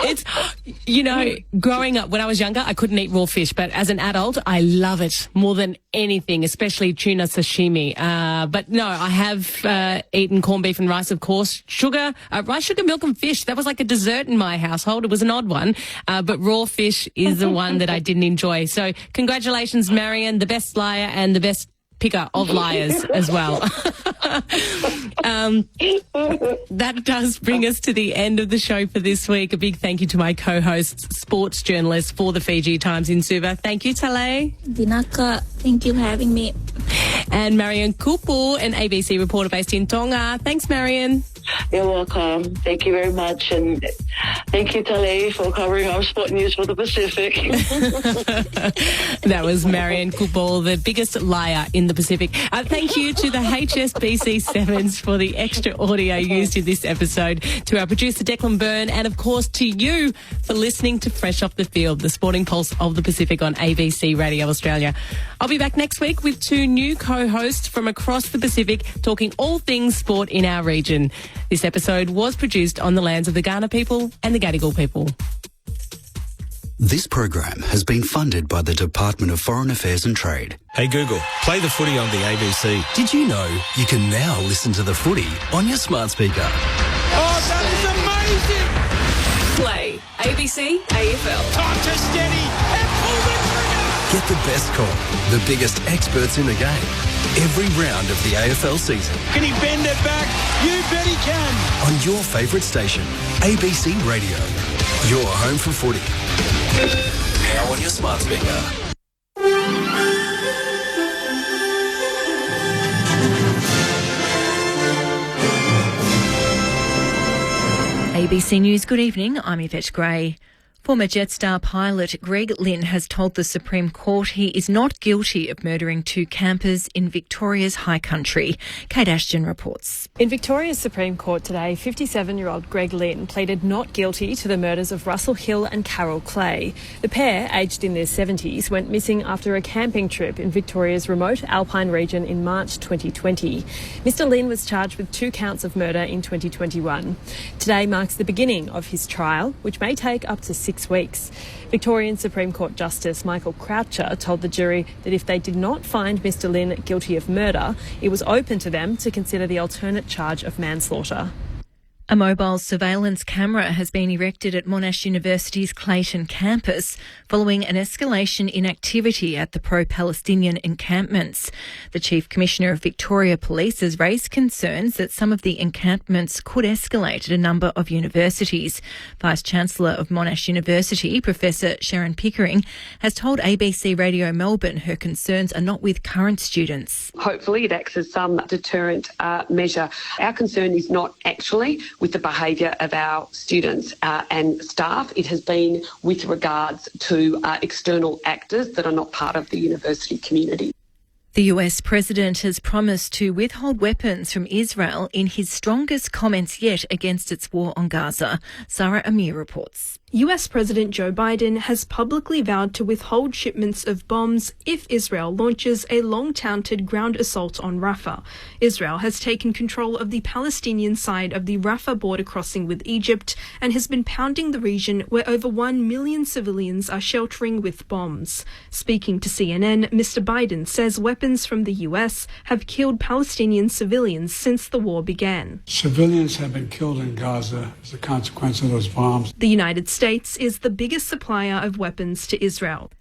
It's, growing up, when I was younger, I couldn't eat raw fish, but as an adult, I love it more than anything, especially tuna sashimi. But no, I have eaten corned beef and rice, of course. Rice, sugar, milk and fish. That was like a dessert in my household. It was an odd one, but raw fish is the one that I didn't enjoy. So congratulations, Marion, the best liar and the best picker of liars as well. That does bring us to the end of the show for this week. A big thank you to my co-hosts, sports journalist for the Fiji Times in Suva. Thank you, Tale. Dinaka, thank you for having me. And Marion Kupu, an ABC reporter based in Tonga. Thanks, Marion. You're welcome. Thank you very much. And thank you, Tale, for covering our sport news for the Pacific. That was Marion Kupol, the biggest liar in the Pacific. Thank you to the HSBC Sevens for the extra audio used in this episode, to our producer Declan Byrne, and of course to you for listening to Fresh Off the Field, the sporting pulse of the Pacific on ABC Radio Australia. I'll be back next week with two new co-hosts from across the Pacific talking all things sport in our region. This episode was produced on the lands of the Kaurna people and the Gadigal people. This program has been funded by the Department of Foreign Affairs and Trade. Hey Google, play the footy on the ABC. Did you know you can now listen to the footy on your smart speaker? Oh, that is amazing! Play ABC AFL. Time to steady and pull the trigger! Get the best call, the biggest experts in the game. Every round of the AFL season. Can he bend it back? You bet he can! On your favourite station, ABC Radio. Your home for footy. Now on your smart speaker. ABC News, good evening. I'm Yvette Gray. Former Jetstar pilot Greg Lynn has told the Supreme Court he is not guilty of murdering two campers in Victoria's high country. Kate Ashton reports. In Victoria's Supreme Court today, 57-year-old Greg Lynn pleaded not guilty to the murders of Russell Hill and Carol Clay. The pair, aged in their 70s, went missing after a camping trip in Victoria's remote alpine region in March 2020. Mr Lynn was charged with 2 counts of murder in 2021. Today marks the beginning of his trial, which may take up to 6 weeks. Victorian Supreme Court Justice Michael Croucher told the jury that if they did not find Mr Lynn guilty of murder, it was open to them to consider the alternate charge of manslaughter. A mobile surveillance camera has been erected at Monash University's Clayton campus following an escalation in activity at the pro-Palestinian encampments. The Chief Commissioner of Victoria Police has raised concerns that some of the encampments could escalate at a number of universities. Vice-Chancellor of Monash University, Professor Sharon Pickering, has told ABC Radio Melbourne her concerns are not with current students. Hopefully it acts as some deterrent measure. Our concern is not actually with the behaviour of our students and staff. It has been with regards to external actors that are not part of the university community. The US President has promised to withhold weapons from Israel in his strongest comments yet against its war on Gaza. Sarah Amir reports. US President Joe Biden has publicly vowed to withhold shipments of bombs if Israel launches a long-touted ground assault on Rafah. Israel has taken control of the Palestinian side of the Rafah border crossing with Egypt and has been pounding the region where over 1 million civilians are sheltering with bombs. Speaking to CNN, Mr. Biden says weapons from the US have killed Palestinian civilians since the war began. Civilians have been killed in Gaza as a consequence of those bombs. The United States is the biggest supplier of weapons to Israel.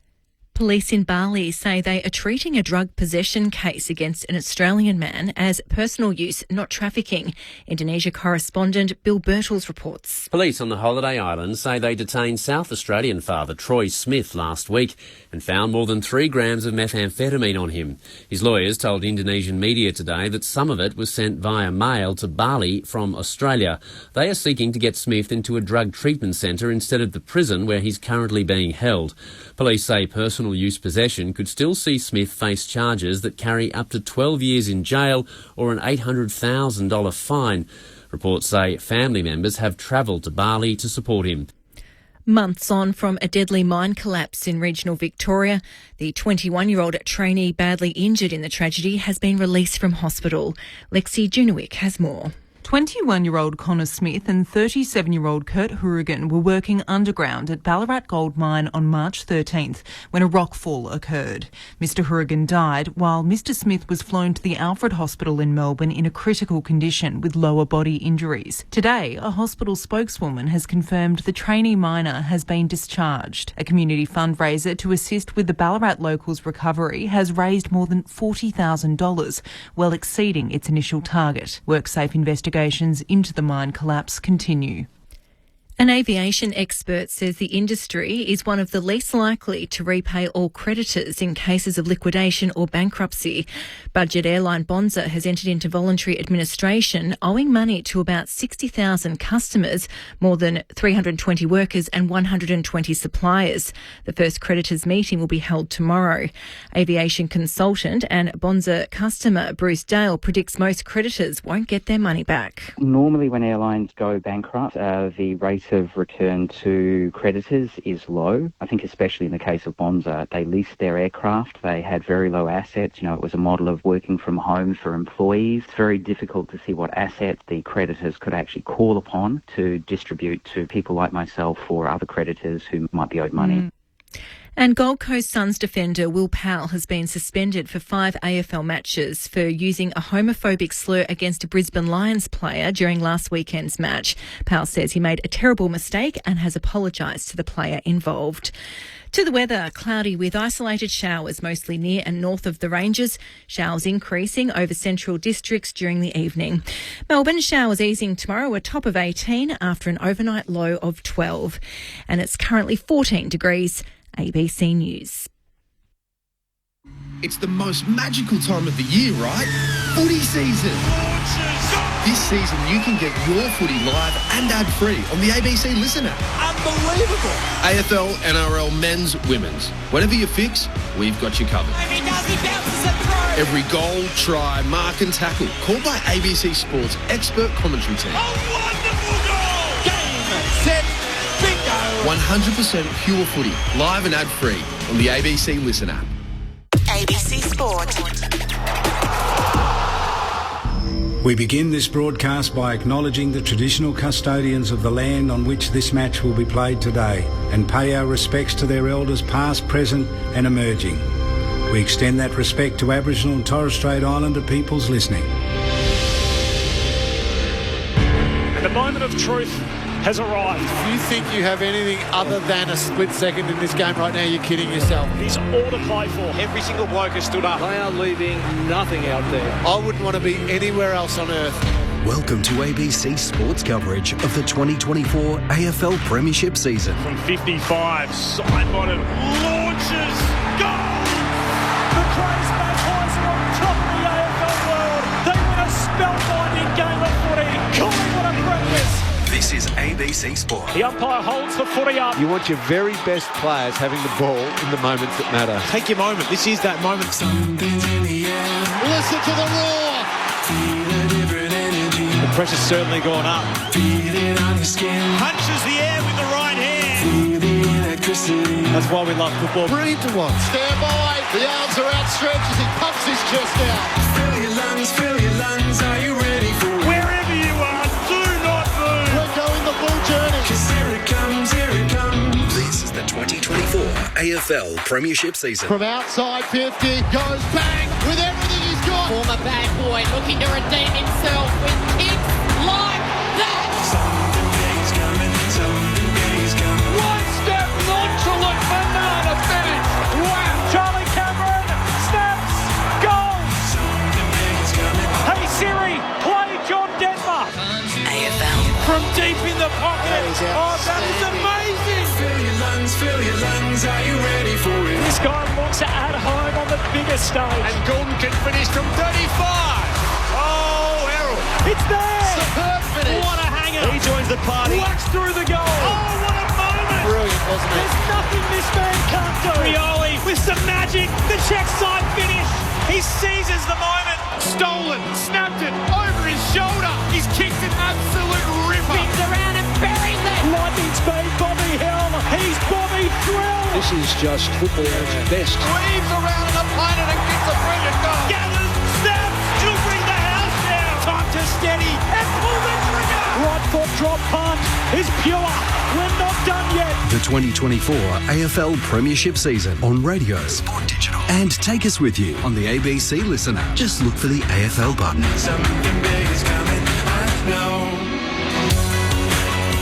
Police in Bali say they are treating a drug possession case against an Australian man as personal use, not trafficking. Indonesia correspondent Bill Birtles reports. Police on the holiday island say they detained South Australian father Troy Smith last week and found more than 3 grams of methamphetamine on him. His lawyers told Indonesian media today that some of it was sent via mail to Bali from Australia. They are seeking to get Smith into a drug treatment centre instead of the prison where he's currently being held. Police say personal use possession could still see Smith face charges that carry up to 12 years in jail or an $800,000 fine. Reports say family members have travelled to Bali to support him. Months on from a deadly mine collapse in regional Victoria, the 21-year-old trainee badly injured in the tragedy has been released from hospital. Lexi Junowick has more. 21-year-old Connor Smith and 37-year-old Kurt Hourigan were working underground at Ballarat Gold Mine on March 13th when a rockfall occurred. Mr Hourigan died while Mr Smith was flown to the Alfred Hospital in Melbourne in a critical condition with lower body injuries. Today, a hospital spokeswoman has confirmed the trainee miner has been discharged. A community fundraiser to assist with the Ballarat locals' recovery has raised more than $40,000, well exceeding its initial target. WorkSafe investigations into the mine collapse continue. An aviation expert says the industry is one of the least likely to repay all creditors in cases of liquidation or bankruptcy. Budget airline Bonza has entered into voluntary administration, owing money to about 60,000 customers, more than 320 workers and 120 suppliers. The first creditors meeting will be held tomorrow. Aviation consultant and Bonza customer Bruce Dale predicts most creditors won't get their money back. Normally when airlines go bankrupt, the rate of return to creditors is low. I think especially in the case of Bonza, they leased their aircraft. They had very low assets. It was a model of working from home for employees. It's very difficult to see what assets the creditors could actually call upon to distribute to people like myself or other creditors who might be owed money. And Gold Coast Suns defender Will Powell has been suspended for 5 AFL matches for using a homophobic slur against a Brisbane Lions player during last weekend's match. Powell says he made a terrible mistake and has apologised to the player involved. To the weather, cloudy with isolated showers mostly near and north of the ranges. Showers increasing over central districts during the evening. Melbourne showers easing tomorrow, a top of 18 after an overnight low of 12. And it's currently 14 degrees. ABC News. It's the most magical time of the year, right? Footy season. This season you can get your footy live and ad-free on the ABC Listen app. Unbelievable. AFL, NRL, men's, women's. Whatever you fix, we've got you covered. Every goal, try, mark and tackle. Called by ABC Sports expert commentary team. A wonderful goal! Game, set, bingo! 100% pure footy, live and ad-free on the ABC Listen app. ABC Sport. We begin this broadcast by acknowledging the traditional custodians of the land on which this match will be played today and pay our respects to their elders past, present and emerging. We extend that respect to Aboriginal and Torres Strait Islander peoples listening. And the moment of truth has arrived. If you think you have anything other than a split second in this game right now, you're kidding yourself. It's all to play for. Every single bloke has stood up. They are leaving nothing out there. I wouldn't want to be anywhere else on earth. Welcome to ABC Sports coverage of the 2024 AFL Premiership season. From 55, side-bottom, launches, goal! The Crows Magpies are on top of the AFL world. They win a spellbinding game of footy. Golly, what a practice! This is ABC Sport. The umpire holds the footy up. You want your very best players having the ball in the moments that matter. Take your moment. This is that moment. Listen to the roar. The pressure's certainly gone up. Punches the air with the right hand. That's why we love football. Brilliant to watch. Stand by. The arms are outstretched as he pumps his chest out. Fill your lungs. Are you ready for it? Wherever you are, do not move. We're going the full journey. 'Cause here it comes. This is the 2024 AFL Premiership season. From outside 50, goes bang with everything he's got. Former bad boy looking to redeem himself with kicks like that. Something's coming. One step nonchalant banana finish. Wow. Charlie Cameron snaps. Goal. Something's coming. Hey Siri, play John Denver. AFL. From deep in the pocket. Oh, that is amazing. Fill your lungs. Are you ready for it? This guy wants to add home on the biggest stage. And Gordon can finish from 35. Oh, Errol. It's there. Superb finish. What a hanger. He joins the party. Whacks through the goal. Oh, what a moment. Brilliant, wasn't it? There's nothing this man can't do. Rioli with some magic. The check side finish. He seizes the moment. Stolen. Snapped it over his shoulder. He's kicked an absolute ripper. Spins around and buries it. Lightning speed, Bobby Hill. He's Bobby Thrill. This is just football at its best. Weaves around an opponent and gets a brilliant goal. Gathers, snaps, she'll bring the house down. Time to steady and pull the trigger. Right foot drop punt is pure. We're not done yet. The 2024 AFL Premiership season on radio, Sport Digital, and take us with you on the ABC Listen app. Just look for the AFL button. Something big is coming, I know.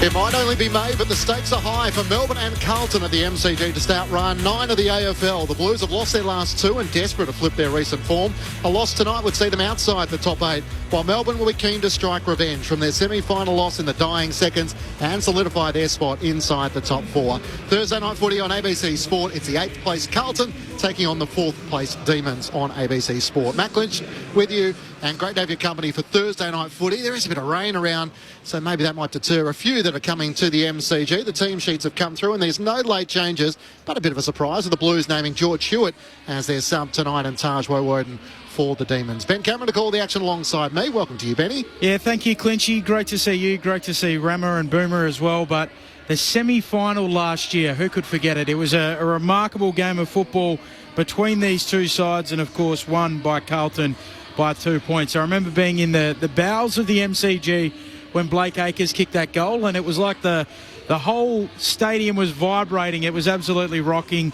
It might only be May, but the stakes are high for Melbourne and Carlton at the MCG to start round 9 of the AFL. The Blues have lost their last 2 and desperate to flip their recent form. A loss tonight would see them outside the top 8, while Melbourne will be keen to strike revenge from their semi-final loss in the dying seconds and solidify their spot inside the top 4. Thursday night footy on ABC Sport. It's the 8th place Carlton taking on the 4th place Demons on ABC Sport. Matt Lynch with you, and great to have your company for Thursday night footy. There is a bit of rain around, so maybe that might deter a few that are coming to the MCG. The team sheets have come through and there's no late changes, but a bit of a surprise with the Blues naming George Hewitt as their sub tonight and Taj Woewodin for the Demons. Ben Cameron to call the action alongside me. Welcome to you, Benny. Yeah, thank you, Clinchy. Great to see you. Great to see Rammer and Boomer as well. But the semi-final last year, who could forget it? It was a remarkable game of football between these two sides, and of course won by Carlton by 2 points. I remember being in the bowels of the MCG when Blake Acres kicked that goal, and it was like the whole stadium was vibrating. It was absolutely rocking.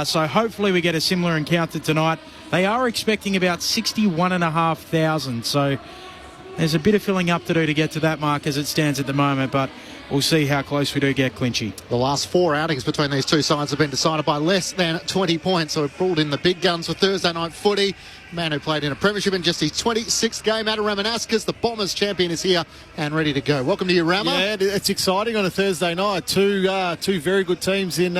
So hopefully we get a similar encounter tonight. They are expecting about 61,500, so there's a bit of filling up to do to get to that mark as it stands at the moment, but we'll see how close we do get, Clinchy. The last 4 outings between these two sides have been decided by less than 20 points, so it brought in the big guns for Thursday night footy. Man who played in a premiership in just his 26th game, Adam Ramanaskas, the Bombers champion, is here and ready to go. Welcome to you, Rama. Yeah, it's exciting on a Thursday night. Two very good teams in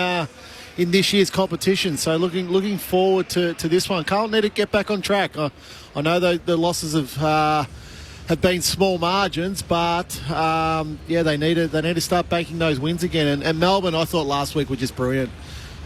this year's competition. So looking forward to this one. Carlton need to get back on track. I know the losses have been small margins, but they need to start banking those wins again. And Melbourne, I thought last week was just brilliant.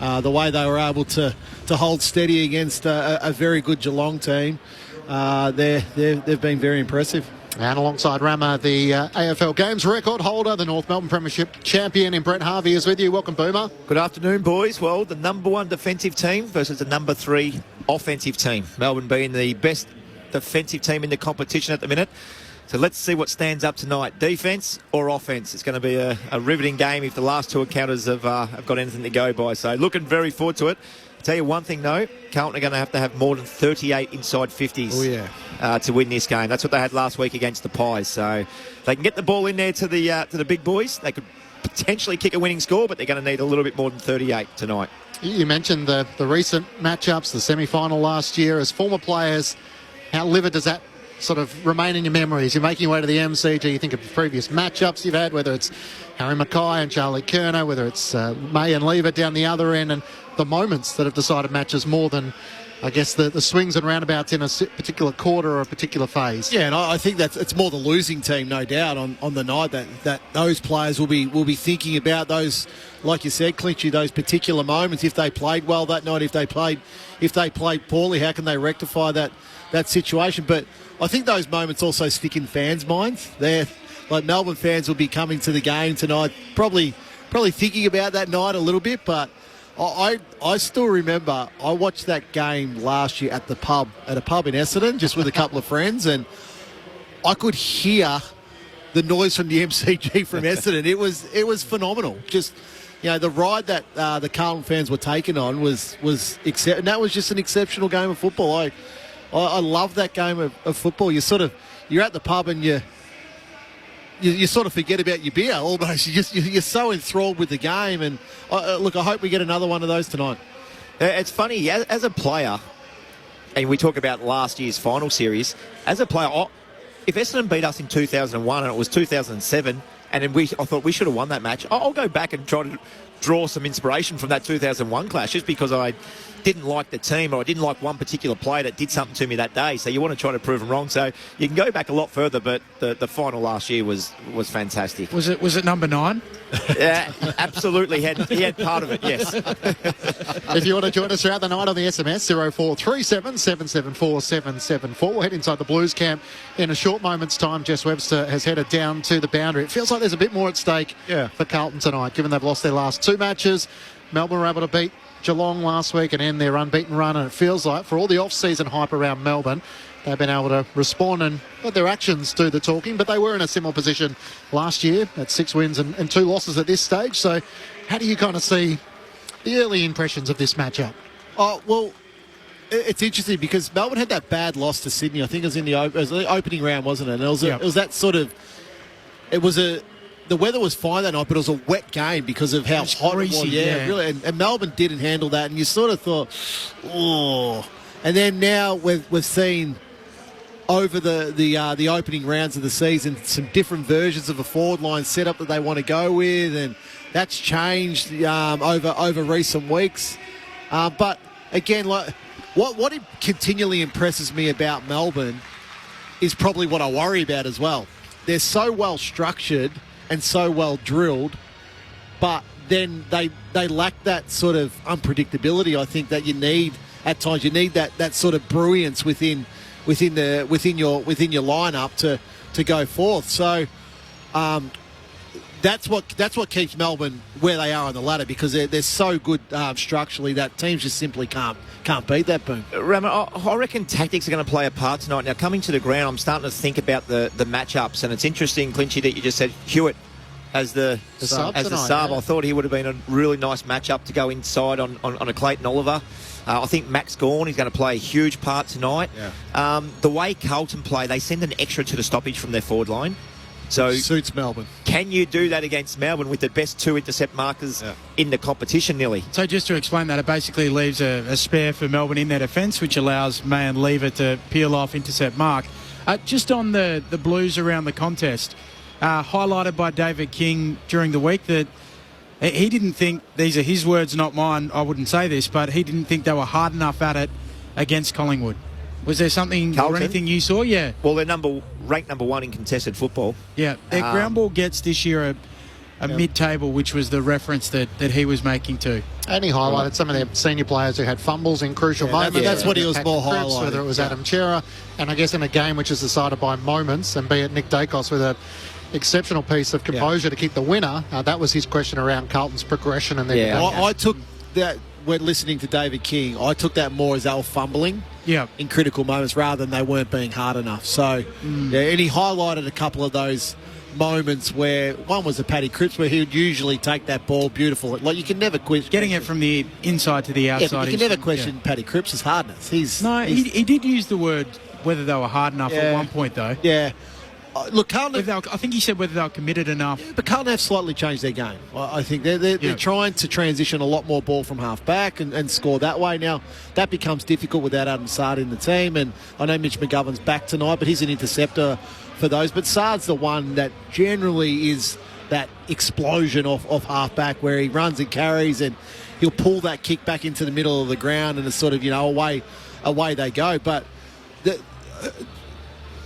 The way they were able to hold steady against a very good Geelong team, they've been very impressive. And alongside Rama, the AFL Games record holder, the North Melbourne Premiership champion in Brett Harvey is with you. Welcome, Boomer. Good afternoon, boys. Well, the number 1 defensive team versus the number 3 offensive team. Melbourne being the best defensive team in the competition at the minute. So let's see what stands up tonight, defence or offence. It's going to be a riveting game if the last 2 encounters have got anything to go by. So looking very forward to it. I'll tell you one thing though, Carlton are going to have more than 38 inside 50s to win this game. That's what they had last week against the Pies. So they can get the ball in there to the big boys. They could potentially kick a winning score, but they're going to need a little bit more than 38 tonight. You mentioned the recent matchups, the semi-final last year. As former players, how livid does that sort of remain in your memories? You're making your way to the MCG, you think of the previous matchups you've had, whether it's Harry Mackay and Charlie Kerner, whether it's May and Lever down the other end, and the moments that have decided matches more than, I guess, the swings and roundabouts in a particular quarter or a particular phase. Yeah, and I think it's more the losing team, no doubt, on the night that those players will be thinking about those, like you said, Clinchy, those particular moments. If they played well that night, if they played poorly, how can they rectify that situation? But I think those moments also stick in fans' minds. Like Melbourne fans will be coming to the game tonight, probably thinking about that night a little bit. But I still remember I watched that game last year at a pub in Essendon, just with a couple of friends, and I could hear the noise from the MCG from Essendon. It was phenomenal. Just, you know, the ride that the Carlton fans were taken on was and that was just an exceptional game of football. I love that game of football. You're at the pub and you sort of forget about your beer almost. You're so enthralled with the game. And look, I hope we get another one of those tonight. It's funny, as a player, and we talk about last year's final series, as a player, if Essendon beat us in 2001 and it was 2007, and I thought we should have won that match, I'll go back and try to draw some inspiration from that 2001 clash, just because I didn't like the team or I didn't like one particular player that did something to me that day. So you want to try to prove them wrong. So you can go back a lot further, but the final last year was fantastic. Was it number 9? Yeah, absolutely. He had part of it, yes. If you want to join us throughout the night on the SMS, 0437 774 774. We'll head inside the Blues camp in a short moment's time. Jess Webster has headed down to the boundary. It feels like there's a bit more at stake for Carlton tonight, given they've lost their last 2 matches. Melbourne were able to beat Geelong last week and end their unbeaten run, and it feels like, for all the off-season hype around Melbourne, they've been able to respond and let their actions do the talking. But they were in a similar position last year at 6 wins and 2 losses at this stage. So how do you kind of see the early impressions of this matchup? Oh, well, it's interesting because Melbourne had that bad loss to Sydney. I think it was in the opening round, wasn't it? And it was that sort of... The weather was fine that night, but it was a wet game because of how hot it was. Yeah, really. And Melbourne didn't handle that, and you sort of thought, oh. And then now we've seen over the opening rounds of the season some different versions of a forward line setup that they want to go with, and that's changed over recent weeks. But again, like what continually impresses me about Melbourne is probably what I worry about as well. They're so well structured and so well drilled, but then they lack that sort of unpredictability. I think that you need at times. You need that sort of brilliance within your lineup to go forth. So that's what keeps Melbourne where they are on the ladder, because they're so good structurally that teams just simply can't beat that. Boom. Ramon, I reckon tactics are going to play a part tonight. Now, coming to the ground, I'm starting to think about the matchups, and it's interesting, Clinchy, that you just said Hewitt as the sub. Yeah. I thought he would have been a really nice matchup to go inside on a Clayton Oliver. I think Max Gawn is going to play a huge part tonight. Yeah. The way Carlton play, they send an extra to the stoppage from their forward line. So suits Melbourne. Can you do that against Melbourne with the best 2 intercept markers in the competition, nearly? So just to explain that, it basically leaves a spare for Melbourne in their defence, which allows May and Lever to peel off intercept mark. Just on the Blues around the contest, highlighted by David King during the week, that he didn't think, these are his words, not mine, I wouldn't say this, but he didn't think they were hard enough at it against Collingwood. Was there something Carlton, or anything you saw? Yeah. Well, they're ranked number 1 in contested football. Yeah. Their ground ball gets this year a mid-table, which was the reference that he was making to. And he highlighted some of their senior players who had fumbles in crucial moments. That's what he was more highlighting. Whether it was Adam Chera, and I guess in a game which is decided by moments, and be it Nick Dacos with an exceptional piece of composure to keep the winner, that was his question around Carlton's progression. And I took that, when listening to David King, I took that more as they were fumbling in critical moments rather than they weren't being hard enough. So, and he highlighted a couple of those moments where one was a Paddy Cripps where he would usually take that ball beautiful. Like, you can never question getting it from the inside to the outside. Yeah, you can never question Paddy Cripps' hardness. He did use the word whether they were hard enough at one point, though. Yeah. Look, Carlton, I think he said whether they were committed enough. Yeah, but Carlton have slightly changed their game. I think they're trying to transition a lot more ball from half back and score that way. Now, that becomes difficult without Adam Sard in the team. And I know Mitch McGovern's back tonight, but he's an interceptor for those. But Sard's the one that generally is that explosion off half back where he runs and carries and he'll pull that kick back into the middle of the ground and it's sort of, away they go. But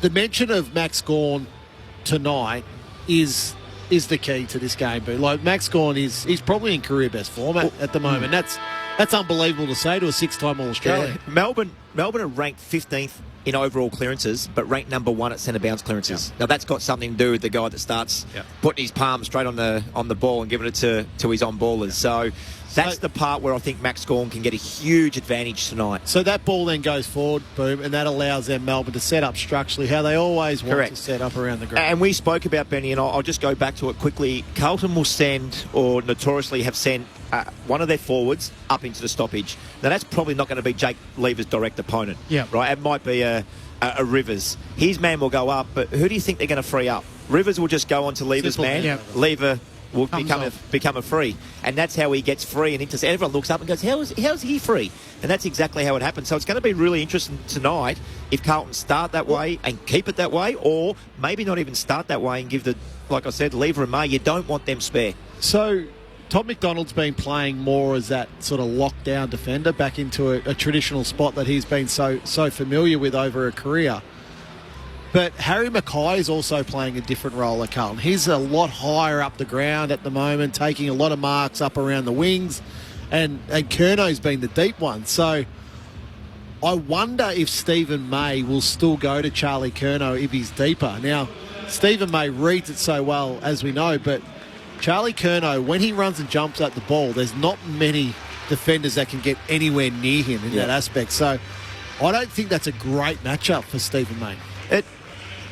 the mention of Max Gawn tonight is the key to this game. But like, Max Gawn he's probably in career best form at the moment. That's unbelievable to say to a 6-time All-Australian. Yeah. Melbourne are ranked 15th in overall clearances, but ranked number 1 at centre bounce clearances. Now that's got something to do with the guy that starts putting his palm straight on the ball and giving it to his on-ballers. So that's the part where I think Max Gawn can get a huge advantage tonight. So that ball then goes forward, boom, and that allows them, Melbourne, to set up structurally how they always want to set up around the ground. And we spoke about, Benny, and I'll just go back to it quickly. Carlton will send, or notoriously have sent, one of their forwards up into the stoppage. Now, that's probably not going to be Jake Lever's direct opponent. Yeah. Right? It might be a Rivers. His man will go up, but who do you think they're going to free up? Rivers will just go on to Lever's man. Yeah. Lever will become a free, and that's how he gets free and intercept. Everyone looks up and goes, how's he free? And that's exactly how it happens. So it's going to be really interesting tonight if Carlton start that way and keep it that way, or maybe not even start that way and give like I said, Lever and May, you don't want them spare. So Todd McDonald's been playing more as that sort of lockdown defender back into a traditional spot that he's been so familiar with over a career. But Harry Mackay is also playing a different role at Carlton. He's a lot higher up the ground at the moment, taking a lot of marks up around the wings, and Curnow's been the deep one. So I wonder if Stephen May will still go to Charlie Curnow if he's deeper. Now, Stephen May reads it so well, as we know, but Charlie Curnow, when he runs and jumps at the ball, there's not many defenders that can get anywhere near him in that aspect. So I don't think that's a great matchup for Stephen May.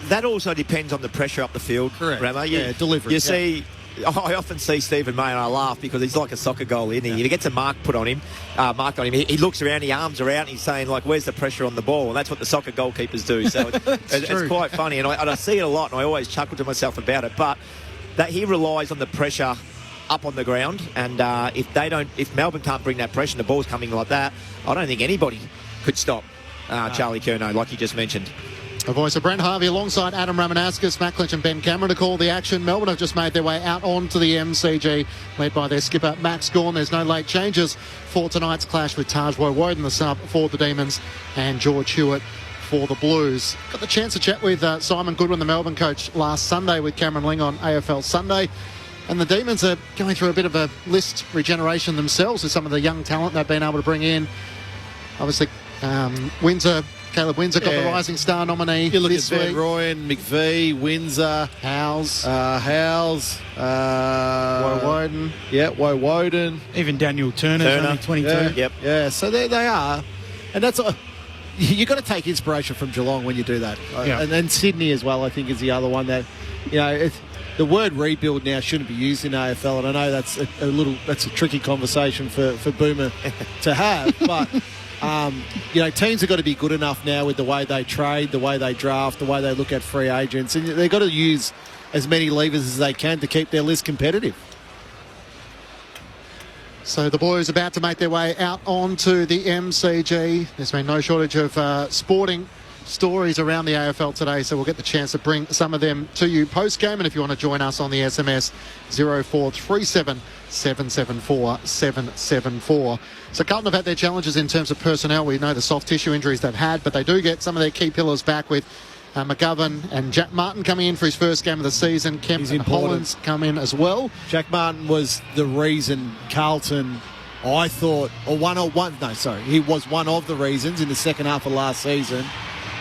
That also depends on the pressure up the field, Correct. Ramo. Delivery. You see, I often see Stephen May and I laugh because he's like a soccer goalie, isn't he? If he gets a marked on him, he looks around, the arms are out, and he's saying, like, where's the pressure on the ball? And that's what the soccer goalkeepers do. So it's quite funny, and I see it a lot, and I always chuckle to myself about it. But that he relies on the pressure up on the ground, and if Melbourne can't bring that pressure and the ball's coming like that, I don't think anybody could stop Charlie Curnow, like you just mentioned. The voice of Brent Harvey alongside Adam Ramanauskas, Matt Clinch and Ben Cameron to call the action. Melbourne have just made their way out onto the MCG, led by their skipper Max Gawn. There's no late changes for tonight's clash with Taj Woden, the sub for the Demons, and George Hewitt for the Blues. Got the chance to chat with Simon Goodwin, the Melbourne coach, last Sunday with Cameron Ling on AFL Sunday. And the Demons are going through a bit of a list regeneration themselves with some of the young talent they've been able to bring in. Obviously, Caleb Windsor got the Rising Star nominee. You look this at week. Van Rooyen, McVee, Windsor, Howes, Woden. Yeah, Woden. Even Daniel Turner's only 22. Yeah, so there they are. And that's you've got to take inspiration from Geelong when you do that. And then Sydney as well, I think, is the other one that, the word rebuild now shouldn't be used in AFL, and I know that's a tricky conversation for Boomer to have, but teams have got to be good enough now with the way they trade, the way they draft, the way they look at free agents, and they've got to use as many levers as they can to keep their list competitive. So the Blues about to make their way out onto the MCG. There's been no shortage of sporting stories around the AFL today, so we'll get the chance to bring some of them to you post-game. And if you want to join us on the SMS, 0437 774 774. So Carlton have had their challenges in terms of personnel. We know the soft tissue injuries they've had, but they do get some of their key pillars back with McGovern and Jack Martin coming in for his first game of the season. Kemp and Hollins come in as well. Jack Martin was the reason Carlton, I thought, he was one of the reasons in the second half of last season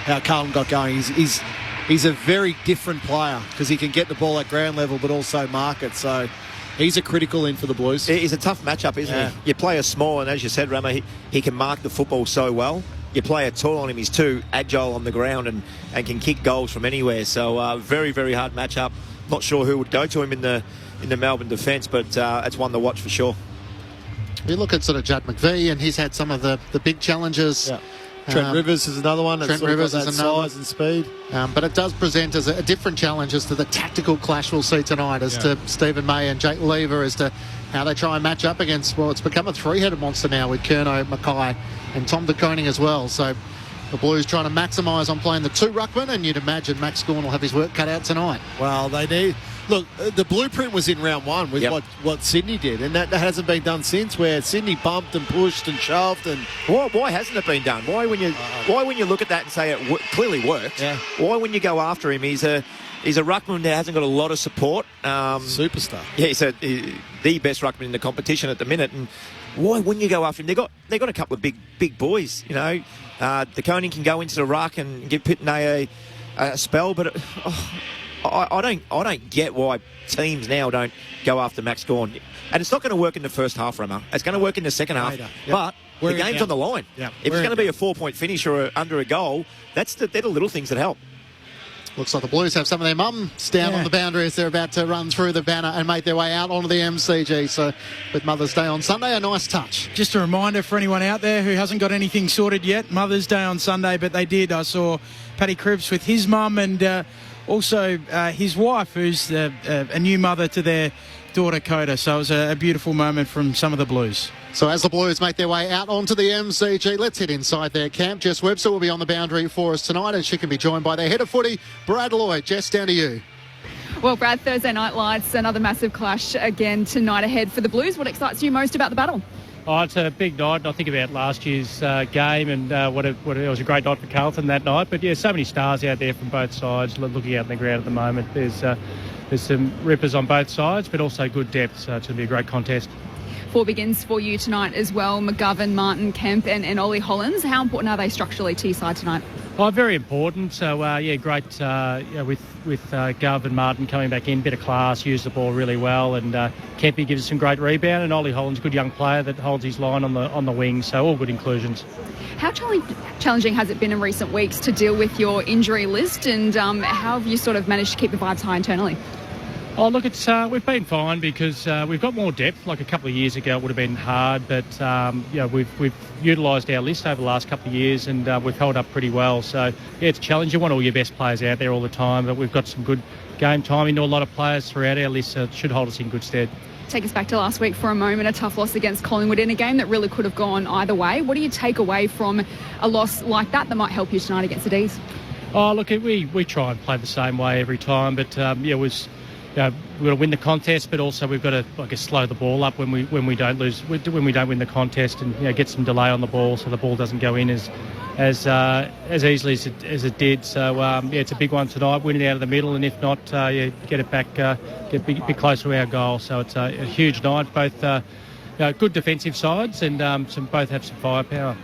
how Carlton got going. He's a very different player because he can get the ball at ground level but also mark it. So he's a critical in for the Blues. He's a tough matchup, isn't he? You play a small, and as you said, Ramo, he can mark the football so well. You play a tall on him, he's too agile on the ground and can kick goals from anywhere. So very, very hard matchup. Not sure who would go to him in the Melbourne defence, but it's one to watch for sure. You look at sort of Judd McVee, and he's had some of the big challenges. Yeah. Trent Rivers is another one. Trent Rivers is another size and speed. But it does present as a different challenge as to the tactical clash we'll see tonight as to Stephen May and Jake Lever as to how they try and match up against, it's become a three-headed monster now with Curnow, Mackay and Tom De Koning as well. So the Blues trying to maximise on playing the two ruckmen, and you'd imagine Max Gawn will have his work cut out tonight. Well, they need... Look, the blueprint was in round one with what Sydney did, and that hasn't been done since, where Sydney bumped and pushed and shoved. And why hasn't it been done? Why when you look at that and say it clearly worked? Yeah. Why when you go after him, he's a ruckman that hasn't got a lot of support. Superstar. Yeah, he's the best ruckman in the competition at the minute. And why wouldn't you go after him? They got a couple of big boys. De Koning can go into the ruck and give Pitney a spell, but. I don't get why teams now don't go after Max Gawn. And it's not going to work in the first half, Ramo. It's going to work in the second half. But the game's on the line. If it's going to be a 4-point finish or under a goal, they're the little things that help. Looks like the Blues have some of their mums down on the boundary as they're about to run through the banner and make their way out onto the MCG. So with Mother's Day on Sunday, a nice touch. Just a reminder for anyone out there who hasn't got anything sorted yet, Mother's Day on Sunday, but they did. I saw Paddy Cripps with his mum and... also, his wife, who's a new mother to their daughter, Coda. So it was a beautiful moment from some of the Blues. So as the Blues make their way out onto the MCG, let's head inside their camp. Jess Webster will be on the boundary for us tonight, and she can be joined by their head of footy, Brad Lloyd. Jess, down to you. Well, Brad, Thursday night lights, another massive clash again tonight ahead for the Blues. What excites you most about the battle? Oh, it's a big night. I think about last year's game and it was a great night for Carlton that night. But, so many stars out there from both sides looking out in the ground at the moment. There's some rippers on both sides, but also good depth, so it's going to be a great contest. 4 begins for you tonight as well. McGovern, Martin, Kemp and Ollie Hollins. How important are they structurally to your side tonight? Oh, very important. So, great with Gov and Martin coming back in, bit of class, used the ball really well, and Kempy gives us some great rebound, and Ollie Holland's a good young player that holds his line on the wing, so all good inclusions. How challenging has it been in recent weeks to deal with your injury list, and how have you sort of managed to keep the vibes high internally? Oh, look, we've been fine because we've got more depth. Like a couple of years ago, it would have been hard, but we've utilised our list over the last couple of years, and we've held up pretty well. So yeah, it's a challenge. You want all your best players out there all the time, but we've got some good game time into a lot of players throughout our list, so it should hold us in good stead. Take us back to last week for a moment, a tough loss against Collingwood in a game that really could have gone either way. What do you take away from a loss like that might help you tonight against the D's? Oh, look, we try and play the same way every time, but it was. We've got to win the contest, but also we've got to slow the ball up when we don't win the contest, and get some delay on the ball so the ball doesn't go in as easily as it did. So it's a big one tonight, win it out of the middle, and if not, get it back, get a bit closer to our goal. So it's a huge night. Both good defensive sides, and both have some firepower.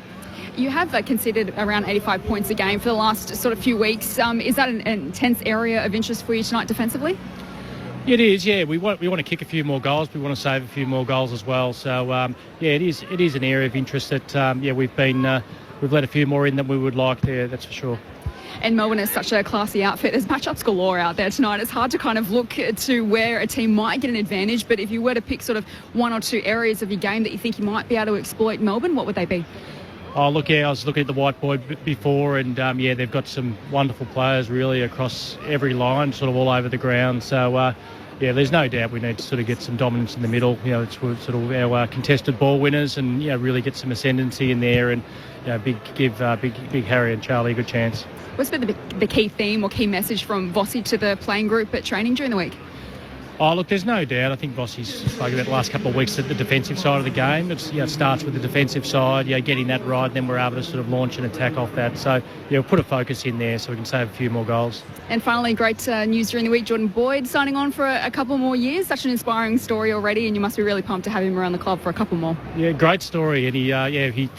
You have conceded around 85 points a game for the last sort of few weeks. Is that an intense area of interest for you tonight defensively? It is, yeah. We want to kick a few more goals. We want to save a few more goals as well. So it is an area of interest that we've let a few more in than we would like there. That's for sure. And Melbourne is such a classy outfit. There's matchups galore out there tonight. It's hard to kind of look to where a team might get an advantage. But if you were to pick sort of one or two areas of your game that you think you might be able to exploit Melbourne, what would they be? Oh, look, I was looking at the whiteboard before, and they've got some wonderful players really across every line, sort of all over the ground. So, there's no doubt we need to sort of get some dominance in the middle. It's sort of our contested ball winners, and really get some ascendancy in there, and give big Harry and Charlie a good chance. What's been the key theme or key message from Vossi to the playing group at training during the week? Oh, look, there's no doubt. I think Vossi's spoken about the last couple of weeks at the defensive side of the game. It starts with the defensive side, getting that right, and then we're able to sort of launch an attack off that. So, put a focus in there so we can save a few more goals. And finally, great news during the week, Jordan Boyd signing on for a couple more years. Such an inspiring story already, and you must be really pumped to have him around the club for a couple more. Yeah, great story. And he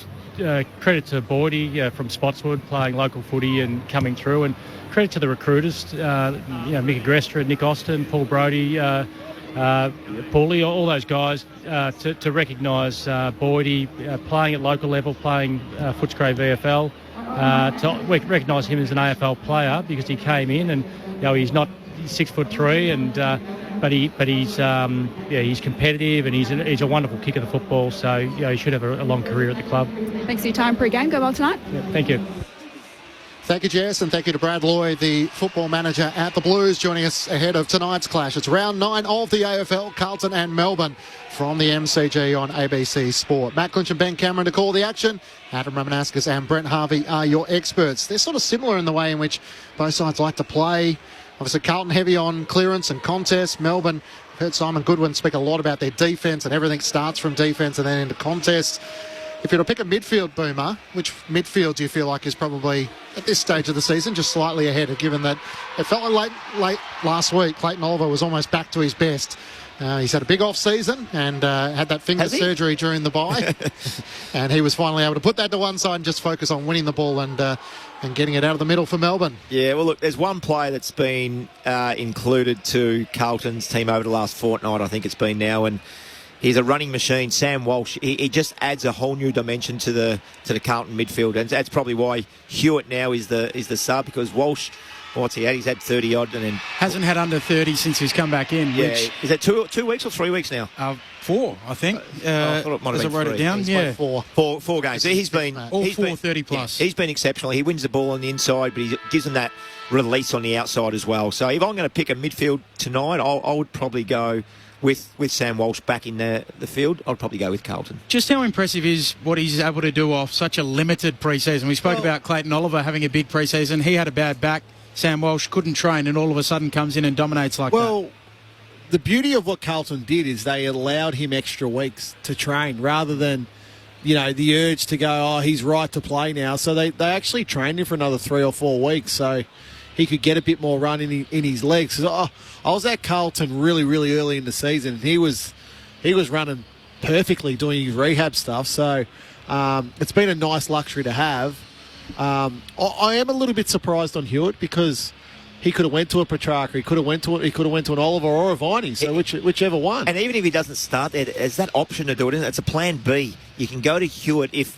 credit to Boydie from Spotswood, playing local footy and coming through, and credit to the recruiters, Mickey Grestra, Nick Austin, Paul Brodie, Paulie, all those guys, to recognise Boydie playing at local level, playing Footscray VFL, to recognise him as an AFL player because he came in and he's 6'3", and he's competitive, and he's a wonderful kicker of the football. So he should have a long career at the club. Thanks for your time pre-game. Go well tonight. Yeah, thank you. Thank you, Jess, and thank you to Brad Lloyd, the football manager at the Blues, joining us ahead of tonight's clash. It's round 9 of the AFL, Carlton and Melbourne from the MCG on ABC Sport. Matt Clinch and Ben Cameron to call the action. Adam Ramanaskas and Brent Harvey are your experts. They're sort of similar in the way in which both sides like to play. Obviously, Carlton heavy on clearance and contest. Melbourne, I've heard Simon Goodwin speak a lot about their defence, and everything starts from defence and then into contest. If you were to pick a midfield, Boomer, which midfield do you feel like is probably, at this stage of the season, just slightly ahead, given that it felt like late last week, Clayton Oliver was almost back to his best. He's had a big off-season and had that finger surgery during the bye. And he was finally able to put that to one side and just focus on winning the ball and getting it out of the middle for Melbourne. Yeah, well, look, there's one player that's been included to Carlton's team over the last fortnight, I think it's been now, and he's a running machine, Sam Walsh. He just adds a whole new dimension to the Carlton midfield, and that's probably why Hewitt now is the sub, because Walsh, what's he had? He's had 30 odd, and then hasn't had under 30 since he's come back in. Yeah, is that 2 weeks or 3 weeks now? 4, I think. I thought it might have been 3. I wrote it down. He's four games. He's been all 30 plus. Yeah, he's been exceptional. He wins the ball on the inside, but he gives them that release on the outside as well. So if I'm going to pick a midfield tonight, I would probably go with Sam Walsh back in the field. I'd probably go with Carlton. Just how impressive is what he's able to do off such a limited pre-season? We spoke about Clayton Oliver having a big pre-season. He had a bad back. Sam Walsh couldn't train, and all of a sudden comes in and dominates like that. Well, the beauty of what Carlton did is they allowed him extra weeks to train rather than, the urge to go, he's right to play now. So they actually trained him for another 3 or 4 weeks so he could get a bit more run in his legs. I was at Carlton really, really early in the season, and he was running perfectly doing his rehab stuff. So it's been a nice luxury to have. I am a little bit surprised on Hewitt because he could have went to a Petrarca, he could have went to an Oliver or a Viney, so whichever one. And even if he doesn't start there, there's that option to do it. It's a plan B. You can go to Hewitt if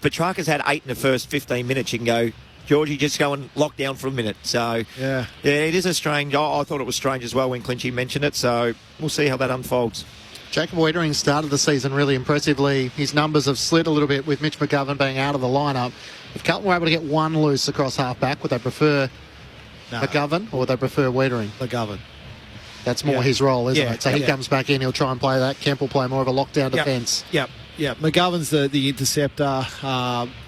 Petrarca's had 8 in the first 15 minutes. You can go, Georgie, just go and lock down for a minute. So yeah, it is a strange. I thought it was strange as well when Clinchy mentioned it. So we'll see how that unfolds. Jacob Wiedering started the season really impressively. His numbers have slid a little bit with Mitch McGovern being out of the lineup. If Carlton were able to get one loose across half-back, would they prefer McGovern or would they prefer Wiedering? McGovern. That's more his role, isn't it? So he comes back in, he'll try and play that. Kemp will play more of a lockdown defence. Yep. McGovern's the interceptor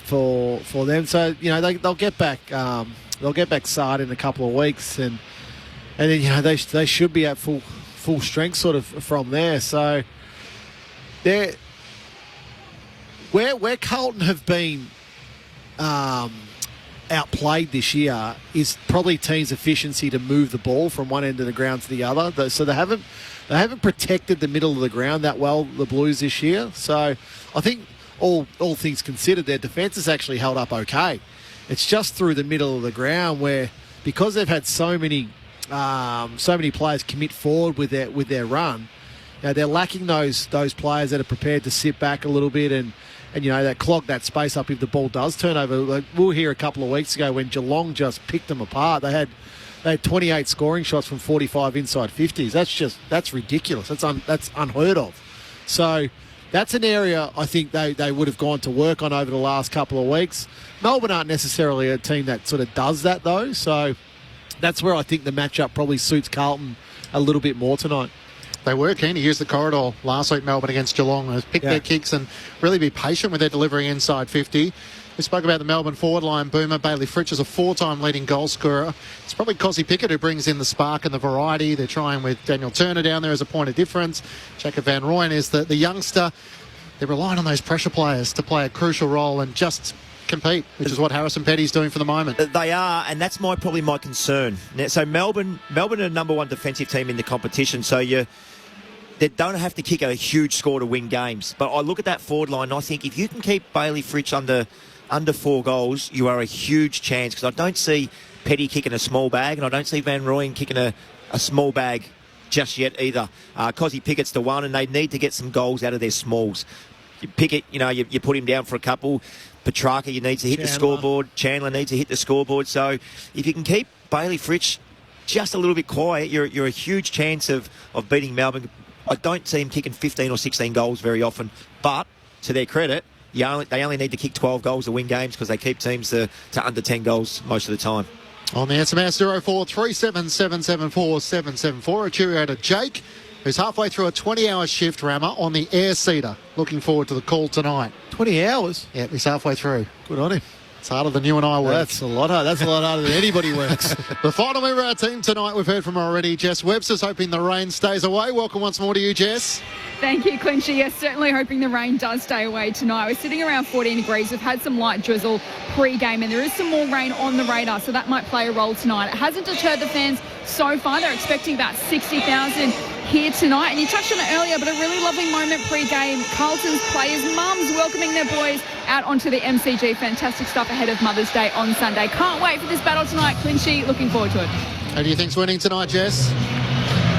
for them. So, they'll get back Sard in a couple of weeks and then, they should be at full strength sort of from there. So where Carlton have been outplayed this year is probably teams' efficiency to move the ball from one end of the ground to the other. So they haven't protected the middle of the ground that well, the Blues, this year. So I think all things considered, their defence has actually held up okay. It's just through the middle of the ground where, because they've had so many players commit forward with their run, they're lacking those players that are prepared to sit back a little bit and that clog that space up if the ball does turn over. Like we were here a couple of weeks ago when Geelong just picked them apart. They had 28 scoring shots from 45 inside 50s. That's ridiculous. That's unheard of. So that's an area I think they would have gone to work on over the last couple of weeks. Melbourne aren't necessarily a team that sort of does that though. So that's where I think the matchup probably suits Carlton a little bit more tonight. They were keen to use the corridor last week, Melbourne, against Geelong. Pick their kicks and really be patient with their delivery inside 50. We spoke about the Melbourne forward line. Boomer, Bailey Fritsch is a 4-time leading goal scorer. It's probably Cozzy Pickett who brings in the spark and the variety. They're trying with Daniel Turner down there as a point of difference. Jacob Van Rooyen is the youngster. They're relying on those pressure players to play a crucial role and just compete, which is what Harrison Petty's doing for the moment. They are, and that's probably my concern. So Melbourne are number one defensive team in the competition, so they don't have to kick a huge score to win games. But I look at that forward line and I think if you can keep Bailey Fritsch under 4 goals, you are a huge chance, because I don't see Petty kicking a small bag and I don't see Van Rooyen kicking a small bag just yet either. Cozzy Pickett's the one, and they need to get some goals out of their smalls. Pickett, you put him down for a couple. Petrarca, you need to hit the scoreboard. Chandler needs to hit the scoreboard. So if you can keep Bailey Fritsch just a little bit quiet, you're a huge chance of beating Melbourne. I don't see him kicking 15 or 16 goals very often, but to their credit, they only need to kick 12 goals to win games, because they keep teams to under 10 goals most of the time. On the SMS 0437774774, a cheerio to Jake, who's halfway through a 20-hour shift, Rammer, on the air seeder. Looking forward to the call tonight. 20 hours? Yeah, he's halfway through. Good on him. It's harder than you and I work. That's a lot harder than anybody works. The final member of our team tonight, we've heard from her already. Jess Webster's hoping the rain stays away. Welcome once more to you, Jess. Thank you, Clinchy. Yes, certainly hoping the rain does stay away tonight. We're sitting around 14 degrees. We've had some light drizzle pre-game, and there is some more rain on the radar, so that might play a role tonight. It hasn't deterred the fans so far. They're expecting about 60,000 here tonight. And you touched on it earlier, but a really lovely moment pre-game. Carlton's players' mums welcoming their boys out onto the MCG. Fantastic stuff ahead of Mother's Day on Sunday. Can't wait for this battle tonight, Clinchy. Looking forward to it. Who do you think's winning tonight, Jess?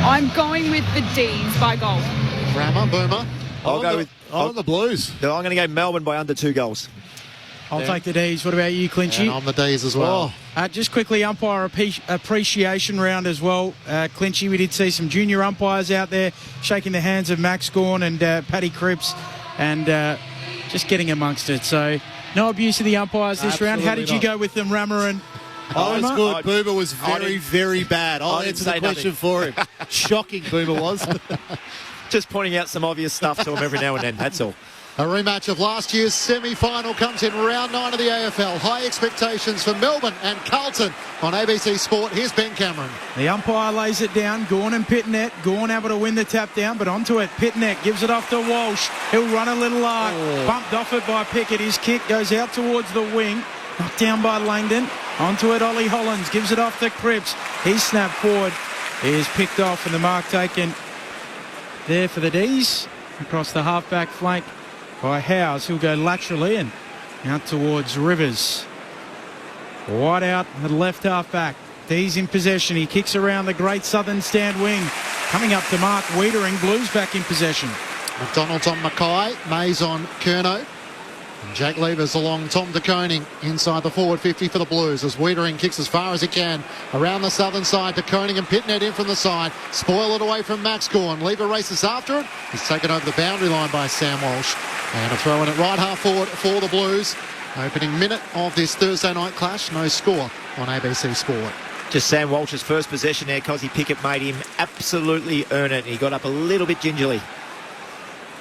I'm going with the D's by goal. Rammer, Boomer. I'll go with the Blues. No, I'm going to go Melbourne by under 2 goals. I'll take the D's. What about you, Clinchy? And I'm the D's as well. Just quickly, umpire appreciation round as well. Clinchy, we did see some junior umpires out there shaking the hands of Max Gawn and Paddy Cripps and just getting amongst it. So no abuse of the umpires this round. How did you go with them, Rammer and I was good. Boomer was very, very bad. I'll answer the question for him. Shocking, Boomer was. Just pointing out some obvious stuff to him every now and then, that's all. A rematch of last year's semi-final comes in round 9 of the AFL. High expectations for Melbourne and Carlton on ABC Sport. Here's Ben Cameron. The umpire lays it down. Gawn and Pitnet. Gawn able to win the tap down, but onto it. Pitnet gives it off to Walsh. He'll run a little arc. Bumped off it by Pickett. His kick goes out towards the wing. Knocked down by Langdon. Onto it, Ollie Hollins. Gives it off to Cripps. He's snapped forward. He is picked off, and the mark taken there for the D's. Across the half-back flank by Howes, who'll go laterally and out towards Rivers. Wide out at left half back. D's in possession. He kicks around the great southern stand wing. Coming up to Mark Wiedering. Blues back in possession. McDonald's on Mackay. Mays on Curnow. And Jake Levers along Tom De Koning inside the forward 50 for the Blues as Wiedering kicks as far as he can around the southern side. De Koning and Pitnet in from the side. Spoil it away from Max Gawn. Lever races after it. He's taken over the boundary line by Sam Walsh. And a throw in at right half forward for the Blues. Opening minute of this Thursday night clash. No score on ABC Sport. Just Sam Walsh's first possession there. Cosy Pickett made him absolutely earn it. He got up a little bit gingerly.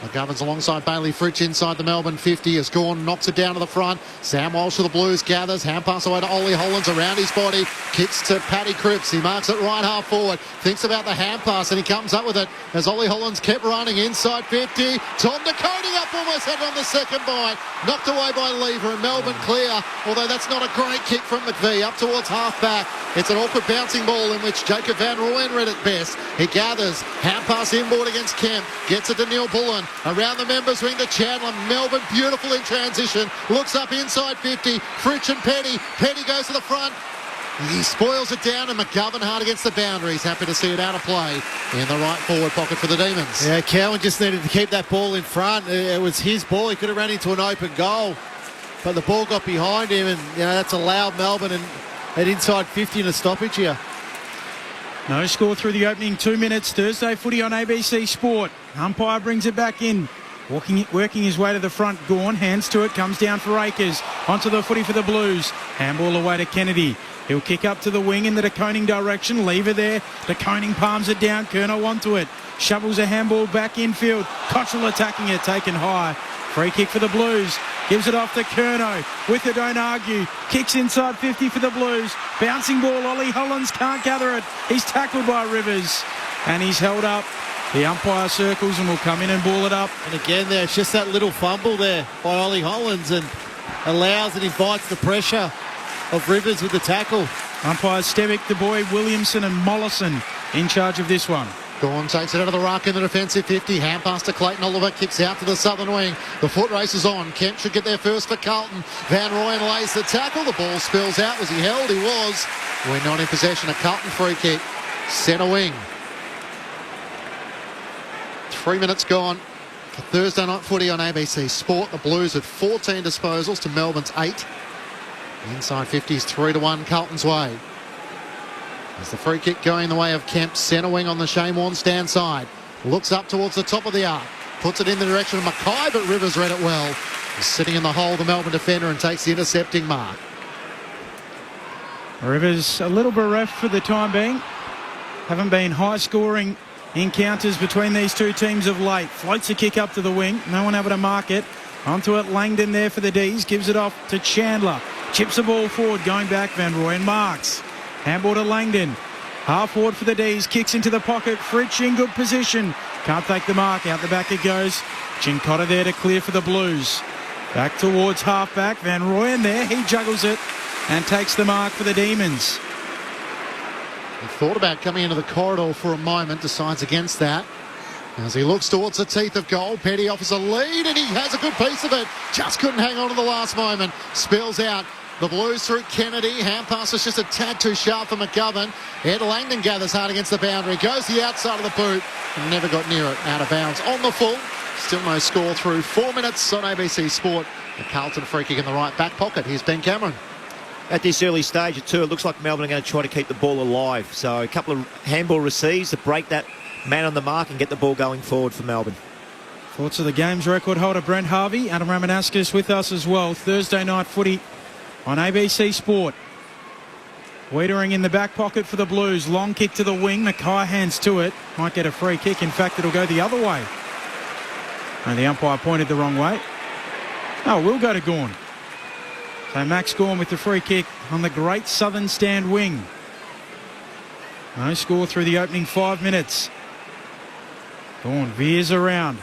McGovern's alongside Bailey Fritsch inside the Melbourne 50 as Gawn knocks it down to the front. Sam Walsh for the Blues gathers. Hand pass away to Ollie Hollands around his body. Kicks to Paddy Cripps. He marks it right half forward. Thinks about the hand pass and he comes up with it as Ollie Hollands kept running inside 50. Tom De Koning up almost had it on the second bite. Knocked away by Lever and Melbourne clear. Although that's not a great kick from McVie. Up towards half back. It's an awkward bouncing ball in which Jacob Van Rooyen read it best. He gathers. Hand pass inboard against Kemp. Gets it to Neil Bullen. Around the members wing to Chandler. Melbourne beautiful in transition. Looks up inside 50. Fritsch and Petty. Petty goes to the front. He spoils it down and McGovern hard against the boundary. He's happy to see it out of play in the right forward pocket for the Demons. Yeah, Cowan just needed to keep that ball in front. It was his ball. He could have ran into an open goal. But the ball got behind him and that's allowed Melbourne and at inside 50 in a stoppage here. No score through the opening 2 minutes. Thursday footy on ABC Sport. Umpire brings it back in. Working his way to the front. Gawn hands to it. Comes down for Akers. Onto the footy for the Blues. Handball away to Kennedy. He'll kick up to the wing in the De Koning direction. Lever there. De Koning palms it down. Curnow onto it. Shovels a handball back infield. Cottrell attacking it. Taken high. Free kick for the Blues. Gives it off to Curnow. With it, don't argue. Kicks inside 50 for the Blues. Bouncing ball. Ollie Hollands can't gather it. He's tackled by Rivers. And he's held up. The umpire circles and will come in and ball it up. And again, there's just that little fumble there by Ollie Hollands and allows and invites the pressure of Rivers with the tackle. Umpires Stevick, De Boy, Williamson and Mollison in charge of this one. Gawn takes it out of the ruck in the defensive 50. Hand pass to Clayton Oliver. Kicks out to the southern wing. The foot race is on. Kemp should get there first for Carlton. Van Rooyen lays the tackle. The ball spills out. Was he held? He was. We're not in possession. A Carlton free kick. Centre wing. 3 minutes gone for Thursday night footy on ABC Sport. The Blues had 14 disposals to Melbourne's 8. Inside 50s 3-1 Carlton's way. As the free kick going the way of Kemp, centre wing on the Shane Warne stand side. Looks up towards the top of the arc. Puts it in the direction of Mackay, but Rivers read it well. He's sitting in the hole, the Melbourne defender, and takes the intercepting mark. Rivers a little bereft for the time being. Haven't been high-scoring encounters between these two teams of late. Floats a kick up to the wing. No one able to mark it. Onto it, Langdon there for the D's. Gives it off to Chandler. Chips the ball forward, going back. Van Rooyen marks. Handball to Langdon. Half forward for the D's. Kicks into the pocket. Fritsch in good position. Can't take the mark. Out the back it goes. Chincotta there to clear for the Blues. Back towards half back. Van Rooyen there. He juggles it and takes the mark for the Demons. He thought about coming into the corridor for a moment. Decides against that. As he looks towards the teeth of goal, Petty offers a lead and he has a good piece of it. Just couldn't hang on to the last moment. Spills out. The Blues through Kennedy. Hand pass was just a tad too sharp for McGovern. Ed Langdon gathers hard against the boundary. Goes the outside of the boot. And never got near it. Out of bounds on the full. Still no score through 4 minutes on ABC Sport. The Carlton free kick in the right back pocket. Here's Ben Cameron. At this early stage of two, it looks like Melbourne are going to try to keep the ball alive. So a couple of handball receives to break that man on the mark and get the ball going forward for Melbourne. Thoughts of the game's record holder Brent Harvey. Adam Ramanauskas with us as well. Thursday night footy on ABC Sport. Wiedering in the back pocket for the Blues. Long kick to the wing. Mackay hands to it. Might get a free kick. In fact, it'll go the other way. And the umpire pointed the wrong way. Oh, we'll go to Gawn. So Max Gawn with the free kick on the great southern stand wing. No score through the opening 5 minutes. Gawn veers around.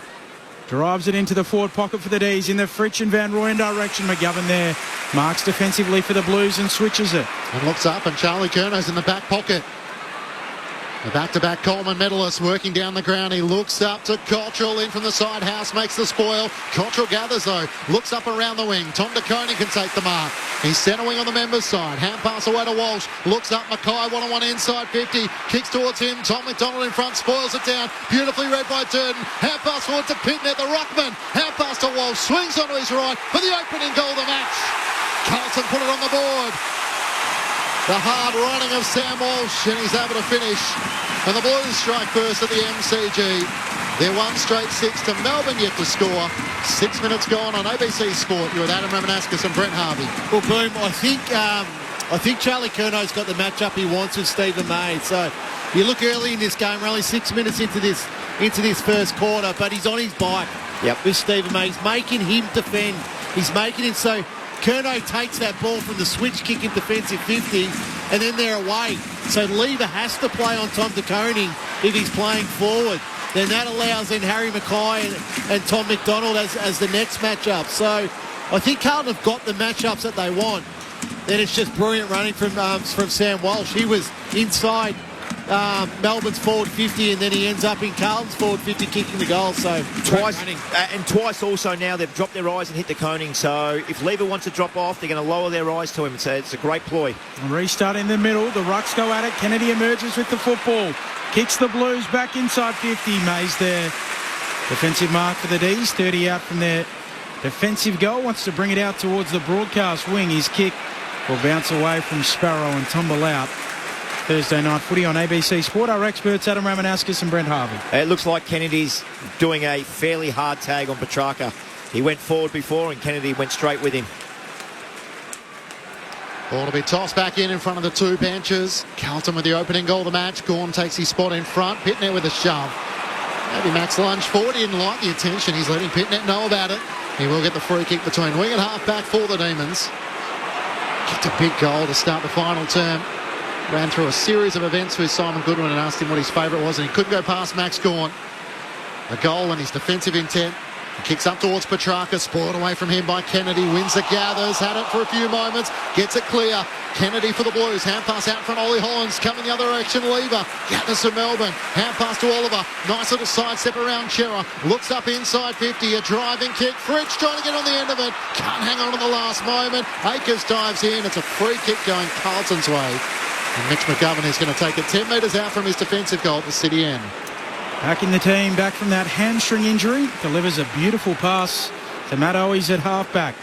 Drives it into the forward pocket for the D's in the Fritsch and Van Rooyen direction. McGovern there. Marks defensively for the Blues and switches it. And looks up and Charlie Curnow's in the back pocket. The back-to-back Coleman medalist working down the ground. He looks up to Cottrell in from the side. House makes the spoil. Cottrell gathers though. Looks up around the wing. Tom DeConey can take the mark. He's centre wing on the members' side. Hand pass away to Walsh. Looks up. Mackay one-on-one inside 50. Kicks towards him. Tom McDonald in front. Spoils it down. Beautifully read by Durden. Hand pass forward to Pitnet, the ruckman. Hand pass to Walsh. Swings onto his right for the opening goal of the match. Carlton put it on the board. The hard running of Sam Walsh, and he's able to finish. And the Blues strike first at the MCG. They're one straight six to Melbourne yet to score. 6 minutes gone on ABC Sport. You're with Adam Ramanauskas and Brent Harvey. Well, Boom, I think Charlie Curnow's got the matchup he wants with Stephen May. So you look early in this game, we're only 6 minutes into this first quarter, but he's on his bike with Stephen May. He's making him defend. He's making him so Curnow takes that ball from the switch kick in defensive 50 and then they're away. So Lever has to play on Tom DeConey if he's playing forward. Then that allows then Harry Mackay and Tom McDonald as the next matchup. So I think Carlton have got the matchups that they want. Then it's just brilliant running from Sam Walsh. He was inside Melbourne's forward 50 and then he ends up in Carlton's forward 50 kicking the goal. So twice also now they've dropped their eyes and hit the coning. So if Lever wants to drop off, they're going to lower their eyes to him. So it's a great ploy. Restart in the middle. The Rucks go at it. Kennedy emerges with the football. Kicks the Blues back inside 50. Mays there. Defensive mark for the D's. 30 out from their defensive goal. Wants to bring it out towards the broadcast wing. His kick will bounce away from Sparrow and tumble out. Thursday night footy on ABC Sport. Our experts Adam Ramanauskas and Brent Harvey. It looks like Kennedy's doing a fairly hard tag on Petrarca. He went forward before and Kennedy went straight with him. Ball to be tossed back in front of the two benches. Carlton with the opening goal of the match. Gawn takes his spot in front. Pitnet with a shove. Maybe Max lunged forward. He didn't like the attention. He's letting Pitnet know about it. He will get the free kick between wing and half back for the Demons. Kicked a big goal to start the final term. Ran through a series of events with Simon Goodwin and asked him what his favourite was, and he couldn't go past Max Gawn. A goal and his defensive intent. He kicks up towards Petrarca, spoiled away from him by Kennedy. Wins the gathers, had it for a few moments, gets it clear. Kennedy for the Blues, hand pass out front. Ollie Hollands coming the other direction. Lever gathers for Melbourne, hand pass to Oliver. Nice little sidestep around Chera. Looks up inside 50, a driving kick. Fritsch trying to get on the end of it. Can't hang on to the last moment. Akers dives in. It's a free kick going Carlton's way. And Mitch McGovern is going to take it 10 metres out from his defensive goal at the City end. Back in the team, back from that hamstring injury. Delivers a beautiful pass to Matt Owies at halfback.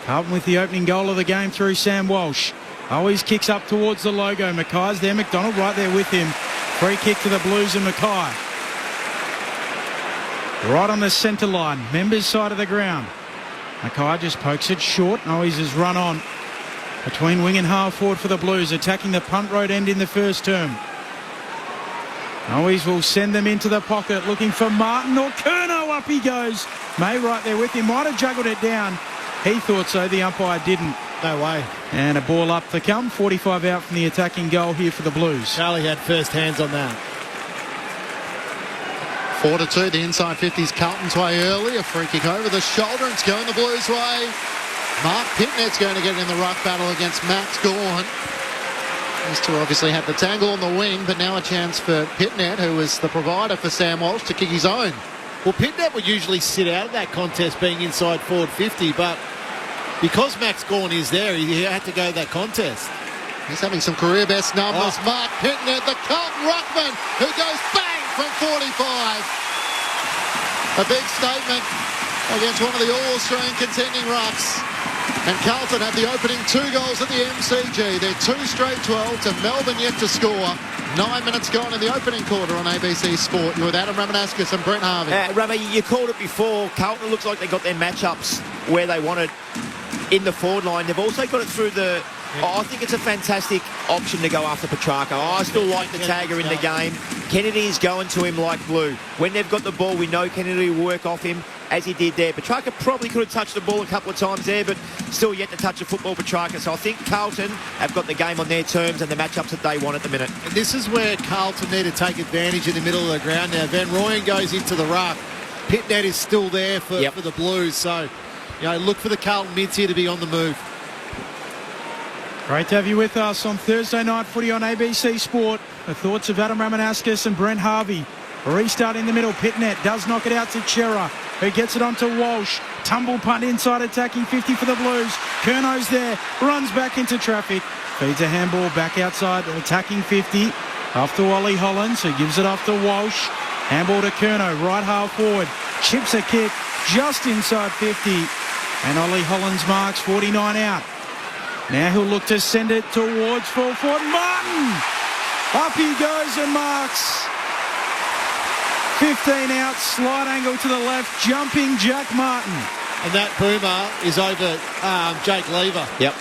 Carlton with the opening goal of the game through Sam Walsh. Owies kicks up towards the logo. Mackay's there. McDonald right there with him. Free kick to the Blues and Mackay. Right on the centre line. Members' side of the ground. Mackay just pokes it short. Owies has run on. Between wing and half forward for the Blues, attacking the punt road end in the first term. Owies will send them into the pocket, looking for Martin or Curnow. Up he goes. May right there with him. Might have juggled it down. He thought so. The umpire didn't. No way. And a ball up to come. 45 out from the attacking goal here for the Blues. Charlie had first hands on that. 4-2. The inside 50's Carlton's way early. A free kick over the shoulder. It's going the Blues' way. Mark Pitnet's going to get in the ruck battle against Max Gawn. These two obviously had the tangle on the wing, but now a chance for Pitnet, who was the provider for Sam Walsh, to kick his own. Well, Pitnet would usually sit out of that contest being inside forward 50, but because Max Gawn is there, he had to go that contest. He's having some career best numbers. Mark Pitnet, the Carlton ruckman, who goes bang from 45. A big statement against one of the All-Australian contending rucks. And Carlton have the opening 2 goals at the MCG. They're 2 straight 12 to Melbourne yet to score. 9 minutes gone in the opening quarter on ABC Sport. You're with Adam Ramanauskas and Brent Harvey. Rama, you called it before. Carlton looks like they got their matchups where they wanted in the forward line. They've also got it through the... I think it's a fantastic option to go after Petrarca. I still like the tagger in the game. Kennedy is going to him like glue. When they've got the ball, we know Kennedy will work off him as he did there. Petrarca probably could have touched the ball a couple of times there, but still yet to touch a football, Petrarca. So I think Carlton have got the game on their terms and the matchups that they want at the minute. And this is where Carlton need to take advantage in the middle of the ground now. Van Rooyen goes into the ruck. Pitnet is still there for the Blues. So, look for the Carlton mids here to be on the move. Great to have you with us on Thursday Night Footy on ABC Sport. The thoughts of Adam Ramanauskas and Brent Harvey. Restart in the middle. Pitnet does knock it out to Chera, who gets it onto Walsh. Tumble punt inside, attacking 50 for the Blues. Curno's there, runs back into traffic. Feeds a handball back outside, attacking 50. Off to Ollie Hollands, who gives it off to Walsh. Handball to Curnow, right half forward. Chips a kick just inside 50. And Ollie Hollands marks 49 out. Now he'll look to send it towards full forward. Martin! Up he goes and marks. 15 out, slight angle to the left, jumping Jack Martin. And that boomer is over Jake Lever. Yep.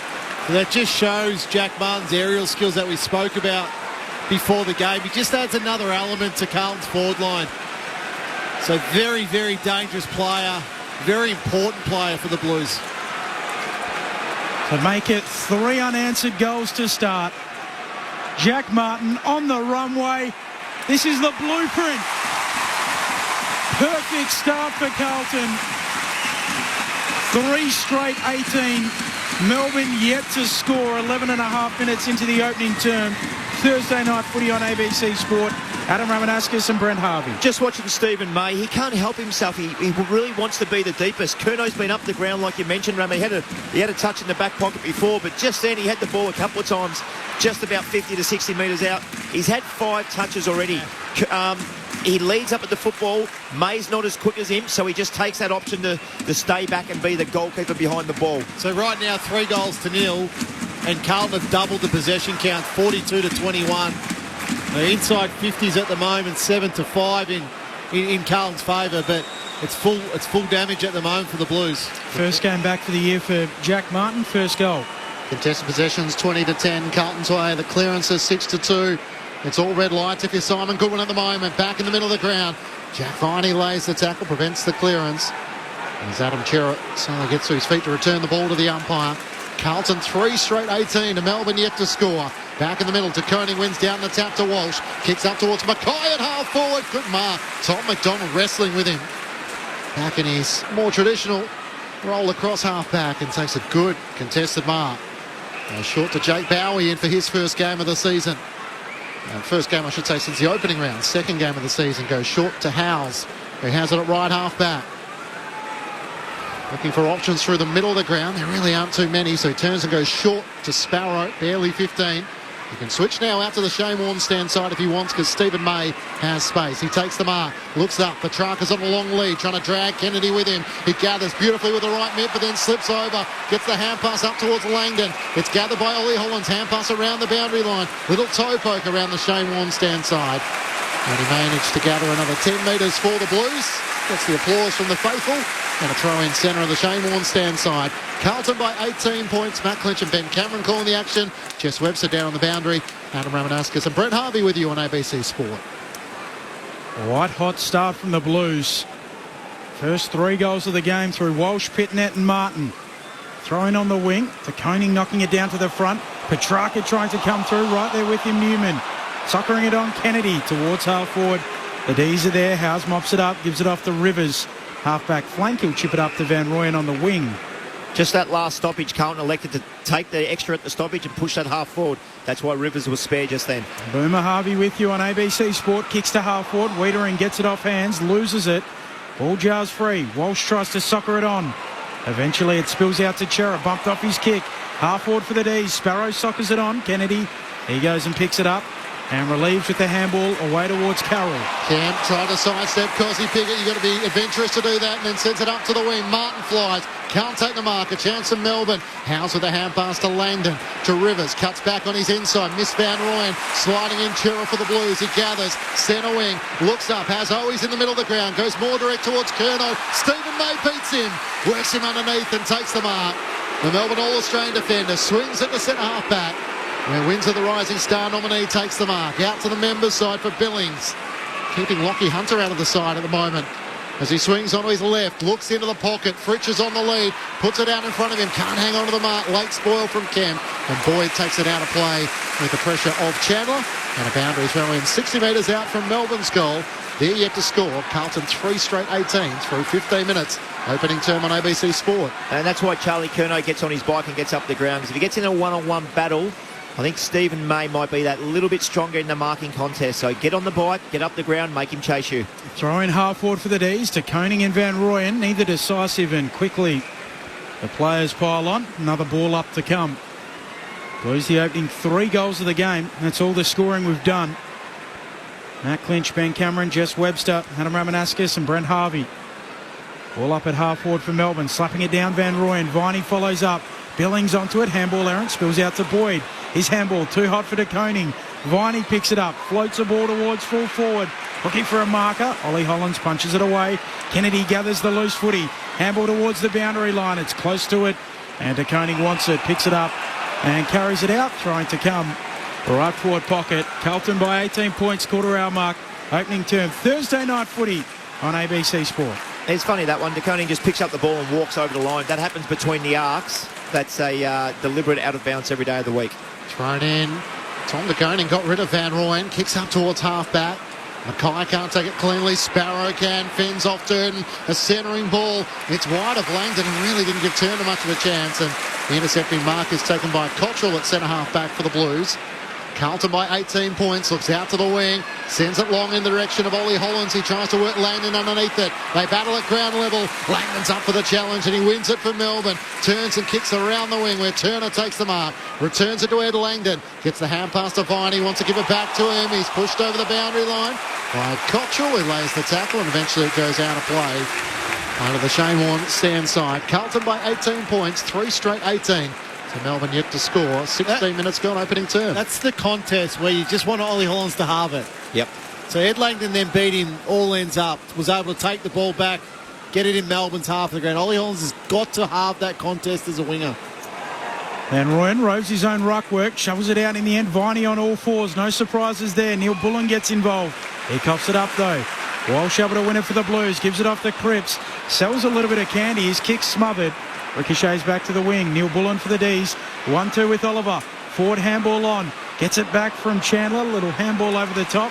So that just shows Jack Martin's aerial skills that we spoke about before the game. He just adds another element to Carlton's forward line. So very, very dangerous player. Very important player for the Blues. To make it 3 unanswered goals to start. Jack Martin on the runway. This is the blueprint. Perfect start for Carlton. 3 straight 18. Melbourne yet to score 11 and a half minutes into the opening term. Thursday Night Footy on ABC Sport. Adam Ramanauskas and Brent Harvey. Just watching Stephen May, he can't help himself. He really wants to be the deepest. Curno's been up the ground like you mentioned, Ram. He had a touch in the back pocket before, but just then he had the ball a couple of times, just about 50 to 60 metres out. He's had 5 touches already. He leads up at the football. May's not as quick as him, so he just takes that option to stay back and be the goalkeeper behind the ball. So right now, 3 goals to nil, and Carlton have doubled the possession count, 42 to 21. The inside 50s at the moment, 7 to 5 in Carlton's favour, but it's full damage at the moment for the Blues. First game back for the year for Jack Martin, first goal. Contested possessions 20 to 10, Carlton's way. The clearances 6 to 2. It's all red lights if you're Simon Goodwin at the moment. Back in the middle of the ground. Jack Viney lays the tackle, prevents the clearance. As Adam Chera suddenly gets to his feet to return the ball to the umpire. Carlton 3 straight 18 to Melbourne yet to score. Back in the middle to Koenig, wins down the tap to Walsh. Kicks up towards Mackay at half forward. Good mark. Tom McDonald wrestling with him. Back in his more traditional roll across half back and takes a good contested mark. Short to Jake Bowie in for his first game of the season. First game, I should say, since the opening round. Second game of the season goes short to Howes, who has it at right half back. Looking for options through the middle of the ground. There really aren't too many, so he turns and goes short to Sparrow, barely 15. He can switch now out to the Shane Warne stand side if he wants, because Stephen May has space. He takes the mark, looks up. Petrarca's on a long lead, trying to drag Kennedy with him. He gathers beautifully with the right mid, but then slips over. Gets the hand pass up towards Langdon. It's gathered by Ollie Hollands. Hand pass around the boundary line. Little toe poke around the Shane Warne stand side. And he managed to gather another 10 metres for the Blues. Gets the applause from the faithful. And a throw in centre of the Shane Warne stand side. Carlton by 18 points. Matt Clinch and Ben Cameron calling the action. Jess Webster down on the boundary. Adam Ramanauskas and Brent Harvey with you on ABC Sport. White hot start from the Blues. First 3 goals of the game through Walsh, Pitnet and Martin. Throwing on the wing to Koenig, knocking it down to the front. Petrarca trying to come through, right there with him, Newman. Suckering it on Kennedy towards half forward. The D's are there. Howes mops it up, gives it off to Rivers. Half-back flank, he'll chip it up to Van Rooyen on the wing. Just that last stoppage, Carlton elected to take the extra at the stoppage and push that half forward. That's why Rivers was spared just then. Boomer Harvey with you on ABC Sport. Kicks to half forward. Wiedering gets it off hands, loses it. Ball jars free. Walsh tries to soccer it on. Eventually it spills out to Chera, bumped off his kick. Half forward for the D's. Sparrow soccers it on. Kennedy, he goes and picks it up. And relieves with the handball away towards Carroll. Camp tried to sidestep Cosy Pickett. You've got to be adventurous to do that, and then sends it up to the wing. Martin flies. Can't take the mark. A chance in Melbourne. Howes with a hand pass to Langdon. To Rivers. Cuts back on his inside. Miss Van Rooyen. Sliding in Chera for the Blues. He gathers. Centre wing. Looks up. Has always in the middle of the ground. Goes more direct towards Curnow. Stephen May beats him. Works him underneath and takes the mark. The Melbourne All-Australian defender swings at the centre half back. Where Windsor, the Rising Star nominee, takes the mark. Out to the members' side for Billings. Keeping Lockie Hunter out of the side at the moment. As he swings onto his left, looks into the pocket. Fritsch is on the lead, puts it out in front of him. Can't hang on to the mark. Late spoil from Kemp. And Boyd takes it out of play with the pressure of Chandler. And a boundary throw in 60 metres out from Melbourne's goal. They're yet to score. Carlton 3 straight 18 through 15 minutes Opening term on ABC Sport. And that's why Charlie Curnow gets on his bike and gets up the ground, because if he gets in a one-on-one battle, I think Stephen May might be that little bit stronger in the marking contest. So get on the bike, get up the ground, make him chase you. Throw in half forward for the D's to Koning and Van Rooyen. Neither decisive, and quickly the players pile on. Another ball up to come. Blues the opening 3 goals of the game. That's all the scoring we've done. Matt Clinch, Ben Cameron, Jess Webster, Adam Ramanauskas and Brent Harvey. Ball up at half forward for Melbourne. Slapping it down Van Rooyen. Viney follows up. Billings onto it. Handball errant. Spills out to Boyd. His handball too hot for De Koning. Viney picks it up. Floats the ball towards full forward. Looking for a marker. Ollie Hollands punches it away. Kennedy gathers the loose footy. Handball towards the boundary line. It's close to it. And De Koning wants it. Picks it up and carries it out. Trying to come right forward pocket. Carlton by 18 points. Quarter hour mark. Opening term. Thursday night footy on ABC Sport. It's funny, that one. De Koning just picks up the ball and walks over the line. That happens between the arcs. That's a deliberate out of bounds every day of the week. Thrown in. Tom De Koning got rid of Van Rooyen. Kicks up towards half back. Mackay can't take it cleanly. Sparrow can. Fins off Durden. A centering ball. It's wide of Langdon and really didn't give Turner much of a chance. And the intercepting mark is taken by Cottrell at centre half back for the Blues. Carlton by 18 points, looks out to the wing, sends it long in the direction of Ollie Hollands. He tries to work Langdon underneath it. They battle at ground level. Langdon's up for the challenge and he wins it for Melbourne. Turns and kicks around the wing where Turner takes the mark. Returns it to Ed Langdon. Gets the hand pass to Viney, wants to give it back to him. He's pushed over the boundary line by Cottrell, who lays the tackle, and eventually it goes out of play. Under the Shane Warne stand side. Carlton by 18 points, 3 straight 18. So Melbourne yet to score. 16 minutes gone, opening term. That's the contest where you just want Ollie Hollands to halve it. Yep. So Ed Langdon then beat him all ends up. Was able to take the ball back, get it in Melbourne's half of the ground. Ollie Hollands has got to halve that contest as a winger. Van Rooyen roves his own ruck work, shovels it out in the end. Viney on all fours. No surprises there. Neil Bullen gets involved. He coughs it up though. Walsh able to win it for the Blues. Gives it off to Cripps. Sells a little bit of candy. His kick's smothered. Ricochets back to the wing. Neil Bullen for the D's. 1-2 with Oliver. Forward handball on. Gets it back from Chandler. Little handball over the top.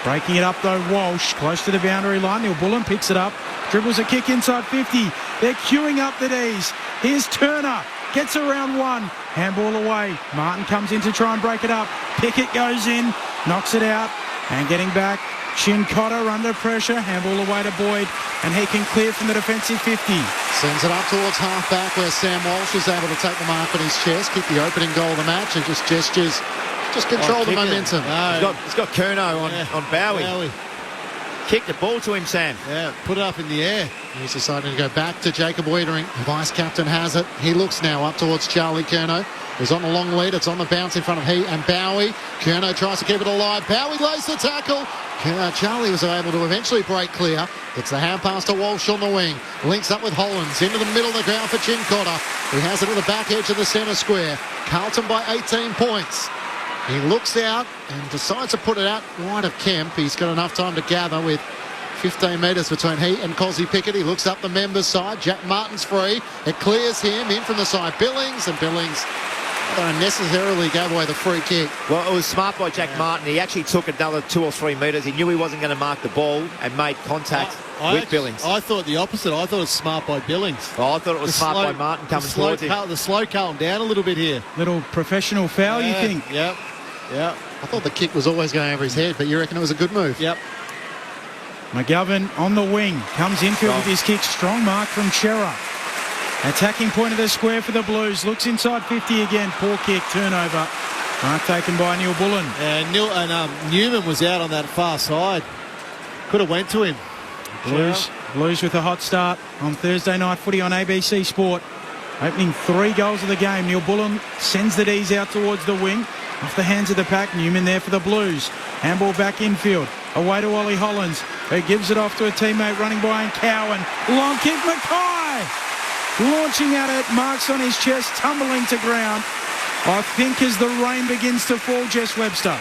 Breaking it up though, Walsh. Close to the boundary line. Neil Bullen picks it up. Dribbles a kick inside 50. They're queuing up the D's. Here's Turner. Gets around one. Handball away. Martin comes in to try and break it up. Pickett goes in. Knocks it out. And getting back. Shin Cotter under pressure. Handball away to Boyd. And he can clear from the defensive 50. Sends it up towards half-back where Sam Walsh is able to take the mark on his chest, kick the opening goal of the match and just gestures, just control the momentum. No. He's got Curnow on Bowie. Kick the ball to him, Sam. Yeah, put it up in the air. He's decided to go back to Jacob Wiedering. The vice-captain has it. He looks now up towards Charlie Curnow. He's on the long lead. It's on the bounce in front of he and Bowie. Curnow tries to keep it alive. Bowie lays the tackle. Charlie was able to eventually break clear. It's the hand pass to Walsh on the wing. Links up with Hollands into the middle of the ground for Chin Cotter. He has it at the back edge of the centre square. Carlton by 18 points. He looks out and decides to put it out wide of Kemp. He's got enough time to gather with 15 metres between he and Cosy Pickett. He looks up the members' side. Jack Martin's free. It clears him in from the side. Billings unnecessarily gave away the free kick. Well, it was smart by Jack Martin. He actually took another 2 or 3 metres. He knew he wasn't going to mark the ball and made contact with Billings. I thought the opposite. I thought it was smart by Billings. Oh, I thought it was smart by Martin coming towards him. The slow Carlton down a little bit here. Little professional foul, you think? Yep. I thought the kick was always going over his head, but you reckon it was a good move? Yep. McGovern on the wing. Comes infield with his kick. Strong mark from Chera. Attacking point of the square for the Blues. Looks inside 50 again. Poor kick. Turnover. Mark taken by Neil Bullen. Newman was out on that far side. Could have went to him. Blues with a hot start on Thursday night footy on ABC Sport. Opening 3 goals of the game. Neil Bullen sends the D's out towards the wing. Off the hands of the pack. Newman there for the Blues. Handball back infield. Away to Ollie Hollands, who gives it off to a teammate running by in Cowan. Long kick, Mackay! Launching at it, marks on his chest, tumbling to ground. I think as the rain begins to fall, Jess Webster.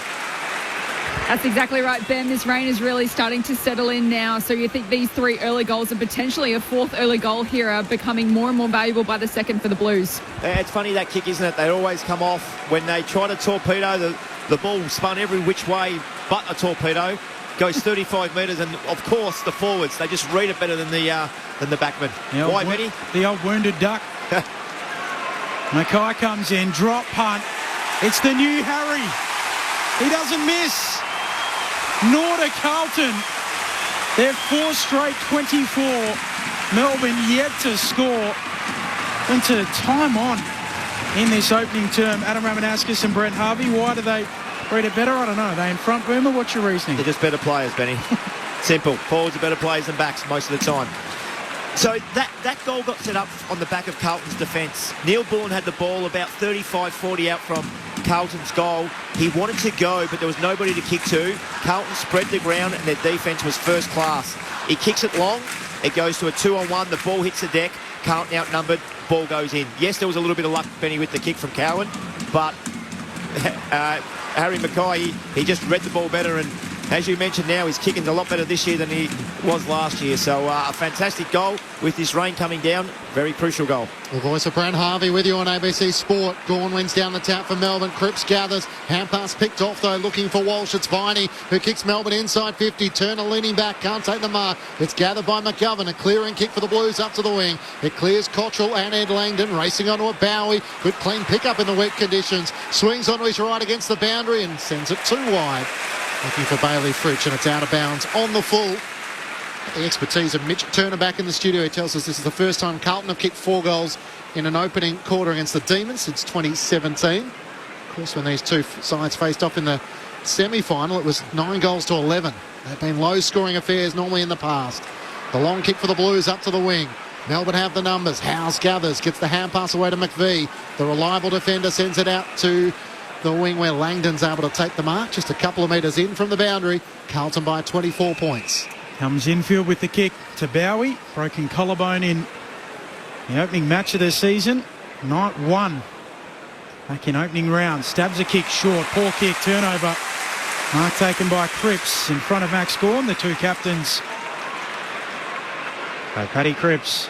That's exactly right, Ben. This rain is really starting to settle in now. So you think these 3 early goals and potentially a 4th early goal here are becoming more and more valuable by the second for the Blues. It's funny, that kick, isn't it? They always come off when they try to torpedo. The ball spun every which way but a torpedo. goes 35 metres, and of course the forwards, they just read it better than the backman. Why, Benny? The old wounded duck. Mackay comes in, drop punt. It's the new Harry. He doesn't miss. Nor to Carlton. They're 4 straight 24. Melbourne yet to score. Went to time on in this opening term. Adam Ramanauskas and Brent Harvey. Why do they read it better? I don't know. Are they in front, Boomer? What's your reasoning? They're just better players, Benny. Simple. Forwards are better players than backs most of the time. So that goal got set up on the back of Carlton's defence. Neil Bullen had the ball about 35-40 out from Carlton's goal. He wanted to go, but there was nobody to kick to. Carlton spread the ground, and their defence was first class. He kicks it long. It goes to a 2-on-1. The ball hits the deck. Carlton outnumbered. Ball goes in. Yes, there was a little bit of luck, Benny, with the kick from Cowan, but Harry Mackay, he just read the ball better, and as you mentioned now, his kicking's a lot better this year than he was last year. So a fantastic goal with this rain coming down. Very crucial goal. The voice of Brent Harvey with you on ABC Sport. Gawn wins down the tap for Melbourne. Cripps gathers. Hand pass picked off though, looking for Walsh. It's Viney who kicks Melbourne inside 50. Turner leaning back, can't take the mark. It's gathered by McGovern. A clearing kick for the Blues up to the wing. It clears Cottrell and Ed Langdon racing onto a Bowie. Good clean pickup in the wet conditions. Swings onto his right against the boundary and sends it too wide. Looking for Bailey Fritsch, and it's out of bounds on the full. The expertise of Mitch Turner back in the studio. He tells us this is the first time Carlton have kicked 4 goals in an opening quarter against the Demons since 2017. Of course, when these two sides faced off in the semi-final, it was 9 goals to 11. They've been low-scoring affairs normally in the past. The long kick for the Blues up to the wing. Melbourne have the numbers. Howes gathers, gets the hand pass away to McVie. The reliable defender sends it out to the wing where Langdon's able to take the mark, just a couple of metres in from the boundary. Carlton by 24 points. Comes infield with the kick to Bowie. Broken collarbone in the opening match of the season. Night 1. Back in opening round. Stabs a kick short. Poor kick. Turnover. Mark taken by Cripps in front of Max Gawn, the two captains. So Paddy Cripps.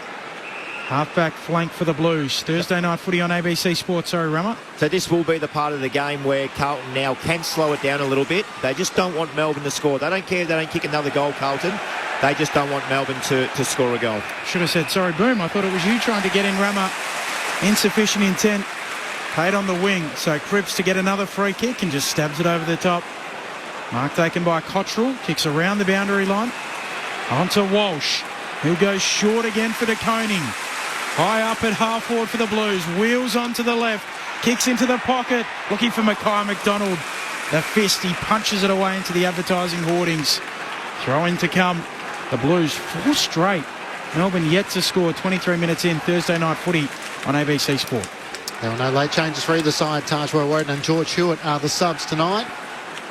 Half-back flank for the Blues. Thursday night footy on ABC Sports. Sorry, Rammer. So this will be the part of the game where Carlton now can slow it down a little bit. They just don't want Melbourne to score. They don't care if they don't kick another goal, Carlton. They just don't want Melbourne to score a goal. Should have said sorry, Boom. I thought it was you trying to get in, Rammer. Insufficient intent. Paid on the wing. So Cripps to get another free kick and just stabs it over the top. Mark taken by Cottrell. Kicks around the boundary line. On to Walsh, who goes short again for De Koning. High up at half-forward for the Blues. Wheels onto the left. Kicks into the pocket. Looking for Mackay McDonald. The fist. He punches it away into the advertising hoardings. Throw in to come. The Blues 4 straight. Melbourne yet to score. 23 minutes in. Thursday night footy on ABC Sport. There were no late changes for either side. Tajwa Woden and George Hewitt are the subs tonight.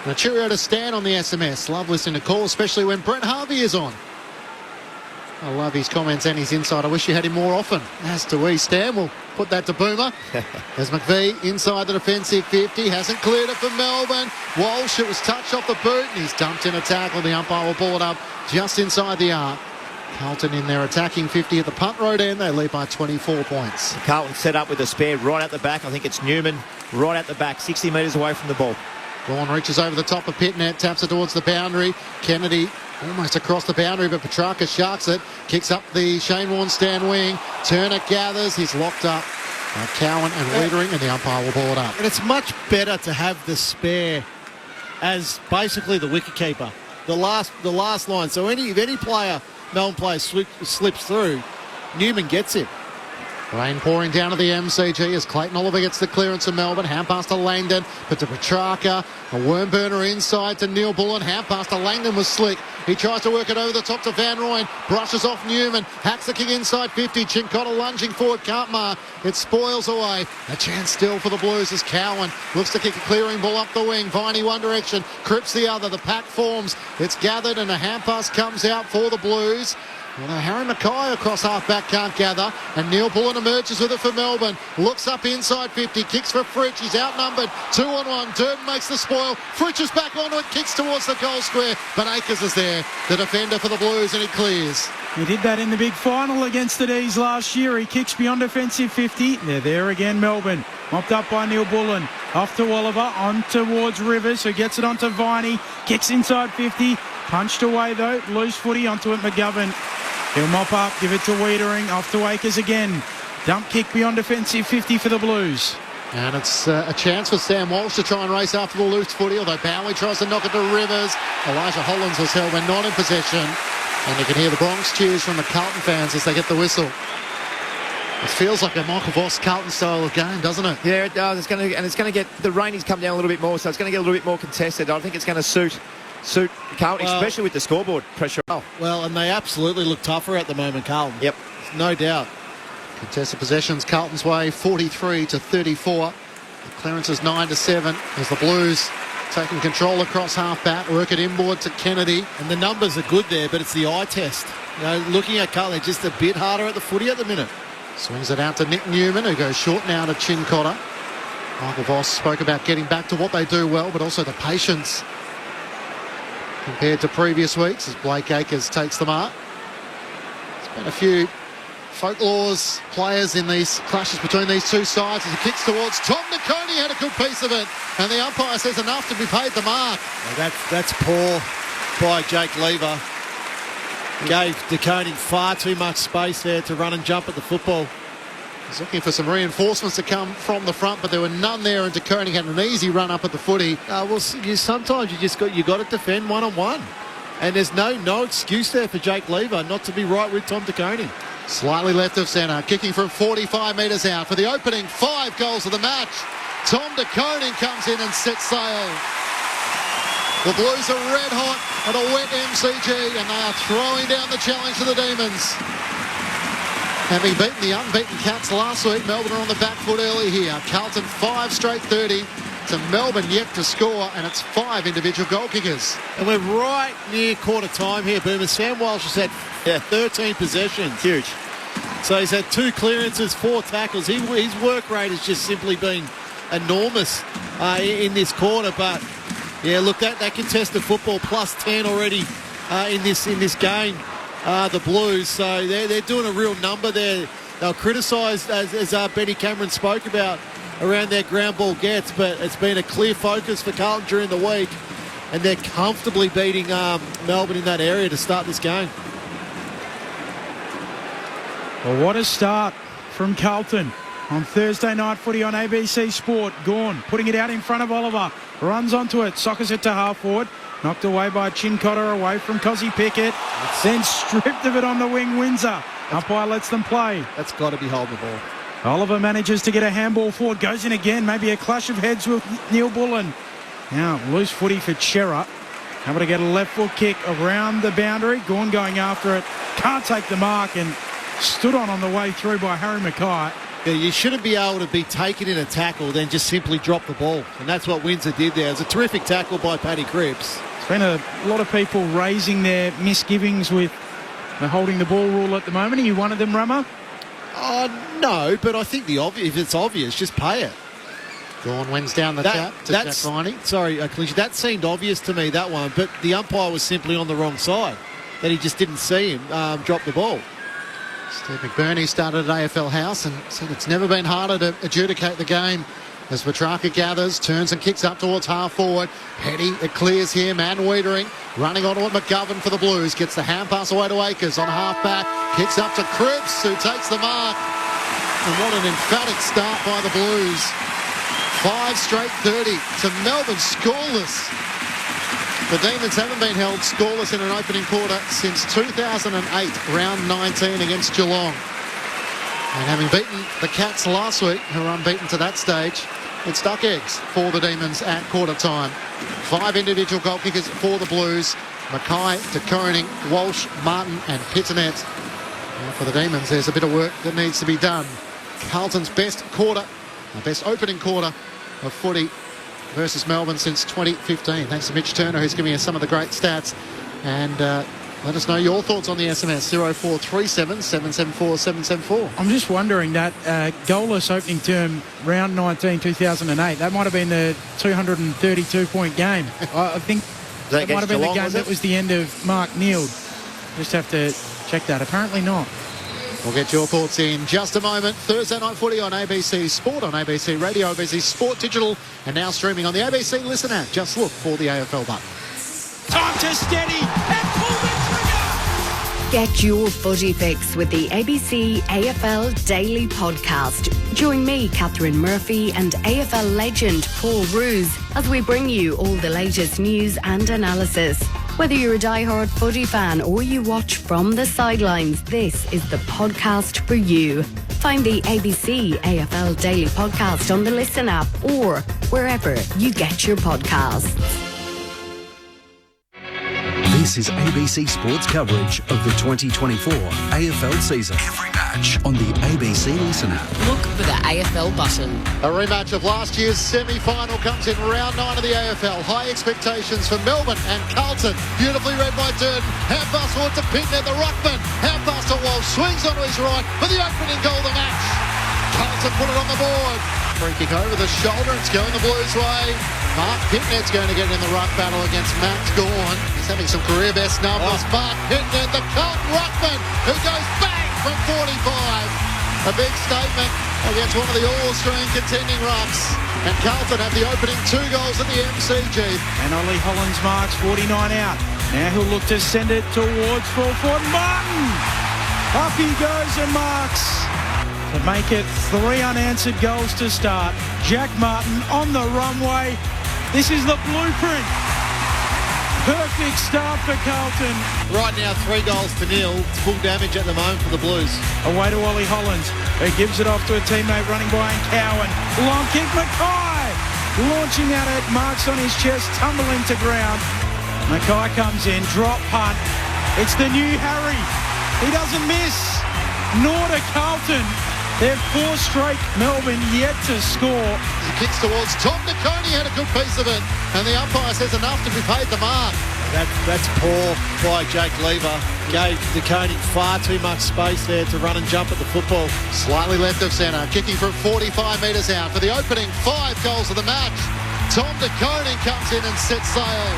And a cheerio to Stan on the SMS. Love listening to calls, especially when Brent Harvey is on. I love his comments and his insight. I wish you had him more often. As to we, Stan, we'll put that to Boomer. There's McVie inside the defensive 50. Hasn't cleared it for Melbourne. Walsh, it was touched off the boot, and he's dumped in a tackle. The umpire will ball it up just inside the arc. Carlton in their attacking 50 at the punt road end. They lead by 24 points. Carlton set up with a spare right at the back. I think it's Newman right at the back, 60 metres away from the ball. Gawn reaches over the top of Pitnet, taps it towards the boundary. Kennedy almost across the boundary, but Petrarca sharks it. Kicks up the Shane Warne stand wing. Turner gathers. He's locked up. Cowan and Wiedering, and the umpire will ball it up. And it's much better to have the spare as basically the wicketkeeper. The last line. So if any player, Melbourne player slips through, Newman gets him. Rain pouring down to the MCG as Clayton Oliver gets the clearance of Melbourne. Hand pass to Langdon, but to Petrarca. A worm burner inside to Neil Bullen. Hand pass to Langdon was slick. He tries to work it over the top to Van Rooyen. Brushes off Newman. Hacks the kick inside 50. Chincotta lunging forward. Can't mark. It spoils away. A chance still for the Blues as Cowan looks to kick a clearing ball up the wing. Viney one direction. Cripps the other. The pack forms. It's gathered and a hand pass comes out for the Blues. Although Harry Mackay across half-back can't gather, and Neil Bullen emerges with it for Melbourne. Looks up inside 50, kicks for Fritsch. He's outnumbered, 2-on-1. Durden makes the spoil. Fritsch is back onto it, kicks towards the goal square, but Akers is there, the defender for the Blues, and he clears. He did that in the big final against the D's last year. He kicks beyond defensive 50. They're there again, Melbourne. Mopped up by Neil Bullen. Off to Oliver, on towards Rivers, who gets it onto Viney. Kicks inside 50. Punched away, though. Loose footy onto it, McGovern. He'll mop up, give it to Wiedering. Off to Akers again. Dump kick beyond defensive 50 for the Blues. And it's a chance for Sam Walsh to try and race after the loose footy, although Bowie tries to knock it to Rivers. Elijah Hollands was held when not in possession. And you can hear the Bronx cheers from the Carlton fans as they get the whistle. It feels like a Michael Voss Carlton style of game, doesn't it? Yeah, it does. It's going to get the raining's come down a little bit more, so it's going to get a little bit more contested. I think it's going to suit Carlton, especially with the scoreboard pressure. Well, and they absolutely look tougher at the moment, Carlton. Yep, no doubt. Contested possessions Carlton's way, 43-34. The clearance is 9-7 as the Blues taking control across half-back, work it inboard to Kennedy. And the numbers are good there, but it's the eye test. You know, looking at Carlton, they're just a bit harder at the footy at the minute. Swings it out to Nick Newman, who goes short now to Chin Cotter. Michael Voss spoke about getting back to what they do well, but also the patience compared to previous weeks as Blake Acres takes the mark. There's been a few folklore's players in these clashes between these two sides as he kicks towards Tom DeConey, had a good piece of it, and the umpire says enough to be paid the mark. Well, that's poor by Jake Lever. Gave DeConey far too much space there to run and jump at the football. He's looking for some reinforcements to come from the front, but there were none there, and DeConey had an easy run up at the footy. Sometimes you got to defend one-on-one, and there's no excuse there for Jake Lever not to be right with Tom DeConey. Slightly left of centre, kicking from 45 metres out for the opening 5 goals of the match. Tom DeConey comes in and sets sail. The Blues are red hot at a wet MCG, and they are throwing down the challenge to the Demons. Having beaten the unbeaten Cats last week, Melbourne are on the back foot early here. Carlton 5 straight 30 to Melbourne yet to score, and it's 5 individual goal kickers. And we're right near quarter time here, Boomer. Sam Walsh has had 13 possessions. Huge. So he's had 2 clearances, 4 tackles. His work rate has just simply been enormous in this quarter. But yeah, look, that contested football plus 10 already in this game. The Blues, so they're doing a real number there. They'll criticised, as Benny Cameron spoke about, around their ground ball gets, but it's been a clear focus for Carlton during the week, and they're comfortably beating Melbourne in that area to start this game. Well, what a start from Carlton on Thursday night footy on ABC Sport. Gawn putting it out in front of Oliver, runs onto it, sockers it to half forward. Knocked away by Chin Cotter, away from Cozzy Pickett. Then stripped of it on the wing, Windsor. Umpire lets them play. That's got to be holding the ball. Oliver manages to get a handball forward, goes in again, maybe a clash of heads with Neil Bullen. Now, loose footy for Cherra. Able to get a left foot kick around the boundary. Gawn going after it. Can't take the mark and stood on the way through by Harry Mackay. Yeah, you shouldn't be able to be taken in a tackle, then just simply drop the ball. And that's what Windsor did there. It was a terrific tackle by Paddy Cripps. There's been a lot of people raising their misgivings with the holding the ball rule at the moment. Are you one of them, Rummer? No, but I think if it's obvious, just pay it. Gawn wins down the tap to Jack Viney. Sorry, Clinch, that seemed obvious to me, that one, but the umpire was simply on the wrong side, that he just didn't see him drop the ball. Steve McBurney started at AFL House and said it's never been harder to adjudicate the game. As Petrarca gathers, turns and kicks up towards half forward. Petty, it clears here. Man Wiedering running onto it. McGovern for the Blues. Gets the hand pass away to Akers on half back. Kicks up to Cripps, who takes the mark. And what an emphatic start by the Blues. 5 straight 30 to Melbourne scoreless. The Demons haven't been held scoreless in an opening quarter since 2008, round 19 against Geelong. And having beaten the Cats last week, who were unbeaten to that stage, it's duck eggs for the Demons at quarter time. 5 individual goal kickers for the Blues. Mackay, De Koning, Walsh, Martin and Pittonet. For the Demons, there's a bit of work that needs to be done. Carlton's best opening quarter of footy versus Melbourne since 2015. Thanks to Mitch Turner, who's giving us some of the great stats. And let us know your thoughts on the SMS, 0437 774 774. I'm just wondering that goalless opening term, round 19, 2008, that might have been the 232-point game. I think that might have been the game that was the end of Mark Neild. Just have to check that. Apparently not. We'll get your thoughts in just a moment. Thursday night footy on ABC Sport, on ABC Radio, ABC Sport Digital, and now streaming on the ABC Listen app. Just look for the AFL button. Time to steady and pull the trigger. Get your footy fix with the ABC AFL Daily Podcast. Join me, Catherine Murphy, and AFL legend Paul Roos as we bring you all the latest news and analysis. Whether you're a diehard footy fan or you watch from the sidelines, this is the podcast for you. Find the ABC AFL Daily Podcast on the Listen app or wherever you get your podcasts. This is ABC Sports coverage of the 2024 AFL season. Every match on the ABC Listen app. Look for the AFL button. A rematch of last year's semi-final comes in round 9 of the AFL. High expectations for Melbourne and Carlton. Beautifully read by Durden. Hand pass forward to Pittner, the ruckman. Hand pass to Walsh. Swings onto his right for the opening goal of the match. Carlton put it on the board. Free kick over the shoulder. It's going the Blues' way. Mark Pittner's going to get in the ruck battle against Max Gawn. He's having some career best numbers. Mark Pittner, the Carlton ruckman, who goes bang from 45. A big statement against one of the all-Australian contending rucks. And Carlton have the opening 2 goals at the MCG. And Ollie Hollands marks 49 out. Now he'll look to send it towards full forward. Martin! Up he goes and marks. To make it 3 unanswered goals to start. Jack Martin on the runway. This is the blueprint. Perfect start for Carlton. Right now, 3-0. It's full damage at the moment for the Blues. Away to Ollie Hollands, who gives it off to a teammate running by Cowan. Long kick, Mackay launching at it, marks on his chest, tumbling to ground. Mackay comes in, drop punt. It's the new Harry. He doesn't miss, nor to Carlton. They're 4 straight, Melbourne yet to score. He kicks towards Tom DeConey, had a good piece of it, and the umpire says enough to be paid the mark. That's poor by Jake Lever. Gave DeConey far too much space there to run and jump at the football. Slightly left of centre, kicking from 45 metres out for the opening 5 goals of the match. Tom DeConey comes in and sets sail.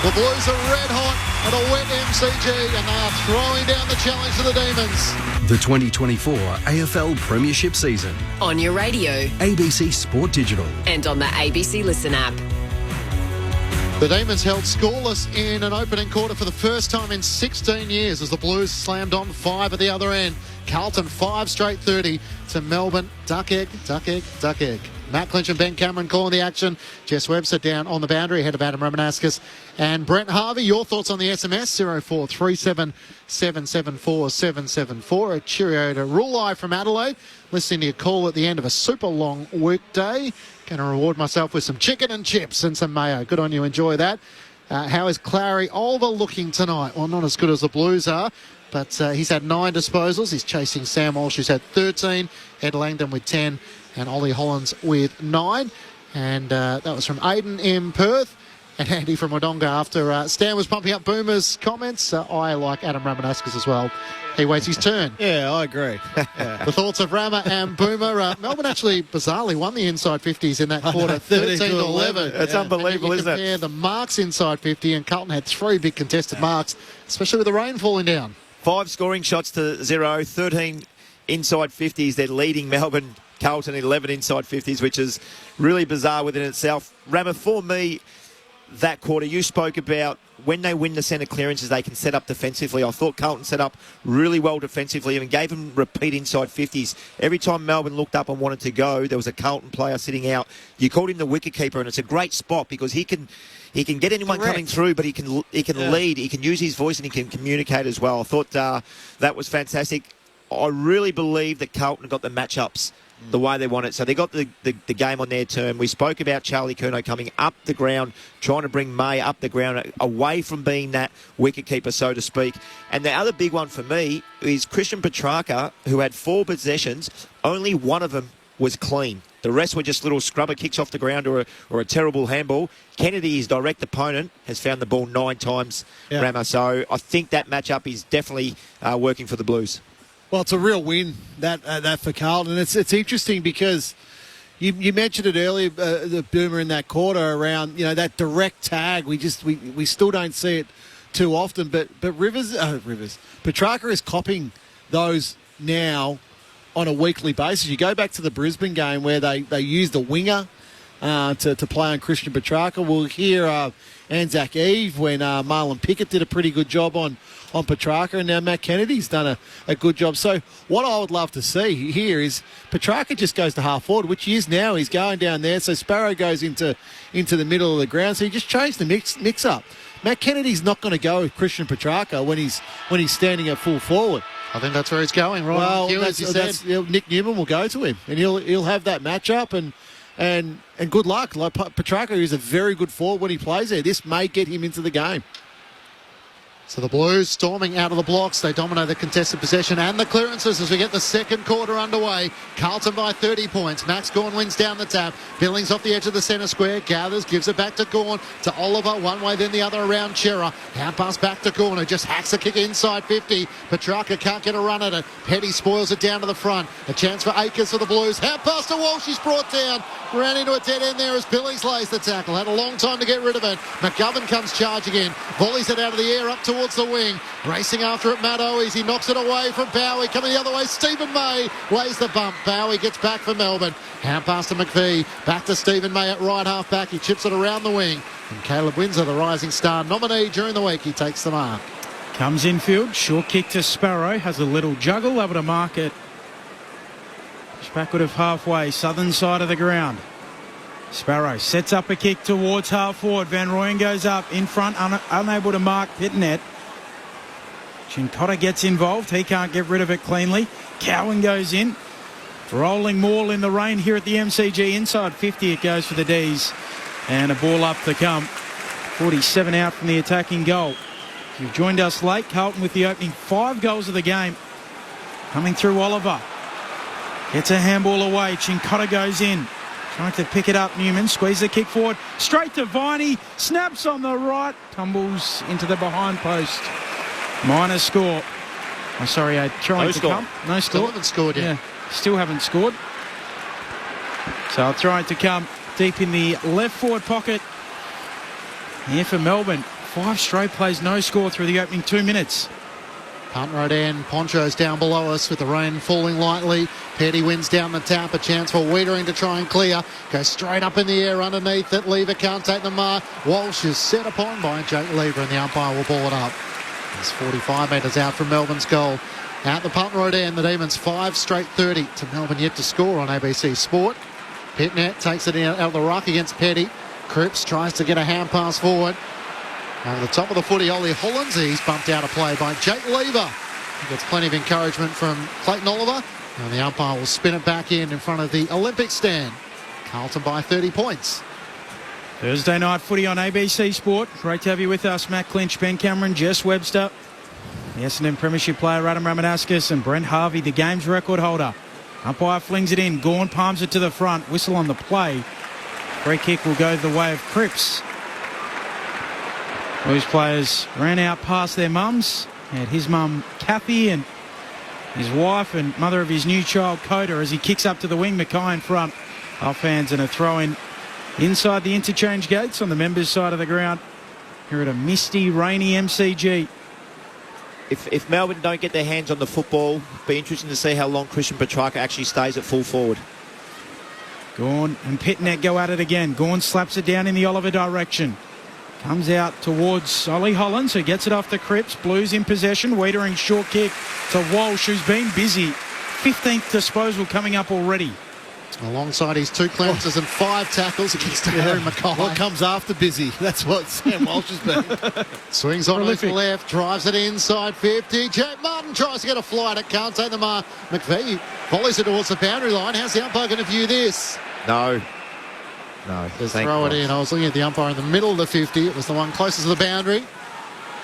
The Blues are red hot at a wet MCG and they are throwing down the challenge to the Demons. The 2024 AFL Premiership season. On your radio. ABC Sport Digital. And on the ABC Listen app. The Demons held scoreless in an opening quarter for the first time in 16 years as the Blues slammed on 5 at the other end. Carlton 5 straight 30 to Melbourne. Duck egg, duck egg, duck egg. Matt Clinch and Ben Cameron calling the action. Jess Webster down on the boundary ahead of Adam Romanascus and Brent Harvey. Your thoughts on the SMS 0437 774 774. A cheerio to Rulai from Adelaide. Listening to your call at the end of a super long weekday. Going to reward myself with some chicken and chips and some mayo. Good on you. Enjoy that. How is Clary Olver looking tonight? Well, not as good as the Blues are, but he's had 9 disposals. He's chasing Sam Walsh, who's had 13. Ed Langdon with 10. And Ollie Hollands with 9. And that was from Aidan in Perth. And Andy from Wodonga after Stan was pumping up Boomer's comments. I like Adam Ramanascus as well. He waits his turn. Yeah, I agree. Yeah. The thoughts of Rama and Boomer. Melbourne actually bizarrely won the inside 50s in that quarter, 13 to 11. That's unbelievable, isn't it? Compare the marks inside 50, and Carlton had 3 big contested marks, especially with the rain falling down. 5 scoring shots to 0, 13 inside 50s. They're leading Melbourne. Carlton 11 inside 50s, which is really bizarre within itself. Rama, for me, that quarter, you spoke about when they win the centre clearances, they can set up defensively. I thought Carlton set up really well defensively and gave them repeat inside 50s. Every time Melbourne looked up and wanted to go, there was a Carlton player sitting out. You called him the wicketkeeper, and it's a great spot because he can get anyone coming through, but he can lead, he can use his voice, and he can communicate as well. I thought that was fantastic. I really believe that Carlton got the matchups the way they want it. So they got the game on their turn. We spoke about Charlie Curnow coming up the ground, trying to bring May up the ground, away from being that wicketkeeper, so to speak. And the other big one for me is Christian Petrarca, who had 4 possessions. Only one of them was clean. The rest were just little scrubber kicks off the ground or a terrible handball. Kennedy, his direct opponent, has found the ball 9 times, Rama. So I think that matchup is definitely working for the Blues. Well, it's a real win, that for Carlton. And it's interesting because you mentioned it earlier, the Boomer in that quarter around, that direct tag. We still don't see it too often. But Petrarca is copying those now on a weekly basis. You go back to the Brisbane game where they used the winger to play on Christian Petrarca. We'll hear Anzac Eve when Marlon Pickett did a pretty good job on Petrarca, and now Matt Kennedy's done a good job. So what I would love to see here is Petrarca just goes to half forward, which he is now. He's going down there, so Sparrow goes into the middle of the ground. So he just changed the mix up. Matt Kennedy's not going to go with Christian Petrarca when he's standing at full forward. I think that's where he's going, right? Well, as you said. Nick Newman will go to him, and he'll have that matchup, and good luck. Like Petrarca is a very good forward when he plays there. This may get him into the game. So the Blues storming out of the blocks. They dominate the contested possession and the clearances as we get the second quarter underway. Carlton by 30 points. Max Gawn wins down the tap. Billings off the edge of the centre square. Gathers, gives it back to Gawn. To Oliver, one way then the other around Chera. Hand pass back to Gawn, who just hacks a kick inside 50. Petrarca can't get a run at it. Petty spoils it down to the front. A chance for Akers for the Blues. Hand pass to Walsh. He's brought down. Ran into a dead end there as Billings lays the tackle. Had a long time to get rid of it. McGovern comes charging in. Volleys it out of the air up towards the wing. Racing after it, Matt Owies. He knocks it away from Bowie. Coming the other way, Stephen May lays the bump. Bowie gets back for Melbourne. Hand pass to McVie. Back to Stephen May at right half back. He chips it around the wing. And Caleb Windsor, the Rising Star nominee during the week, he takes the mark. Comes infield. Short kick to Sparrow. Has a little juggle. Able to mark it. Just backward of halfway. Southern side of the ground. Sparrow sets up a kick towards half forward. Van Rooyen goes up in front, unable to mark Pitnet. Chincotta gets involved. He can't get rid of it cleanly. Cowan goes in. Rolling Maul in the rain here at the MCG. Inside 50 it goes for the D's. And a ball up to come. 47 out from the attacking goal. If you've joined us late, Carlton with the opening 5 goals of the game. Coming through Oliver. Gets a handball away. Chincotta goes in. Trying to pick it up, Newman. Squeeze the kick forward. Straight to Viney. Snaps on the right. Tumbles into the behind post. Minor score. Oh, sorry, trying to come. No score. Still haven't scored yet. Yeah, still haven't scored. So trying to come deep in the left forward pocket. Here for Melbourne. 5 straight plays, no score through the opening 2 minutes. Punt road end. Poncho's down below us with the rain falling lightly. Petty wins down the tap. A chance for Wiedering to try and clear. Goes straight up in the air underneath it. Lever can't take the mark. Walsh is set upon by Jake Lever, and the umpire will ball it up. It's 45 metres out from Melbourne's goal. Out the punt road end, the Demons 5 straight 30 to Melbourne yet to score on ABC Sport. Pitnet takes it out of the ruck against Petty. Cripps tries to get a hand pass forward. Over the top of the footy, Ollie Hollands. He's bumped out of play by Jake Lever. He gets plenty of encouragement from Clayton Oliver. And the umpire will spin it back in front of the Olympic stand. Carlton by 30 points. Thursday night footy on ABC Sport. Great to have you with us, Matt Clinch, Ben Cameron, Jess Webster. The Essendon Premiership player Adam Ramanauskas and Brent Harvey, the game's record holder. Umpire flings it in. Gawn palms it to the front. Whistle on the play. Free kick will go the way of Cripps. Those players ran out past their mums. Had his mum, Kathy, and his wife and mother of his new child, Coda, as he kicks up to the wing. Mackay in front. Our fans and a throw-in inside the interchange gates on the members' side of the ground. Here at a misty, rainy MCG. If Melbourne don't get their hands on the football, be interesting to see how long Christian Petrarca actually stays at full forward. Gawn and Pitnet go at it again. Gawn slaps it down in the Oliver direction. Comes out towards Ollie Hollands, who gets it off to Cripps. Blues in possession. Wiedering short kick to Walsh, who's been busy. 15th disposal coming up already. Alongside his 2 clearances and 5 tackles against Harry Mackay. What comes after busy? That's what Sam Walsh has been. Swings on his left, drives it inside 50. Jack Martin tries to get a flight. It can't take the mark. McVie volleys it towards the boundary line. How's the umpire going to view this? No. Just throw it in. I was looking at the umpire in the middle of the 50. It was the one closest to the boundary.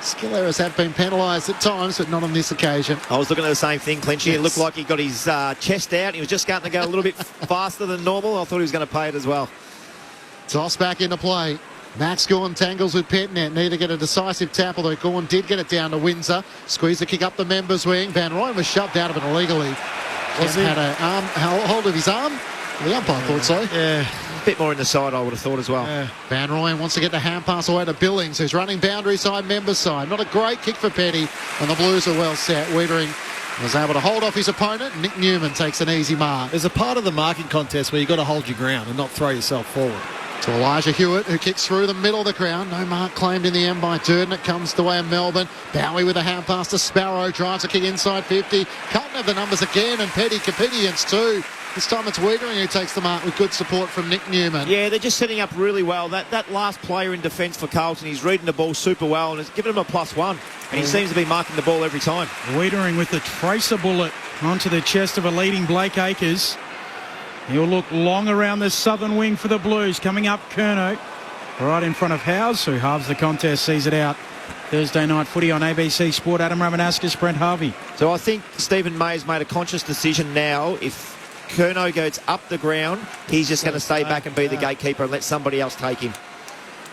Skill errors have been penalised at times, but not on this occasion. I was looking at the same thing, Clinchy. Yes. It looked like he got his chest out. He was just starting to go a little bit faster than normal. I thought he was going to pay it as well. Toss back into play. Max Gawn tangles with Pitnet. Need to get a decisive tap, although Gawn did get it down to Windsor. Squeeze the kick up the members' wing. Van Rooyen was shoved out of it illegally. Was he? Had a hold of his arm. The umpire thought so. Yeah. A bit more in the side, I would have thought as well. Yeah. Van Rooyen wants to get the hand pass away to Billings, who's running boundary side, members side. Not a great kick for Petty, and the Blues are well set. Wiedering was able to hold off his opponent. Nick Newman takes an easy mark. There's a part of the marking contest where you've got to hold your ground and not throw yourself forward. To Elijah Hewitt, who kicks through the middle of the ground. No mark claimed in the end by Durden. It comes the way of Melbourne. Bowie with a hand pass to Sparrow. Drives a kick inside 50. Carlton have the numbers again, and Petty Kapitians too. This time it's Wiedering who takes the mark with good support from Nick Newman. Yeah, they're just setting up really well. That last player in defence for Carlton, he's reading the ball super well and has given him a +1. And he seems to be marking the ball every time. Wiedering with the tracer bullet onto the chest of a leading Blake Acres. He'll look long around the southern wing for the Blues. Coming up, Curnow, right in front of Howes, who halves the contest, sees it out. Thursday night footy on ABC Sport. Adam Ramanauskas, Brent Harvey. So I think Stephen May has made a conscious decision now. If Curnow goes up the ground, he's just going to stay back and be the gatekeeper and let somebody else take him.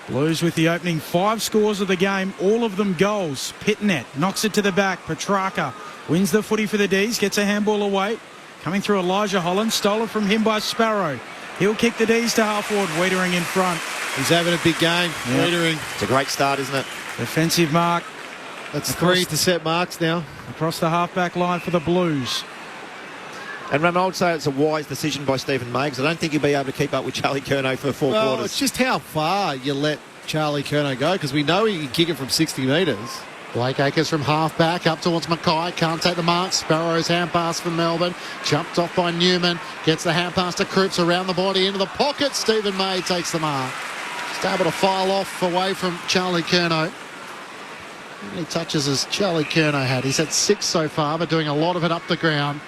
Blues with the opening 5 scores of the game, all of them goals. Pitnet knocks it to the back. Petrarca wins the footy for the D's, gets a handball away. Coming through Elijah Holland, stolen from him by Sparrow. He'll kick the D's to half forward. Wiedering in front. He's having a big game. Yep. Wiedering. It's a great start, isn't it? Defensive mark. That's 3 intercept marks now. Across the half-back line for the Blues. And Ram, I would say it's a wise decision by Stephen May, because I don't think he'll be able to keep up with Charlie Curnow for 4 quarters. It's just how far you let Charlie Curnow go, because we know he can kick it from 60 metres. Blake Acres from half-back up towards Mackay. Can't take the mark. Sparrow's hand pass for Melbourne. Jumped off by Newman. Gets the hand pass to Cripps around the body into the pocket. Stephen May takes the mark. Just able to file off away from Charlie Curnow. How many touches has Charlie Curnow had? He's had 6 so far, but doing a lot of it up the ground.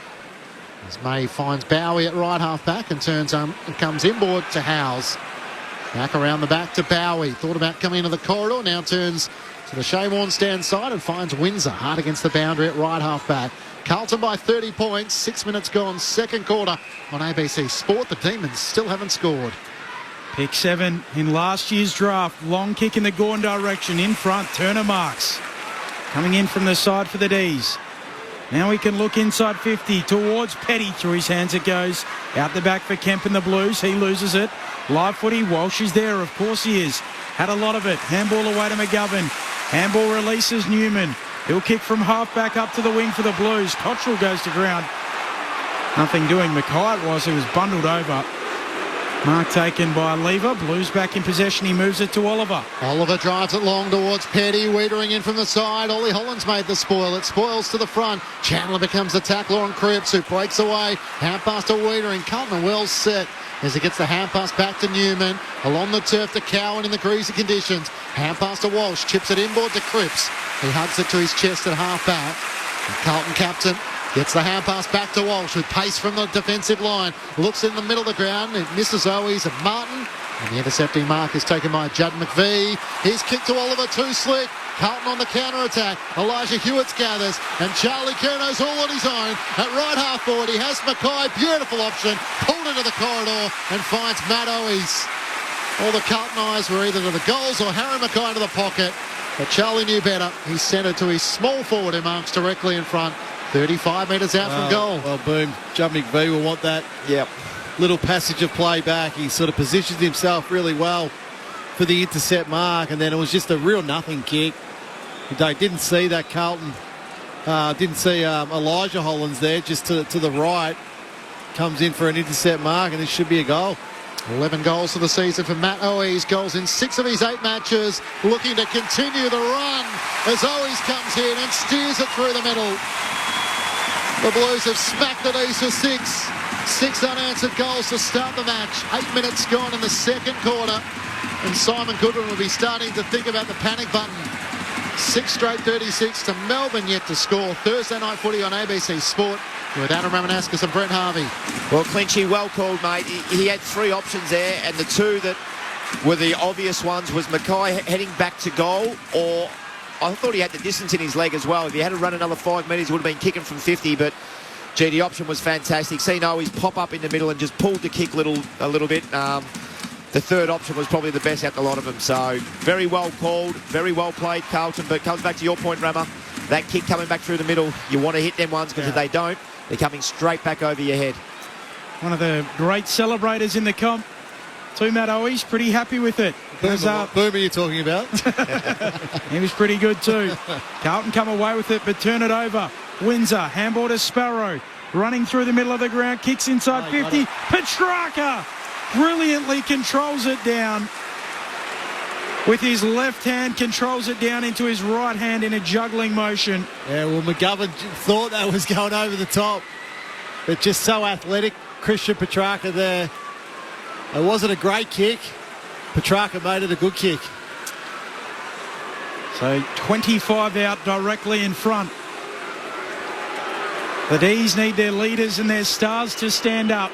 As May finds Bowie at right half-back and turns and comes inboard to Howes. Back around the back to Bowie. Thought about coming into the corridor. Now turns to the Shane Warne stand side and finds Windsor hard against the boundary at right half-back. Carlton by 30 points. 6 minutes gone. Second quarter on ABC Sport. The Demons still haven't scored. Pick 7 in last year's draft. Long kick in the Gorn direction. In front, Turner marks. Coming in from the side for the D's. Now he can look inside 50 towards Petty. Through his hands it goes. Out the back for Kemp and the Blues. He loses it. Live footy. Walsh is there. Of course he is. Had a lot of it. Handball away to McGovern. Handball releases Newman. He'll kick from half-back up to the wing for the Blues. Cottrell goes to ground. Nothing doing. Mackay it was, who was bundled over. Mark taken by Lever. Blues back in possession. He moves it to Oliver. Oliver drives it long towards Petty. Wiedering in from the side. Ollie Holland's made the spoil. It spoils to the front. Chandler becomes the tackler on Cripps, who breaks away. Hand pass to Wiedering. Carlton well set as he gets the hand pass back to Newman. Along the turf to Cowan in the greasy conditions. Hand pass to Walsh. Chips it inboard to Cripps. He hugs it to his chest at half back. And Carlton captain gets the hand pass back to Walsh with pace from the defensive line. Looks in the middle of the ground. It misses Owies and Martin. And the intercepting mark is taken by Judd McVie. He's kicked to Oliver, too slick. Carlton on the counter-attack. Elijah Hewitt gathers. And Charlie Curnow's all on his own. At right half forward, he has Mackay. Beautiful option. Pulled into the corridor and finds Matt Owies. All the Carlton eyes were either to the goals or Harry Mackay into the pocket. But Charlie knew better. He sent it to his small forward, who marks directly in front. 35 metres out from goal. Well, boom. Judd McVie will want that. Yep. Little passage of play back. He sort of positioned himself really well for the intercept mark, and then it was just a real nothing kick. They didn't see that Carlton. Didn't see Elijah Hollands there, just to the right. Comes in for an intercept mark, and this should be a goal. 11 goals for the season for Matt Owies. Goals in 6 of his 8 matches. Looking to continue the run as Owies comes in and steers it through the middle. The Blues have smacked the East for 6. 6 unanswered goals to start the match. 8 minutes gone in the second quarter. And Simon Goodwin will be starting to think about the panic button. 6 straight 36 to Melbourne yet to score. Thursday night footy on ABC Sport with Adam Ramanauskas and Brent Harvey. Well, Clinchy, well called, mate. He had 3 options there, and the 2 that were the obvious ones was Mackay heading back to goal, or I thought he had the distance in his leg as well. If he had to run another 5 metres, he would have been kicking from 50, but gee, the option was fantastic. Seen Owies pop up in the middle and just pulled the kick a little bit. The third option was probably the best out the lot of them. So very well called, very well played, Carlton. But comes back to your point, Rammer. That kick coming back through the middle, you want to hit them ones, because if they don't, they're coming straight back over your head. One of the great celebrators in the comp. To Matt Owies, pretty happy with it. Boomer you're talking about? He was pretty good too. Carlton come away with it, but turn it over. Windsor, handball to Sparrow. Running through the middle of the ground, kicks inside 50. Petrarca brilliantly controls it down. With his left hand, controls it down into his right hand in a juggling motion. Yeah, well, McGovern thought that was going over the top. But just so athletic, Christian Petrarca there. It wasn't a great kick. Petrarca made it a good kick. So 25 out directly in front. The D's need their leaders and their stars to stand up.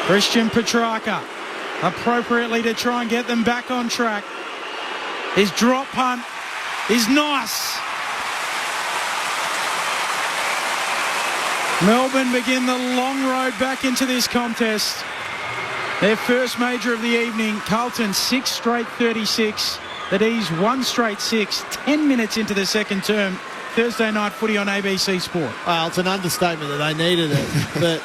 Christian Petrarca appropriately to try and get them back on track. His drop punt is nice. Melbourne begin the long road back into this contest. Their first major of the evening. Carlton 6 straight 36. The D's 1 straight 6. 10 minutes into the second term. Thursday night footy on ABC Sport. Well, it's an understatement that they needed it. But,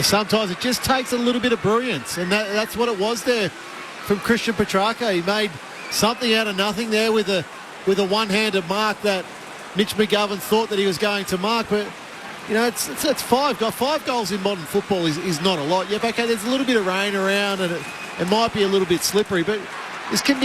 sometimes it just takes a little bit of brilliance. And that's what it was there from Christian Petrarca. He made something out of nothing there with a one-handed mark that Mitch McGovern thought that he was going to mark. But, it's 5 goals in modern football is not a lot. Yeah, okay, there's a little bit of rain around and it might be a little bit slippery, but this can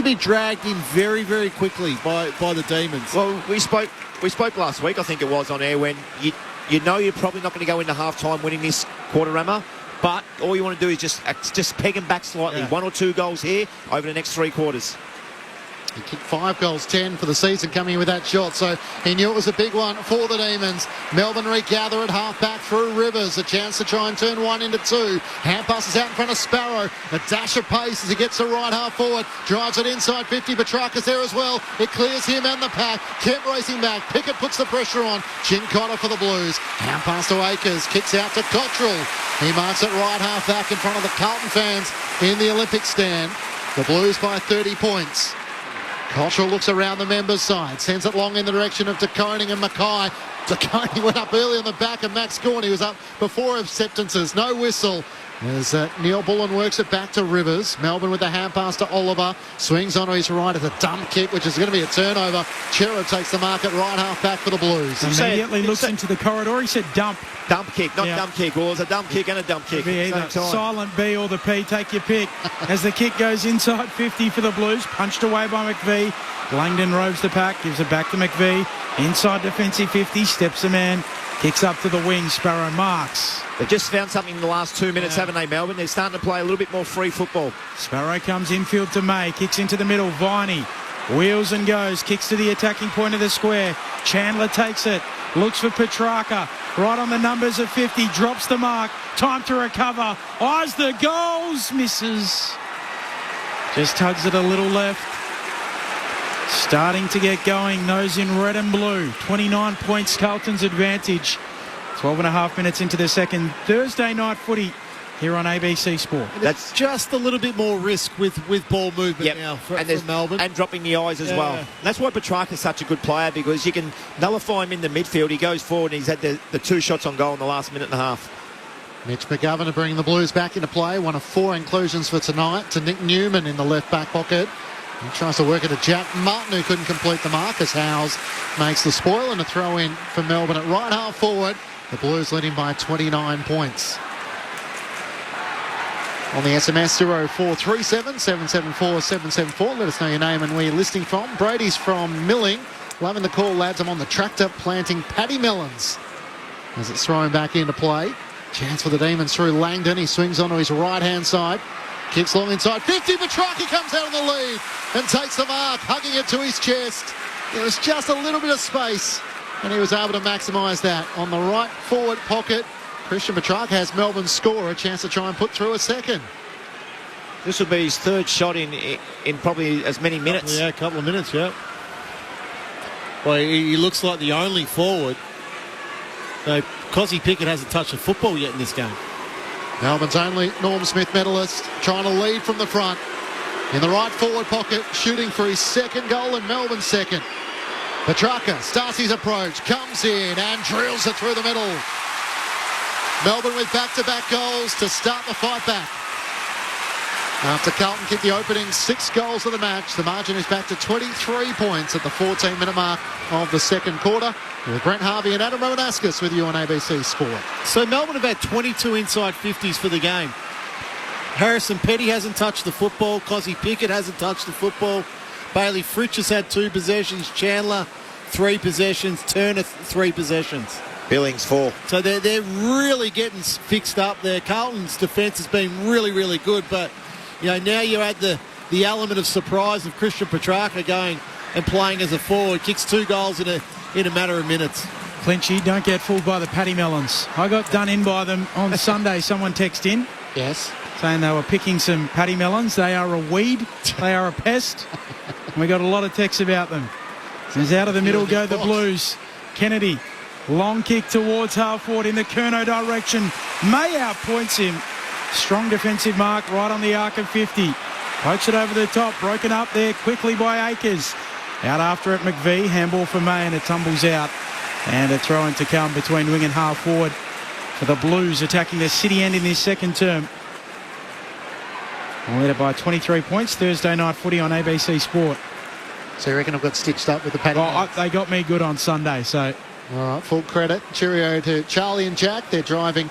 be dragged in very, very quickly by the Demons. Well, we spoke last week, I think it was, on air, when you know you're probably not going to go into half-time winning this quarter-rammer, but all you want to do is just peg them back slightly. 1 or 2 goals here over the next 3 quarters. He kicked 5 goals, 10 for the season coming in with that shot, so he knew it was a big one for the Demons. Melbourne regather at half-back through Rivers, a chance to try and turn 1 into 2. Hand passes out in front of Sparrow, a dash of pace as he gets to right half forward, drives it inside 50, Petrarca's there as well. It clears him and the pack, Kemp racing back, Pickett puts the pressure on, Chincotta for the Blues. Hand pass to Akers, kicks out to Cottrell. He marks it right half-back in front of the Carlton fans in the Olympic stand. The Blues by 30 points. Cottrell looks around the members' side, sends it long in the direction of De Koning and Mackay. De Koning went up early on the back of Max Gawn. He was up before acceptances. No whistle. As Neil Bullen works it back to Rivers. Melbourne with the hand pass to Oliver. Swings onto his right at a dump kick, which is going to be a turnover. Chera takes the mark at right half back for the Blues. Immediately looks into the corridor. He said dump. Dump kick, not dump kick. Or it's a dump kick and a dump kick. Either silent B or the P. Take your pick. As the kick goes inside 50 for the Blues. Punched away by McVie. Langdon roves the pack. Gives it back to McVie. Inside defensive 50. Steps the man. Kicks up to the wing. Sparrow marks. They've just found something in the last 2 minutes, haven't they, Melbourne? They're starting to play a little bit more free football. Sparrow comes infield to May. Kicks into the middle. Viney wheels and goes. Kicks to the attacking point of the square. Chandler takes it. Looks for Petrarca. Right on the numbers of 50. Drops the mark. Time to recover. Eyes the goals. Misses. Just tugs it a little left. Starting to get going. Those in red and blue. 29 points Carlton's advantage. 12 and a half minutes into the second. Thursday night footy here on ABC Sport. That's just a little bit more risk with ball movement now for Melbourne. And dropping the eyes as well. That's why Petrarca's such a good player, because you can nullify him in the midfield. He goes forward and he's had the 2 shots on goal in the last minute and a half. Mitch McGovern to bring the Blues back into play. 1 of 4 inclusions for tonight to Nick Newman in the left back pocket. He tries to work it to Jack Martin, who couldn't complete the mark as Howes makes the spoil, and a throw in for Melbourne at right half forward. The Blues leading by 29 points. On the SMS 0437 774 774. Let us know your name and where you're listening from. Brady's from Milling. Loving the call, lads. I'm on the tractor planting paddy melons. As it's thrown back into play. Chance for the Demons through Langdon. He swings onto his right-hand side. Kicks long inside 50. Petrarca comes out in the lead and takes the mark, hugging it to his chest. There was just a little bit of space, and he was able to maximise that. On the right forward pocket, Christian Petrarca has Melbourne score, a chance to try and put through a second. This will be his 3rd shot in probably as many minutes. Yeah, a couple of minutes, yeah. Well, he looks like the only forward. So, Cozzy Pickett hasn't touched a football yet in this game. Melbourne's only Norm Smith medalist, trying to lead from the front. In the right forward pocket, shooting for his 2nd goal and Melbourne's 2nd. Petrarca starts his approach, comes in and drills it through the middle. Melbourne with back-to-back goals to start the fight back. After Carlton kicked the opening 6 goals of the match, the margin is back to 23 points at the 14-minute mark of the second quarter. With Brent Harvey and Adam Romanascus with you on ABC Sport. So Melbourne have had 22 inside 50s for the game. Harrison Petty hasn't touched the football. Cozzy Pickett hasn't touched the football. Bailey Fritsch has had 2 possessions. Chandler, 3 possessions. Turner, 3 possessions. Billings, 4. So they're really getting fixed up there. Carlton's defence has been really, really good, but now you add the element of surprise of Christian Petrarca going and playing as a forward. Kicks 2 goals in a matter of minutes. Clinchy, don't get fooled by the Paddy Melons. I got done in by them on Sunday. Someone texted in. Yes. Saying they were picking some Paddy Melons. They are a weed. They are a pest. And we got a lot of texts about them. As out of the middle go the Blues. Kennedy, long kick towards half forward in the Curnow direction. May outpoints him. Strong defensive mark right on the arc of 50. Pokes it over the top. Broken up there quickly by Akers. Out after it, McVee. Handball for May and it tumbles out. And a throw-in to come between wing and half forward for the Blues attacking the city end in this second term. We'll lead it by 23 points. Thursday night footy on ABC Sport. So you reckon I've got stitched up with the Paddy? They got me good on Sunday, so... All right, full credit. Cheerio to Charlie and Jack. They're driving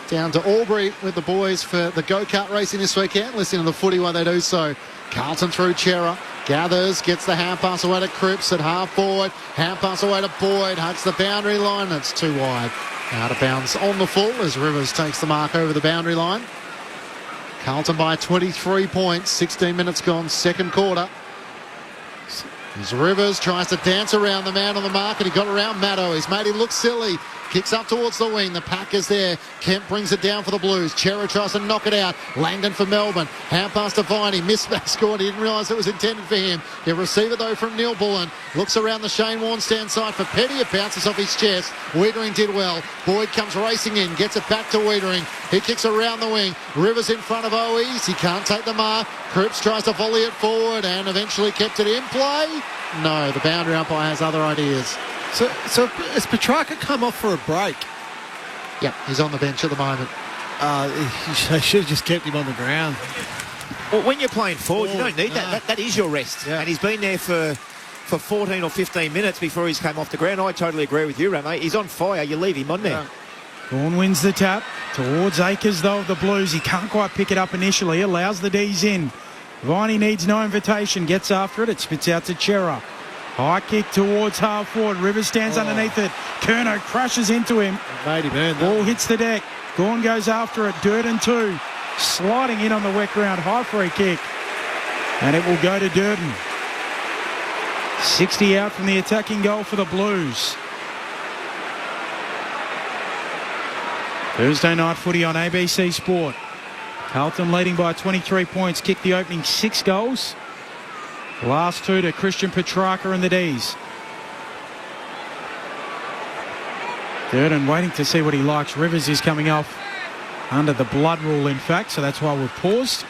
down to Albury with the boys for the go-kart racing this weekend. Listening to the footy while they do so. Carlton through Chera. Gathers, gets the hand pass away to Cripps at half forward. Hand pass away to Boyd. Hugs the boundary line. That's too wide. Out of bounds on the full as Rivers takes the mark over the boundary line. Carlton by 23 points. 16 minutes gone, second quarter. As Rivers tries to dance around the man on the mark, and he got around Maddo. He's made him look silly. Kicks up towards the wing. The pack is there. Kemp brings it down for the Blues. Chera tries to knock it out. Langdon for Melbourne. Hand pass to Viney. Missback scored. He didn't realise it was intended for him. He'll receive it though from Neil Bullen. Looks around the Shane Warne stand side for Petty. It bounces off his chest. Wiedering did well. Boyd comes racing in. Gets it back to Wiedering. He kicks around the wing. Rivers in front of Owies. He can't take the mark. Cripps tries to volley it forward and eventually kept it in play. No, the boundary umpire has other ideas. So has Petrarca come off for a break? Yep, he's on the bench at the moment. They should have just kept him on the ground. Well, when you're playing forward, you don't need that. That is your rest. Yeah. And he's been there for 14 or 15 minutes before he's come off the ground. I totally agree with you, Ramo. He's on fire. You leave him on there. Gawn wins the tap towards Akers, though, of the Blues. He can't quite pick it up initially. Allows the D's in. Viney needs no invitation. Gets after it. It spits out to Chera. High kick towards half forward. Rivers stands underneath it. Curnow crashes into him. Made him earn that. Ball hits the deck. Gawn goes after it. Durden 2. Sliding in on the wet ground. High free kick. And it will go to Durden. 60 out from the attacking goal for the Blues. Thursday night footy on ABC Sport. Carlton leading by 23 points. Kicked the opening 6 goals. Last 2 to Christian Petrarca and the D's. Durden waiting to see what he likes. Rivers is coming off under the blood rule, in fact, so that's why we've paused.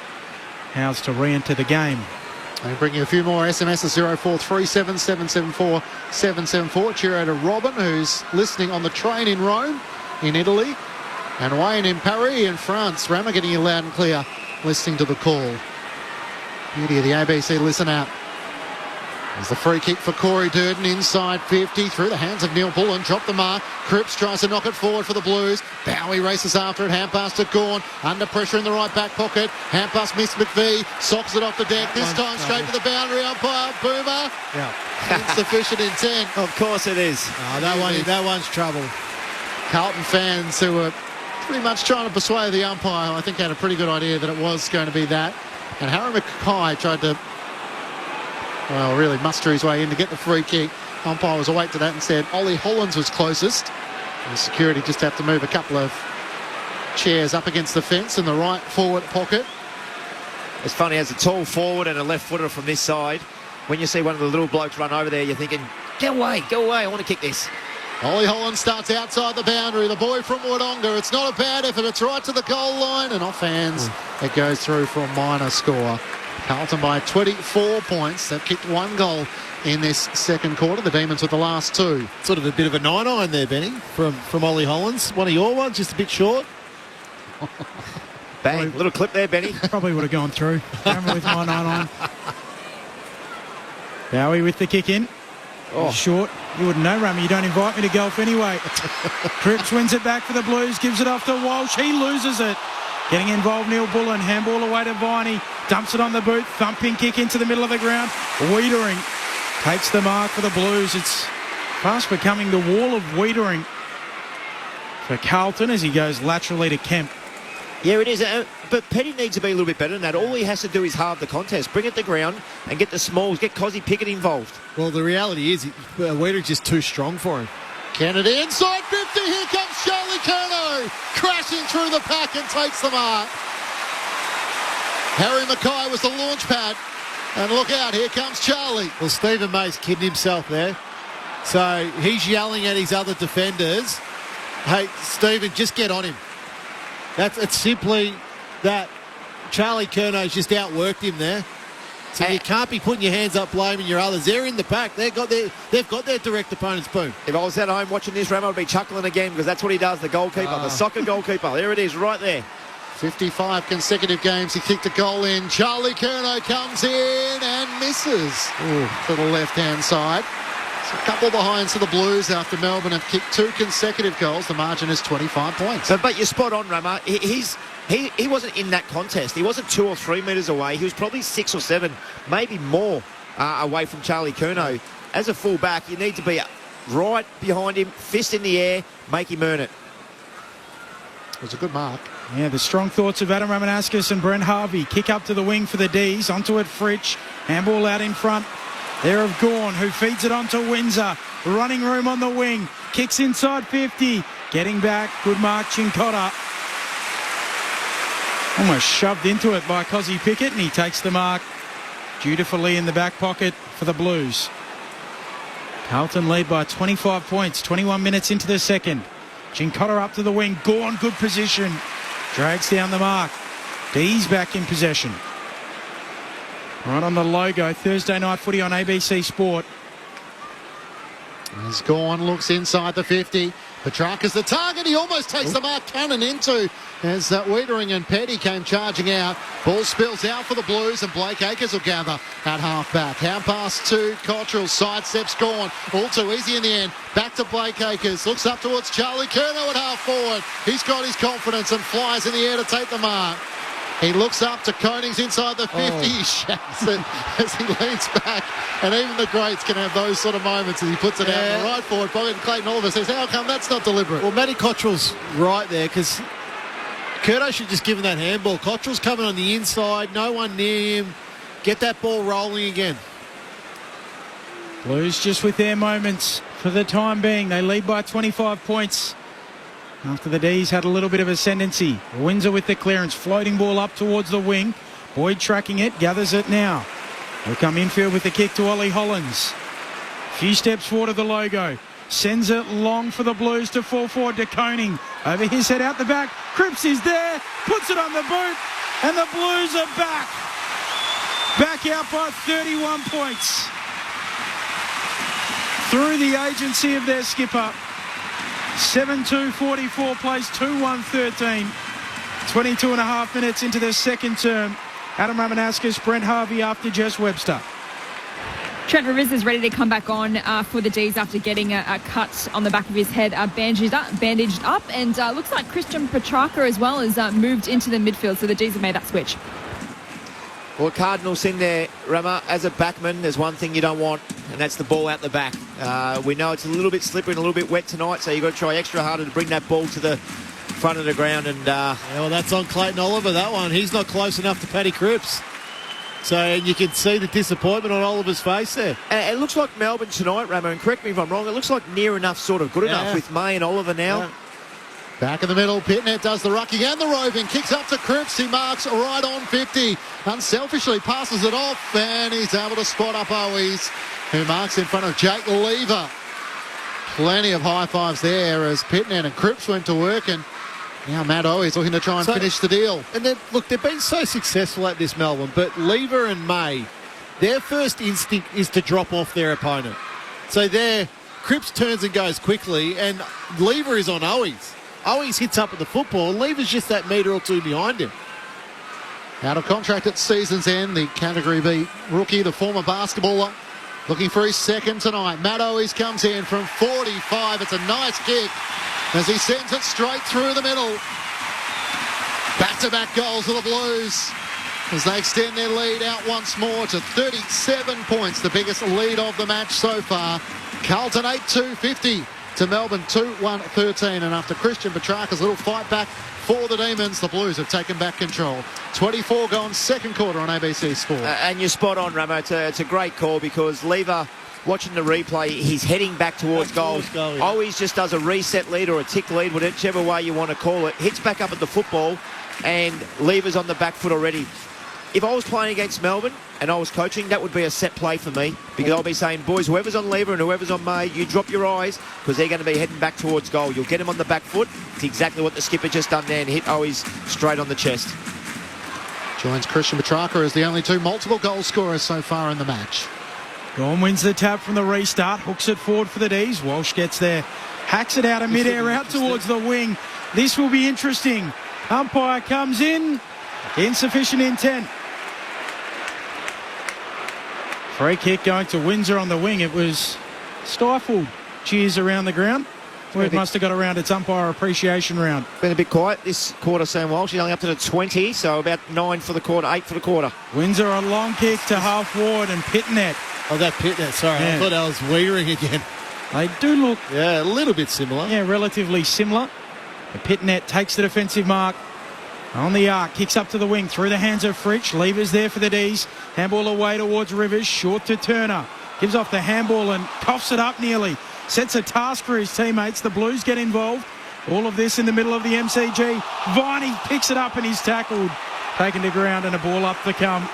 Howes to re-enter the game. I'll bring you a few more SMSs. 0437 774 774. Cheerio to Robin, who's listening on the train in Rome, in Italy. And Wayne in Paris, in France. Rama getting you loud and clear, listening to the call. Beauty of the ABC Listen app. There's the free kick for Corey Durden inside 50 through the hands of Neil Bullen. Dropped the mark. Cripps tries to knock it forward for the Blues. Bowie races after it. Hand pass to Gawn. Under pressure in the right back pocket. Hand pass missed McVee. Socks it off the deck. This time straight to the boundary. Umpire Boomer. Yeah. Insufficient intent. Of course it is. Oh, that one's trouble. Carlton fans who were pretty much trying to persuade the umpire, I think, had a pretty good idea that it was going to be that. And Harry Mackay tried to, really muster his way in to get the free kick. Umpire was awake to that and said Ollie Hollands was closest. And security just had to move a couple of chairs up against the fence in the right forward pocket. It's funny, as a tall forward and a left footer from this side, when you see one of the little blokes run over there, you're thinking, get away, I want to kick this. Ollie Holland starts outside the boundary. The boy from Wodonga. It's not a bad effort. It's right to the goal line and off hands. It goes through for a minor score. Carlton by 24 points. They've kicked 1 goal in this second quarter. The Demons with the last 2. Sort of a bit of a 9-iron there, Benny, from Ollie Hollands. One of your ones, just a bit short. Bang, little clip there, Benny. Probably would have gone through. Rammer with my 9 on. Bowie with the kick in. Short. You wouldn't know, Rammer. You don't invite me to golf anyway. Cripps wins it back for the Blues. Gives it off to Walsh. He loses it. Getting involved, Neil Bullen. Handball away to Viney. Dumps it on the boot. Thumping kick into the middle of the ground. Wiedering takes the mark for the Blues. It's fast becoming the wall of Wiedering for Carlton as he goes laterally to Kemp. Yeah, it is. But Petty needs to be a little bit better than that. All he has to do is halve the contest. Bring it to ground and get the smalls. Get Cozzy Pickett involved. Well, the reality is Wiedering's just too strong for him. Kennedy inside 50. Here comes Charlie Curnow. Crashing through the pack and takes the mark. Harry Mackay was the launch pad. And look out, here comes Charlie. Well, Stephen May's kidding himself there. So he's yelling at his other defenders, hey, Stephen, just get on him. It's simply that Charlie Curnow's just outworked him there. So you can't be putting your hands up blaming your others. They're in the pack. They've got their direct opponent's boom. If I was at home watching this, Ram, I'd be chuckling again because that's what he does, the goalkeeper, the soccer goalkeeper. There it is, right there. 55 consecutive games he kicked a goal in. Charlie Curnow comes in and misses to the left-hand side. A couple behind to the Blues after Melbourne have kicked 2 consecutive goals. The margin is 25 points. But you're spot on, Rama. He wasn't in that contest. He wasn't 2 or 3 metres away. He was probably 6 or 7, maybe more away from Charlie Curnow. As a full-back, you need to be right behind him, fist in the air, make him earn it. It was a good mark. Yeah, the strong thoughts of Adam Ramanauskas and Brent Harvey. Kick up to the wing for the D's. Onto it, Fritsch. Handball out in front. There of Gawn, who feeds it on to Windsor. Running room on the wing. Kicks inside 50. Getting back. Good mark, Cincotta. Almost shoved into it by Cozzy Pickett, and he takes the mark dutifully in the back pocket for the Blues. Carlton lead by 25 points, 21 minutes into the second. Cincotta up to the wing. Gawn, good position. Drags down the mark. D's back in possession. Right on the logo, Thursday night footy on ABC Sport. As Gawn looks inside the 50. Petrarca's the target. He almost takes the mark. Cannon into as Wiedering and Petty came charging out. Ball spills out for the Blues and Blake Acres will gather at half-back. Hand pass to Cottrell. Sidesteps Gawn. All too easy in the end. Back to Blake Acres. Looks up towards Charlie Curnow at half-forward. He's got his confidence and flies in the air to take the mark. He looks up to Konings inside the 50. He shouts it as he leans back. And even the greats can have those sort of moments as he puts it out in the right forward pocket. Clayton Oliver says, how come that's not deliberate? Well, Matty Cottrell's right there because Curnow should just give him that handball. Cottrell's coming on the inside. No one near him. Get that ball rolling again. Blues just with their moments for the time being. They lead by 25 points. After the D's had a little bit of ascendancy. Windsor with the clearance. Floating ball up towards the wing. Boyd tracking it. Gathers it now. He'll come infield with the kick to Ollie Hollins. Few steps forward of the logo. Sends it long for the Blues to fall forward to Koning. Over his head out the back. Cripps is there. Puts it on the boot. And the Blues are back. Back out by 31 points. Through the agency of their skipper. 7-2-44 plays 2-1-13. 22 and a half minutes into the second term. Adam Ramanauskas, Brent Harvey after Jess Webster. Trent Rivers is ready to come back on for the D's after getting a cut on the back of his head, bandaged up. And looks like Christian Petrarca as well has moved into the midfield. So the D's have made that switch. Well, Cardinals in there, Rama, as a backman, there's one thing you don't want, and that's the ball out the back. We know it's a little bit slippery and a little bit wet tonight, so you've got to try extra harder to bring that ball to the front of the ground. And well, that's on Clayton Oliver, that one. He's not close enough to Paddy Cripps. So you can see the disappointment on Oliver's face there. And it looks like Melbourne tonight, Ramo, and correct me if I'm wrong, it looks like near enough, sort of good enough with May and Oliver now. Yeah. Back in the middle, Pitnet does the rucking and the roving. Kicks up to Cripps. He marks right on 50. Unselfishly passes it off, and he's able to spot up Owies, who marks in front of Jake Lever. Plenty of high fives there as Pitnet and Cripps went to work, and now Matt Owies looking to try and finish the deal. And then, look, they've been so successful at this, Melbourne, but Lever and May, their first instinct is to drop off their opponent. So there, Cripps turns and goes quickly, and Lever is on Owies. Owies hits up with the football, and Lever's just that metre or two behind him. Out of contract at season's end, the Category B rookie, the former basketballer, looking for his second tonight. Matt Owies comes in from 45. It's a nice kick as he sends it straight through the middle. Back-to-back goals for the Blues as they extend their lead out once more to 37 points, the biggest lead of the match so far. Carlton 8-2-50 to Melbourne 2-1-13, and after Christian Petrarca's little fight back for the Demons, the Blues have taken back control. 24 gone, second quarter on ABC Sport. And you're spot on, Ramo. It's a great call because Lever, watching the replay, he's heading back towards goal. Yeah. Always just does a reset lead or a tick lead, whichever way you want to call it. Hits back up at the football, and Lever's on the back foot already. If I was playing against Melbourne and I was coaching, that would be a set play for me because I'll be saying, boys, whoever's on Lever and whoever's on May, you drop your eyes because they're going to be heading back towards goal. You'll get him on the back foot. It's exactly what the skipper just done there and hit Owies straight on the chest. Joins Christian Petrarca as the only two multiple goal scorers so far in the match. Gawn wins the tap from the restart, hooks it forward for the D's. Walsh gets there, hacks it out of midair, out towards the wing. This will be interesting. Umpire comes in, insufficient intent. Free kick going to Windsor on the wing. It was stifled. Cheers around the ground. Well, it must have got around its umpire appreciation round. Been a bit quiet this quarter, Sam Walsh. She's only up to the 20, so about 9 for the quarter, 8 for the quarter. Windsor a long kick to half forward and Pitnet. Oh, that Pitnet, sorry. Yeah. I thought I was Weering again. They do look... Yeah, a little bit similar. Yeah, relatively similar. The Pitnet takes the defensive mark. On the arc, kicks up to the wing, through the hands of Fritsch. Levers there for the D's. Handball away towards Rivers, short to Turner. Gives off the handball and coughs it up nearly. Sets a task for his teammates. The Blues get involved. All of this in the middle of the MCG. Viney picks it up and he's tackled. Taken to ground and a ball up the come.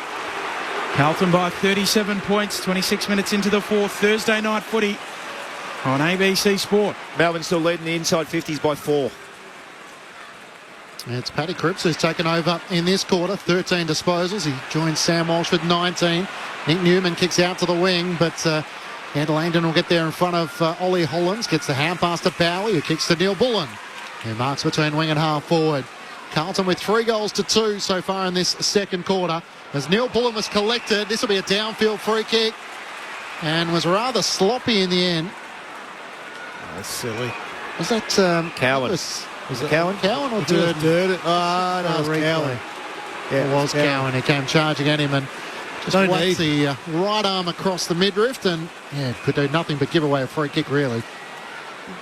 Carlton by 37 points, 26 minutes into the fourth. Thursday night footy on ABC Sport. Melbourne still leading the inside 50s by 4. It's Paddy Cripps who's taken over in this quarter. 13 disposals. He joins Sam Walsh with 19. Nick Newman kicks out to the wing, but Ed Langdon will get there in front of Ollie Hollands. Gets the hand pass to Bowie, who kicks to Neil Bullen, who marks between wing and half forward. Carlton with 3 goals to 2 so far in this second quarter. As Neil Bullen was collected, this will be a downfield free kick and was rather sloppy in the end. That's silly. Was that Cowan? Was it Cowan? Cowan or Durden? Durden. Oh, no, it was Cowan. Yeah, it was Cowan. He came charging at him and just whacked the right arm across the midriff and could do nothing but give away a free kick, really.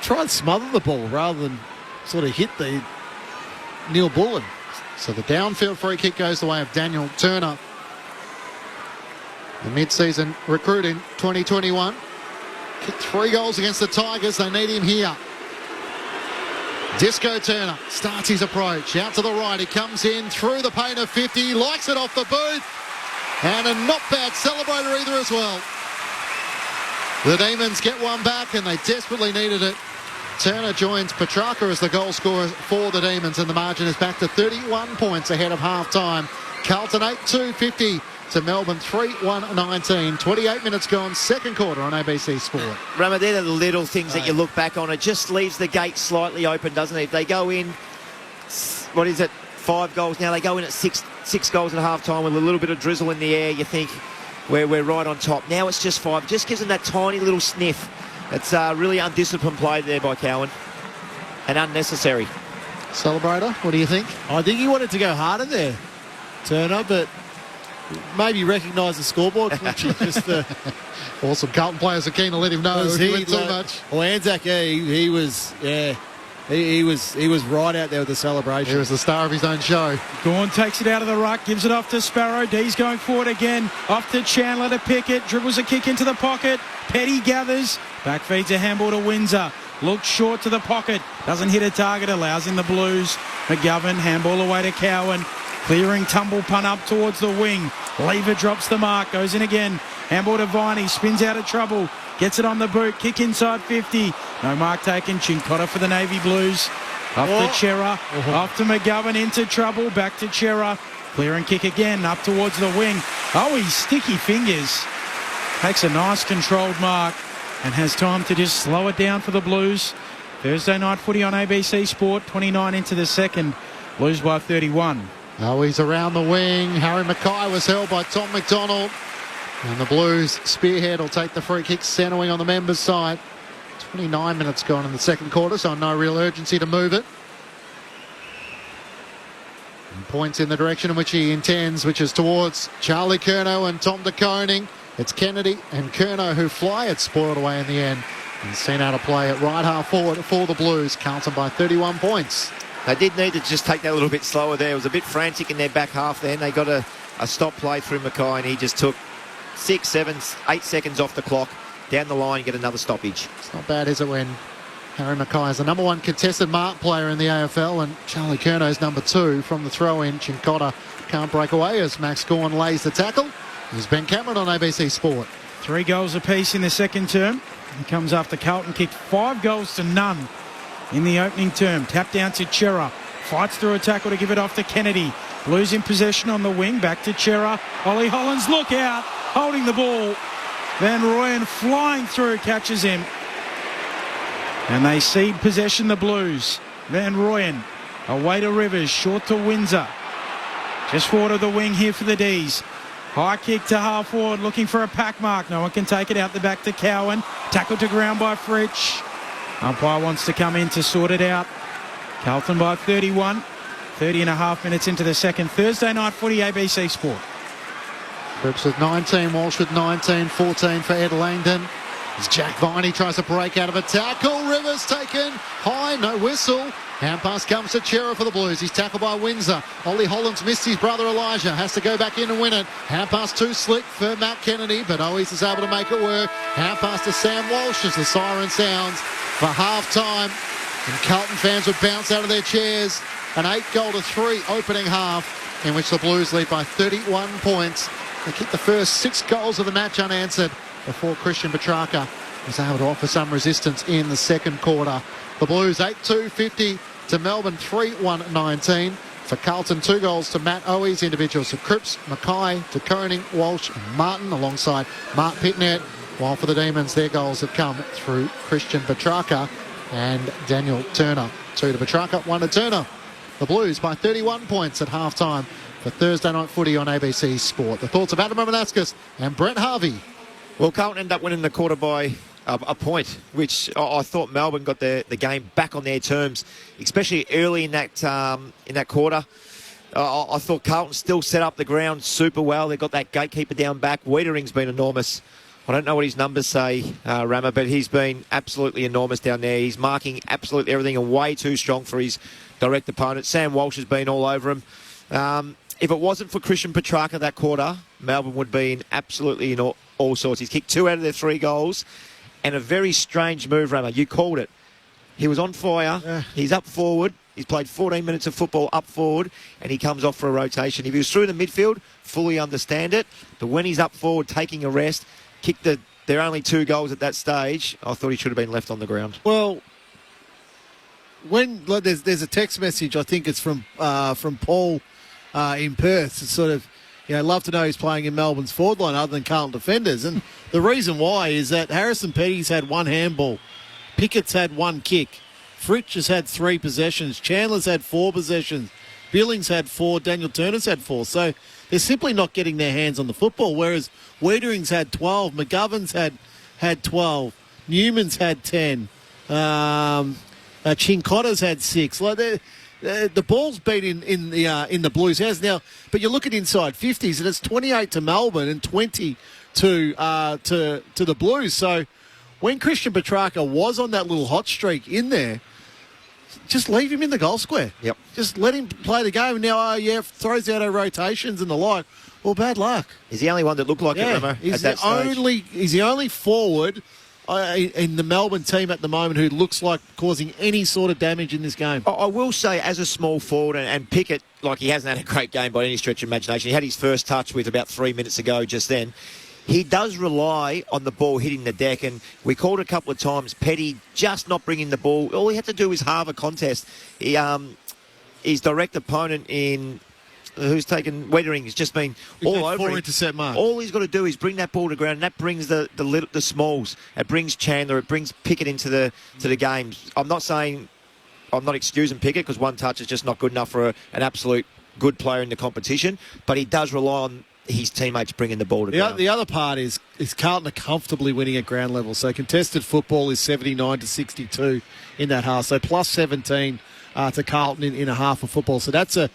Try and smother the ball rather than sort of hit the Neil Bullen. So the downfield free kick goes the way of Daniel Turner. The mid-season recruit in 2021. Kicked 3 goals against the Tigers. They need him here. Disco Turner starts his approach. Out to the right. He comes in through the paint of 50. He likes it off the boot. And a not bad celebrator either as well. The Demons get one back and they desperately needed it. Turner joins Petrarca as the goal scorer for the Demons, and the margin is back to 31 points ahead of half-time. Carlton 8-2-50 to Melbourne 3-1-19. 28 minutes gone, second quarter on ABC Sport. Rama, they're the little things that you look back on. It just leaves the gate slightly open, doesn't it? If they go in, 5 goals now, they go in at six goals at half-time with a little bit of drizzle in the air, you think we're right on top. Now it's just 5. It just gives them that tiny little sniff. It's really undisciplined play there by Cowan and unnecessary. Celebrator, what do you think? I think he wanted to go harder there, Turner, but maybe recognise the scoreboard. Just awesome. Carlton players are keen to let him know he went too much. Well, Anzac, he was right out there with the celebration. He was the star of his own show. Gawn takes it out of the ruck, gives it off to Sparrow. D's going forward again. Off to Chandler to Pickett. Dribbles a kick into the pocket. Petty gathers. Back feeds a handball to Windsor. Looks short to the pocket. Doesn't hit a target. Allows in the Blues. McGovern. Handball away to Cowan. Clearing tumble punt up towards the wing. Lever drops the mark. Goes in again. Handball to Viney. Spins out of trouble. Gets it on the boot. Kick inside 50. No mark taken. Chincotta for the Navy Blues. Off to Chera. Off to McGovern. Into trouble. Back to Chera. Clear and kick again. Up towards the wing. Oh, he's sticky fingers. Takes a nice controlled mark and has time to just slow it down for the Blues. Thursday night footy on ABC Sport. 29 into the second. Blues by 31. Oh, he's around the wing. Harry Mackay was held by Tom McDonald. And the Blues spearhead will take the free kick centre wing on the members' side. 29 minutes gone in the second quarter, so no real urgency to move it. And points in the direction in which he intends, which is towards Charlie Curnow and Tom de Koning. It's Kennedy and Curnow who fly. It's spoiled away in the end. And seen out of play at right half forward for the Blues. Carlton by 31 points. They did need to just take that a little bit slower there. It was a bit frantic in their back half then. They got a stop play through Mackay, and he just took 6, 7, 8 seconds off the clock. Down the line, get another stoppage. It's not bad, is it, when Harry Mackay is the number 1 contested mark player in the AFL, and Charlie Curnow's number 2 from the throw-in. Chincotta can't break away as Max Gawn lays the tackle. Here's Ben Cameron on ABC Sport. 3 goals apiece in the second term. He comes after Carlton kicked 5 goals to none in the opening term. Tap down to Chera. Fights through a tackle to give it off to Kennedy. Blues in possession on the wing. Back to Chera. Ollie Hollands, look out. Holding the ball. Van Rooyen flying through, catches him. And they cede possession, the Blues. Van Rooyen away to Rivers. Short to Windsor. Just forward of the wing here for the D's. High kick to half forward, looking for a pack mark. No one can take it out the back to Cowan. Tackled to ground by Fritsch. Umpire wants to come in to sort it out. Carlton by 31. 30 and a half minutes into the second. Thursday night footy, ABC Sport. Cripps with 19, Walsh with 19, 14 for Ed Langdon. As Jack Viney tries to break out of a tackle. Rivers taken high, no whistle. Hand pass comes to Chera for the Blues. He's tackled by Windsor. Ollie Hollands missed his brother Elijah. Has to go back in and win it. Hand pass too slick for Matt Kennedy, but Owies is able to make it work. Hand pass to Sam Walsh as the siren sounds for half-time. And Carlton fans would bounce out of their chairs. An 8-3 opening half in which the Blues lead by 31 points. They kicked the first 6 goals of the match unanswered before Christian Petrarca was able to offer some resistance in the second quarter. The Blues 8-2-50 to Melbourne 3-1-19. For Carlton, 2 goals to Matt Owies, individuals to Cripps, Mackay, de Koning, Walsh and Martin alongside Mark Pitnet. While for the Demons, their goals have come through Christian Petrarca and Daniel Turner. 2 to Petrarca, 1 to Turner. The Blues by 31 points at half-time for Thursday night footy on ABC Sport. The thoughts of Adam Romanascus and Brett Harvey. Well, Carlton ended up winning the quarter by a point, which I thought Melbourne got the game back on their terms, especially early in that quarter. I thought Carlton still set up the ground super well. They got that gatekeeper down back. Wiedering's been enormous. I don't know what his numbers say, Rama, but he's been absolutely enormous down there. He's marking absolutely everything and way too strong for his direct opponent. Sam Walsh has been all over him. If it wasn't for Christian Petrarca that quarter, Melbourne would be in absolutely in all sorts. He's kicked 2 out of their 3 goals. And a very strange move, Rama. You called it. He was on fire. Yeah. He's up forward. He's played 14 minutes of football up forward, and he comes off for a rotation. If he was through the midfield, fully understand it. But when he's up forward, taking a rest, kicked their only 2 goals at that stage, I thought he should have been left on the ground. Well, when there's a text message, I think it's from Paul in Perth. It's sort of, love to know who's playing in Melbourne's forward line other than Carlton defenders. And the reason why is that Harrison Petty's had 1 handball. Pickett's had 1 kick. Fritsch has had 3 possessions. Chandler's had 4 possessions. Billings had 4. Daniel Turner's had 4. So they're simply not getting their hands on the football, whereas Wiedering's had 12. McGovern's had 12. Newman's had 10. Chincotta's had 6. Like the ball's been in the Blues' hands now, but you look at inside 50s and it's 28 to Melbourne and 20 to the Blues. So when Christian Petrarca was on that little hot streak in there, just leave him in the goal square. Yep. Just let him play the game. Now, throws out our rotations and the like. Well, bad luck. He's the only one that looked like it, Remo, at that stage. He's the only forward in the Melbourne team at the moment who looks like causing any sort of damage in this game. I will say, as a small forward, and Pickett, like, he hasn't had a great game by any stretch of imagination. He had his first touch with about 3 minutes ago just then. He does rely on the ball hitting the deck, and we called a couple of times, Petty just not bringing the ball. All he had to do was halve a contest. His direct opponent who's taken Wiedering has just been all over 4 him. intercept mark. All he's got to do is bring that ball to ground, and that brings the smalls. It brings Chandler. It brings Pickett into the game. I'm not excusing Pickett because 1 touch is just not good enough for an absolute good player in the competition, but he does rely on his teammates bringing the ball to ground. The other part is Carlton are comfortably winning at ground level. So contested football is 79 to 62 in that half. So plus 17 to Carlton in a half of football. So that's a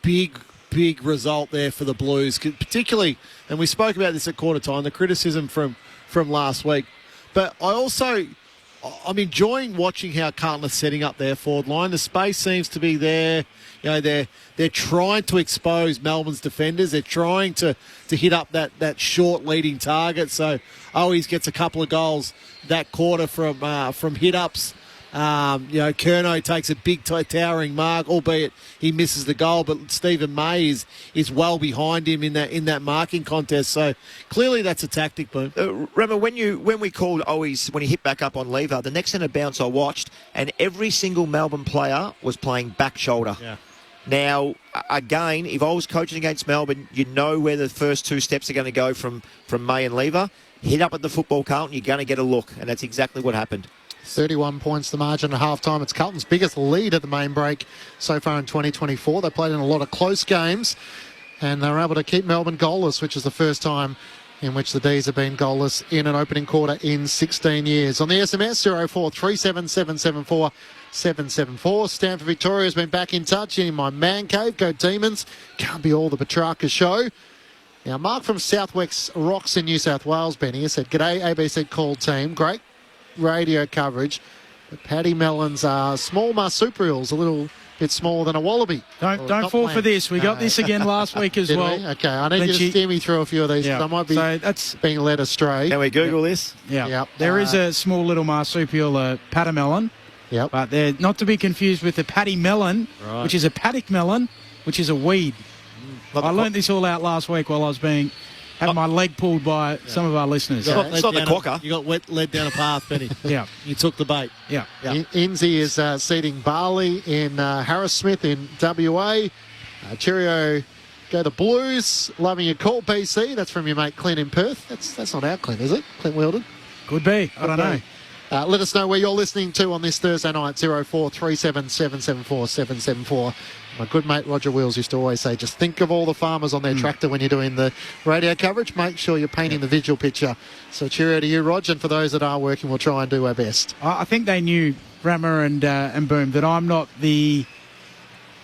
big result there for the Blues, particularly, and we spoke about this at quarter time, the criticism from last week. But I'm enjoying watching how Carlton are setting up their forward line. The space seems to be there. You know, they're trying to expose Melbourne's defenders. They're trying to hit up that short leading target. So Owies gets a couple of goals that quarter from hit ups. Curnow takes a big towering mark, albeit he misses the goal, but Stephen May is well behind him in that marking contest. So clearly that's a tactic, Boom. Remember when we called Owies, when he hit back up on Lever, the next centre bounce I watched, and every single Melbourne player was playing back shoulder. Yeah. Now, again, if I was coaching against Melbourne, you know where the first two steps are going to go from May and Lever. Hit up at the football, Carlton, you're going to get a look, and that's exactly what happened. 31 points the margin at half-time. It's Carlton's biggest lead at the main break so far in 2024. They played in a lot of close games, and they were able to keep Melbourne goalless, which is the first time in which the D's have been goalless in an opening quarter in 16 years. On the SMS, 0437774774. Stanford Victoria has been back in touch in my man cave. Go Demons. Can't be all the Petrarca show. Now, Mark from Southwest Rocks in New South Wales, Benny, has said, "G'day, ABC called team. Great radio coverage, but Paddy Mellon's small marsupials, a little bit smaller than a wallaby." Don't fall for this. We got this again last week as well. Okay, I need you to steer me through a few of these. Yeah. I might be being led astray. Can we Google this? Yeah. Yep. There is a small little marsupial, pattamelon. Yep. But they're not to be confused with the paddy melon, which is a paddock melon, which is a weed. I learned this all out last week while I was had my leg pulled by some of our listeners. It's not the quokka. You got led down a path, Benny. Yeah. You took the bait. Yeah. Inzi is seeding Barley in Harris Smith in WA. Cheerio, go the Blues. Loving your call, BC. That's from your mate Clint in Perth. That's not our Clint, is it? Clint Weldon? Could be. I don't know. Let us know where you're listening to on this Thursday night, 0437774774. My good mate Roger Wills used to always say, just think of all the farmers on their tractor when you're doing the radio coverage. Make sure you're painting the visual picture. So cheerio to you, Roger, and for those that are working, we'll try and do our best. I think they knew, Rammer and Boom, that I'm not the...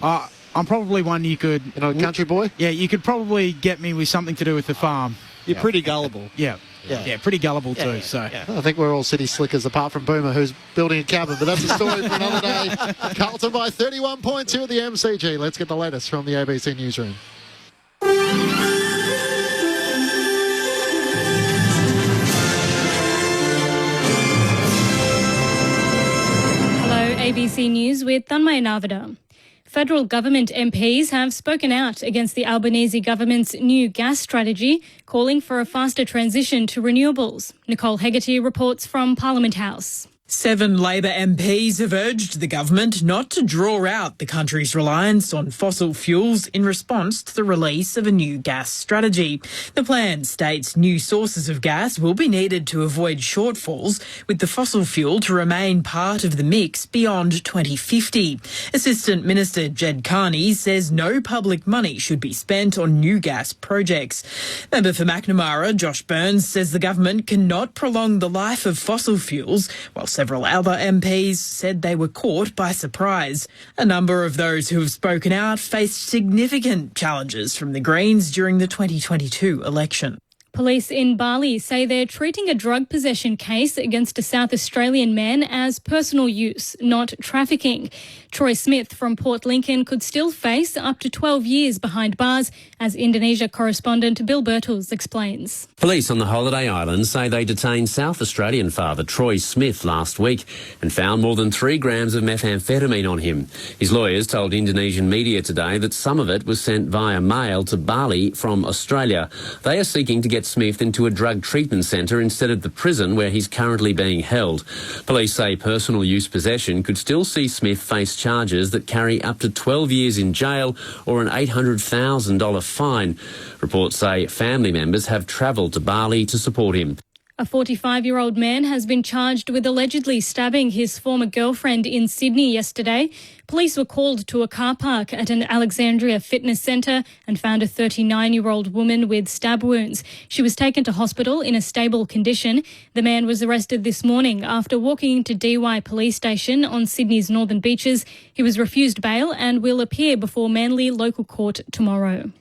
I'm probably one you could... You know, a country boy? Yeah, you could probably get me with something to do with the farm. You're pretty gullible. Yeah, pretty gullible too. So I think we're all city slickers, apart from Boomer, who's building a cabin. But that's a story for another day. Carlton by 31 points here at the MCG. Let's get the latest from the ABC Newsroom. Hello, ABC News with Tanmay Navada. Federal government MPs have spoken out against the Albanese government's new gas strategy, calling for a faster transition to renewables. Nicole Hegarty reports from Parliament House. 7 Labor MPs have urged the government not to draw out the country's reliance on fossil fuels in response to the release of a new gas strategy. The plan states new sources of gas will be needed to avoid shortfalls, with the fossil fuel to remain part of the mix beyond 2050. Assistant Minister Jed Carney says no public money should be spent on new gas projects. Member for Macnamara, Josh Burns, says the government cannot prolong the life of fossil fuels, while several other MPs said they were caught by surprise. A number of those who have spoken out faced significant challenges from the Greens during the 2022 election. Police in Bali say they're treating a drug possession case against a South Australian man as personal use, not trafficking. Troy Smith from Port Lincoln could still face up to 12 years behind bars, as Indonesia correspondent Bill Birtles explains. Police on the holiday island say they detained South Australian father Troy Smith last week and found more than 3 grams of methamphetamine on him. His lawyers told Indonesian media today that some of it was sent via mail to Bali from Australia. They are seeking to get Smith into a drug treatment centre instead of the prison where he's currently being held. Police say personal use possession could still see Smith face charges that carry up to 12 years in jail or an $800,000 fine. Reports say family members have travelled to Bali to support him. A A 45-year-old man has been charged with allegedly stabbing his former girlfriend in Sydney yesterday. Police were called to a car park at an Alexandria fitness centre and found a 39-year-old woman with stab wounds. She was taken to hospital in a stable condition. The man was arrested this morning after walking into DY Police Station on Sydney's northern beaches. He was refused bail and will appear before Manly Local Court tomorrow.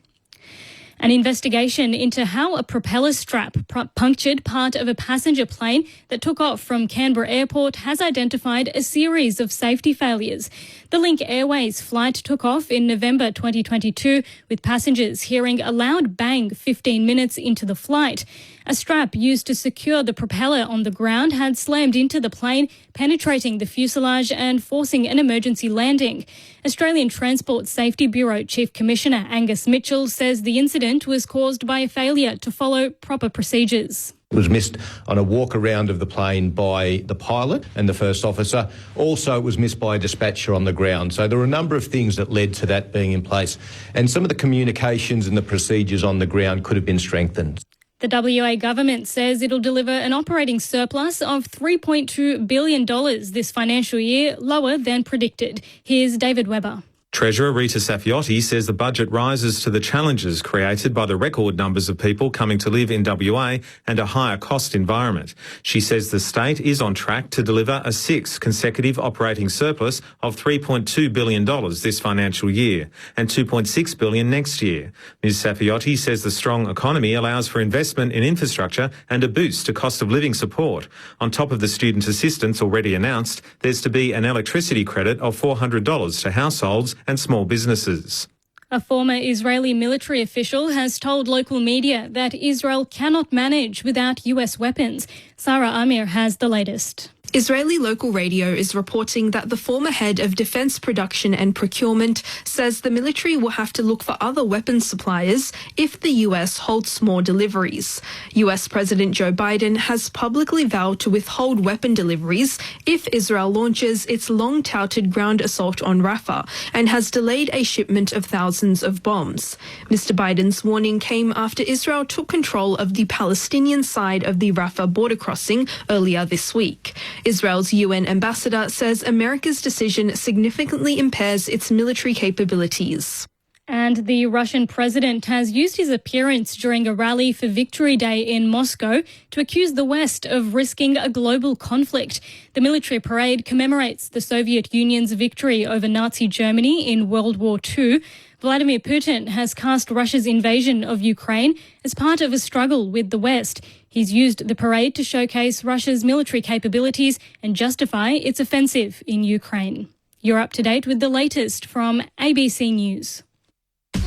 An investigation into how a propeller strap punctured part of a passenger plane that took off from Canberra Airport has identified a series of safety failures. The Link Airways flight took off in November 2022 with passengers hearing a loud bang 15 minutes into the flight. A strap used to secure the propeller on the ground had slammed into the plane, penetrating the fuselage and forcing an emergency landing. Australian Transport Safety Bureau Chief Commissioner Angus Mitchell says the incident was caused by a failure to follow proper procedures. It was missed on a walk around of the plane by the pilot and the first officer. Also, it was missed by a dispatcher on the ground. So there were a number of things that led to that being in place. And some of the communications and the procedures on the ground could have been strengthened. The WA government says it'll deliver an operating surplus of $3.2 billion this financial year, lower than predicted. Here's David Webber. Treasurer Rita Safiotti says the budget rises to the challenges created by the record numbers of people coming to live in WA and a higher cost environment. She says the state is on track to deliver a sixth consecutive operating surplus of $3.2 billion this financial year and $2.6 billion next year. Ms Safiotti says the strong economy allows for investment in infrastructure and a boost to cost of living support. On top of the student assistance already announced, there's to be an electricity credit of $400 to households and small businesses. A former Israeli military official has told local media that Israel cannot manage without US weapons. Sarah Amir has the latest. Israeli local radio is reporting that the former head of defence production and procurement says the military will have to look for other weapons suppliers if the US halts more deliveries. US President Joe Biden has publicly vowed to withhold weapon deliveries if Israel launches its long-touted ground assault on Rafah and has delayed a shipment of thousands of bombs. Mr. Biden's warning came after Israel took control of the Palestinian side of the Rafah border crossing earlier this week. Israel's UN ambassador says America's decision significantly impairs its military capabilities. And the Russian president has used his appearance during a rally for Victory Day in Moscow to accuse the West of risking a global conflict. The military parade commemorates the Soviet Union's victory over Nazi Germany in World War II. Vladimir Putin has cast Russia's invasion of Ukraine as part of a struggle with the West. He's used the parade to showcase Russia's military capabilities and justify its offensive in Ukraine. You're up to date with the latest from ABC News.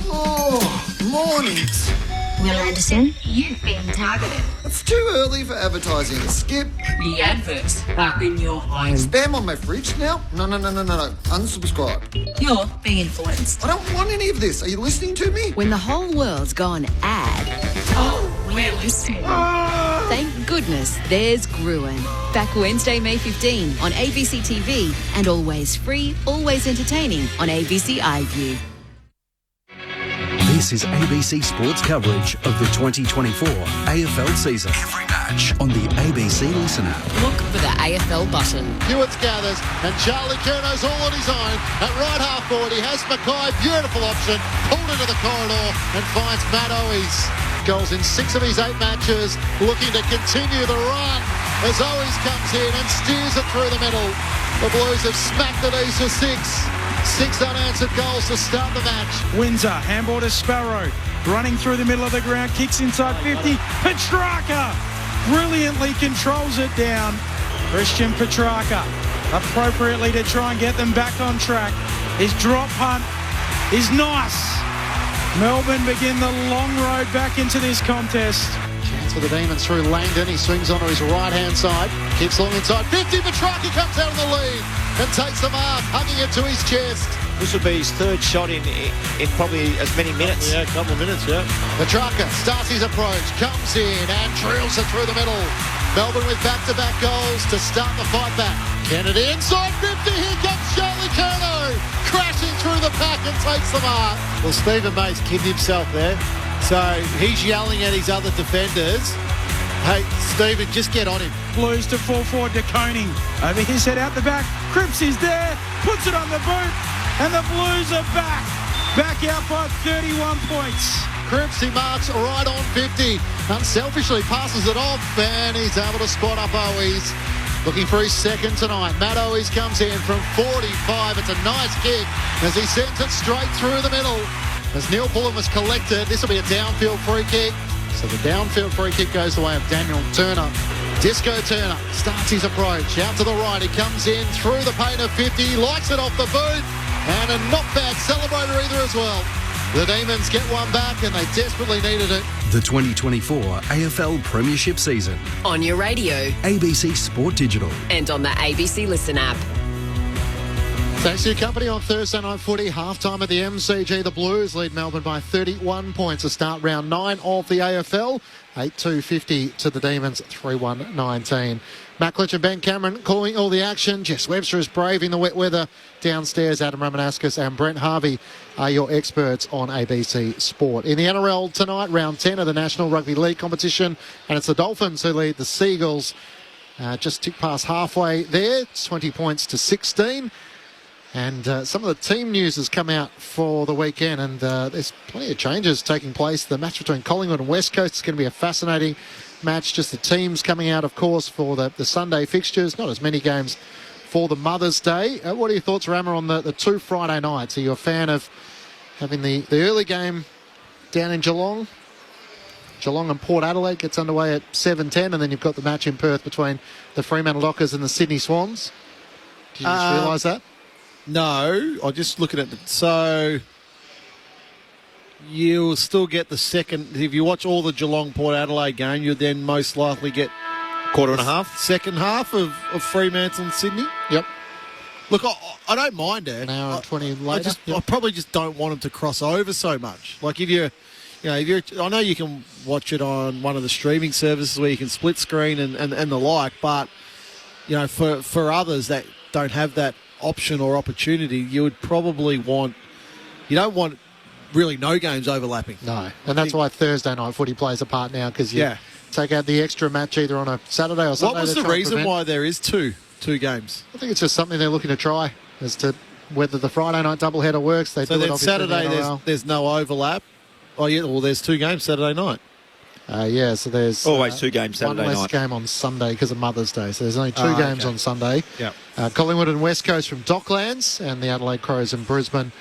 Oh, mornings. Will Anderson, you've been targeted. It's too early for advertising. Skip. The adverts are in your home. Spam on my fridge now? No. Unsubscribe. You're being influenced. I don't want any of this. Are you listening to me? When the whole world's gone ad. Oh, we're listening. Thank goodness there's Gruen. Back Wednesday, May 15 on ABC TV and always free, always entertaining on ABC iView. This is ABC Sports coverage of the 2024 AFL season. Every match on the ABC Listen app. Look for the AFL button. Hewitts gathers and Charlie Curno's all on his own. At right half forward, he has Mackay. Beautiful option. Pulled into the corridor and finds Matt Owies. Goals in 6 of his 8 matches. Looking to continue the run as Owies comes in and steers it through the middle. The Blues have smacked it east to 6. 6 unanswered goals to start the match. Windsor, handball to Sparrow. Running through the middle of the ground, kicks inside 50. Petrarca brilliantly controls it down. Christian Petrarca appropriately to try and get them back on track. His drop punt is nice. Melbourne begin the long road back into this contest. Chance for the Demons through Langdon. He swings onto his right-hand side. Kicks long inside 50. Petrarca comes out of the lead and takes the mark, hugging it to his chest. This will be his third shot in probably as many minutes. Yeah, a couple of minutes, yeah. Petrarca starts his approach, comes in and drills it through the middle. Melbourne with back-to-back goals to start the fight back. Kennedy inside 50. Here comes Charlie Curnow, crashing through the pack and takes the mark. Well, Stephen May's kidding himself there. So he's yelling at his other defenders. Hey, Stephen, just get on him. Blues to full forward to Koning. Over his head out the back. Cripps is there. Puts it on the boot. And the Blues are back. Back out by 31 points. Cripps, he marks right on 50. Unselfishly passes it off, and he's able to spot up Owies. Looking for his second tonight. Matt Owies comes in from 45. It's a nice kick as he sends it straight through the middle. As Neil Pullen was collected, this will be a downfield free kick. So the downfield free kick goes the way of Daniel Turner. Disco Turner starts his approach. Out to the right, he comes in through the paint of 50. He likes it off the boot. And a not bad celebrator either as well. The Demons get one back and they desperately needed it. The 2024 AFL Premiership season. On your radio. ABC Sport Digital. And on the ABC Listen app. Thanks for your company on Thursday Night Footy. Half-time at the MCG. The Blues lead Melbourne by 31 points to start round 9 of the AFL. 8-2-50 to the Demons, 3-1-19. Matt Clich and Ben Cameron calling all the action. Jess Webster is braving the wet weather. Downstairs, Adam Ramanauskas and Brent Harvey are your experts on ABC Sport. In the NRL tonight, round 10 of the National Rugby League competition, and it's the Dolphins who lead the Seagulls. Just tick past halfway there. It's 20 points to 16. And some of the team news has come out for the weekend, and there's plenty of changes taking place. The match between Collingwood and West Coast is going to be a fascinating match. Just the teams coming out, of course, for the Sunday fixtures. Not as many games for the Mother's Day. What are your thoughts, Rammer, on the two Friday nights? Are you a fan of having the early game down in Geelong? Geelong and Port Adelaide gets underway at 7:10, and then you've got the match in Perth between the Fremantle Dockers and the Sydney Swans. Did you just realise that? No, I'm just looking at it. So you'll still get the second. If you watch all the Geelong Port Adelaide game, you'll then most likely get quarter and a half, second half of Fremantle and Sydney. Yep. Look, I don't mind it. An hour and 20 later. I probably just don't want them to cross over so much. Like if you're, I know you can watch it on one of the streaming services where you can split screen and the like, but for others that don't have that option or opportunity, you would probably you don't want really no games overlapping. No, and that's why Thursday night footy plays a part now, because you take out the extra match either on a Saturday or Sunday. What was the reason why there is two games? I think it's just something they're looking to try as to whether the Friday night doubleheader works. So then Saturday there's no overlap. Oh yeah, well there's two games Saturday night. So there's always two games Saturday night. One less game on Sunday because of Mother's Day. So there's only two games on Sunday. Yeah. Collingwood and West Coast from Docklands, and the Adelaide Crows and Brisbane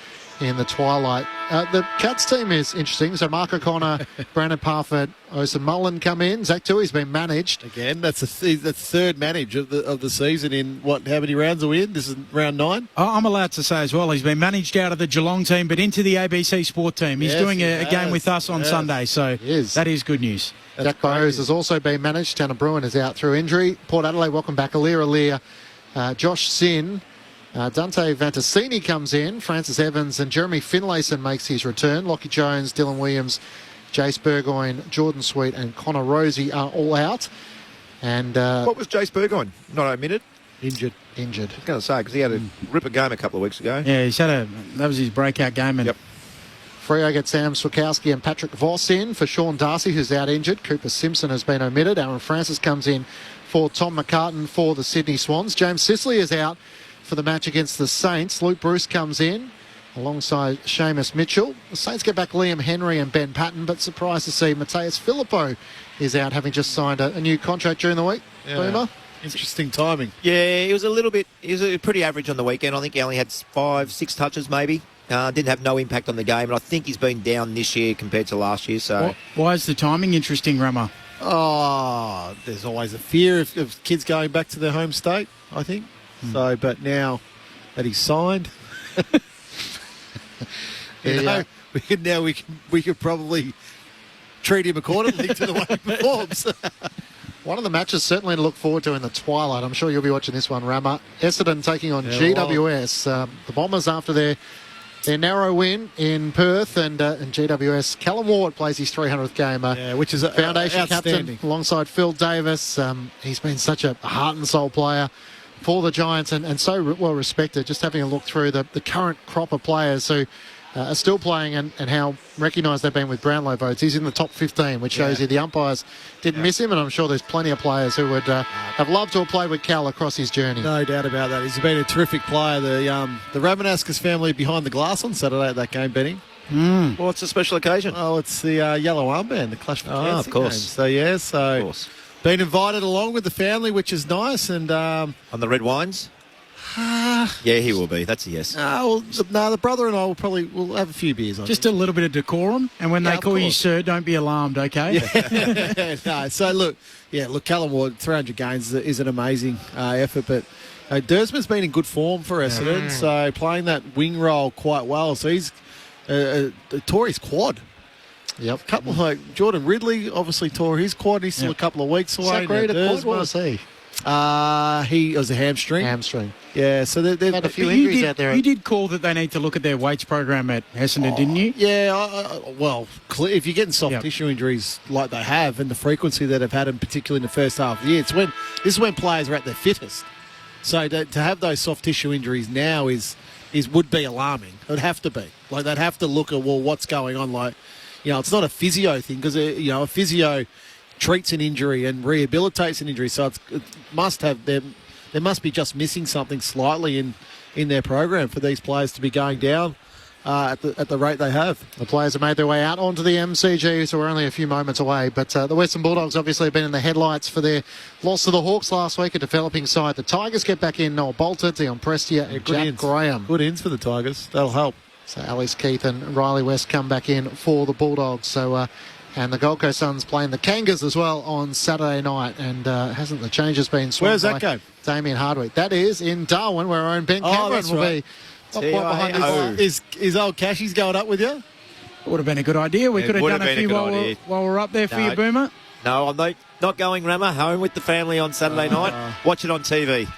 in the twilight. The Cats team is interesting. So Mark O'Connor, Brandon Parfitt, Osen Mullen come in. Zach Tui's been managed. Again, that's the third manage of the season in how many rounds are we in? This is round 9? I'm allowed to say as well, he's been managed out of the Geelong team but into the ABC Sport team. He's doing a game with us on Sunday, so that is good news. Jack Burrows has also been managed. Tanner Bruin is out through injury. Port Adelaide, welcome back. Alir, Josh Sin. Dante Vantassini comes in. Francis Evans and Jeremy Finlayson makes his return. Lockie Jones, Dylan Williams, Jace Burgoyne, Jordan Sweet and Connor Rosie are all out. And what was Jace Burgoyne? Not omitted? Injured. I was going to say, because he had a ripper game a couple of weeks ago. Yeah, that was his breakout game. And Freo gets Sam Swikowski and Patrick Voss in for Sean Darcy, who's out injured. Cooper Simpson has been omitted. Aaron Francis comes in for Tom McCartan for the Sydney Swans. James Sicily is out for the match against the Saints. Luke Bruce comes in alongside Seamus Mitchell. The Saints get back Liam Henry and Ben Patton, but surprised to see Mateus Filippo is out, having just signed a new contract during the week. Boomer? Interesting timing. Yeah, he was pretty average on the weekend. I think he only had 5-6 touches maybe. Didn't have no impact on the game, and I think he's been down this year compared to last year. So why is the timing interesting, Rama? Oh, there's always a fear of kids going back to their home state, I think. So, but now that he's signed, now we could probably treat him accordingly to the way he performs. One of the matches certainly to look forward to in the twilight. I'm sure you'll be watching this one, Rama. Essendon taking on GWS. The Bombers after their narrow win in Perth, and GWS. Callum Ward plays his 300th game. Which is a foundation captain alongside Phil Davis. He's been such a heart and soul player for the Giants and so well respected. Just having a look through the current crop of players who are still playing and how recognised they've been with Brownlow votes. He's in the top 15, which shows you the umpires didn't miss him, and I'm sure there's plenty of players who would have loved to have played with Cal across his journey. No doubt about that. He's been a terrific player. The Ramanaskas family behind the glass on Saturday at that game, Benny. What's the special occasion? Oh, it's the yellow armband, the Clash for Cancer of course. game. So, been invited along with the family, which is nice. And on the red wines? Yeah, he will be. That's a yes. The brother and I will have a few beers on. Just a little bit of decorum, and when they call you sir, don't be alarmed, okay? No, so look, Callum Ward, 300 games is an amazing effort, but Dersman's been in good form for Essendon, so playing that wing role quite well. So he's tore his quad. Yep. A couple like Jordan Ridley obviously tore his quad. He's still a couple of weeks away. What was he? He was a hamstring. Yeah, so they've had a few injuries out there. You did call that they need to look at their weights program at Essendon, didn't you? Yeah, if you're getting soft tissue injuries like they have and the frequency that they've had them, particularly in the first half of the year, this is when players are at their fittest. So to have those soft tissue injuries now would be alarming. It would have to be. Like, they'd have to look at, what's going on? Like, it's not a physio thing because, a physio treats an injury and rehabilitates an injury. So it must have there must be just missing something slightly in their program for these players to be going down at the rate they have. The players have made their way out onto the MCG, so we're only a few moments away. But the Western Bulldogs obviously have been in the headlights for their loss to the Hawks last week, a developing side. The Tigers get back in Noel Bolter, Dion Prestia and Jack Graham. Good ins for the Tigers. That'll help. So Alice Keith and Riley West come back in for the Bulldogs. So and the Gold Coast Suns playing the Kangas as well on Saturday night. And hasn't the changes been swung? Where's that game? Damien Hardwick. That is in Darwin, where our own Ben Cameron will be. Not quite behind his Is old Cashy's going up with you? It would have been a good idea. We could have done a few while we're up there for you, Boomer. No, I'm not going, Rammer. Home with the family on Saturday night. Watch it on TV.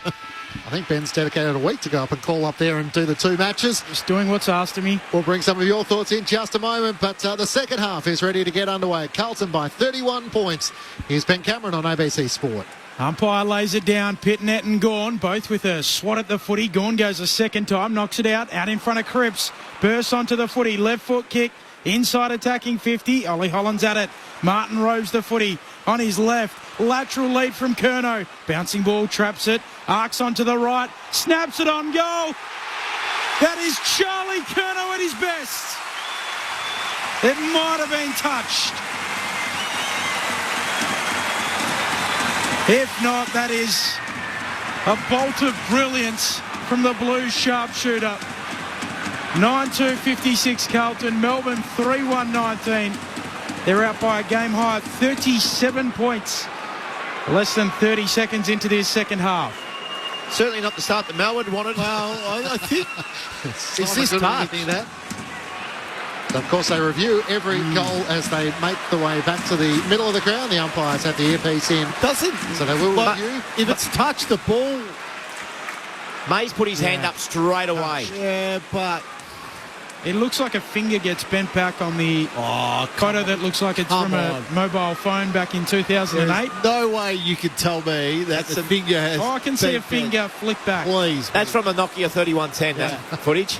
I think Ben's dedicated a week to go up and call up there and do the two matches. Just doing what's asked of me. We'll bring some of your thoughts in just a moment, but the second half is ready to get underway. Carlton by 31 points. Here's Ben Cameron on ABC Sport. Umpire lays it down. Pitnet and Gawn both with a swat at the footy. Gawn goes a second time, knocks it out in front of Cripps. Bursts onto the footy, left foot kick. Inside attacking 50. Ollie Holland's at it. Martin robes the footy on his left. Lateral lead from Curnow. Bouncing ball, traps it. Arcs onto the right. Snaps it on goal. That is Charlie Curnow at his best. It might have been touched. If not, that is a bolt of brilliance from the Blues sharpshooter. 9-2-56 Carlton. Melbourne 3-1-19. They're out by a game high of 37 points. Less than 30 seconds into this second half. Certainly not the start that Melbourne wanted. Well, I think it's this touch. So, of course, they review every goal as they make the way back to the middle of the ground. The umpires have the earpiece in. So they will review. If it's touched the ball... May's put his hand up straight away. Yeah, but... It looks like a finger gets bent back on the photo that looks like it's from a mobile phone back in 2008. There's no way you could tell me that the finger has... I can see a finger flick back. Please. That's from a Nokia 3110, that footage.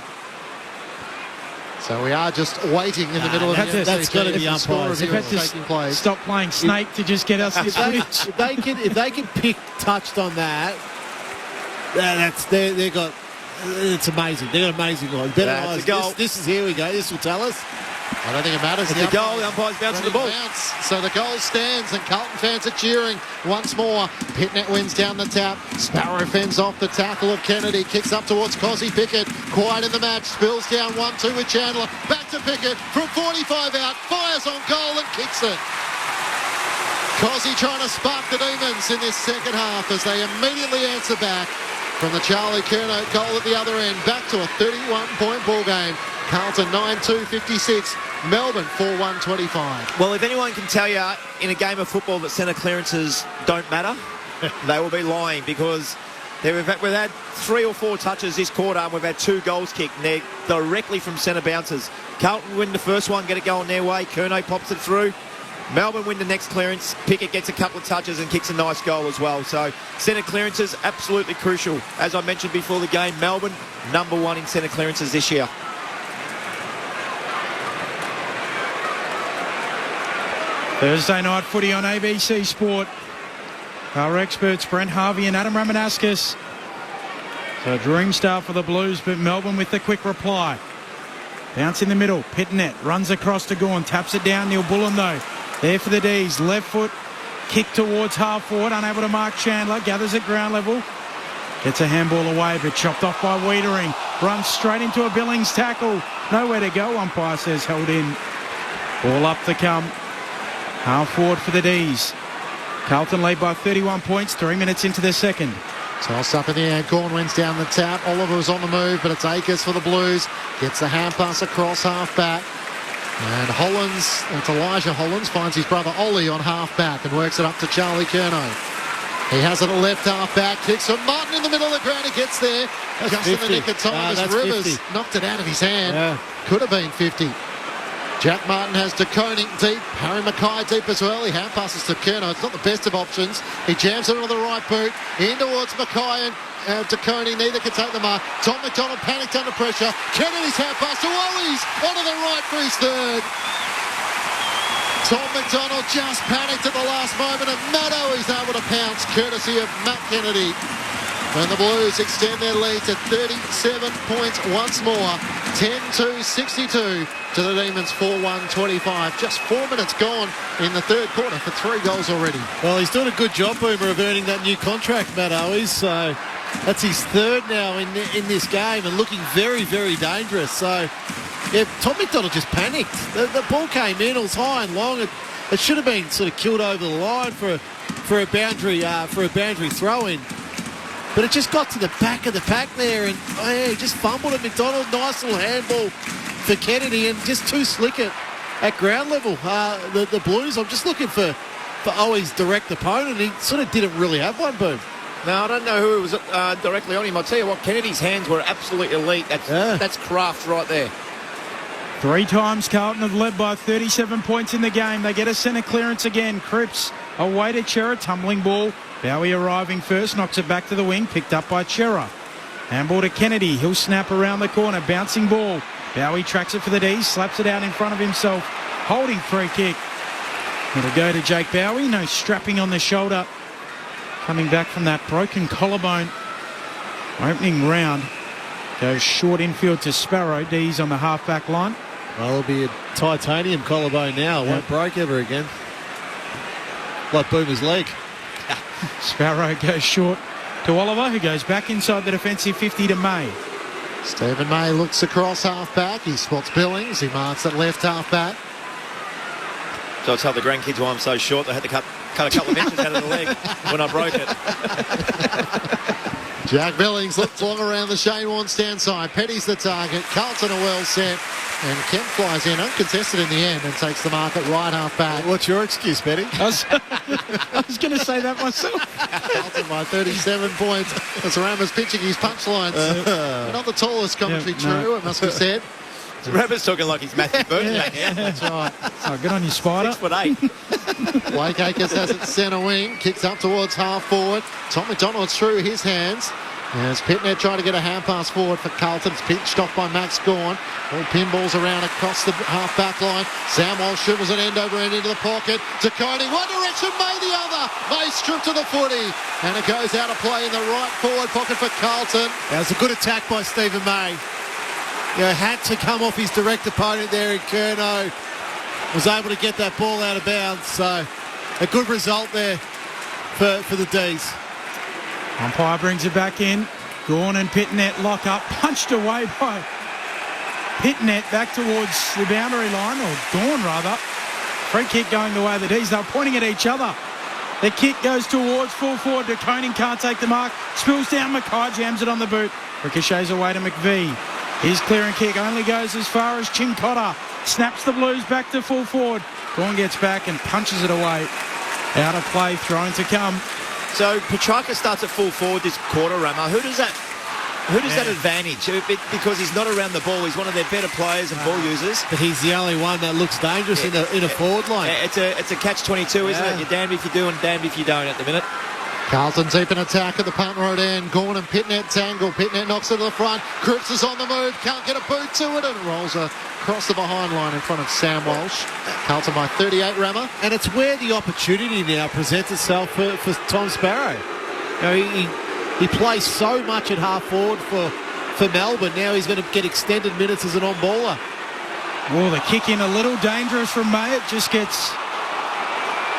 So we are just waiting in the middle of the That's got to be umpires. They've had to stop playing Snake to just get us this footage. If they can pick touched on that, they've got... It's amazing. They've got amazing goals. It's a goal. This is, here we go. This will tell us. I don't think it matters. It's a goal. The umpire's bouncing the ball. So the goal stands and Carlton fans are cheering once more. Pitnet wins down the tap. Sparrow fends off the tackle of Kennedy. Kicks up towards Cosy Pickett. Quiet in the match. Spills down 1-2 with Chandler. Back to Pickett from 45 out. Fires on goal and kicks it. Cosy trying to spark the demons in this second half as they immediately answer back from the Charlie Curnow goal at the other end. Back to a 31-point ball game. Carlton 9-2-56. Melbourne 4-1-25. Well, if anyone can tell you in a game of football that centre clearances don't matter, they will be lying, because we've had 3 or 4 touches this quarter and we've had 2 goals kicked, and they're directly from centre bounces. Carlton win the first one, get it going their way. Curnow pops it through. Melbourne win the next clearance. Pickett gets a couple of touches and kicks a nice goal as well. So centre clearances, absolutely crucial. As I mentioned before the game, Melbourne, #1 in centre clearances this year. Thursday night footy on ABC Sport. Our experts, Brent Harvey and Adam Ramanauskas. So a dream start for the Blues, but Melbourne with the quick reply. Bounce in the middle. Pitnet runs across to Gawn. Taps it down. Neil Bullen, though. There for the D's. Left foot. Kick towards half forward. Unable to mark Chandler. Gathers at ground level. Gets a handball away, but chopped off by Wiedering. Runs straight into a Billings tackle. Nowhere to go. Umpire says held in. Ball up to come. Half forward for the D's. Carlton lead by 31 points. 3 minutes into the second. Toss up in the air. Gawn wins down the tap. Oliver's on the move, but it's Akers for the Blues. Gets the hand pass across half back. And Hollins, it's Elijah Hollins, finds his brother Ollie on half back and works it up to Charlie Curnow. He has it at left half back. Kicks from Martin in the middle of the ground. He gets there. That's just 50. in the nick of time as Rivers 50. knocked it out of his hand. Yeah. Could have been 50. Jack Martin has De Koning deep. Harry Mackay deep as well. He hand passes to Curnow. It's not the best of options. He jams it onto the right boot. In towards Mackay and De Koning. Neither can take the mark. Tom McDonald panicked under pressure. Kennedy's hand pass to Wallis. Onto the right for his third. Tom McDonald just panicked at the last moment, and Matt Owies able to pounce, courtesy of Matt Kennedy. And the Blues extend their lead to 37 points once more. 10-62 to the Demons 4-1-25. Just 4 minutes gone in the third quarter for 3 goals already. Well, he's doing a good job, Boomer, of earning that new contract, Matt Owies. So that's his third now in this game and looking very, very dangerous. So, yeah, Tom McDonald just panicked. The ball came in, it was high and long. It should have been sort of killed over the line for a boundary throw-in. But it just got to the back of the pack there, and he just fumbled at McDonald. Nice little handball for Kennedy, and just too slick at ground level. The Blues, I'm just looking for Owies' direct opponent. He sort of didn't really have one, Boom. No, I don't know who it was directly on him. I'll tell you what, Kennedy's hands were absolutely elite. That's craft right there. 3 times Carlton have led by 37 points in the game. They get a centre clearance again. Cripps away to Chera, tumbling ball. Bowie arriving first, knocks it back to the wing, picked up by Chera. Handball to Kennedy. He'll snap around the corner. Bouncing ball. Bowie tracks it for the D's, slaps it out in front of himself. Holding free kick. It'll go to Jake Bowie. No strapping on the shoulder. Coming back from that broken collarbone. Opening round. Goes short infield to Sparrow. D's on the half-back line. Well, it'll be a titanium collarbone now. Won't break ever again. Like Boomer's leg. Sparrow goes short to Oliver, who goes back inside the defensive 50 to May. Stephen May looks across half-back. He spots Billings. He marks at left half-back. So I told the grandkids why I'm so short. They had to cut a couple of inches out of the leg when I broke it. Jack Billings looks long around the Shane Warne stand side. Petty's the target. Carlton are well set. And Kemp flies in uncontested in the end and takes the mark at right half back. What's your excuse, Petty? I was going to say that myself. Carlton by 37 points. As Rama's pitching his punchlines. Not the tallest commentary, it must be said. Rama's talking like he's Matthew Burton. Yeah, that's right. Oh, good on you, Spider. 6'8". Blake Akers has it centre wing. Kicks up towards half forward. Tom McDonald's through his hands. As Pitnet trying to get a hand pass forward for Carlton. It's pitched off by Max Gawn. All pinballs around across the half-back line. Sam Walsh shrivels it end over end into the pocket. De Koning, one direction, May the other. May stripped to the footy. And it goes out of play in the right forward pocket for Carlton. That was a good attack by Stephen May. Had to come off his direct opponent there in Curnow. Was able to get that ball out of bounds. So a good result there for the D's. Umpire brings it back in. Gawn and Pitnet lock up. Punched away by Pitnet back towards the boundary line, or Gawn rather. Free kick going the way of the D's. They're pointing at each other. The kick goes towards full forward. De Koning can't take the mark. Spills down Mackay, jams it on the boot. Ricochets away to McVie. His clearing kick only goes as far as Chincotta. Snaps the Blues back to full forward. Gawn gets back and punches it away. Out of play, thrown to come. So Petrarca starts at full forward this quarter, Rama. Who does that advantage? Because he's not around the ball. He's one of their better players and ball users. But he's the only one that looks dangerous in a forward line. It's a catch-22, isn't it? You're damned if you do and damned if you don't at the minute. Carlton deep in attack at the punt road end. Gawn and Pitnet tangle. Pitnet knocks it to the front. Cripps is on the move. Can't get a boot to it, and it rolls across the behind line in front of Sam Walsh. Carlton by 38, Rammer. And it's where the opportunity now presents itself for Tom Sparrow. You know, he plays so much at half forward for Melbourne. Now he's going to get extended minutes as an on-baller. Oh, the kick in a little dangerous from May. It just gets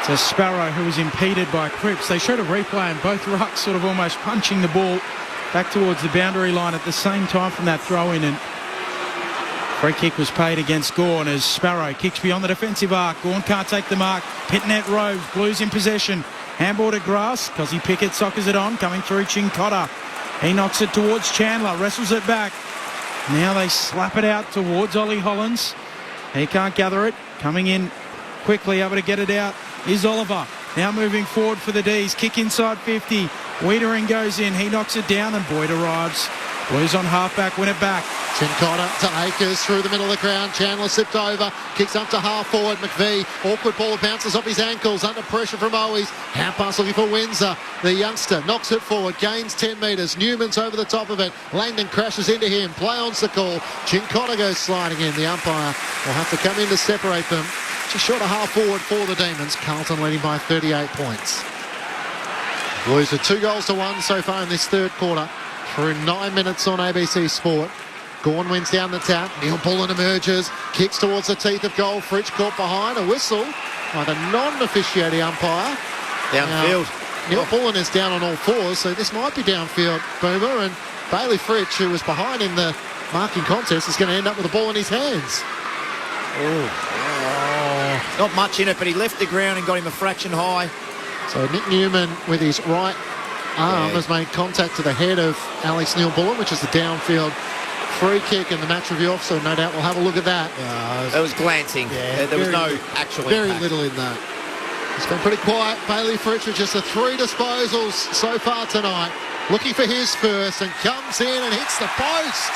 to Sparrow, who was impeded by Cripps. They showed a replay and both rucks sort of almost punching the ball back towards the boundary line at the same time from that throw-in, and free kick was paid against Gawn as Sparrow kicks beyond the defensive arc. Gawn can't take the mark. Pitnet roves. Blues in possession. Handball to Grass. Cosy Pickett soccers it on. Coming through Chincotta. He knocks it towards Chandler. Wrestles it back. Now they slap it out towards Ollie Hollins. He can't gather it. Coming in quickly, able to get it out, is Oliver. Now moving forward for the D's. Kick inside 50. Wiedering goes in. He knocks it down and Boyd arrives. Blues on halfback, win it back. Chincotta to Akers through the middle of the ground. Chandler slipped over. Kicks up to half forward. McVie. Awkward ball bounces off his ankles. Under pressure from Owies. Hand pass looking for Windsor. The youngster knocks it forward. Gains 10 metres. Newman's over the top of it. Langdon crashes into him. Play on's the call. Chincotta goes sliding in. The umpire will have to come in to separate them. Just short of half forward for the Demons. Carlton leading by 38 points. Blues with 2 goals to 1 so far in this third quarter. Through 9 minutes on ABC Sport. Gawn wins down the tap. Neil Bullen emerges. Kicks towards the teeth of goal. Fritsch caught behind. A whistle by the non-officiating umpire. Downfield. Now, Neil Bullen is down on all fours, so this might be downfield, Boomer. And Bailey Fritsch, who was behind in the marking contest, is going to end up with the ball in his hands. Not much in it, but he left the ground and got him a fraction high. So Nick Newman with his right arm has made contact to the head of Alex Neil Bullen, which is the downfield free kick, and the match review officer no doubt will have a look at that. It was glancing. There was no actual very impact. little in that. It's been pretty quiet. Bailey Fritsch with just the 3 disposals so far tonight. Looking for his first and comes in and hits the post.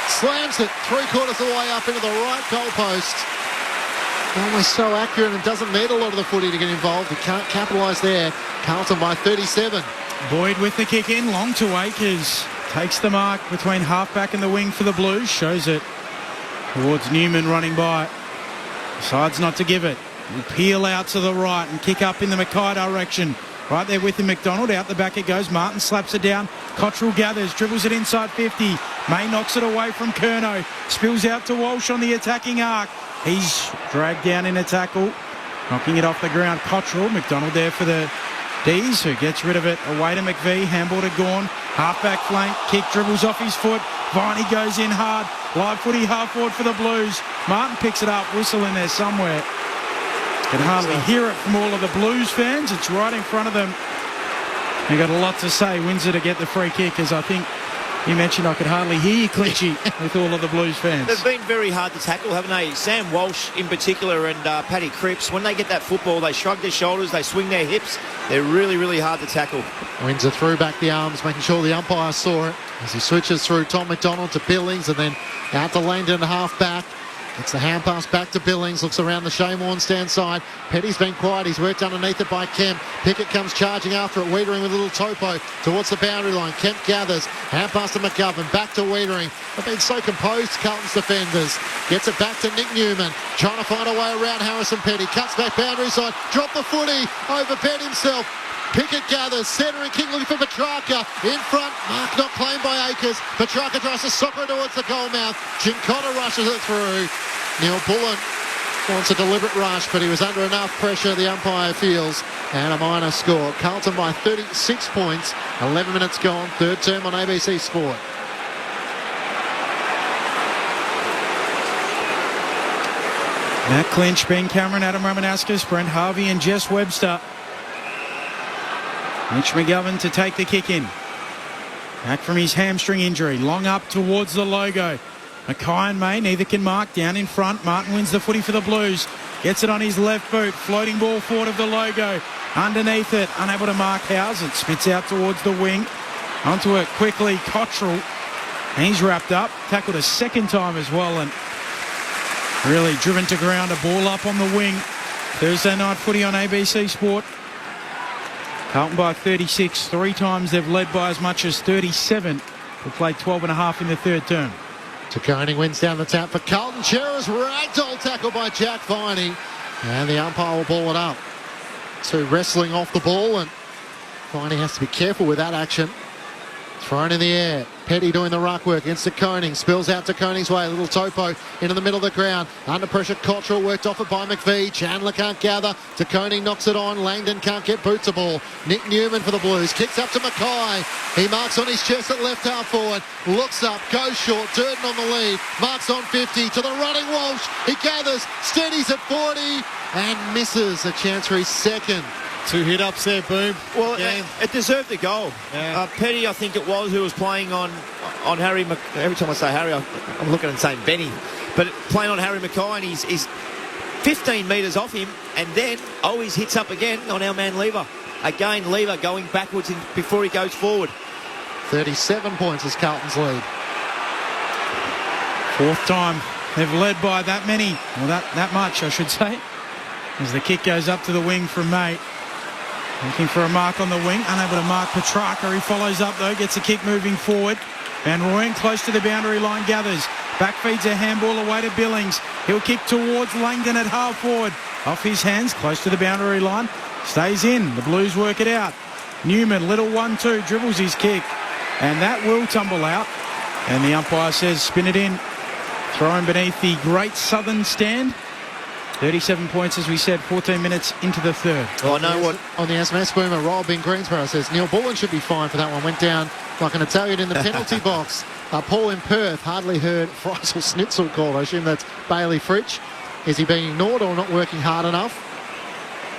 Slams it 3/4 of the way up into the right goal post. Almost so accurate and doesn't need a lot of the footy to get involved. He can't capitalise there. Carlton by 37. Boyd with the kick in, long to Akers. Takes the mark between halfback and the wing for the Blues. Shows it towards Newman running by. Decides not to give it. Will peel out to the right and kick up in the Mackay direction. Right there with the McDonald. Out the back it goes. Martin slaps it down. Cottrell gathers. Dribbles it inside 50. May knocks it away from Curnow. Spills out to Walsh on the attacking arc. He's dragged down in a tackle. Knocking it off the ground. Cottrell. McDonald there for the D's, who gets rid of it away to McVie. Handball to Gawn. Halfback flank. Kick dribbles off his foot. Viney goes in hard. Live footy half forward for the Blues. Martin picks it up. Whistle in there somewhere. Can hardly hear it from all of the Blues fans. It's right in front of them. They got a lot to say. Windsor to get the free kick, as I think you mentioned. I could hardly hear you, Clinchy, with all of the Blues fans. They've been very hard to tackle, haven't they? Sam Walsh in particular and Paddy Cripps, when they get that football, they shrug their shoulders, they swing their hips. They're really, really hard to tackle. Windsor threw back the arms, making sure the umpire saw it as he switches through Tom McDonald to Billings and then out to Langdon half back. It's the hand pass back to Billings, looks around the Shane Warne stand side. Petty's been quiet, he's worked underneath it by Kemp. Pickett comes charging after it, Wiedering with a little topo towards the boundary line. Kemp gathers, hand pass to McGovern, back to Wiedering. They've been so composed, Carlton's defenders. Gets it back to Nick Newman, trying to find a way around Harrison Petty. Cuts back boundary side, drop the footy, over Bet himself. Pickett gathers, centering kick looking for Petrarca. In front, mark not claimed by Akers. Petrarca tries to soccer it towards the goal mouth. Chincotta rushes it through. Neil Bullen wants a deliberate rush, but he was under enough pressure, the umpire feels, and a minor score. Carlton by 36 points, 11 minutes gone, third term on ABC Sport. Matt Clinch, Ben Cameron, Adam Ramanauskas, Brent Harvey and Jess Webster. Mitch McGovern to take the kick in. Back from his hamstring injury. Long up towards the logo. Mackay and May, neither can mark. Down in front. Martin wins the footy for the Blues. Gets it on his left boot. Floating ball forward of the logo. Underneath it. Unable to mark Howes. It spits out towards the wing. Onto it quickly. Cottrell. He's wrapped up. Tackled a second time as well. And really driven to ground. A ball up on the wing. Thursday night footy on ABC Sport. Carlton by 36. 3 times they've led by as much as 37. They played 12.5 in the third term. Koning wins down the tap for Carlton. Chera's ragdoll tackle by Jack Viney. And the umpire will ball it up. 2 wrestling off the ball, and Viney has to be careful with that action. Thrown in the air. Petty doing the ruck work against Koning. Spills out to Koning's way. A little topo into the middle of the ground. Under pressure, Cottrell worked off it by McVie. Chandler can't gather. Koning knocks it on. Langdon can't get boots a ball. Nick Newman for the Blues. Kicks up to Mackay. He marks on his chest at left half forward. Looks up, goes short. Durden on the lead. Marks on 50 to the running Walsh. He gathers. Steadies at 40 and misses a chance for his second. 2 hit-ups there, Boom. Well, it deserved a goal. Yeah. Petty, I think it was, who was playing on Harry. Every time I say Harry, I'm looking and saying Benny. But playing on Harry Mackay, and he's 15 metres off him, and then always hits up again on our man Lever. Again, Lever going backwards before he goes forward. 37 points is Carlton's lead. 4th time they've led by that many, or that much, I should say. As the kick goes up to the wing from Mate. Looking for a mark on the wing, unable to mark Petrarca. He follows up though, gets a kick moving forward. Van Rooyen close to the boundary line gathers. Back feeds a handball away to Billings. He'll kick towards Langdon at half forward. Off his hands, close to the boundary line. Stays in. The Blues work it out. Newman, little 1-2, dribbles his kick. And that will tumble out. And the umpire says spin it in. Thrown beneath the Great Southern Stand. 37 points, as we said, 14 minutes into the third. Well, I know what... On the SMS boomer, Rob in Greensboro says Neil Bullen should be fine for that one. Went down like an Italian in the penalty box. Paul in Perth hardly heard Freisel Schnitzel called. I assume that's Bailey Fritsch. Is he being ignored or not working hard enough?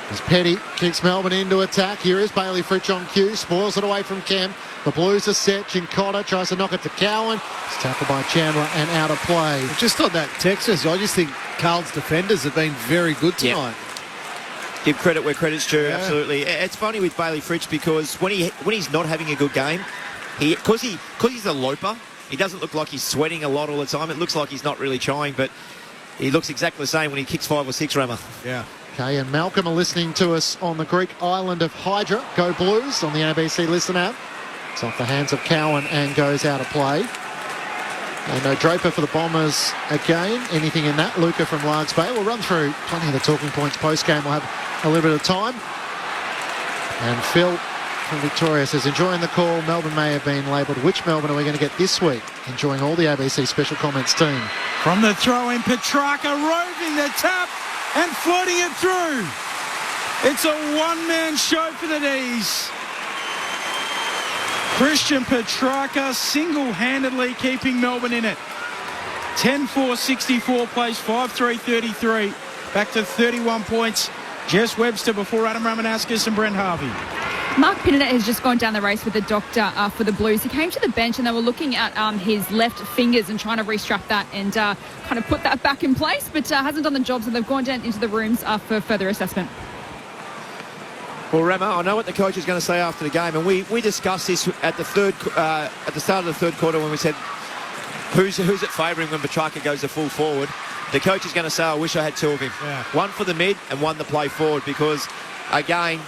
As Petty kicks Melbourne into attack. Here is Bailey Fritsch on cue. Spoils it away from Kemp. The Blues are set. Cincotta tries to knock it to Cowan. It's tackled by Chandler and out of play. Just on that Texas, I just think Carlton's defenders have been very good tonight. Yep. Give credit where credit's due, absolutely. It's funny with Bailey Fritsch because when he's not having a good game, because he's a loper, he doesn't look like he's sweating a lot all the time. It looks like he's not really trying, but he looks exactly the same when he kicks 5 or 6, Rammer. Yeah. Okay, and Malcolm are listening to us on the Greek island of Hydra. Go Blues on the ABC Listen app. It's off the hands of Cowan and goes out of play. And no Draper for the Bombers again. Anything in that? Luca from Largs Bay. We'll run through plenty of the talking points post-game. We'll have a little bit of time. And Phil from Victoria says, enjoying the call. Melbourne may have been labelled. Which Melbourne are we going to get this week? Enjoying all the ABC special comments team. From the throw-in, Petrarca roving the tap and floating it through. It's a one-man show for the D's. Christian Petrarca single-handedly keeping Melbourne in it. 10-4-64 plays 5-3-33. Back to 31 points. Jess Webster before Adam Ramanauskas and Brent Harvey. Mark Pinnonet has just gone down the race with the doctor for the Blues. He came to the bench and they were looking at his left fingers and trying to restrap that and kind of put that back in place, but hasn't done the job, so they've gone down into the rooms for further assessment. Well, Rama, I know what the coach is going to say after the game, and we discussed this at the start of the third quarter when we said who's it favouring when Petrarca goes the full forward. The coach is going to say, I wish I had 2 of him. Yeah. One for the mid and one to play forward because, again,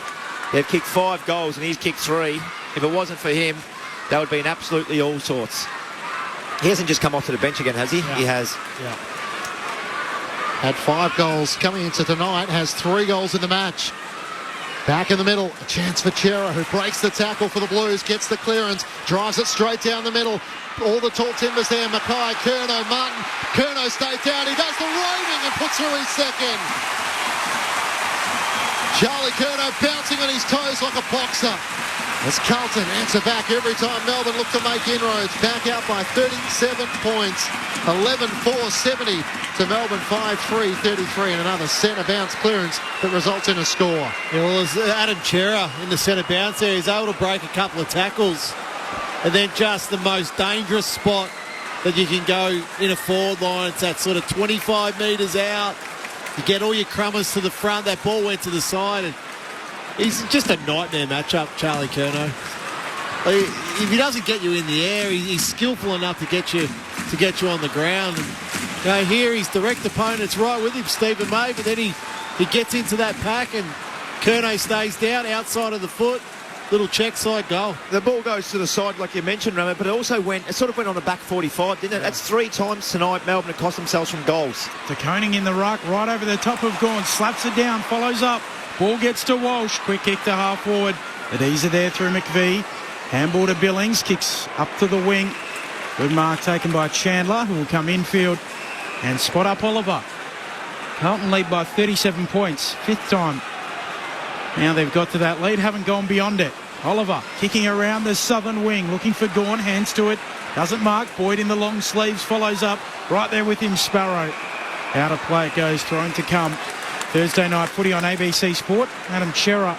they've kicked 5 goals and he's kicked 3. If it wasn't for him, that would be an absolutely all sorts. He hasn't just come off to the bench again, has he? Yeah. He has. Yeah. Had 5 goals coming into tonight, has 3 goals in the match. Back in the middle, a chance for Chera, who breaks the tackle for the Blues, gets the clearance, drives it straight down the middle. All the tall timbers there, Mackay, Curnow, Martin. Curnow stays down, he does the roving and puts through his second. Charlie Curnow bouncing on his toes like a boxer. As Carlton answer back every time Melbourne look to make inroads. Back out by 37 points. 11-4-70 to Melbourne 5-3-33 and another centre bounce clearance that results in a score. Yeah, well, as Adam Chera in the centre bounce there, he's able to break a couple of tackles. And then just the most dangerous spot that you can go in a forward line. It's that sort of 25 metres out. You get all your crummers to the front. That ball went to the side. And he's just a nightmare matchup, Charlie Curnow. If he doesn't get you in the air, he's skillful enough to get you on the ground. And, here his direct opponent's right with him, Stephen May, but then he gets into that pack and Curnow stays down outside of the foot. little check side goal. The ball goes to the side, like you mentioned, Rammer, but it sort of went on the back 45, didn't it? That's 3 times tonight Melbourne have cost themselves from goals. De Koning in the ruck, right over the top of Gawn, slaps it down, follows up. Ball gets to Walsh, quick kick to half forward. Adiza there through McVie. Handball to Billings, kicks up to the wing. Good mark taken by Chandler, who will come infield and spot up Oliver. Carlton lead by 37 points, 5th time. Now they've got to that lead, haven't gone beyond it. Oliver kicking around the southern wing, looking for Gawn, hands to it. Doesn't mark, Boyd in the long sleeves, follows up. Right there with him, Sparrow. Out of play it goes, thrown to come. Thursday night footy on ABC Sport. Adam Chera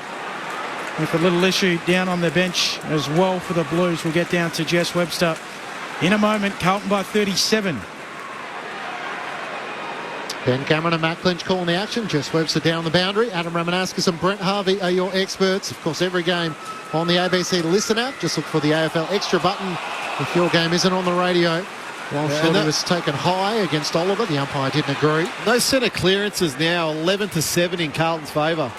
with a little issue down on the bench as well for the Blues. We'll get down to Jess Webster in a moment. Carlton by 37. Ben Cameron and Matt Clinch calling the action. Jess Webster down the boundary. Adam Ramanauskas and Brent Harvey are your experts. Of course, every game on the ABC Listen app. Just look for the AFL Extra button if your game isn't on the radio. Walsh was taken high against Oliver. The umpire didn't agree. Those centre clearances now 11-7 in Carlton's favour.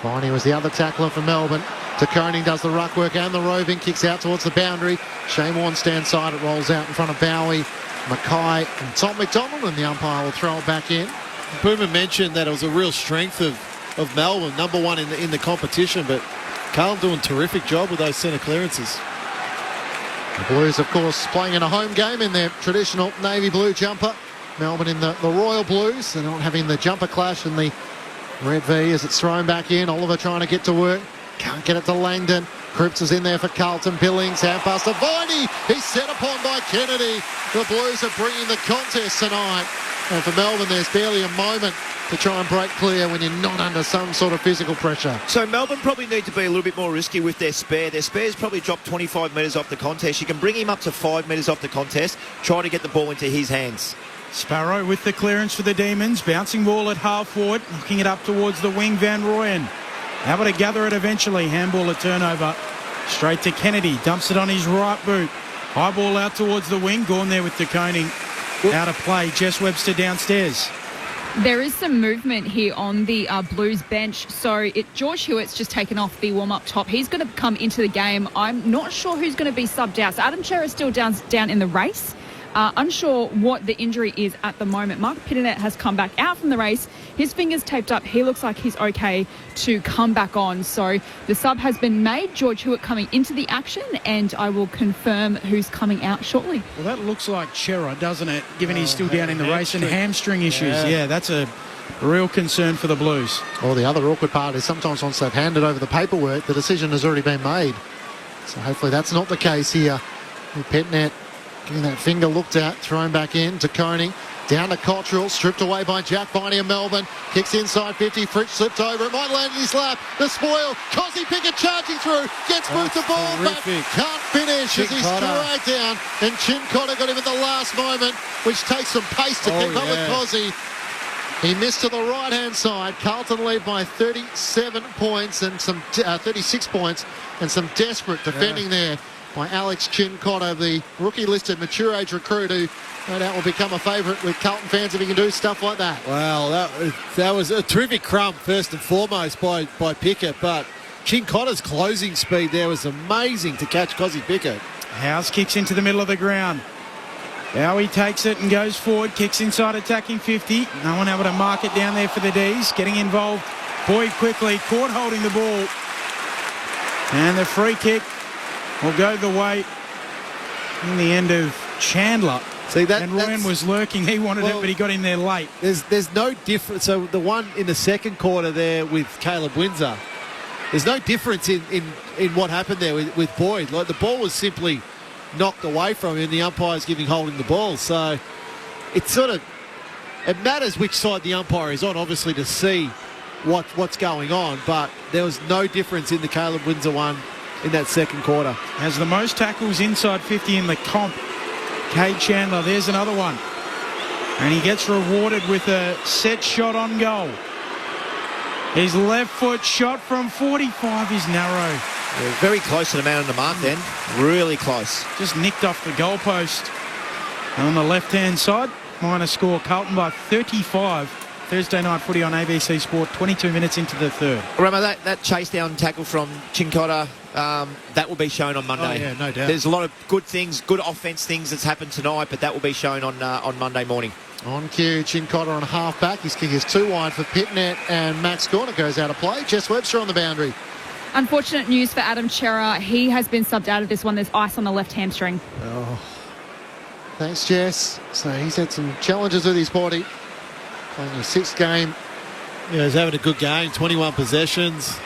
Viney was the other tackler for Melbourne. De Koning does the ruck work and the roving, kicks out towards the boundary. Shane Warne stands side, it rolls out in front of Bowie, Mackay and Tom McDonald, and the umpire will throw it back in. Boomer mentioned that it was a real strength of Melbourne, #1 in the competition, but Carlton doing a terrific job with those centre clearances. The Blues, of course, playing in a home game in their traditional navy blue jumper. Melbourne in the Royal Blues. They're not having the jumper clash and the red V as it's thrown back in. Oliver trying to get to work. Can't get it to Langdon. Cripps is in there for Carlton. Billings, half pass to Viney. He's set upon by Kennedy. The Blues are bringing the contest tonight. And for Melbourne, there's barely a moment to try and break clear when you're not under some sort of physical pressure. So Melbourne probably need to be a little bit more risky with their spare. Their spare's probably dropped 25 metres off the contest. You can bring him up to 5 metres off the contest. Try to get the ball into his hands. Sparrow with the clearance for the Demons. Bouncing ball at half forward. Knocking it up towards the wing, Van Rooyen. Able to gather it eventually. Handball a turnover. Straight to Kennedy. Dumps it on his right boot. High ball out towards the wing. Gone there with De Koning. Out of play. Jess Webster downstairs. There is some movement here on the Blues bench. So George Hewitt's just taken off the warm-up top. He's going to come into the game. I'm not sure who's going to be subbed out. So Adam Chera is still down in the race. Unsure what the injury is at the moment. Mark Pitternet has come back out from the race. His finger's taped up. He looks like he's okay to come back on. So the sub has been made. George Hewitt coming into the action, and I will confirm who's coming out shortly. Well, that looks like Chera, doesn't it? Given he's still down in the race and hamstring issues. Yeah, that's a real concern for the Blues. Well, the other awkward part is sometimes once they've handed over the paperwork, the decision has already been made. So hopefully that's not the case here. Pitternet getting that finger looked at, thrown back in to Koning. Down to Cottrell, stripped away by Jack Viney of Melbourne. Kicks inside 50, Fritsch slipped over, it might land in his lap. The spoil, Cosy Pickett charging through, gets moved the ball back, can't finish as he's dragged down. And Chin Cotter got him at the last moment, which takes some pace to keep up with Cosy. He missed to the right-hand side. Carlton lead by 37 points and some 36 points and some desperate defending there by Alex Chin Cotter, the rookie-listed mature age recruit who no doubt will become a favourite with Carlton fans if he can do stuff like that. Well, that was a terrific crump first and foremost by Pickett, but Chin Cotter's closing speed there was amazing to catch Cosy Pickett. House kicks into the middle of the ground. Bowie takes it and goes forward, kicks inside attacking 50. No one able to mark it down there for the D's. Getting involved, Boyd quickly, caught holding the ball. And the free kick will go the way in the end of Chandler. See that? And Ryan was lurking. He wanted it, but he got in there late. There's no difference. So the one in the second quarter there with Caleb Windsor, there's no difference in what happened there with Boyd. Like the ball was simply knocked away from him. The umpire's holding the ball. So it matters which side the umpire is on, obviously, to see what's going on. But there was no difference in the Caleb Windsor one in that second quarter. Has the most tackles inside 50 in the comp. Cade Chandler, there's another one. And he gets rewarded with a set shot on goal. His left foot shot from 45 is narrow. Yeah, very close to the man on the mark then. Really close. Just nicked off the goalpost. And on the left-hand side, minor score, Carlton by 35. Thursday night footy on ABC Sport, 22 minutes into the third. Remember that chase down tackle from Chincotta, that will be shown on Monday. Oh, yeah, no doubt. There's a lot of good things, good offence things that's happened tonight, but that will be shown on Monday morning. On cue, Chincotta on half-back. His kick is too wide for Pitnet, and Max Gorner goes out of play. Jess Webster on the boundary. Unfortunate news for Adam Chera. He has been subbed out of this one. There's ice on the left hamstring. Oh. Thanks, Jess. So he's had some challenges with his body. Playing his sixth game. Yeah, he's having a good game. 21 possessions,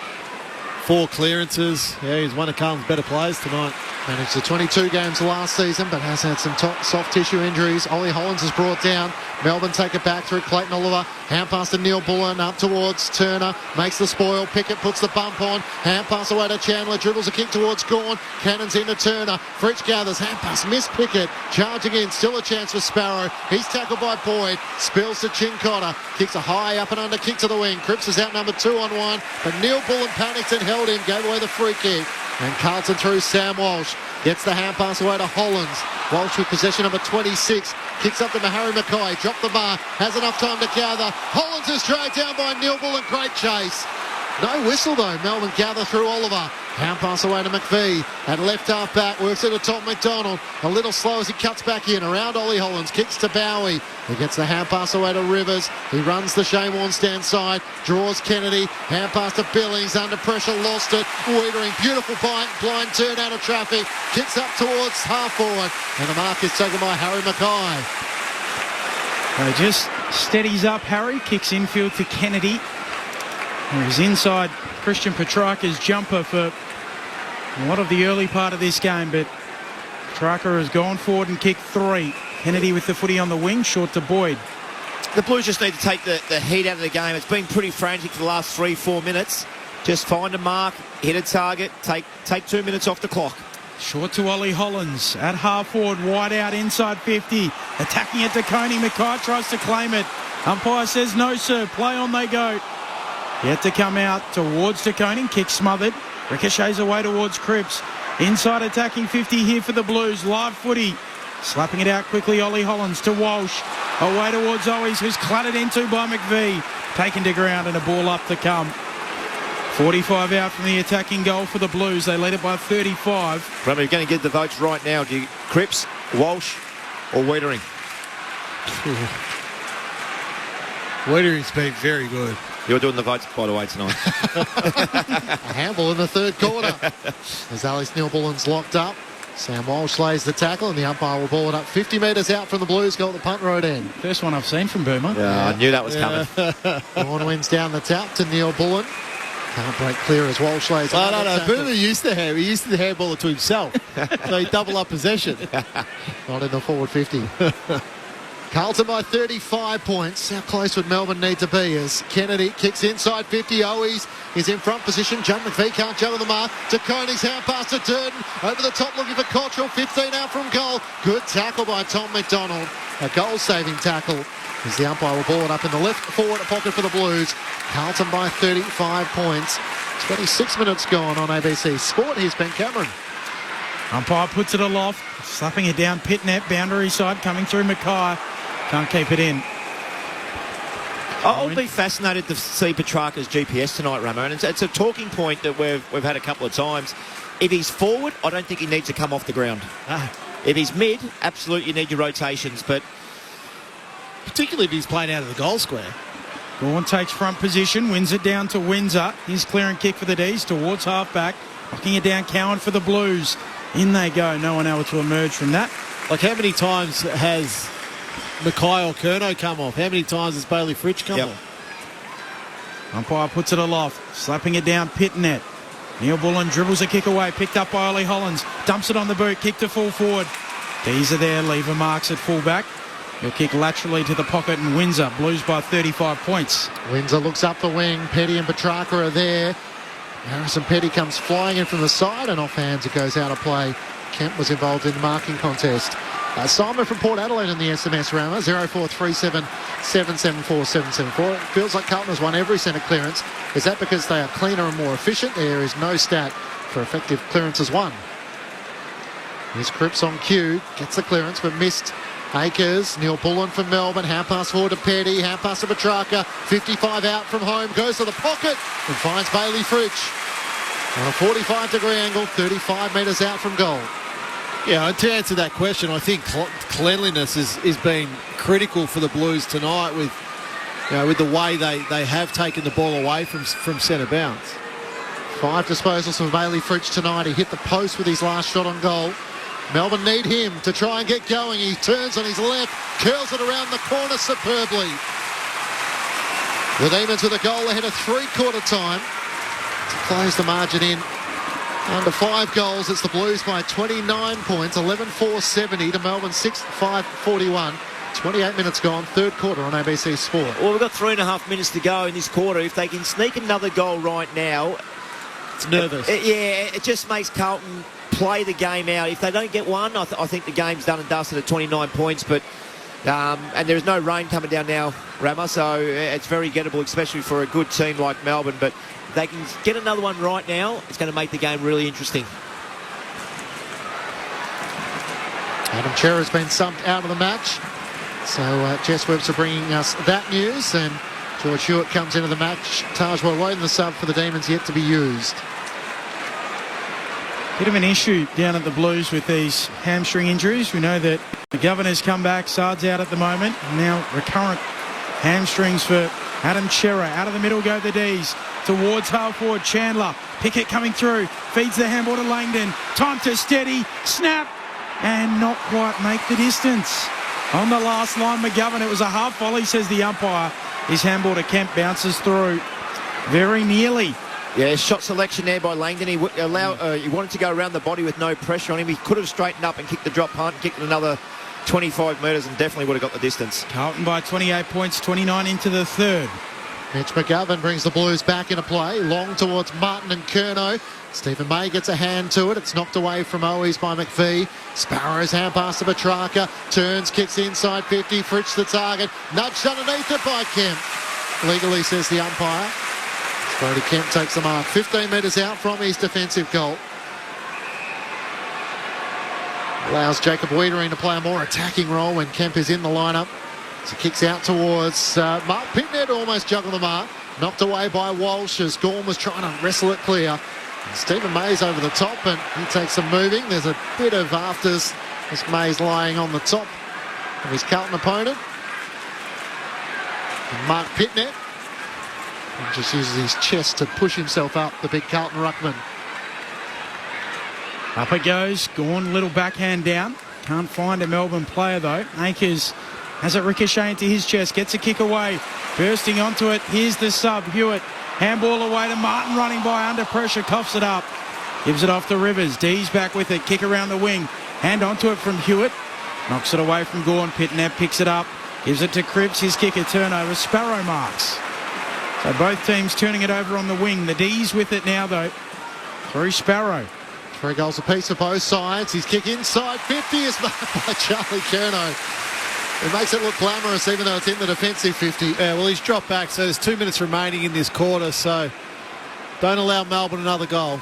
4 clearances. Yeah, he's one of Carlton's better players tonight. Managed the 22 games last season, but has had some soft tissue injuries. Ollie Hollins is brought down. Melbourne take it back through Clayton Oliver. Hand pass to Neil Bullen, up towards Turner. Makes the spoil. Pickett puts the bump on. Hand pass away to Chandler. Dribbles a kick towards Gawn. Cannons into Turner. Fritsch gathers. Hand pass. Missed Pickett. Charging in. Still a chance for Sparrow. He's tackled by Boyd. Spills to Chincotta. Kicks a high up and under kick to the wing. Cripps is out number 2 on 1. But Neil Bullen panicked and held him. Gave away the free kick. And Carlton through Sam Walsh. Gets the hand pass away to Hollins. Walsh with possession number 26. Kicks up to Harry Mackay. Dropped the bar. Has enough time to gather. Hollins is dragged down by Neil Bullen. Great chase. No whistle though. Melbourne gather through Oliver. Hand pass away to McVie. At left half back. Works it to Tom McDonald. A little slow as he cuts back in. Around Ollie Hollins. Kicks to Bowie. He gets the hand pass away to Rivers. He runs the Shane Warne stand side. Draws Kennedy. Hand pass to Billings. Under pressure. Lost it. Wiedering. Beautiful blind turn out of traffic. Kicks up towards half forward. And the mark is taken by Harry Mackay. So just steadies up Harry. Kicks infield to Kennedy. He's inside Christian Petrarca's jumper for a lot of the early part of this game, but Petrarca has gone forward and kicked 3. Kennedy with the footy on the wing, short to Boyd. The Blues just need to take the heat out of the game. It's been pretty frantic for the last 3-4 minutes. Just find a mark, hit a target, take 2 minutes off the clock. Short to Ollie Hollins at half forward, wide out inside 50. Attacking it to Coney. Mackay tries to claim it. Umpire says no, sir. Play on they go. Yet to come out towards Coney. Kick smothered. Ricochets away towards Cripps. Inside attacking 50 here for the Blues. Live footy. Slapping it out quickly, Ollie Hollins to Walsh. Away towards Owies, who's clattered into by McVie. Taken to ground and a ball up to come. 45 out from the attacking goal for the Blues. They lead it by 35. Remember, you're going to get the votes right now. Do you Cripps, Walsh or Wiedering? Wiedering's been very good. You're doing the votes, by the way, tonight. A handball in the third quarter. As Alex Neil Bullen's locked up. Sam Walsh lays the tackle and the umpire will ball it up 50 metres out from the Blues goal at the punt road end. First one I've seen from Boomer. Yeah, I knew that was coming. Vaughan wins down the tap to Neil Bullen. Can't break clear as Walsh lays. No. Boomer used to handball it to himself. So he double up possession. Not in the forward 50. Carlton by 35 points. How close would Melbourne need to be as Kennedy kicks inside 50. Owies is in front position. John McVie can't juggle the mark. To Coney's hand pass to Durden. Over the top looking for Cottrell. 15 out from goal. Good tackle by Tom McDonald. A goal-saving tackle as the umpire will ball it up in the left forward pocket for the Blues. Carlton by 35 points. 26 minutes gone on ABC Sport. Here's Ben Cameron. Umpire puts it aloft. Slapping it down. Pitnet, boundary side, coming through Mackay. Can't keep it in. I'll be fascinated to see Petrarca's GPS tonight, Ramon. It's a talking point that we've had a couple of times. If he's forward, I don't think he needs to come off the ground. If he's mid, absolutely you need your rotations, but particularly if he's playing out of the goal square. Gawn takes front position, wins it down to Windsor. His clearing kick for the D's towards half-back. Knocking it down, Cowan for the Blues. In they go. No one able to emerge from that. Like, how many times has Mackay or Curnow come off? How many times has Bailey Fritsch come off? Umpire puts it aloft. Slapping it down, Pitnet. Neil Bullen dribbles a kick away. Picked up by Ollie Hollins. Dumps it on the boot. Kick to full forward. D's are there. Lever marks at fullback. He'll kick laterally to the pocket and Windsor. Blues by 35 points. Windsor looks up the wing. Petty and Petrarca are there. Harrison Petty comes flying in from the side and off hands it goes out of play. Kemp was involved in the marking contest. Simon from Port Adelaide in the SMS Rammer, 0437 774 774. It feels like Carlton has won every centre clearance. Is that because they are cleaner and more efficient? There is no stat for effective clearances won. Here's Cripps on cue, gets the clearance but missed Akers, Neil Pullen from Melbourne, half pass forward to Petty, half pass to Petrarca, 55 out from home, goes to the pocket and finds Bailey Fritsch on a 45-degree angle, 35 metres out from goal. Yeah, and to answer that question, I think cleanliness is been critical for the Blues tonight with the way they have taken the ball away from centre bounce. 5 disposals for Bailey Fritsch tonight. He hit the post with his last shot on goal. Melbourne need him to try and get going. He turns on his left, curls it around the corner superbly. The Demons with a goal ahead of three-quarter time to close the margin in. Under 5 goals, it's the Blues by 29 points, 11-4-70 to Melbourne 6-5-41. 28 minutes gone, third quarter on ABC Sport. Well, we've got 3.5 minutes to go in this quarter. If they can sneak another goal right now... It's nervous. It just makes Carlton play the game out. If they don't get one, I think the game's done and dusted at 29 points. But and there's no rain coming down now, Rammer, so it's very gettable, especially for a good team like Melbourne. But if they can get another one right now, it's going to make the game really interesting. Adam Cerra has been subbed out of the match. So Jess Webster bringing us that news, and George Hewitt comes into the match. Tajwell Woden, the sub for the Demons, yet to be used. Bit of an issue down at the Blues with these hamstring injuries. We know that the Governor's come back, Sard's out at the moment. Now recurrent hamstrings for Adam Cerra. Out of the middle go the D's. Towards half forward, Chandler. Pickett coming through. Feeds the handball to Langdon. Time to steady. Snap. And not quite make the distance. On the last line, McGovern, it was a half volley, says the umpire. His handball to Kemp bounces through. Very nearly. Yeah, shot selection there by Langdon. He wanted to go around the body with no pressure on him. He could have straightened up and kicked the drop punt, kicked it another 25 metres and definitely would have got the distance. Carlton by 28 points, 29 into the third. Mitch McGovern brings the Blues back into play. Long towards Martin and Curnow. Stephen May gets a hand to it. It's knocked away from Owies by McVie. Sparrow's hand pass to Petrarca. Turns, kicks inside 50. Fritsch the target. Nudged underneath it by Kemp. Legally, says the umpire. Brody Kemp takes the mark. 15 metres out from his defensive goal. Allows Jacob Wiedering to play a more attacking role when Kemp is in the lineup. So kicks out towards Mark Pitnet, almost juggled the mark. Knocked away by Walsh as Gorm was trying to wrestle it clear. And Stephen May's over the top and he takes some moving. There's a bit of afters as May's lying on the top of his Carlton opponent. And Mark Pitnet just uses his chest to push himself up, the big Carlton ruckman. Up it goes. Gorn, little backhand down. Can't find a Melbourne player though. Akers has it ricochet into his chest, gets a kick away, bursting onto it. Here's the sub, Hewitt. Handball away to Martin, running by under pressure, coughs it up. Gives it off to Rivers. D's back with it, kick around the wing. Hand onto it from Hewitt. Knocks it away from Gorn. Pitnap picks it up, gives it to Cripps. His kick, a turnover. Sparrow marks. So both teams turning it over on the wing. The D's with it now though. Through Sparrow. 3 goals apiece for both sides. His kick inside 50 is marked by Charlie Curnow. It makes it look glamorous even though it's in the defensive 50. Yeah, well, he's dropped back, so there's 2 minutes remaining in this quarter, so don't allow Melbourne another goal.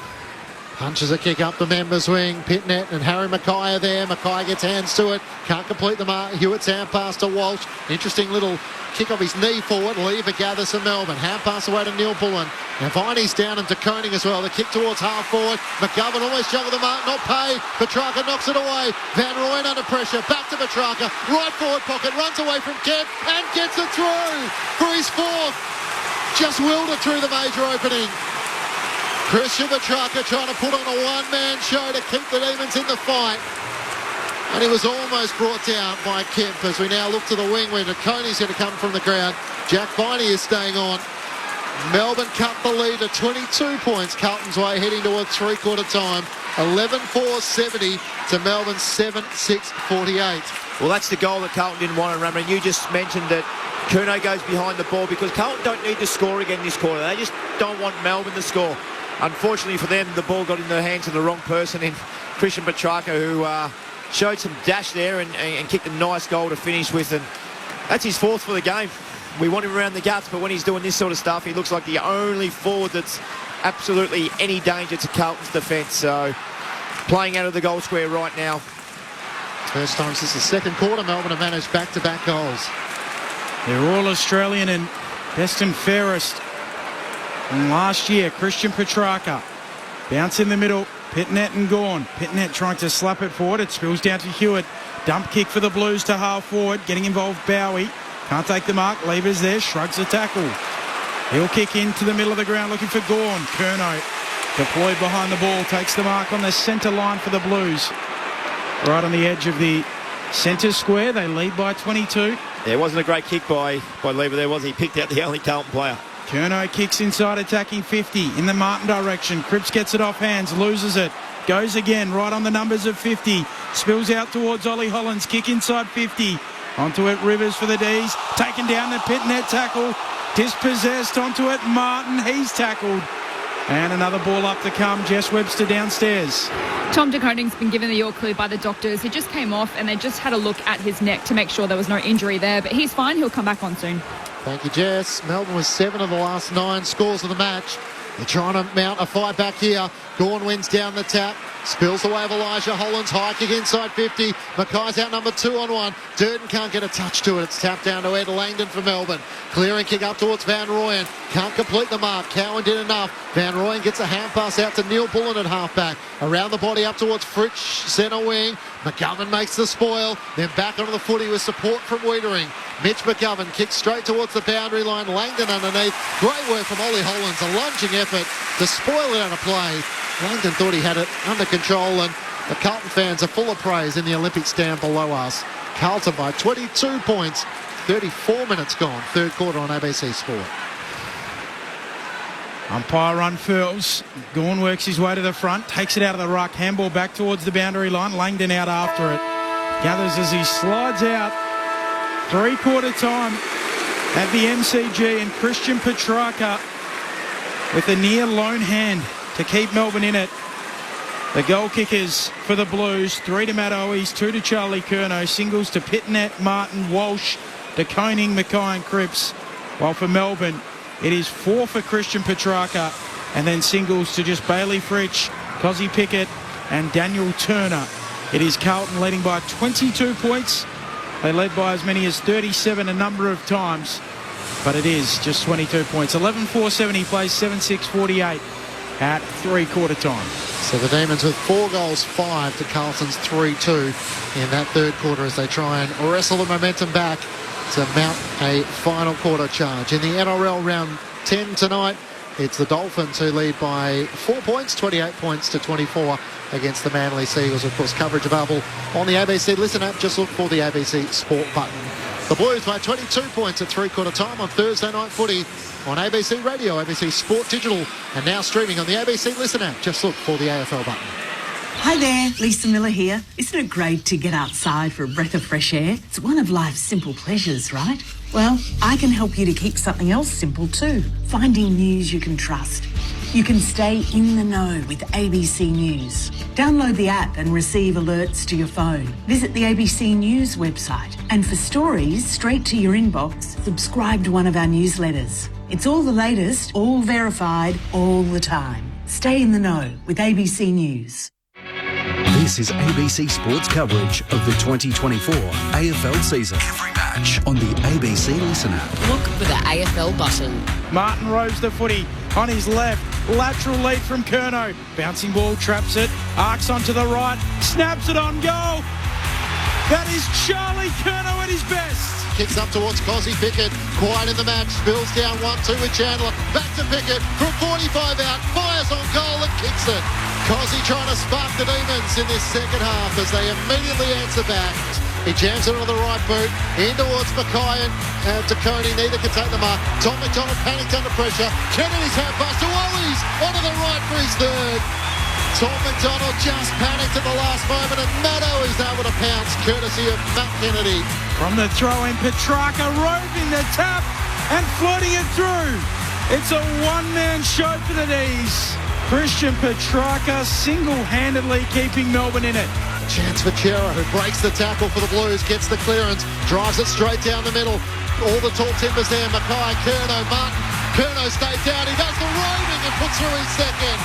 Punches a kick up the members' wing. Pitnet and Harry Mackay are there. Mackay gets hands to it. Can't complete the mark. Hewitt's hand pass to Walsh. Interesting little kick off his knee forward. Lever gathers for Melbourne. Hand pass away to Neil Pullen. Now Viney's down and De Koning as well. The kick towards half forward. McGovern almost juggled the mark. Not paid. Petrarca knocks it away. Van Rooyen under pressure. Back to Petrarca. Right forward pocket. Runs away from Kemp and gets it through for his fourth. Just willed it through the major opening. Christian Petrarca trying to put on a one-man show to keep the Demons in the fight. And he was almost brought down by Kemp as we now look to the wing where Nakoney's going to come from the ground. Jack Viney is staying on. Melbourne cut the lead to 22 points Carlton's way heading towards three-quarter time. 11-4-70 to Melbourne 7-6-48. Well, that's the goal that Carlton didn't want to run. And you just mentioned that Curnow goes behind the ball because Carlton don't need to score again this quarter. They just don't want Melbourne to score. Unfortunately for them, the ball got in the hands of the wrong person in Christian Petrarca, who showed some dash there and kicked a nice goal to finish with. And that's his fourth for the game. We want him around the guts, but when he's doing this sort of stuff, he looks like the only forward that's absolutely any danger to Carlton's defence. So playing out of the goal square right now. First time since the second quarter, Melbourne have managed back-to-back goals. They're all Australian and best and fairest. And last year, Christian Petrarca. Bounce in the middle. Pitnet and Gawn. Pitnet trying to slap it forward. It spills down to Hewitt. Dump kick for the Blues to half forward. Getting involved Bowie. Can't take the mark. Levers there. Shrugs the tackle. He'll kick into the middle of the ground looking for Gawn. Curnow deployed behind the ball. Takes the mark on the centre line for the Blues. Right on the edge of the centre square. They lead by 22. Yeah, it wasn't a great kick by Lever there, was he? He picked out the only Carlton player. Curnow kicks inside, attacking 50 in the Martin direction. Cripps gets it off hands, loses it. Goes again, right on the numbers of 50. Spills out towards Ollie Hollands. Kick inside 50. Onto it, Rivers for the D's. Taken down the Pitnet tackle. Dispossessed onto it, Martin. He's tackled. And another ball up to come. Jess Webster downstairs. Tom De Koning's been given the all clear by the doctors. He just came off and they just had a look at his neck to make sure there was no injury there. But he's fine. He'll come back on soon. Thank you, Jess. Melbourne was 7 of the last 9 scores of the match. They're trying to mount a fight back here. Gawn wins down the tap. Spills away of Elijah Hollands. High kick inside 50. Mackay's out number 2 on 1. Durden can't get a touch to it. It's tapped down to Ed Langdon for Melbourne. Clearing kick up towards Van Rooyen. Can't complete the mark. Cowan did enough. Van Rooyen gets a hand pass out to Neil Bullen at halfback. Around the body up towards Fritsch, centre wing. McGovern makes the spoil. Then back onto the footy with support from Wiedering. Mitch McGovern kicks straight towards the boundary line. Langdon underneath. Great work from Ollie Hollands. A lunging effort to spoil it out of play. Langdon thought he had it under control, and the Carlton fans are full of praise in the Olympic stand below us. Carlton by 22 points, 34 minutes gone, third quarter on ABC Sport. Umpire unfurls. Gawn works his way to the front, takes it out of the ruck, handball back towards the boundary line. Langdon out after it. Gathers as he slides out. Three-quarter time at the MCG, and Christian Petrarca with a near lone hand to keep Melbourne in it. The goal kickers for the Blues, 3 to Matt Owies, 2 to Charlie Curnow, singles to Pitnet, Martin, Walsh, De Koning, Mackay and Cripps. While for Melbourne, it is 4 for Christian Petrarca, and then singles to just Bailey Fritsch, Cozzy Pickett and Daniel Turner. It is Carlton leading by 22 points. They led by as many as 37 a number of times, but it is just 22 points. 11-4-70 plays 7-6-48 at three-quarter time. So the Demons with 4 goals, 5 to Carlton's 3-2 in that third quarter as they try and wrestle the momentum back to mount a final quarter charge. In the NRL round 10 tonight, it's the Dolphins who lead by 4 points, 28 points to 24 against the Manly Seagulls. Of course, coverage available on the ABC Listen app. Just look for the ABC Sport button. The Blues by 22 points at three-quarter time on Thursday Night Footy on ABC Radio, ABC Sport Digital, and now streaming on the ABC Listen app. Just look for the AFL button. Hi there, Lisa Miller here. Isn't it great to get outside for a breath of fresh air? It's one of life's simple pleasures, right? Well, I can help you to keep something else simple too. Finding news you can trust. You can stay in the know with ABC News. Download the app and receive alerts to your phone. Visit the ABC News website. And for stories straight to your inbox, subscribe to one of our newsletters. It's all the latest, all verified, all the time. Stay in the know with ABC News. This is ABC Sports coverage of the 2024 AFL season. Every match on the ABC Listen app. Look for the AFL button. Martin rows the footy on his left. Lateral lead from Curnow. Bouncing ball, traps it. Arcs onto the right. Snaps it on goal. That is Charlie Curnow at his best. Kicks up towards Cozzy Pickett. Quiet in the match. Spills down 1-2 with Chandler. Back to Pickett from 45 out. Fires on goal and kicks it. Cozzy trying to spark the Demons in this second half as they immediately answer back. He jams it on the right boot, in towards Mackay and De Koning. Neither can take the mark. Tom McDonald panicked under pressure. Kennedy's hand pass to Owies onto the right for his third. Tom McDonald just panicked at the last moment, and Matt Owies able to pounce, courtesy of Matt Kennedy. From the throw-in, Petrarca roving the tap and floating it through. It's a one-man show for the D's. Christian Petrarca single-handedly keeping Melbourne in it. Chance for Chera, who breaks the tackle for the Blues, gets the clearance, drives it straight down the middle. All the tall timbers there, Mackay, Curnow, Martin. Curnow stays down, he does the roving and puts through his second.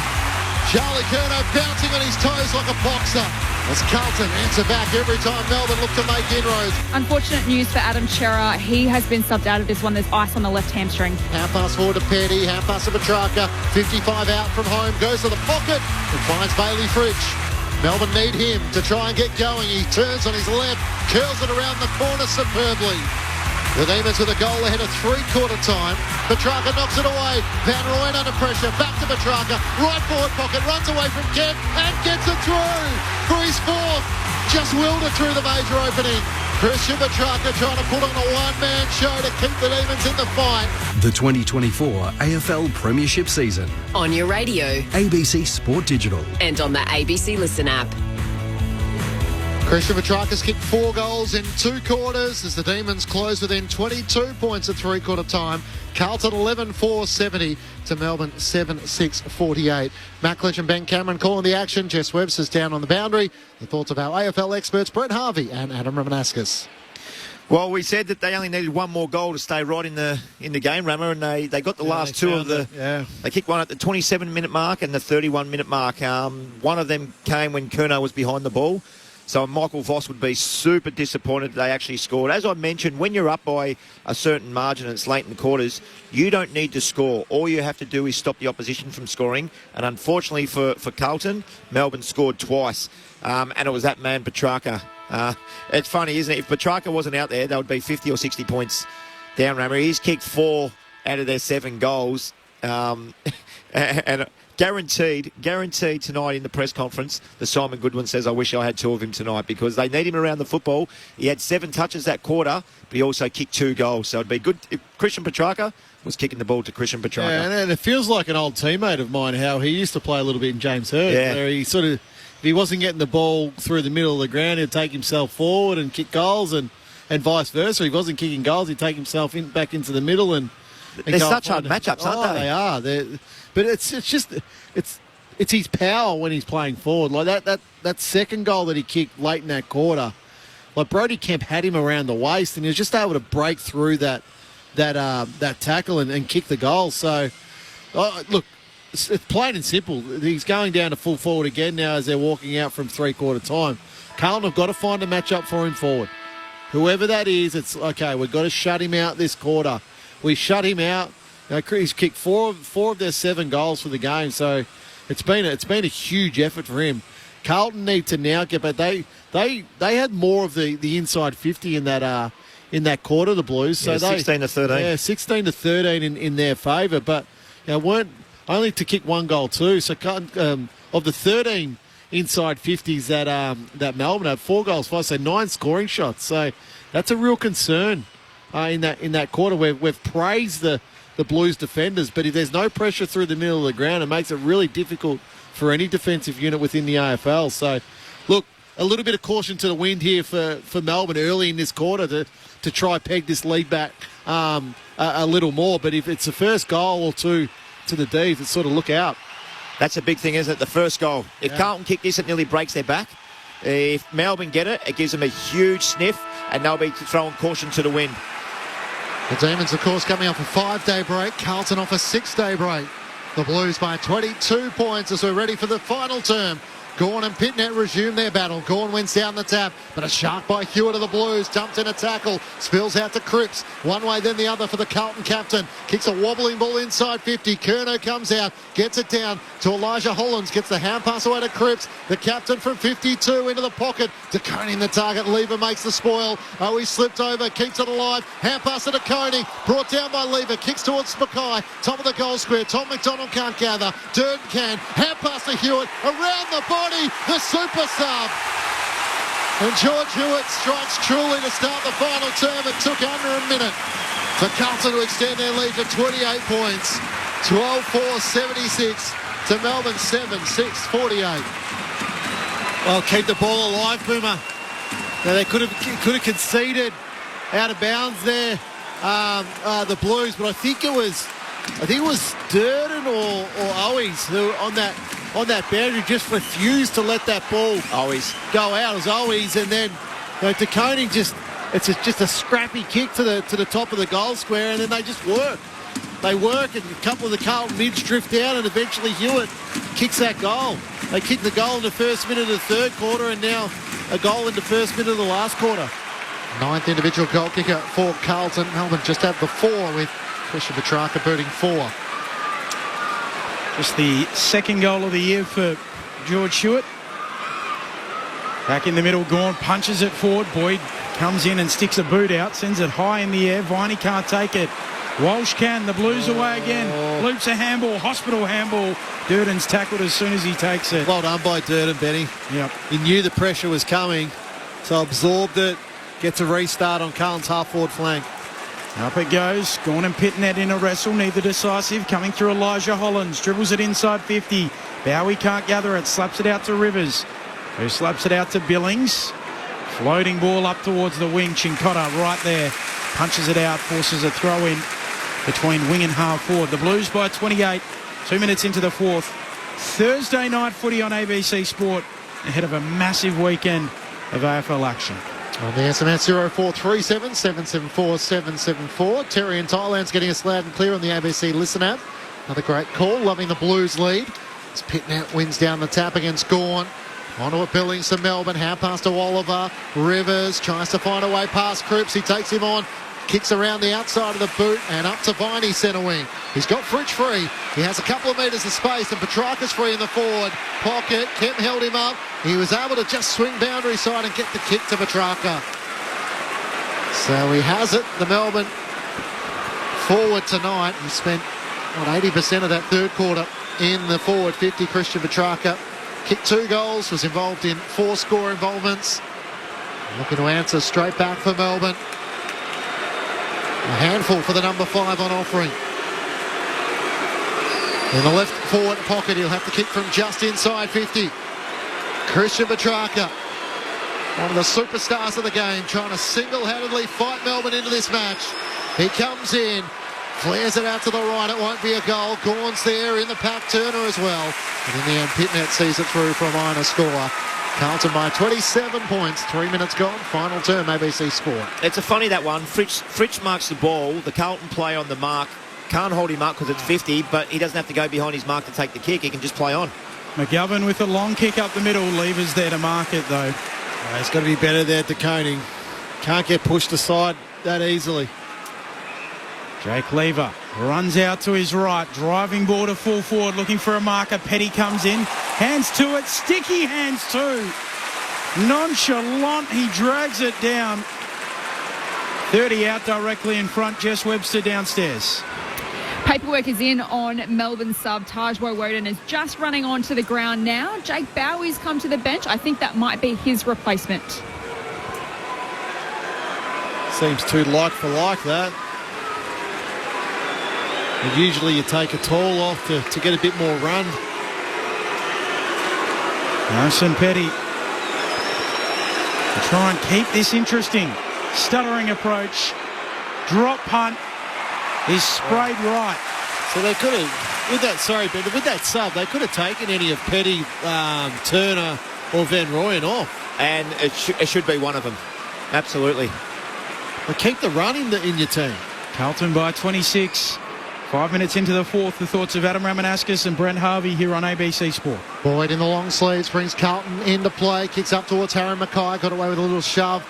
Charlie Curnow bouncing on his toes like a boxer as Carlton answer back every time Melbourne look to make inroads. Unfortunate news for Adam Chera. He has been subbed out of this one. There's ice on the left hamstring. Half pass forward to Petty, half pass to Petrarca, 55 out from home, goes to the pocket and finds Bailey Fritsch. Melbourne need him to try and get going. He turns on his left, curls it around the corner superbly. The Demons with a goal ahead of three-quarter time. Petrarca knocks it away. Van Rooyen under pressure. Back to Petrarca. Right forward pocket. Runs away from Kemp and gets it through for his fourth. Just willed it through the major opening. Christian Petrarca trying to put on a one-man show to keep the Demons in the fight. The 2024 AFL Premiership season. On your radio. ABC Sport Digital. And on the ABC Listen app. Christian Petrarca's kicked 4 goals in 2 quarters as the Demons close within 22 points at three-quarter time. Carlton 11-4-70 to Melbourne 7-6-48. Matt Clinch and Ben Cameron calling the action. Jess Webster's down on the boundary. The thoughts of our AFL experts Brett Harvey and Adam Romanascus. Well, we said that they only needed one more goal to stay right in the game, Rammer, and they got the last two of the. Yeah. They kicked one at the 27-minute mark and the 31-minute mark. One of them came when Curnow was behind the ball. So Michael Voss would be super disappointed they actually scored. As I mentioned, when you're up by a certain margin and it's late in the quarters, you don't need to score. All you have to do is stop the opposition from scoring. And unfortunately for Carlton, Melbourne scored twice. And it was that man, Petrarca. It's funny, isn't it? If Petrarca wasn't out there, they would be 50 or 60 points down, Rammer. He's kicked 4 out of their 7 goals. And Guaranteed tonight in the press conference, the Simon Goodwin says, I wish I had 2 of him tonight because they need him around the football. He had 7 touches that quarter, but he also kicked 2 goals. So it'd be good if Christian Petrarca was kicking the ball to Christian Petrarca. Yeah, and it feels like an old teammate of mine, how he used to play a little bit in James Hird, Yeah. where he sort of, if he wasn't getting the ball through the middle of the ground, he'd take himself forward and kick goals and vice versa. If he wasn't kicking goals, he'd take himself back into the middle and They're such hard matchups, aren't they? They are. But it's his power when he's playing forward. Like that second goal that he kicked late in that quarter, like Brodie Kemp had him around the waist and he was just able to break through that tackle and kick the goal. So, look, it's plain and simple. He's going down to full forward again now as they're walking out from three-quarter time. Carlton have got to find a matchup for him forward. Whoever that is, it's okay, we've got to shut him out this quarter. We shut him out. He's kicked 4 of their 7 goals for the game, so it's been a huge effort for him. Carlton need to now get back. They had more of the inside 50 in that quarter, the Blues. So 16-13. Yeah, 16-13 in their favour, but weren't only to kick 1 goal too. So of the 13 inside 50s that Melbourne had, 4 goals, 5, so 9 scoring shots. So that's a real concern in that quarter. We've praised the Blues defenders, but if there's no pressure through the middle of the ground, it makes it really difficult for any defensive unit within the AFL. So, look, a little bit of caution to the wind here for Melbourne early in this quarter to try peg this lead back a little more. But if it's the first goal or 2 to the D's, it's sort of look out. That's a big thing, isn't it? The first goal. If Carlton kick this, it nearly breaks their back. If Melbourne get it, it gives them a huge sniff, and they'll be throwing caution to the wind. The Demons, of course, coming off a 5-day break. Carlton off a 6-day break. The Blues by 22 points as we're ready for the final term. Gawn and Pitnet resume their battle. Gawn wins down the tap, but a shark by Hewitt of the Blues. Dumped in a tackle. Spills out to Cripps. One way, then the other for the Carlton captain. Kicks a wobbling ball inside 50. Curnow comes out. Gets it down to Elijah Hollands. Gets the hand pass away to Cripps. The captain from 52 into the pocket. DeConing the target. Lever makes the spoil. Oh, he slipped over. Keeps it alive. Hand pass to DeConing. Brought down by Lever. Kicks towards Mackay. Top of the goal square. Tom McDonald can't gather. Durden can. Hand pass to Hewitt. Around the body. The super sub. And George Hewitt strikes truly to start the final term. It took under a minute for Carlton to extend their lead to 28 points. 12-4-76 to Melbourne 7-6-48. Well, keep the ball alive, Boomer. Now, they could have conceded out of bounds there, the Blues, but I think it was Durden or Owies who on that boundary just refused to let that ball go out. It was Owies, and then DeConing it's just a scrappy kick to the top of the goal square, and then they just work. They work, and a couple of the Carlton mids drift out, and eventually Hewitt kicks that goal. They kicked the goal in the first minute of the third quarter, and now a goal in the first minute of the last quarter. 9th individual goal kicker for Carlton. Melbourne just had the 4 with Christian Petrarca booting 4. Just the second goal of the year for George Hewitt. Back in the middle, Gawn punches it forward. Boyd comes in and sticks a boot out, sends it high in the air. Viney can't take it. Walsh can. The Blues away again. Loops a handball, hospital handball. Durden's tackled as soon as he takes it. Well done by Durden, Benny. Yep. He knew the pressure was coming, so absorbed it. Gets a restart on Carlton's half-forward flank. Up it goes. Gawn and Pitnet in a wrestle, neither decisive. Coming through Elijah Hollands. Dribbles it inside 50. Bowie can't gather it. Slaps it out to Rivers, who slaps it out to Billings. Floating ball up towards the wing. Chincotta right there. Punches it out. Forces a throw in between wing and half forward. The Blues by 28. 2 minutes into the fourth. Thursday night footy on ABC Sport ahead of a massive weekend of AFL action. On the SMS 0437 774 774. Terry in Thailand's getting us loud and clear on the ABC Listen app. Another great call, loving the Blues lead. As Pitnet wins down the tap against Gawn. Onto it, Billings to Melbourne. Hand pass to Oliver. Rivers tries to find a way past Cripps. He takes him on. Kicks around the outside of the boot and up to Viney centre wing. He's got Fritsch free. He has a couple of metres of space and Petrarca's free in the forward pocket. Kemp held him up. He was able to just swing boundary side and get the kick to Petrarca. So he has it, the Melbourne forward tonight. He spent, 80% of that third quarter in the forward 50. Christian Petrarca kicked 2 goals, was involved in 4 score involvements. Looking to answer straight back for Melbourne. A handful for the number 5 on offering. In the left forward pocket, he'll have to kick from just inside 50. Christian Petrarca, one of the superstars of the game, trying to single-handedly fight Melbourne into this match. He comes in, flares it out to the right. It won't be a goal. Gawn's there in the pack, Turner as well. And in the end, Pitnet sees it through for a minor score. Carlton by 27 points, 3 minutes gone. Final term, ABC Sport. It's a funny, that one. Fritsch marks the ball. The Carlton player on the mark can't hold him up because it's 50, but he doesn't have to go behind his mark to take the kick. He can just play on. McGovern with a long kick up the middle. Lever's there to mark it, though. It's got to be better there to Koning. Can't get pushed aside that easily. Jake Lever runs out to his right. Driving ball to full forward, looking for a marker. Petty comes in. Hands to it. Sticky hands too. Nonchalant. He drags it down. 30 out directly in front. Jess Webster downstairs. Paperwork is in on Melbourne sub. Taj Woden is just running onto the ground now. Jake Bowie's come to the bench. I think that might be his replacement. Seems too like for like that. And usually you take a tall off to get a bit more run. Harrison Petty to try and keep this interesting. Stuttering approach. Drop punt is sprayed right. So they could have, with that sub, they could have taken any of Petty, Turner or Van Rooyen off. And it should be one of them. Absolutely. But keep the run in your team. Carlton by 26. 5 minutes into the fourth, the thoughts of Adam Ramanauskas and Brent Harvey here on ABC Sport. Boyd in the long sleeves brings Carlton into play. Kicks up towards Harry Mackay. Got away with a little shove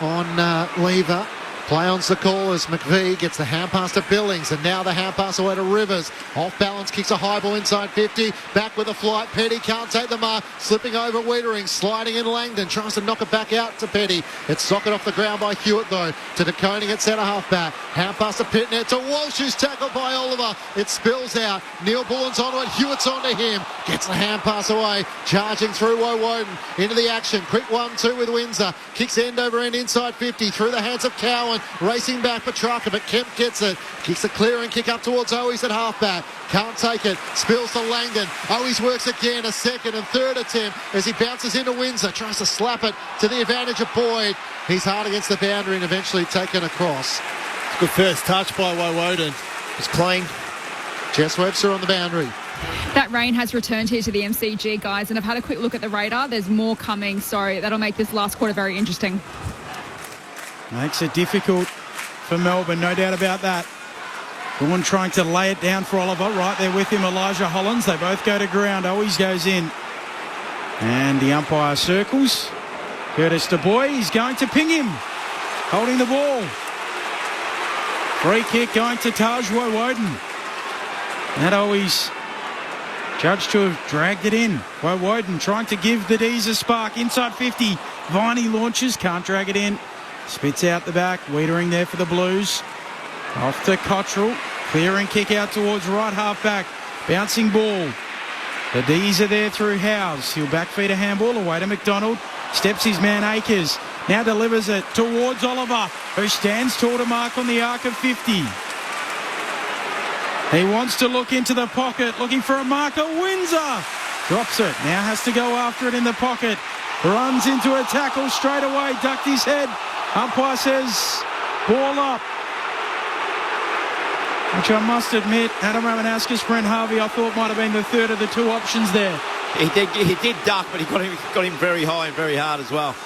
on Lever. Play on the call as McVie gets the hand pass to Billings, and now the hand pass away to Rivers. Off balance, kicks a high ball inside 50. Back with a flight. Petty can't take the mark. Slipping over Wiedering, sliding in Langdon. Tries to knock it back out to Petty. It's socket off the ground by Hewitt, though. To De Koning at centre half back. Hand pass to Pitnet to Walsh, who's tackled by Oliver. It spills out. Neil Bullen's onto it. Hewitt's onto him. Gets the hand pass away. Charging through Woden into the action. Quick 1-2 with Windsor. Kicks end over end inside 50. Through the hands of Cowan. Racing back Petrarca, but Kemp gets it. Kicks a clearing kick up towards Owies at halfback. Can't take it. Spills to Langdon. Owies works again. A second and third attempt as he bounces into Windsor. Tries to slap it to the advantage of Boyd. He's hard against the boundary and eventually taken across. Good first touch by Woden. It's clean. Jess Webster on the boundary. That rain has returned here to the MCG, guys, and I've had a quick look at the radar. There's more coming, so that'll make this last quarter very interesting. Makes it difficult for Melbourne, no doubt about that. Gawn trying to lay it down for Oliver. Right there with him, Elijah Hollins. They both go to ground. Always goes in. And the umpire circles. Curtis Du Bois, he's going to ping him. Holding the ball. Free kick going to Taj Woden. That always judged to have dragged it in. Woden trying to give the D's a spark. Inside 50. Viney launches, can't drag it in. Spits out the back. Wiedering there for the Blues. Off to Cottrell. Clearing kick out towards right half back. Bouncing ball. The D's are there through Howes. He'll backfeed a handball away to McDonald. Steps his man Akers. Now delivers it towards Oliver, who stands tall to mark on the arc of 50. He wants to look into the pocket, looking for a marker. Windsor drops it. Now has to go after it in the pocket. Runs into a tackle straight away. Ducked his head. Umpire says, ball up. Which I must admit, Adam Ramanauskas, Brent Harvey, I thought might have been the third of the two options there. He did duck, but he got him very high and very hard as well.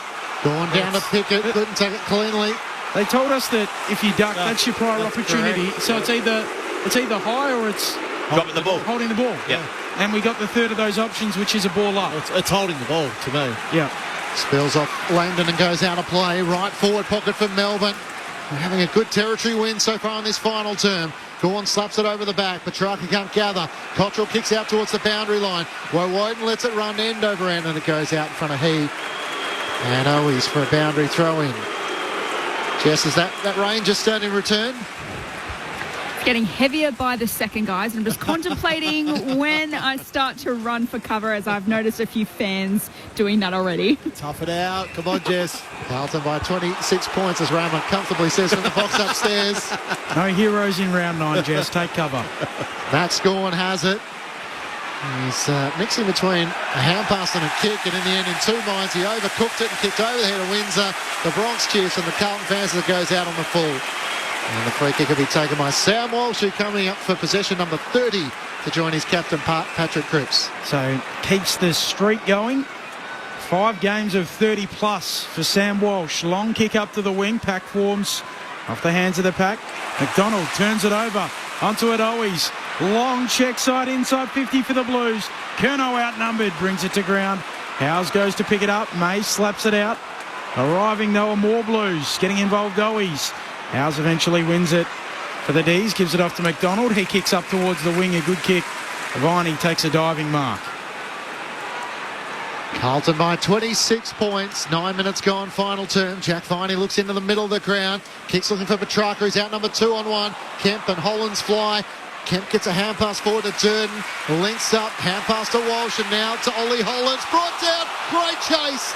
Going down to Pickett, couldn't take it cleanly. They told us that if you duck, that's your prior opportunity. Correct. So it's either high or it's dropping the ball. Holding the ball. Yeah. And we got the third of those options, which is a ball up. It's holding the ball to me. Yeah. Spills off Langdon and goes out of play. Right forward pocket for Melbourne. They're having a good territory win so far in this final term. Gawn slaps it over the back. Petrarca can't gather. Cottrell kicks out towards the boundary line. Woden lets it run end over end, and it goes out in front of He. And Owies for a boundary throw in. Jess, is that rain just starting to return? Getting heavier by the second, guys. And I'm just contemplating when I start to run for cover, as I've noticed a few fans doing that already. Tough it out. Come on, Jess. Carlton by 26 points, as Ramon comfortably says from the box upstairs. No heroes in round 9, Jess. Take cover. Max Gawn has it. He's mixing between a hand pass and a kick, and in the end, in two minds, he overcooked it and kicked over the head of Windsor. The Bronx cheers from the Carlton fans as it goes out on the full. And the free kick will be taken by Sam Walsh, who coming up for possession number 30 to join his captain, Patrick Cripps. So keeps the streak going. 5 games of 30 plus for Sam Walsh. Long kick up to the wing. Pack forms off the hands of the pack. McDonald turns it over onto Adois. Long check side inside 50 for the Blues. Curnow outnumbered, brings it to ground. Howes goes to pick it up. May slaps it out. Arriving though are more Blues. Getting involved Owies. Howes eventually wins it for the D's. Gives it off to McDonald. He kicks up towards the wing. A good kick. Viney takes a diving mark. Carlton by 26 points. 9 minutes gone, final term. Jack Viney looks into the middle of the ground. Kicks looking for Petrarca, who's out number 2 on 1. Kemp and Hollands fly. Kemp gets a hand pass forward to Durden. Links up, hand pass to Walsh, and now to Ollie Hollands. Brought down, great chase.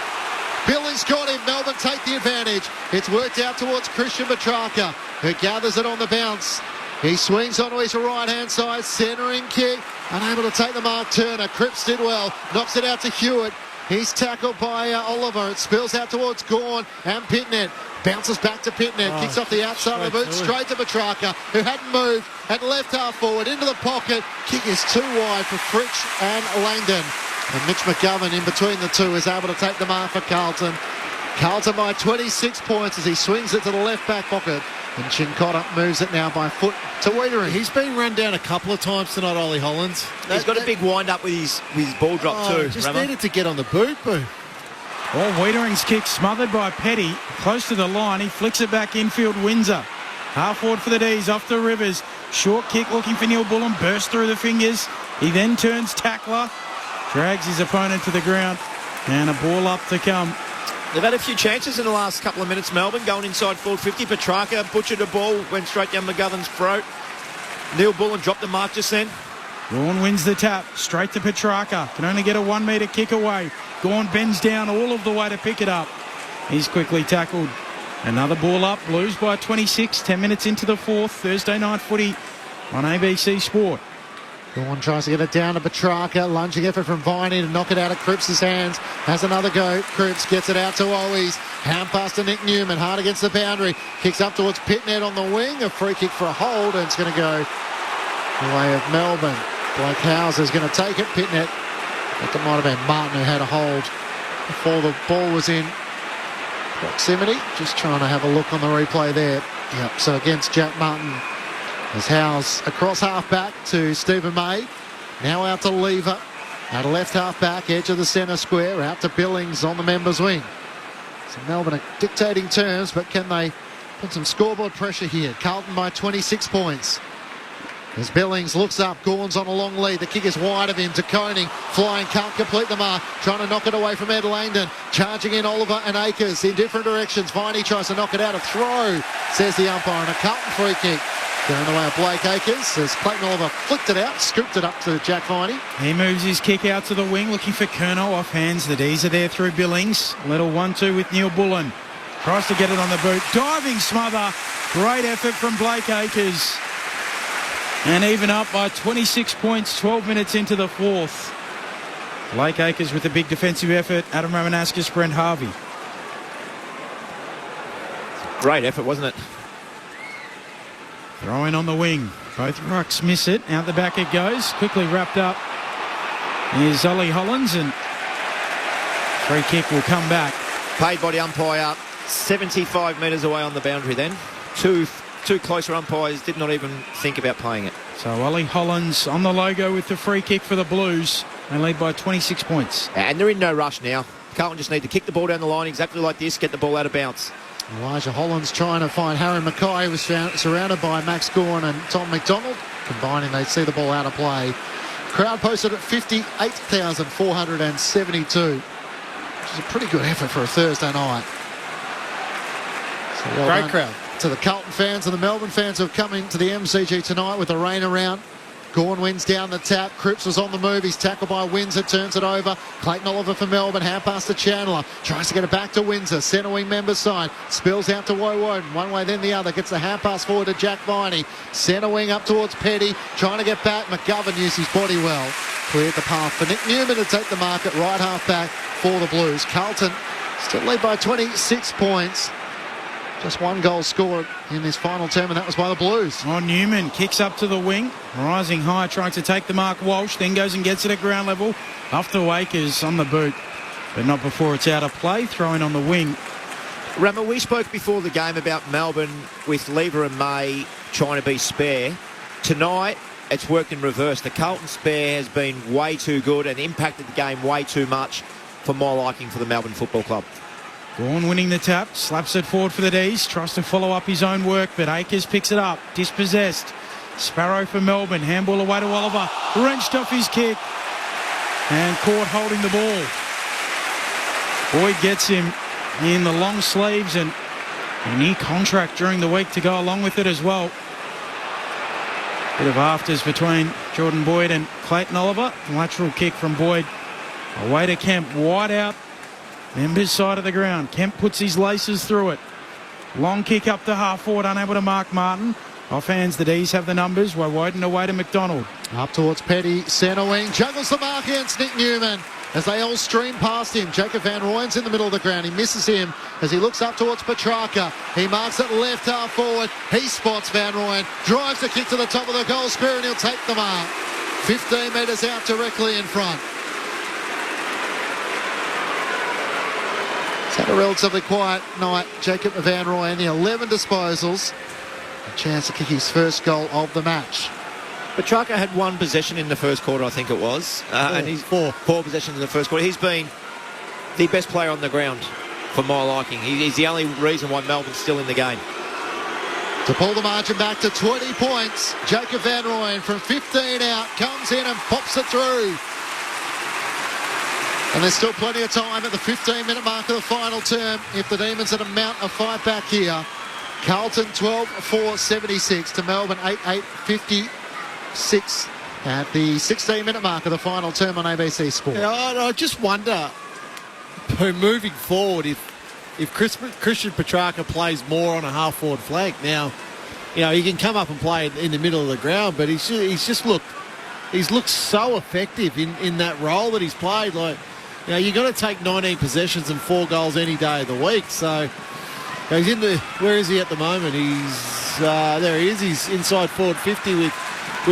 Billy's got him. Melbourne take the advantage. It's worked out towards Christian Petrarca, who gathers it on the bounce. He swings onto his right-hand side, centering kick, unable to take the mark. Turner, Cripps did well, knocks it out to Hewitt. He's tackled by Oliver. It spills out towards Gawn and Pitnet. Bounces back to Pitnet. Kicks off the outside of the boot, straight to Petrarca, who hadn't moved, at left half forward, into the pocket. Kick is too wide for Fritsch and Langdon. And Mitch McGovern in between the two is able to take the mark for Carlton. Carlton by 26 points as he swings it to the left back pocket. And Chincotta moves it now by foot to Wiedering. He's been run down a couple of times tonight, Ollie Hollands. He's got a big wind up with his ball drop too. Just needed to get on the boot, boo. Well, Wiedering's kick smothered by Petty. Close to the line. He flicks it back infield. Windsor. Half forward for the D's. Off to Rivers. Short kick looking for Neil Bullen. Bursts through the fingers. He then turns tackler. Drags his opponent to the ground. And a ball up to come. They've had a few chances in the last couple of minutes, Melbourne, going inside forward 50. Petrarca butchered a ball, went straight down McGovern's throat. Neil Bullen dropped the mark just then. Gawn wins the tap, straight to Petrarca. Can only get a 1 metre kick away. Gawn bends down all of the way to pick it up. He's quickly tackled. Another ball up, Blues by 26, 10 minutes into the fourth. Thursday night footy on ABC Sport. Gawn tries to get it down to Petrarca. Lunging effort from Viney to knock it out of Cripps' hands. Has another go. Cripps gets it out to Owies. Hand pass to Nick Newman. Hard against the boundary. Kicks up towards Pitnet on the wing. A free kick for a hold. And it's going to go the way of Melbourne. Blake Howes is going to take it. Pitnet. I think it might have been Martin who had a hold before the ball was in proximity. Just trying to have a look on the replay there. Yep, so against Jack Martin As Howes across half-back to Stephen May. Now out to Lever. At left half-back, edge of the centre square. Out to Billings on the members' wing. So Melbourne are dictating terms, but can they put some scoreboard pressure here? Carlton by 26 points. As Billings looks up, Gawn's on a long lead. The kick is wide of him to Koning. Flying, can't complete the mark. Trying to knock it away from Ed Langdon. Charging in Oliver and Akers in different directions. Viney tries to knock it out. A throw, says the umpire, and a Carlton free kick. Going the way of Blake Akers as Clayton Oliver flicked it out, scooped it up to Jack Viney. He moves his kick out to the wing, looking for Curnow off hands. The D's are there through Billings. Little 1-2 with Neil Bullen. Tries to get it on the boot. Diving smother. Great effort from Blake Akers. And even up by 26 points, 12 minutes into the fourth. Blake Akers with a big defensive effort. Adam Ramanauskas, Brent Harvey. Great effort, wasn't it? Throwing on the wing. Both rucks miss it. Out the back it goes. Quickly wrapped up. Here's Ollie Hollins, and free kick will come back. Paid by the umpire 75 metres away on the boundary then. Two closer umpires did not even think about playing it. So Ollie Hollins on the logo with the free kick for the Blues. They lead by 26 points. And they're in no rush now. Carlton just need to kick the ball down the line exactly like this, get the ball out of bounds. Elijah Hollins trying to find Harry Mackay, who was surrounded by Max Gawn and Tom McDonald. Combining, they see the ball out of play. Crowd posted at 58,472, which is a pretty good effort for a Thursday night. So Great crowd. To the Carlton fans and the Melbourne fans who have come into the MCG tonight with the rain around. Gawn wins down the tap. Cripps was on the move. He's tackled by Windsor. Turns it over. Clayton Oliver for Melbourne. Hand pass to Chandler. Tries to get it back to Windsor. Centre wing member side. Spills out to Woden. One way then the other. Gets the hand pass forward to Jack Viney. Centre wing up towards Petty. Trying to get back. McGovern used his body well. Cleared the path for Nick Newman to take the mark at right half back for the Blues. Carlton still lead by 26 points. Just one goal scored in this final term, and that was by the Blues. Oh, Newman kicks up to the wing. Rising high, trying to take the mark. Walsh then goes and gets it at ground level. Off to Akers on the boot, but not before it's out of play. Throwing on the wing. Rama, we spoke before the game about Melbourne with Lever and May trying to be spare. Tonight, it's worked in reverse. The Carlton spare has been way too good and impacted the game way too much for my liking for the Melbourne Football Club. Gawn winning the tap, slaps it forward for the D's, tries to follow up his own work, but Akers picks it up, dispossessed. Sparrow for Melbourne, handball away to Oliver, wrenched off his kick, and caught holding the ball. Boyd gets him in the long sleeves, and a near contract during the week to go along with it as well. Bit of afters between Jordan Boyd and Clayton Oliver. Lateral kick from Boyd away to Kemp, wide out. Members side of the ground. Kemp puts his laces through it. Long kick up the half forward, unable to mark Martin. Off hands, the D's have the numbers. Woden away to McDonald. Up towards Petty, centre wing. Juggles the mark against Nick Newman as they all stream past him. Jacob Van Rooyen's in the middle of the ground. He misses him as he looks up towards Petrarca. He marks it left half forward. He spots Van Rooyen. Drives the kick to the top of the goal square and he'll take the mark. 15 metres out directly in front. Had a relatively quiet night. Jacob Van Rooyen, the 11 disposals. A chance to kick his first goal of the match. Petrarca had one possession in the first quarter, I think it was. And he's four possessions in the first quarter. He's been the best player on the ground for my liking. He's the only reason why Melbourne's still in the game. To pull the margin back to 20 points, Jacob Van Rooyen from 15 out, comes in and pops it through. And there's still plenty of time at the 15-minute mark of the final term if the Demons at a mount of 5 back here. Carlton 12-4-76 to Melbourne 8-8-56 at the 16-minute mark of the final term on ABC Sport. Yeah, I just wonder, moving forward, if Christian Petrarca plays more on a half-forward flank. Now, you know, he can come up and play in the middle of the ground, but he's looked so effective in that role that he's played. Like, you know, you've got to take 19 possessions and 4 goals any day of the week. So he's in the. Where is he at the moment? There he is. He's inside forward 50 with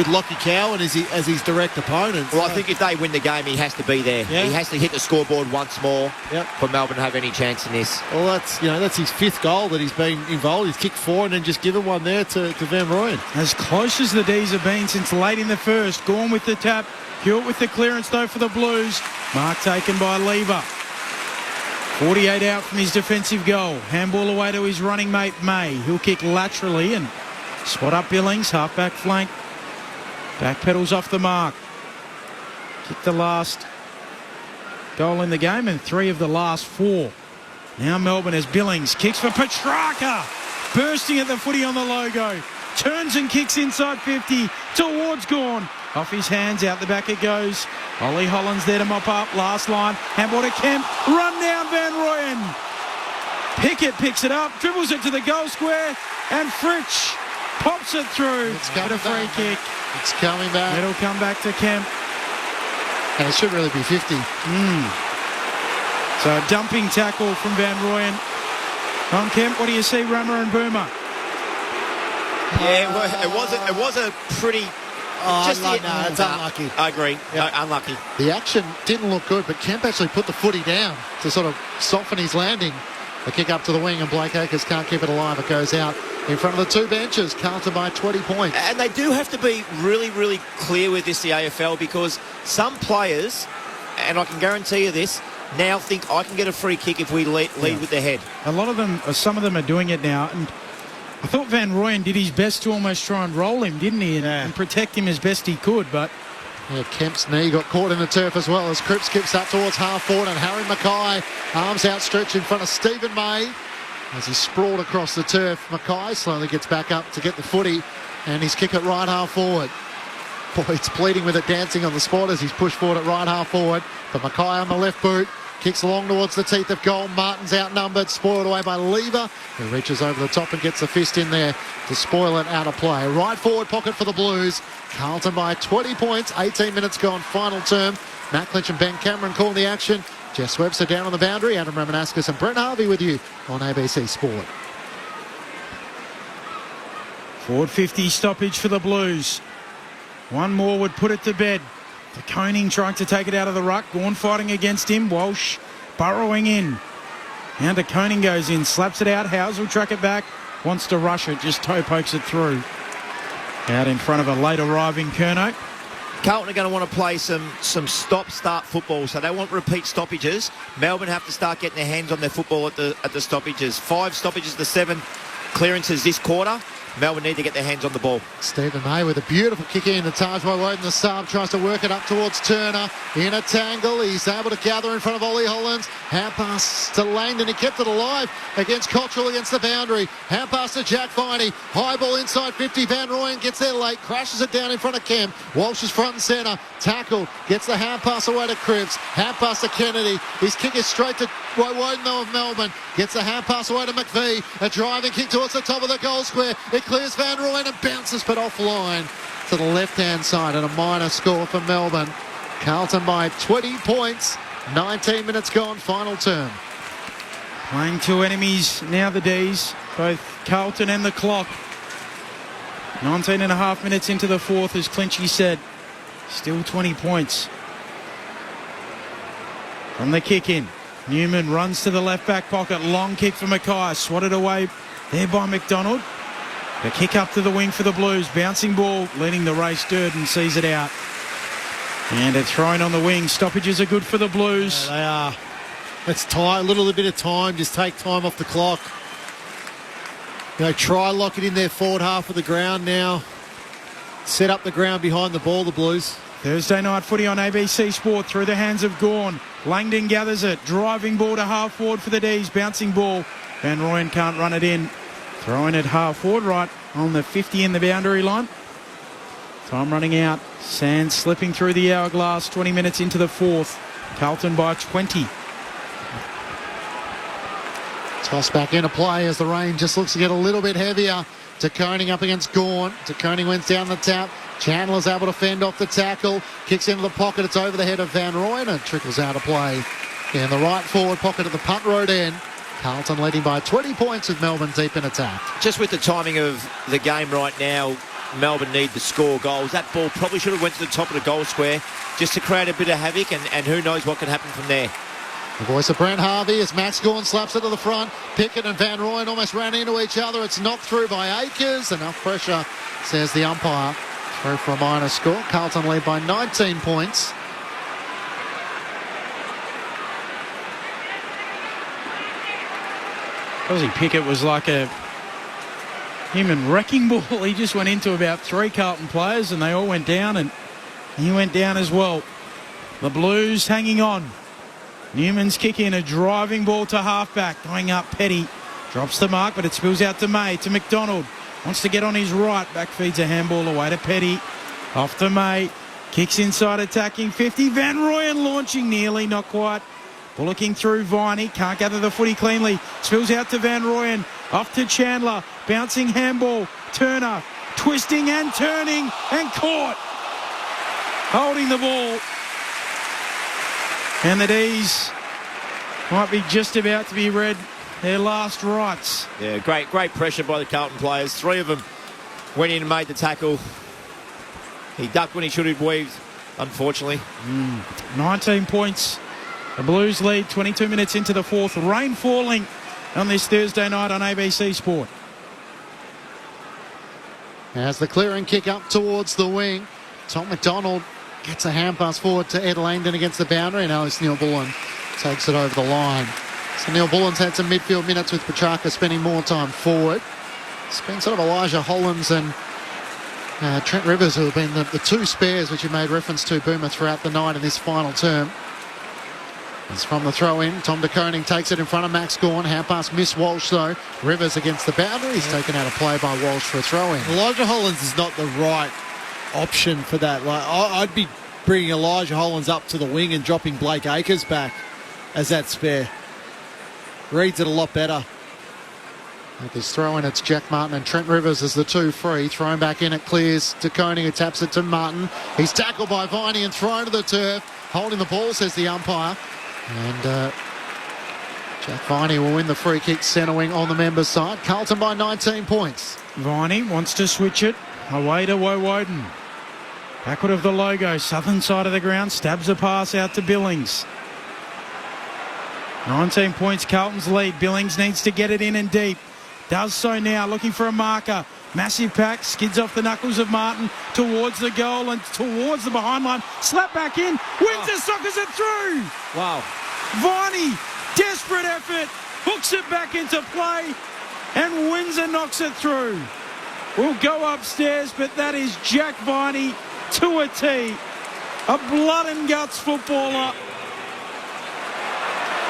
Lockie Cowan as his direct opponent. Well, I think if they win the game, he has to be there. Yeah. He has to hit the scoreboard once more for Melbourne to have any chance in this. Well, that's his 5th goal that he's been involved. He's kicked 4 and then just given one there to Van Rooyen. As close as the D's have been since late in the first. Gorn with the tap. Hewitt with the clearance though for the Blues. Mark taken by Lever. 48 out from his defensive goal. Handball away to his running mate May. He'll kick laterally and spot up Billings. Half-back flank. Back pedals off the mark. Kicked the last goal in the game and 3 of the last 4. Now Melbourne as Billings kicks for Petrarca. Bursting at the footy on the logo. Turns and kicks inside 50 towards Gorn. Off his hands, out the back it goes. Ollie Holland's there to mop up. Last line. Handball to Kemp. Run down Van Rooyen. Pickett picks it up, dribbles it to the goal square, and Fritsch pops it through. It's coming a free kick. It's coming back. It'll come back to Kemp. And it should really be 50. So a dumping tackle from Van Rooyen. On Kemp, what do you see, Rammer and Boomer? Yeah, it was a pretty... It's unlucky. I agree. No, unlucky. The action didn't look good, but Kemp actually put the footy down to sort of soften his landing. The kick up to the wing, and Blake Acres can't keep it alive. It goes out in front of the 2 benches. Carlton by 20 points. And they do have to be really, really clear with this, the AFL, because some players, and I can guarantee you this, now think I can get a free kick if we lead with the head. Some of them are doing it now, and I thought Van Rooyen did his best to almost try and roll him, didn't he, and protect him as best he could, but... Yeah, Kemp's knee got caught in the turf as well as Cripps kicks up towards half forward, and Harry Mackay, arms outstretched in front of Stephen May as he's sprawled across the turf. Mackay slowly gets back up to get the footy, and he's kick at right half forward. Boyd's pleading with it, dancing on the spot as he's pushed forward at right half forward. But Mackay on the left boot. Kicks along towards the teeth of goal. Martin's outnumbered, spoiled away by Lever, who reaches over the top and gets the fist in there to spoil it out of play. Right forward pocket for the Blues. Carlton by 20 points, 18 minutes gone, final term. Matt Clinch and Ben Cameron calling the action. Jess Webster down on the boundary. Adam Ramanaskas and Brent Harvey with you on ABC Sport. Forward 50 stoppage for the Blues. One more would put it to bed. De Koning trying to take it out of the ruck. Gorn fighting against him. Walsh burrowing in. Now De Koning goes in, slaps it out. Howes will track it back. Wants to rush it, just toe pokes it through. Out in front of a late arriving Curnow. Carlton are going to want to play some stop-start football, so they want repeat stoppages. Melbourne have to start getting their hands on their football at the stoppages. 5 stoppages to 7 clearances this quarter. Melbourne need to get their hands on the ball. Stephen May with a beautiful kick in. The Tajwai Woden, the sub, tries to work it up towards Turner. In a tangle, he's able to gather in front of Ollie Hollands. Hand pass to Langdon. He kept it alive against Cottrell against the boundary. Hand pass to Jack Viney. High ball inside 50. Van Rooyen gets there late. Crashes it down in front of Kemp. Walsh is front and centre. Tackled. Gets the hand pass away to Cripps. Hand pass to Kennedy. His kick is straight to Woden though of Melbourne. Gets the hand pass away to McVie. A driving kick towards the top of the goal square. It clears Van Rooyen and bounces but offline to the left-hand side, and a minor score for Melbourne. Carlton by 20 points. 19 minutes gone, final term. Playing 2 enemies now, the D's, both Carlton and the clock. 19 and a half minutes into the 4th, as Clinchy said. Still 20 points. From the kick in, Newman runs to the left back pocket. Long kick for Mackay, swatted away there by McDonald. The kick up to the wing for the Blues. Bouncing ball, leading the race. Durden sees it out. And it's thrown on the wing. Stoppages are good for the Blues. Yeah, they are. Let's tie a little bit of time. Just take time off the clock. Try lock it in their forward half of the ground now. Set up the ground behind the ball, the Blues. Thursday night footy on ABC Sport through the hands of Gorn. Langdon gathers it. Driving ball to half forward for the D's. Bouncing ball. Van Rooyen can't run it in. Throwing it half forward, right on the 50 in the boundary line. Time running out. Sands slipping through the hourglass. 20 minutes into the 4th. Carlton by 20. Toss back into play as the rain just looks to get a little bit heavier. De Koning up against Gorn. De Koning went down the tap. Chandler's able to fend off the tackle. Kicks into the pocket. It's over the head of Van Rooyen and trickles out of play. In the right forward pocket at the punt road end. Carlton leading by 20 points with Melbourne deep in attack. Just with the timing of the game right now, Melbourne need to score goals. That ball probably should have went to the top of the goal square just to create a bit of havoc, and who knows what can happen from there. The voice of Brent Harvey as Max Gawn slaps it to the front. Pickett and Van Rooyen almost ran into each other. It's knocked through by Akers. Enough pressure, says the umpire. Through for a minor score. Carlton lead by 19 points. Ozzie Pickett was like a human wrecking ball. He just went into about 3 Carlton players and they all went down, and he went down as well. The Blues hanging on. Newman's kick in, a driving ball to halfback. Going up, Petty. Drops the mark, but it spills out to May, to McDonald. Wants to get on his right. Back feeds a handball away to Petty. Off to May. Kicks inside, attacking 50. Van Rooyen launching nearly, not quite. Bullocking through Viney. Can't gather the footy cleanly. Spills out to Van Rooyen. Off to Chandler. Bouncing handball. Turner. Twisting and turning. And caught. Holding the ball. And the D's might be just about to be read their last rites. Yeah, great pressure by the Carlton players. 3 of them went in and made the tackle. He ducked when he should have weaved, unfortunately. 19 points. The Blues lead 22 minutes into the 4th. Rain falling on this Thursday night on ABC Sport. As the clearing kick up towards the wing, Tom McDonald gets a hand pass forward to Ed Langdon against the boundary, and Alex Neil-Bullen takes it over the line. So Neil-Bullen's had some midfield minutes with Petrarca spending more time forward. It's been sort of Elijah Hollands and Trent Rivers who have been the 2 spares which you made reference to, Boomer, throughout the night in this final term. It's from the throw-in. Tom de Koning takes it in front of Max Gawn. Hand pass miss Walsh, though. Rivers against the boundary. He's taken out a play by Walsh for a throw-in. Elijah Hollands is not the right option for that. Like, I'd be bringing Elijah Hollands up to the wing and dropping Blake Akers back as that spare. Reads it a lot better. With his throw-in, it's Jack Martin and Trent Rivers as the 2 free. Thrown back in, it clears to Koning, who taps it to Martin. He's tackled by Viney and thrown to the turf. Holding the ball, says the umpire. And Jack Viney will win the free kick, centre wing on the members' side. Carlton by 19 points. Viney wants to switch it. Away to Woden. Backward of the logo, southern side of the ground. Stabs a pass out to Billings. 19 points, Carlton's lead. Billings needs to get it in and deep. Does so now, looking for a marker. Massive pack, skids off the knuckles of Martin towards the goal and towards the behind line. Slap back in, Windsor soccers it through. Wow. Viney, desperate effort, hooks it back into play, and Windsor knocks it through. We'll go upstairs, but that is Jack Viney to a T. A blood and guts footballer.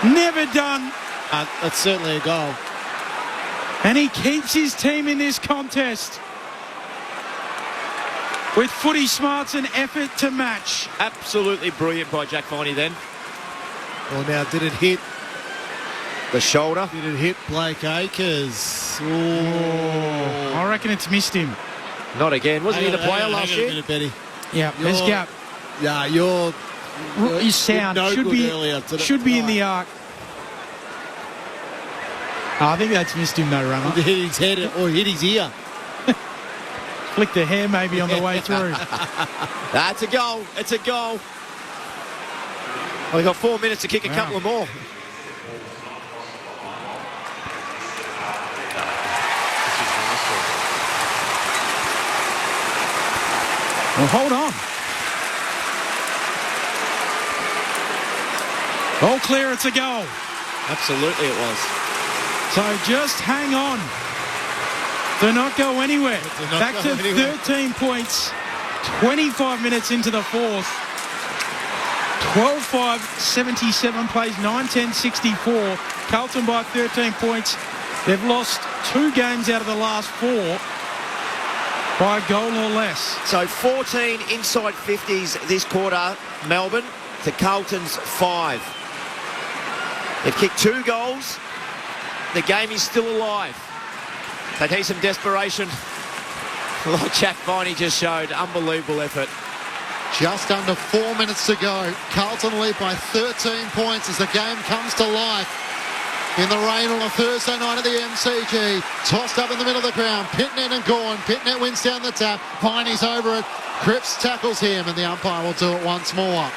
Never done. That's certainly a goal. And he keeps his team in this contest with footy smarts and effort to match. Absolutely brilliant by Jack Viney then. Well, now, did it hit the shoulder? Did it hit Blake Akers? I reckon it's missed him. Not again. Wasn't he the player last year? Minute, Betty. Yeah, there's gap. Yeah, you're sound no should be in the arc. Oh, I think that's missed him though, runner. Hit his head or hit his ear. Flicked the hair maybe on the way through. That's a goal. It's a goal. Well, they've got 4 minutes to kick a couple of more. Well, hold on. All clear, it's a goal. Absolutely it was. So just hang on. Do not go anywhere. Back to 13 points. 25 minutes into the 4th. 12-5, 77 plays, 9-10-64. Carlton by 13 points. They've lost 2 games out of the last 4 by a goal or less. So 14 inside 50s this quarter, Melbourne, to Carlton's 5. They've kicked 2 goals. The game is still alive. They need some desperation. Like Jack Viney just showed. Unbelievable effort. Just under 4 minutes to go. Carlton lead by 13 points as the game comes to life. in the rain on a Thursday night at the MCG. Tossed up in the middle of the ground. Pitnet and Gawn. Pitnet wins down the tap. Viney's over it. Cripps tackles him, and the umpire will do it once more.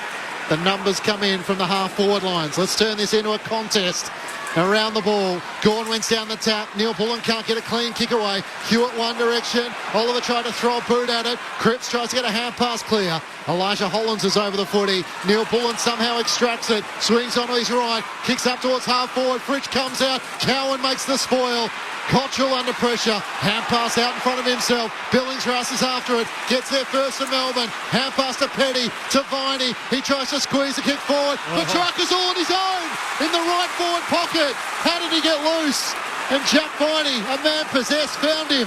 The numbers come in from the half-forward lines. Let's turn this into a contest. Around the ball, Gawn wins down the tap. Neil Bullen can't get a clean kick away. Hewitt one direction. Oliver tried to throw a boot at it. Cripps tries to get a hand pass clear. Elijah Hollins is over the footy. Neil Bullen somehow extracts it. Swings on his right. Kicks up towards half forward. Fritsch comes out. Cowan makes the spoil. Cottrell under pressure. Hand pass out in front of himself. Billings races after it. Gets there first to Melbourne. Hand pass to Petty. To Viney. He tries to squeeze the kick forward. Petrarca's all on his own in the right forward pocket. How did he get loose? And Jack Viney, a man possessed, found him.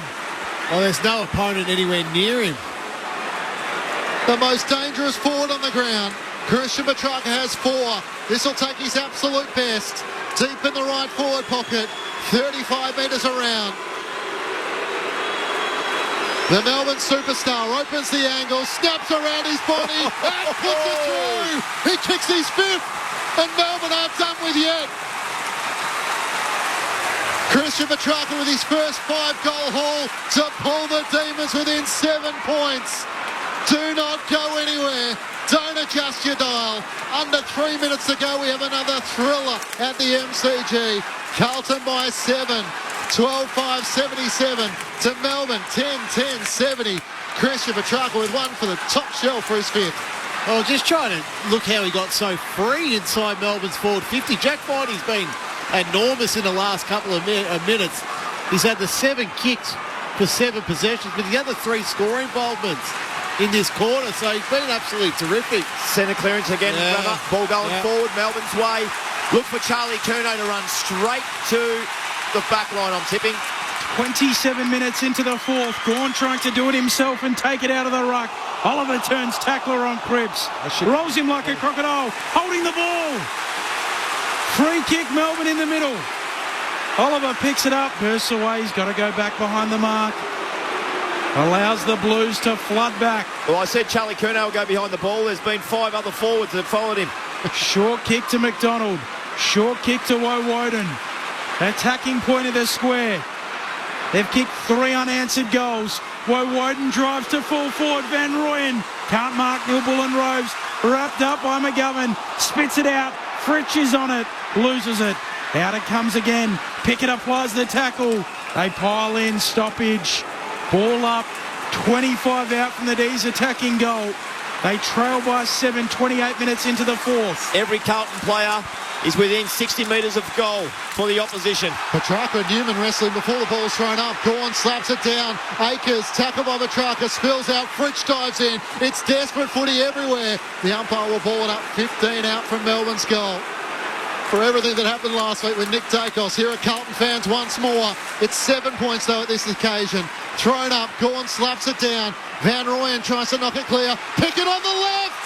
Well, there's no opponent anywhere near him. The most dangerous forward on the ground. Christian Petrarca has 4. This will take his absolute best. Deep in the right forward pocket. 35 metres around. The Melbourne superstar opens the angle, snaps around his body, and puts it through. He kicks his 5th, and Melbourne aren't done with yet. Christian Petrarca with his first 5-goal haul to pull the Demons within 7 points. Do not go anywhere. Don't adjust your dial. Under 3 minutes to go, we have another thriller at the MCG. Carlton by 7. 12-5, 77 to Melbourne. 10-10, 70. Christian Petrarca with one for the top shelf for his 5th. Oh, just trying to look how he got so free inside Melbourne's forward 50. Jack Viney's been enormous in the last couple of minutes. He's had the 7 kicks for 7 possessions, but the other 3 score involvements in this quarter, so he's been absolutely terrific. Centre clearance again, Rubber. Ball going forward, Melbourne's way. Look for Charlie Curnow to run straight to the back line, I'm tipping. 27 minutes into the 4th. Gawn trying to do it himself and take it out of the ruck. Oliver turns tackler on Cripps. Rolls him like a crocodile, holding the ball. Free kick, Melbourne in the middle. Oliver picks it up, bursts away. He's got to go back behind the mark. Allows the Blues to flood back. Well, I said Charlie Curnow will go behind the ball. There's been 5 other forwards that followed him. Short kick to McDonald. Short kick to Woden. Attacking point of the square. They've kicked 3 unanswered goals. Woden drives to full forward. Van Rooyen can't mark Neil Bullen Roves. Wrapped up by McGovern. Spits it out. Fritsch is on it. Loses it. Out it comes again. Pickett applies the tackle. They pile in. Stoppage. Ball up. 25 out from the D's attacking goal. They trail by 7, 28 minutes into the 4th. Every Carlton player is within 60 metres of goal for the opposition. Petrarca and Newman wrestling before the ball's thrown up. Gawn slaps it down. Akers tackled by Petrarca, spills out. Fritsch dives in. It's desperate footy everywhere. The umpire will ball it up. 15 out from Melbourne's goal. For everything that happened last week with Nick Dacos, here are Carlton fans once more. It's 7 points though at this occasion. Thrown up. Gawn slaps it down. Van Rooyen tries to knock it clear. Pickett on the left.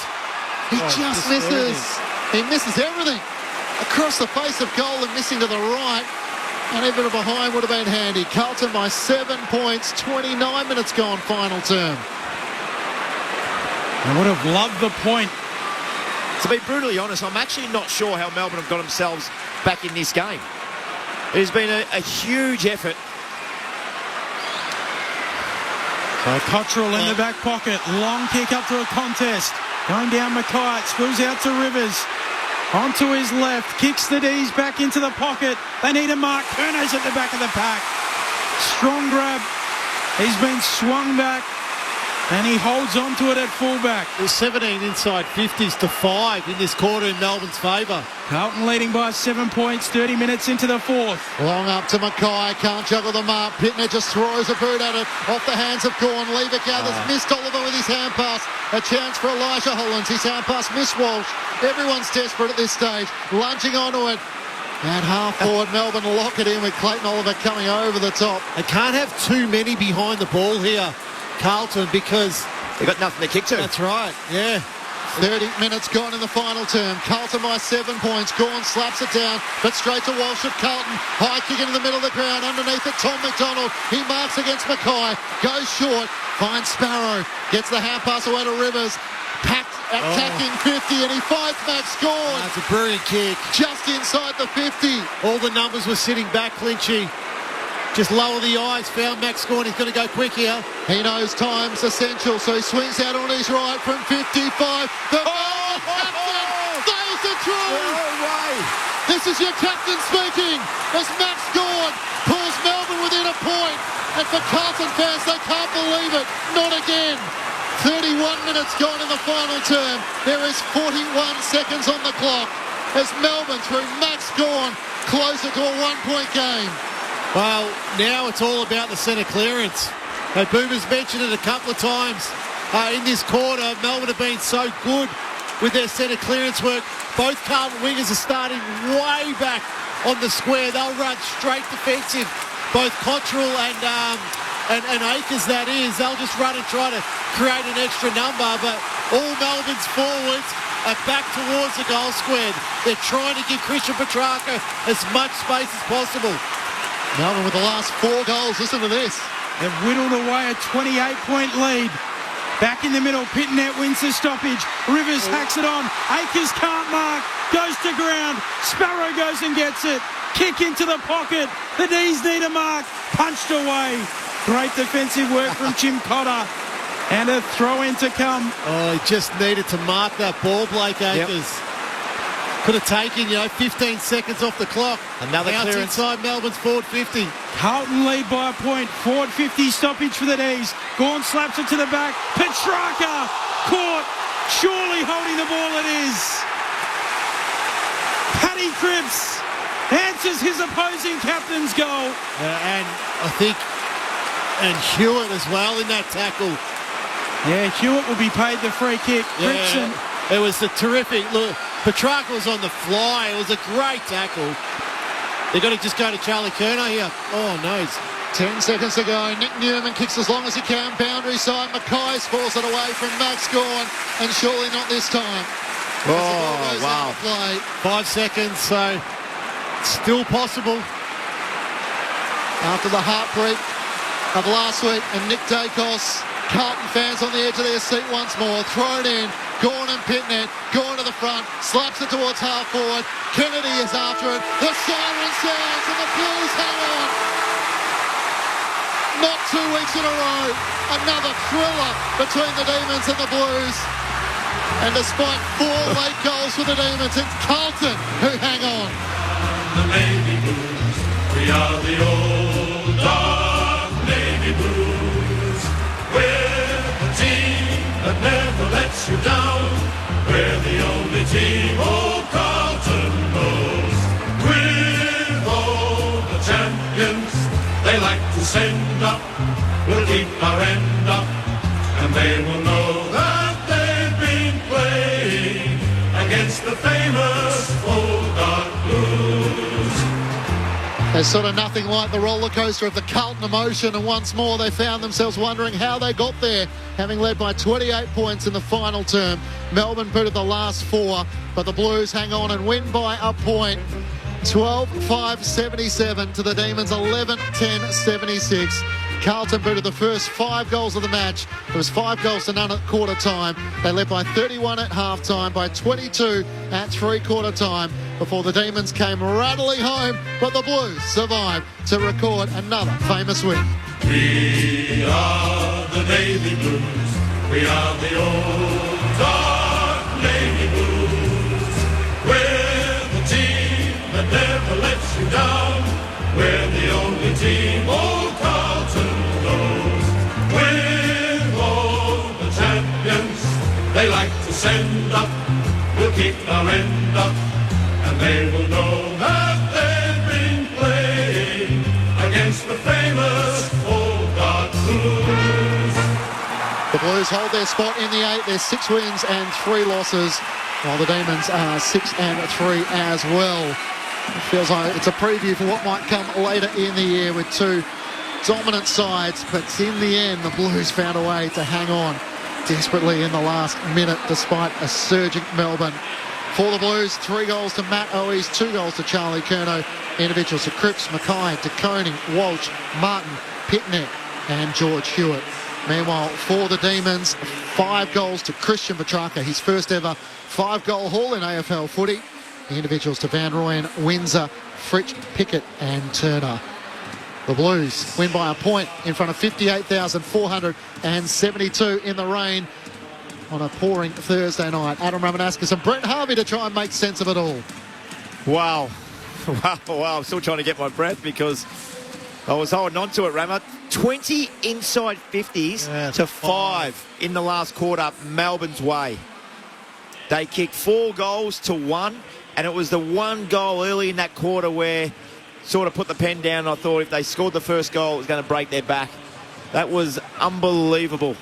He just misses. He misses everything. Across the face of goal and missing to the right. And even a behind would have been handy. Carlton by 7 points. 29 minutes gone, final term. I would have loved the point. To be brutally honest, I'm actually not sure how Melbourne have got themselves back in this game. It has been a huge effort. So Cottrell in the back pocket. Long kick up to a contest. Going down Mackay. Spills out to Rivers. Onto his left. Kicks the D's back into the pocket. They need a mark. Curnow's at the back of the pack. Strong grab. He's been swung back. And he holds on to it at fullback. There's 17 inside 50s to 5 in this quarter in Melbourne's favour. Carlton leading by 7 points, 30 minutes into the 4th. Long up to Mackay, can't juggle them up. Pittner just throws a boot at it, off the hands of Gawn. Lever gathers, missed Oliver with his hand pass. A chance for Elijah Hollins, his hand pass missed Walsh. Everyone's desperate at this stage, lunging onto it. At half forward, Melbourne lock it in with Clayton Oliver coming over the top. They can't have too many behind the ball here, Carlton, because they've got nothing to kick to. That's right, yeah. 30 minutes gone in the final term. Carlton by 7 points. Gawn slaps it down, but straight to Walsh at Carlton. High kick into the middle of the ground. Underneath it, Tom McDonald. He marks against Mackay. Goes short. Finds Sparrow. Gets the hand pass away to Rivers. Packed attacking 50, and he finds Max Gawn. That's a brilliant kick. Just inside the 50. All the numbers were sitting back, Clinchy. Just lower the eyes, found Max Gawn. He's going to go quick here. He knows time's essential, so he swings out on his right from 55. The captain fails the through. No way. This is your captain speaking as Max Gawn pulls Melbourne within a point. And for Carlton fans, they can't believe it. Not again. 31 minutes gone in the final term. There is 41 seconds on the clock as Melbourne, through Max Gawn, close it to a one-point game. Well, now it's all about the centre clearance. Boomer's mentioned it a couple of times in this quarter. Melbourne have been so good with their centre clearance work. Both Carlton wingers are starting way back on the square. They'll run straight defensive. Both Cottrell and Akers, that is. They'll just run and try to create an extra number, but all Melbourne's forwards are back towards the goal square. They're trying to give Christian Petrarca as much space as possible. Melbourne with the last 4 goals. Listen to this. They've whittled away a 28-point lead. Back in the middle, Pitnet wins the stoppage. Rivers hacks it on. Akers can't mark. Goes to ground. Sparrow goes and gets it. Kick into the pocket. The D's need a mark. Punched away. Great defensive work from Jim Cotter. And a throw-in to come. Oh, he just needed to mark that ball, Blake Akers. Could have taken, 15 seconds off the clock. Another Out clearance. inside Melbourne's forward 50. Carlton lead by a point. Forward 50 stoppage for the D's. Gawn slaps it to the back. Petrarca caught. Surely holding the ball it is. Paddy Cripps answers his opposing captain's goal. And I think, and Hewitt as well in that tackle. Yeah, Hewitt will be paid the free kick. Cripps It was a terrific look. Petrarca was on the fly. It was a great tackle. They've got to just go to Charlie Curnow here. Oh, no. 10 seconds to go. Nick Newman kicks as long as he can. Boundary side. Mackay's forced it away from Max Gawn. And surely not this time. Oh, wow. 5 seconds, so still possible. After the heartbreak of last week, and Nick Dacos, Carlton fans on the edge of their seat once more. Thrown in. Gawn and Pitnet. Gawn to the front. Slaps it towards half forward. Kennedy is after it. The siren sounds and the Blues hang on. Not 2 weeks in a row. Another thriller between the Demons and the Blues. And despite 4 late goals for the Demons, it's Carlton who hang on. The Navy Blues, we are the old dark Navy Blues. We're the team that never lets you down. We're the only team old Carlton knows. With all the champions they like to send up, we'll keep our end up, and they will know that they've been playing against the famous old dark Blues. There's sort of nothing like the roller coaster of the Carlton emotion, and once more they found themselves wondering how they got there, having led by 28 points in the final term. Melbourne booted the last 4, but the Blues hang on and win by a point. 12-5-77 to the Demons, 11-10-76. Carlton booted the first 5 goals of the match. It was 5 goals to none at quarter time. They led by 31 at half time, by 22 at 3/4 time before the Demons came rattling home, but the Blues survived to record another famous win. We are the Navy Blues. We are the old dark Navy Blues. We're the team that never lets you down. We're the only team old Carlton knows. With all the champions they like to send up, we'll keep our end up, and they will know that they've been playing against the famous old dark Blues. The Blues hold their spot in the 8. There's 6 wins and 3 losses, while the Demons are 6 and 3 as well. It feels like it's a preview for what might come later in the year with 2 dominant sides, but in the end the Blues found a way to hang on desperately in the last minute despite a surging Melbourne. For the Blues, 3 goals to Matt Owies, 2 goals to Charlie Curnow, individuals to Cripps, Mackay, De Koning, Walsh, Martin, Pitnet and George Hewitt. Meanwhile, for the Demons, 5 goals to Christian Petrarca, his first ever 5-goal haul in AFL footy. The individuals to Van Rooyen, Windsor, Fritsch, Pickett and Turner. The Blues win by a point in front of 58,472 in the rain on a pouring Thursday night. Adam Ramanauskas and Brent Harvey to try and make sense of it all. Wow. Wow. I'm still trying to get my breath because I was holding on to it, Rammer. 20 inside 50s to 5 in the last quarter, Melbourne's way. They kicked 4 goals to 1, and it was the one goal early in that quarter where sort of put the pen down. I thought if they scored the first goal, it was going to break their back. That was unbelievable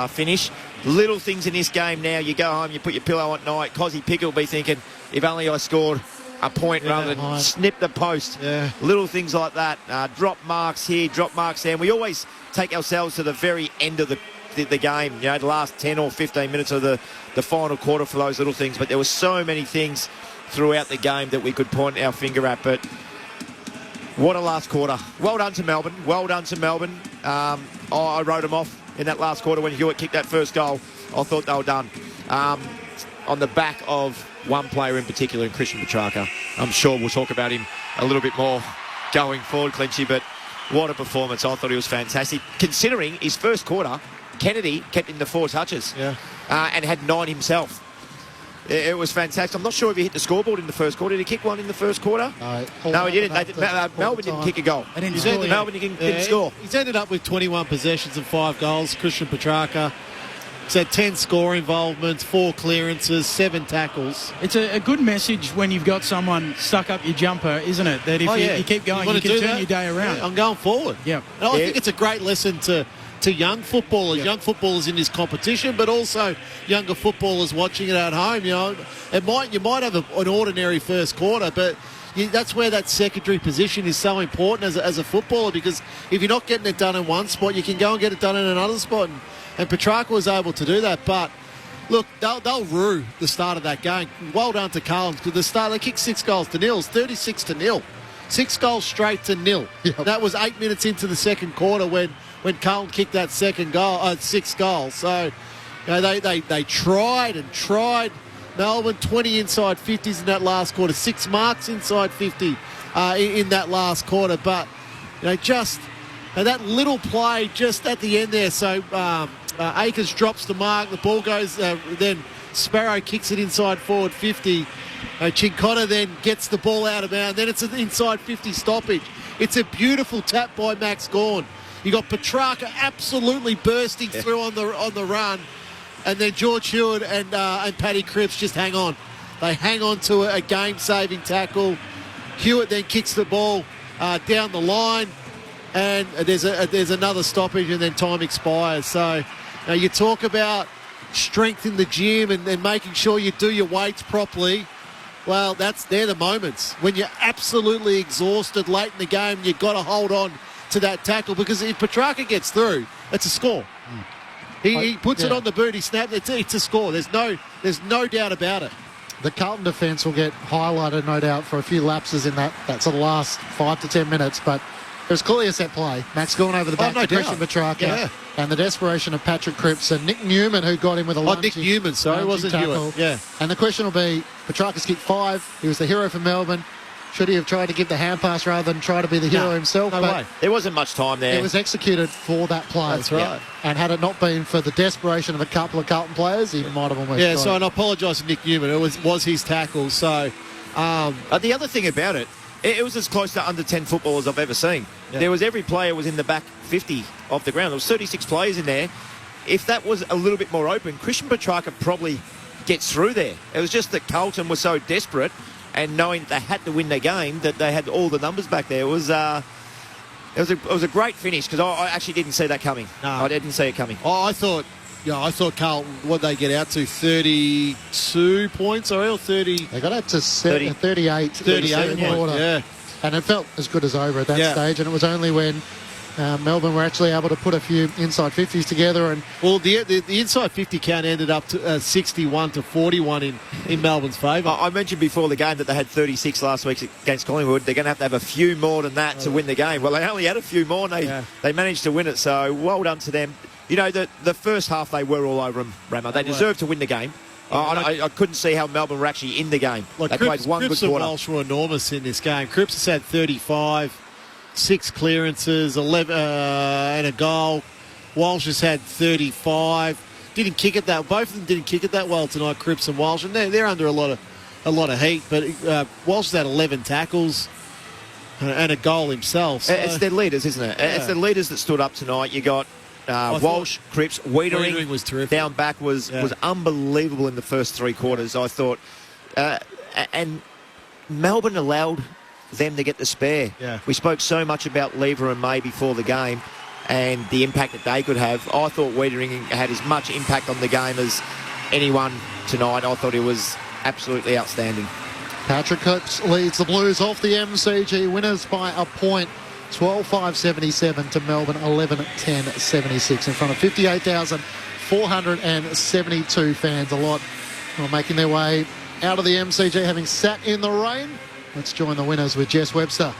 finish. Little things in this game now. You go home, you put your pillow at night. Cozzy Pickett will be thinking, if only I scored a point rather than snip the post. Little things like that. Drop marks here, drop marks there. And we always take ourselves to the very end of the game, you know, the last 10 or 15 minutes of the final quarter for those little things. But there were so many things throughout the game that we could point our finger at. But what a last quarter. Well done to Melbourne. Well done to Melbourne. I wrote them off in that last quarter when Hewitt kicked that first goal. I thought they were done. On the back of one player in particular, in Christian Petrarca. I'm sure we'll talk about him a little bit more going forward, Clinchy, but what a performance. I thought he was fantastic. Considering his first quarter, Kennedy kept him to 4 touches and had 9 himself. It was fantastic. I'm not sure if he hit the scoreboard in the first quarter. Did he kick one in the first quarter? No, he didn't. Melbourne didn't kick a goal. Melbourne didn't score. He's ended up with 21 possessions and 5 goals, Christian Petrarca. He's had 10 score involvements, 4 clearances, 7 tackles. It's a good message when you've got someone stuck up your jumper, isn't it? That if you keep going, you can turn your day around. I'm going forward. Yeah. And I think it's a great lesson to young footballers, young footballers in this competition, but also younger footballers watching it at home. You know, you might have an ordinary first quarter, but that's where that secondary position is so important as a footballer, because if you're not getting it done in one spot, you can go and get it done in another spot. And Petrarca was able to do that. But look, they'll rue the start of that game. Well done to Carlton, because the start they kicked 6 goals to nil, 36-0, 6 goals straight to nil. That was 8 minutes into the second quarter when Carlton kicked that second goal, 6 goals. So, you know, they tried and tried. Melbourne 20 inside 50s in that last quarter, 6 marks inside 50 in that last quarter. But you know, just that little play just at the end there. So Akers drops the mark, the ball goes. Then Sparrow kicks it inside forward 50. Cincotta then gets the ball out of bounds. Then it's an inside 50 stoppage. It's a beautiful tap by Max Gawn. You got Petrarca absolutely bursting through on the run, and then George Hewitt and Paddy Cripps just hang on. They hang on to a game-saving tackle. Hewitt then kicks the ball down the line, and there's another stoppage, and then time expires. So you talk about strength in the gym and making sure you do your weights properly. Well, they're the moments when you're absolutely exhausted late in the game. You've got to hold on to that tackle, because if Petrarca gets through, it's a score. He puts it on the boot, he snaps, it's a score. There's no doubt about it. The Carlton defence will get highlighted, no doubt, for a few lapses in that sort of last 5 to 10 minutes, but it was clearly a set play. Max Gawn over the back to Christian Petrarca, and the desperation of Patrick Cripps and Nick Newman, who got him with a lunging, Nick Newman, sorry, wasn't tackle. Hewitt. And the question will be, Petrarca's kicked 5, he was the hero for Melbourne. Should he have tried to give the hand pass rather than try to be the hero himself? No way. There wasn't much time there. It was executed for that play. That's right. And had it not been for the desperation of a couple of Carlton players, he might have almost got so it. and I apologise to Nick Newman. It was his tackle. So the other thing about it, it was as close to under 10 footballers I've ever seen. There was every player was in the back 50 of the ground. There was 36 players in there. If that was a little bit more open, Christian Petrarca probably gets through there. It was just that Carlton was so desperate, and knowing they had to win their game, that they had all the numbers back there. It was a great finish, because I actually didn't see that coming. No. I didn't see it coming. I thought Carlton, what they get out to, 32 points, or 30? They got out to 38. 38 points, yeah. And it felt as good as over at that stage, and it was only when Melbourne were actually able to put a few inside 50s together. And well, the inside 50 count ended up to 61 to 41 in Melbourne's favour. I mentioned before the game that they had 36 last week against Collingwood. They're going to have a few more than that to win the game. Well, they only had a few more, and they managed to win it, so well done to them. You know, the first half they were all over them, Ramo. They deserved to win the game. I couldn't see how Melbourne were actually in the game. Like they played one Cripps good quarter. and Walsh were enormous in this game. Cripps has had 35, 6 clearances, 11 and a goal. Walsh has had 35. Didn't kick it that. Both of them didn't kick it that well tonight. Cripps and Walsh, and they're under a lot of heat. But Walsh has had 11 tackles and a goal himself. So. It's their leaders, isn't it? Yeah. It's the leaders that stood up tonight. You got Walsh, Cripps, Wiedering was terrific. Down back was unbelievable in the first 3 quarters, I thought. And Melbourne allowed them to get the spare. Yeah. We spoke so much about Lever and May before the game and the impact that they could have. I thought Wiedering had as much impact on the game as anyone tonight. I thought he was absolutely outstanding. Patrick Cooks leads the Blues off the MCG, winners by a point. 12-5-77 to Melbourne, 11-10-76 in front of 58,472 fans. A lot are making their way out of the MCG, having sat in the rain. Let's join the winners with Jess Webster.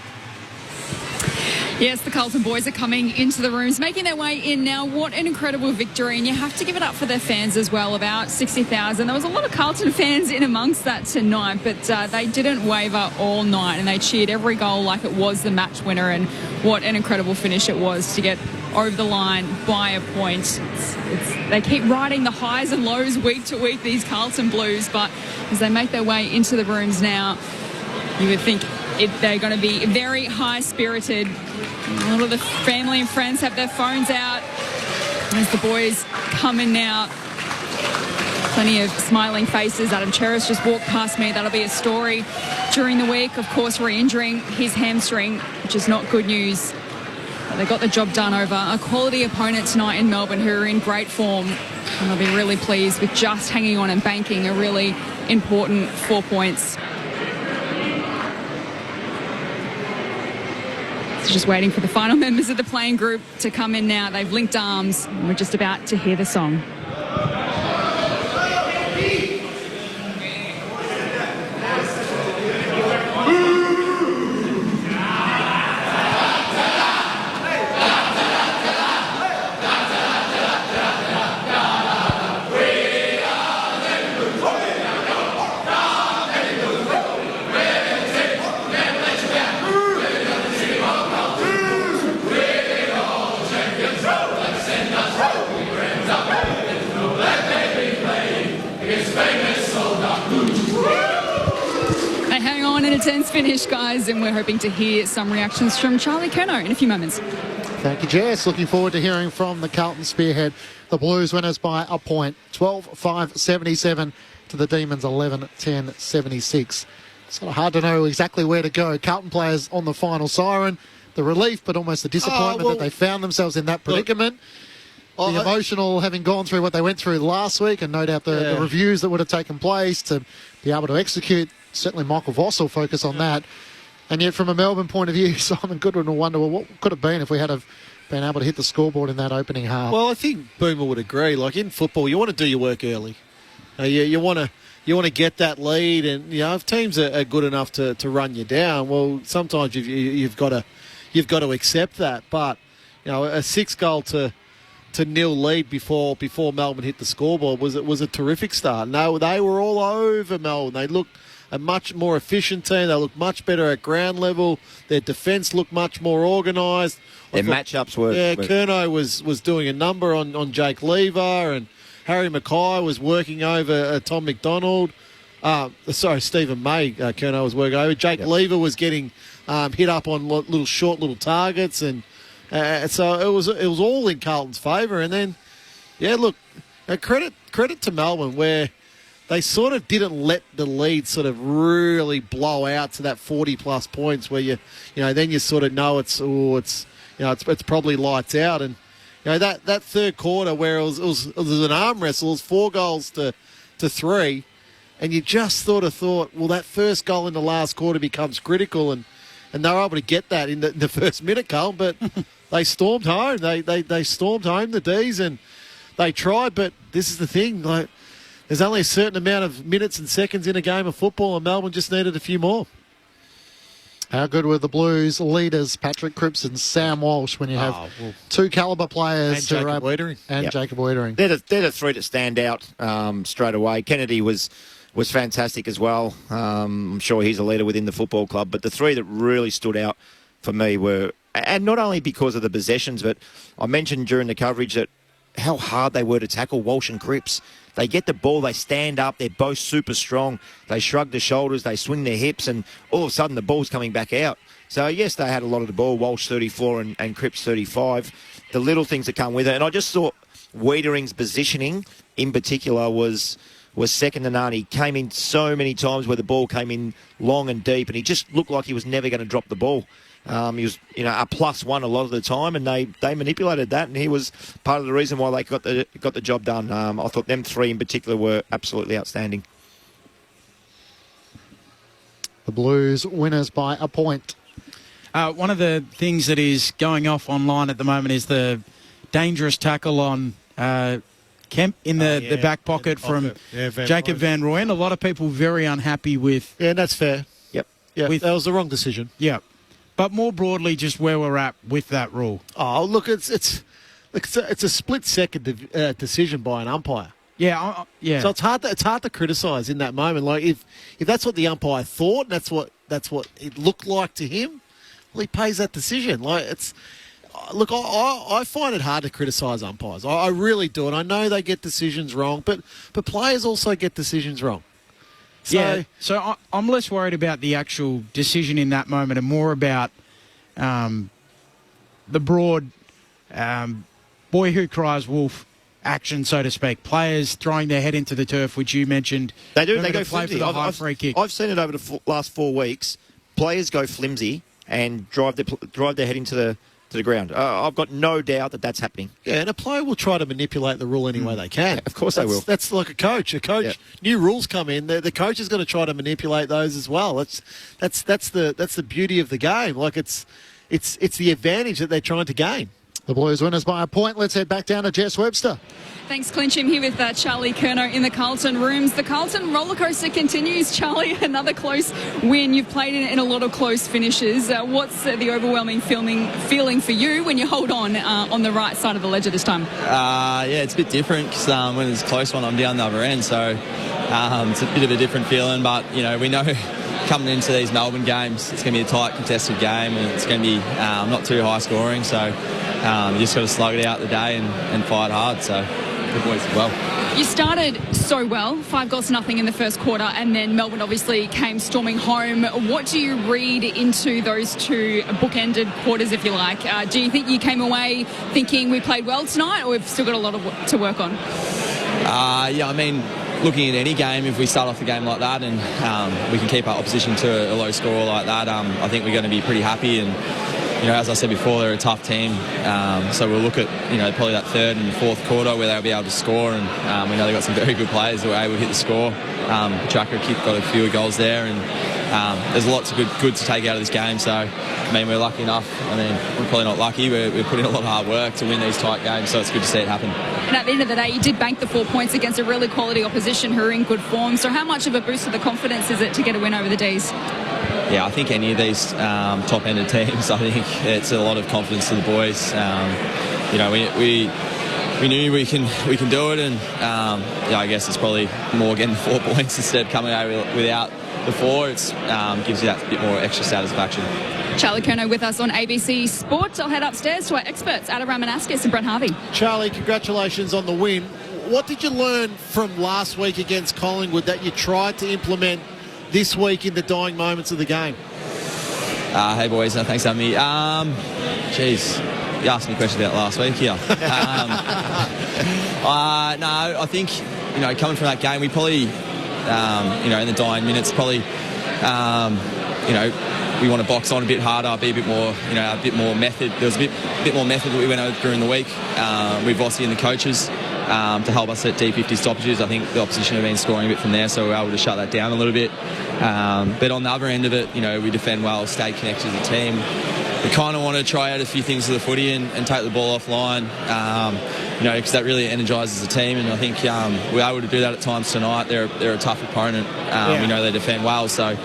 Yes, the Carlton boys are coming into the rooms, making their way in now. What an incredible victory, and you have to give it up for their fans as well, about 60,000. There was a lot of Carlton fans in amongst that tonight, but they didn't waver all night, and they cheered every goal like it was the match winner, and what an incredible finish it was to get over the line by a point. They keep riding the highs and lows week to week, these Carlton Blues, but as they make their way into the rooms now, you would think they're going to be very high-spirited. A lot of the family and friends have their phones out as the boys come in now. Plenty of smiling faces. Adam Cheris just walked past me. That'll be a story during the week. Of course, re-injuring his hamstring, which is not good news. But they got the job done over a quality opponent tonight in Melbourne who are in great form. And they'll be really pleased with just hanging on and banking a really important 4 points. Just waiting for the final members of the playing group to come in now. They've linked arms, and we're just about to hear the song. Tense finish, guys, and we're hoping to hear some reactions from Charlie Curnow in a few moments. Thank you, Jess. Looking forward to hearing from the Carlton Spearhead. The Blues winners by a point, 12-5-77 to the Demons, 11-10-76. Sort of hard to know exactly where to go. Carlton players on the final siren, the relief, but almost the disappointment that they found themselves in that predicament. The emotional, having gone through what they went through last week, and no doubt the reviews that would have taken place to be able to execute. Certainly Michael Voss will focus on that. And yet from a Melbourne point of view, Simon Goodwin will wonder, well, what could have been if we had have been able to hit the scoreboard in that opening half? Well, I think Boomer would agree. Like in football, you want to do your work early. You want to get that lead, and if teams are good enough to run you down, well, sometimes you've got to accept that. But a 6-goal to nil lead before Melbourne hit the scoreboard was a terrific start. No, they were all over Melbourne. They looked a much more efficient team. They look much better at ground level. Their defence looked much more organised. Their matchups were... Yeah, Curnow was doing a number on Jake Lever, and Harry Mackay was working over Tom McDonald. Stephen May, Curnow was working over. Jake Lever was getting hit up on little targets, and so it was all in Carlton's favour. And then, credit to Melbourne, where they sort of didn't let the lead sort of really blow out to that 40-plus points where then you sort of know it's probably lights out. And that third quarter where it was an arm wrestle, it was 4 goals to 3, and you just sort of thought, well, that first goal in the last quarter becomes critical, and they were able to get that in the first minute, Carl, but they stormed home. They stormed home, the D's, and they tried, but this is the thing, like, there's only a certain amount of minutes and seconds in a game of football, and Melbourne just needed a few more. How good were the Blues leaders, Patrick Cripps and Sam Walsh, when you have two calibre players? And Jacob Wiedering. And Jacob Wiedering. They're the three that stand out straight away. Kennedy was fantastic as well. I'm sure he's a leader within the football club. But the three that really stood out for me were, and not only because of the possessions, but I mentioned during the coverage that how hard they were to tackle, Walsh and Cripps. They get the ball, they stand up, they're both super strong. They shrug their shoulders, they swing their hips, and all of a sudden the ball's coming back out. So, yes, they had a lot of the ball, Walsh 34 and Cripps 35. The little things that come with it. And I just thought Wiedering's positioning in particular was second to none. He came in so many times where the ball came in long and deep, and he just looked like he was never going to drop the ball. He was, a +1 a lot of the time, and they manipulated that, and he was part of the reason why they got the job done. I thought them three in particular were absolutely outstanding. The Blues winners by a point. One of the things that is going off online at the moment is the dangerous tackle on Kemp in the back pocket from Jacob Van Rooyen. A lot of people very unhappy with... Yeah, that's fair. Yep. Yeah, that was the wrong decision. Yeah. But more broadly, just where we're at with that rule. Oh, look, it's a split-second decision by an umpire. Yeah, yeah. So it's hard to criticise in that moment. Like if that's what the umpire thought, and that's what it looked like to him, well, he pays that decision. Like it's. Look, I find it hard to criticise umpires. I really do, and I know they get decisions wrong, but players also get decisions wrong. So I'm less worried about the actual decision in that moment and more about the broad boy who cries wolf action, so to speak. Players throwing their head into the turf, which you mentioned. They do. They go play flimsy. for the high free kick. I've seen it over the last 4 weeks. Players go flimsy and drive their head into the ground. I've got no doubt that that's happening. Yeah, and a player will try to manipulate the rule any way they can. Of course they will. That's like a coach. New rules come in. The coach is going to try to manipulate those as well. That's the beauty of the game. Like it's the advantage that they're trying to gain. The Blues winners by a point. Let's head back down to Jess Webster. Thanks, Clinch. I'm here with Charlie Curnow in the Carlton rooms. The Carlton rollercoaster continues. Charlie, another close win. You've played in a lot of close finishes. What's the overwhelming feeling for you when you hold on the right side of the ledger this time? It's a bit different because when it's a close one, I'm down the other end. So it's a bit of a different feeling. But, we know coming into these Melbourne games, it's going to be a tight, contested game, and it's going to be not too high scoring. So you just got to slug it out the day and fight hard. So good boys as well. You started so well, 5-0 in the first quarter, and then Melbourne obviously came storming home. What do you read into those two bookended quarters, if you like? Do you think you came away thinking we played well tonight, or we've still got a lot to work on? Looking at any game, if we start off the game like that and we can keep our opposition to a low score like that, I think we're going to be pretty happy. And as I said before, they're a tough team. So we'll look at probably that third and fourth quarter where they'll be able to score. And we know they've got some very good players that were able to hit the score. Chaka got a few goals there, and there's lots of good to take out of this game. So we're lucky enough. We're probably not lucky. We're putting in a lot of hard work to win these tight games. So it's good to see it happen. And at the end of the day, you did bank the 4 points against a really quality opposition who are in good form. So how much of a boost to the confidence is it to get a win over the D's? Yeah, I think any of these top-ended teams, I think it's a lot of confidence to the boys. We knew we can do it, and I guess it's probably more getting 4 points instead of coming over without the 4. It gives you that bit more extra satisfaction. Charlie Curnow with us on ABC Sport. I'll head upstairs to our experts, Adam Ramanaskis and Brett Harvey. Charlie, congratulations on the win. What did you learn from last week against Collingwood that you tried to implement this week in the dying moments of the game? Hey boys, thanks for having me. You asked me questions about last week here. I think coming from that game, we probably in the dying minutes probably we want to box on a bit harder, be a bit more a bit more method. There was a bit more method that we went over during the week with Vossi and the coaches to help us at D50 stoppages. I think the opposition have been scoring a bit from there, so we were able to shut that down a little bit. But on the other end of it, we defend well, stay connected as a team. We kind of want to try out a few things to the footy and take the ball offline, because that really energises the team. And I think we're able to do that at times tonight. They're a tough opponent. We know they defend well, so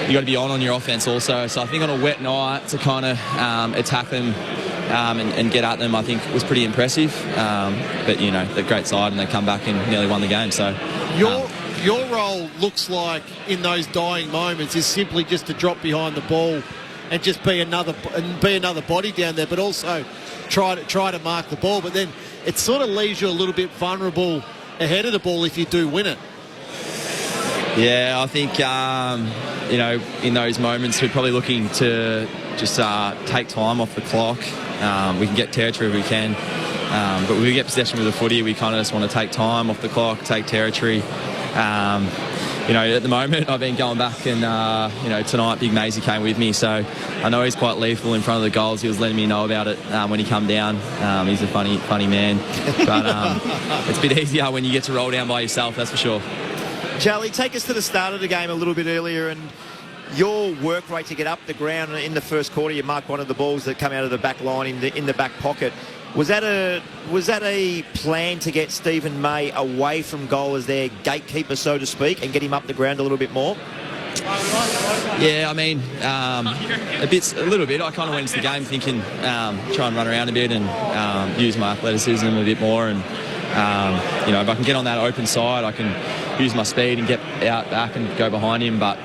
you got to be on your offense also. So I think on a wet night to kind of attack them and get at them, I think was pretty impressive. But you know, they're a great side and they come back and nearly won the game. So your role looks like in those dying moments is simply just to drop behind the ball and just be another body down there, but also try to mark the ball. But then it sort of leaves you a little bit vulnerable ahead of the ball if you do win it. Yeah, I think you know, in those moments we're probably looking to just take time off the clock. We can get territory if we can, but when we get possession with the footy, we kind of just want to take time off the clock, take territory. You know, at the moment I've been going back and, you know, tonight Big Maisie came with me, so I know he's quite lethal in front of the goals. He was letting me know about it when he come down. He's a funny man. But it's a bit easier when you get to roll down by yourself, that's for sure. Charlie, take us to the start of the game a little bit earlier and your work rate to get up the ground in the first quarter. You marked one of the balls that come out of the back line in the back pocket. Was that a plan to get Stephen May away from goal as their gatekeeper, so to speak, and get him up the ground a little bit more? Yeah, I mean, a little bit. I kind of went into the game thinking try and run around a bit and use my athleticism a bit more. And you know, if I can get on that open side, I can use my speed and get out back and go behind him. But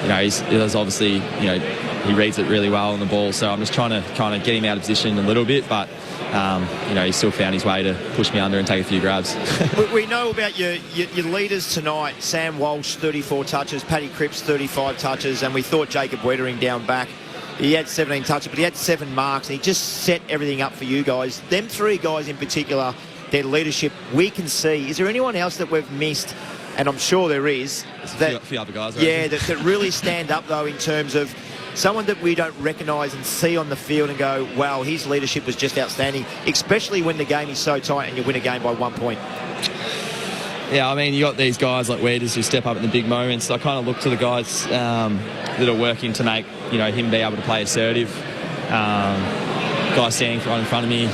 you know, he's obviously, you know, he reads it really well on the ball, so I'm just trying to kind of get him out of position a little bit, but you know, he still found his way to push me under and take a few grabs. We know about your leaders tonight. Sam Walsh, 34 touches, Paddy Cripps, 35 touches, and we thought Jacob Wettering down back, he had 17 touches, but he had 7 marks, and he just set everything up for you guys. Them 3 guys in particular, their leadership, we can see. Is there anyone else that we've missed? And I'm sure there is. A few other guys. Yeah, that really stand up, though, in terms of someone that we don't recognise and see on the field and go, wow, his leadership was just outstanding, especially when the game is so tight and you win a game by 1 point. Yeah, I mean, you got these guys like Weeders who step up in the big moments. I kind of look to the guys that are working to make, you know, him be able to play assertive. Guy standing right in front of me,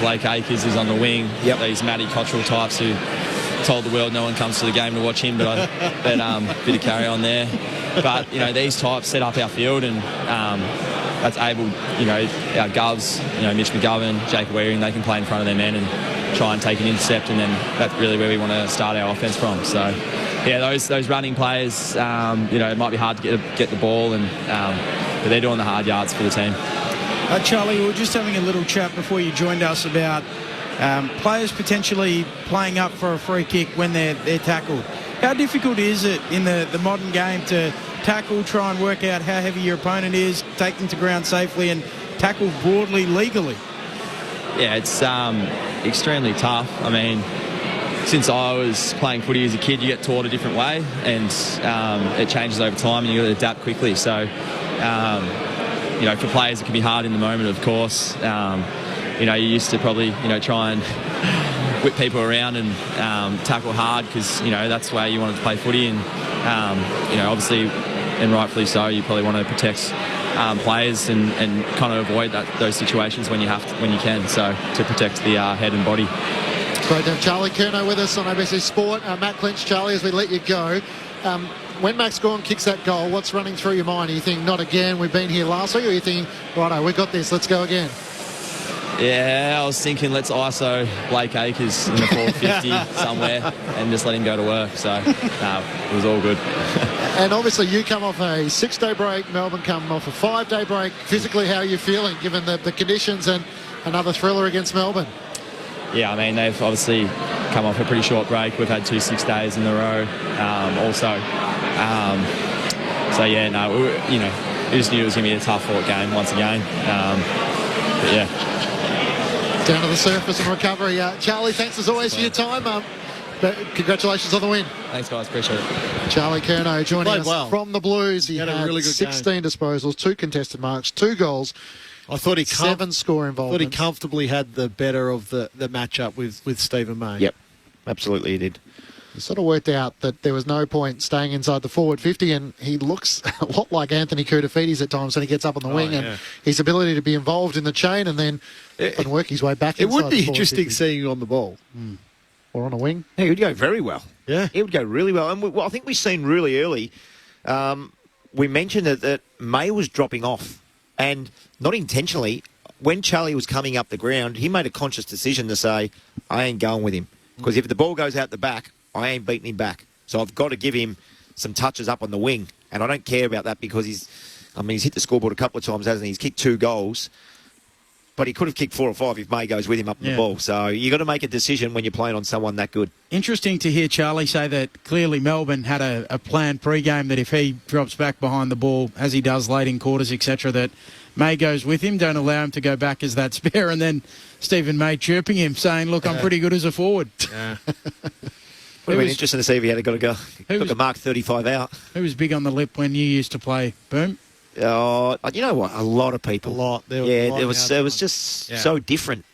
Blake Acres is on the wing. Yep. These Matty Cottrell types who told the world no one comes to the game to watch him, but bit of carry on there. But, you know, these types set up our field and that's able, you know, our Govs, you know, Mitch McGovern, Jacob Weering, they can play in front of their men and try and take an intercept, and then that's really where we want to start our offence from. So, yeah, those running players, you know, it might be hard to get the ball, and but they're doing the hard yards for the team. Charlie, we were just having a little chat before you joined us about players potentially playing up for a free kick when they're tackled. How difficult is it in the modern game to tackle, try and work out how heavy your opponent is, take them to ground safely and tackle broadly legally? Yeah, it's extremely tough. I mean, since I was playing footy as a kid, you get taught a different way, and it changes over time and you've got to adapt quickly. So, you know, for players it can be hard in the moment, of course. You know, you used to probably, you know, try and whip people around and tackle hard because, you know, that's the way you wanted to play footy. And, you know, obviously, and rightfully so, you probably want to protect players and kind of avoid those situations when you can, so to protect the head and body. Great to have Charlie Curnow with us on ABC Sport. Matt Clinch, Charlie, as we let you go. When Max Gawn kicks that goal, what's running through your mind? Are you thinking, not again, we've been here last week, or are you thinking, righto, we've got this, let's go again? Yeah, I was thinking let's ISO Blake Acres in the 450 somewhere and just let him go to work. So, it was all good. And obviously you come off a 6-day break, Melbourne come off a 5-day break. Physically, how are you feeling given the conditions and another thriller against Melbourne? Yeah, I mean, they've obviously come off a pretty short break. We've had 2 6 days in a row also. So, yeah, no, you know, we just knew it was going to be a tough-fought game once again. But, yeah. Down to the surface and recovery. Charlie, thanks as always for your time. But congratulations on the win. Thanks, guys. Appreciate it. Charlie Curnow joining us from the Blues. He had a really good 16 game. disposals, 2 contested marks, 2 goals. I thought he 7 score involvement. I thought he comfortably had the better of the matchup with Stephen May. Yep, absolutely he did. He sort of worked out that there was no point staying inside the forward 50, and he looks a lot like Anthony Koutafidis at times when he gets up on the wing, and his ability to be involved in the chain and then work his way back inside. It would be the interesting 50. seeing you on the ball. Or on a wing. He would go very well. Yeah. He would go really well. And I think we've seen really early, we mentioned that May was dropping off, and not intentionally. When Charlie was coming up the ground, he made a conscious decision to say, I ain't going with him. Because if the ball goes out the back, I ain't beating him back. So I've got to give him some touches up on the wing. And I don't care about that because he's hit the scoreboard a couple of times, hasn't he? He's kicked 2 goals. But he could have kicked 4 or 5 if May goes with him up the ball. So you got to make a decision when you're playing on someone that good. Interesting to hear Charlie say that clearly Melbourne had a plan pre-game that if he drops back behind the ball, as he does late in quarters, etc., that May goes with him, don't allow him to go back as that spare, and then Stephen May chirping him, saying, look, I'm pretty good as a forward. Yeah. Would have been interesting to see if he had got to mark 35 out. Who was big on the lip when you used to play, Boom? Oh, you know what? A lot of people. A lot. It was just so different.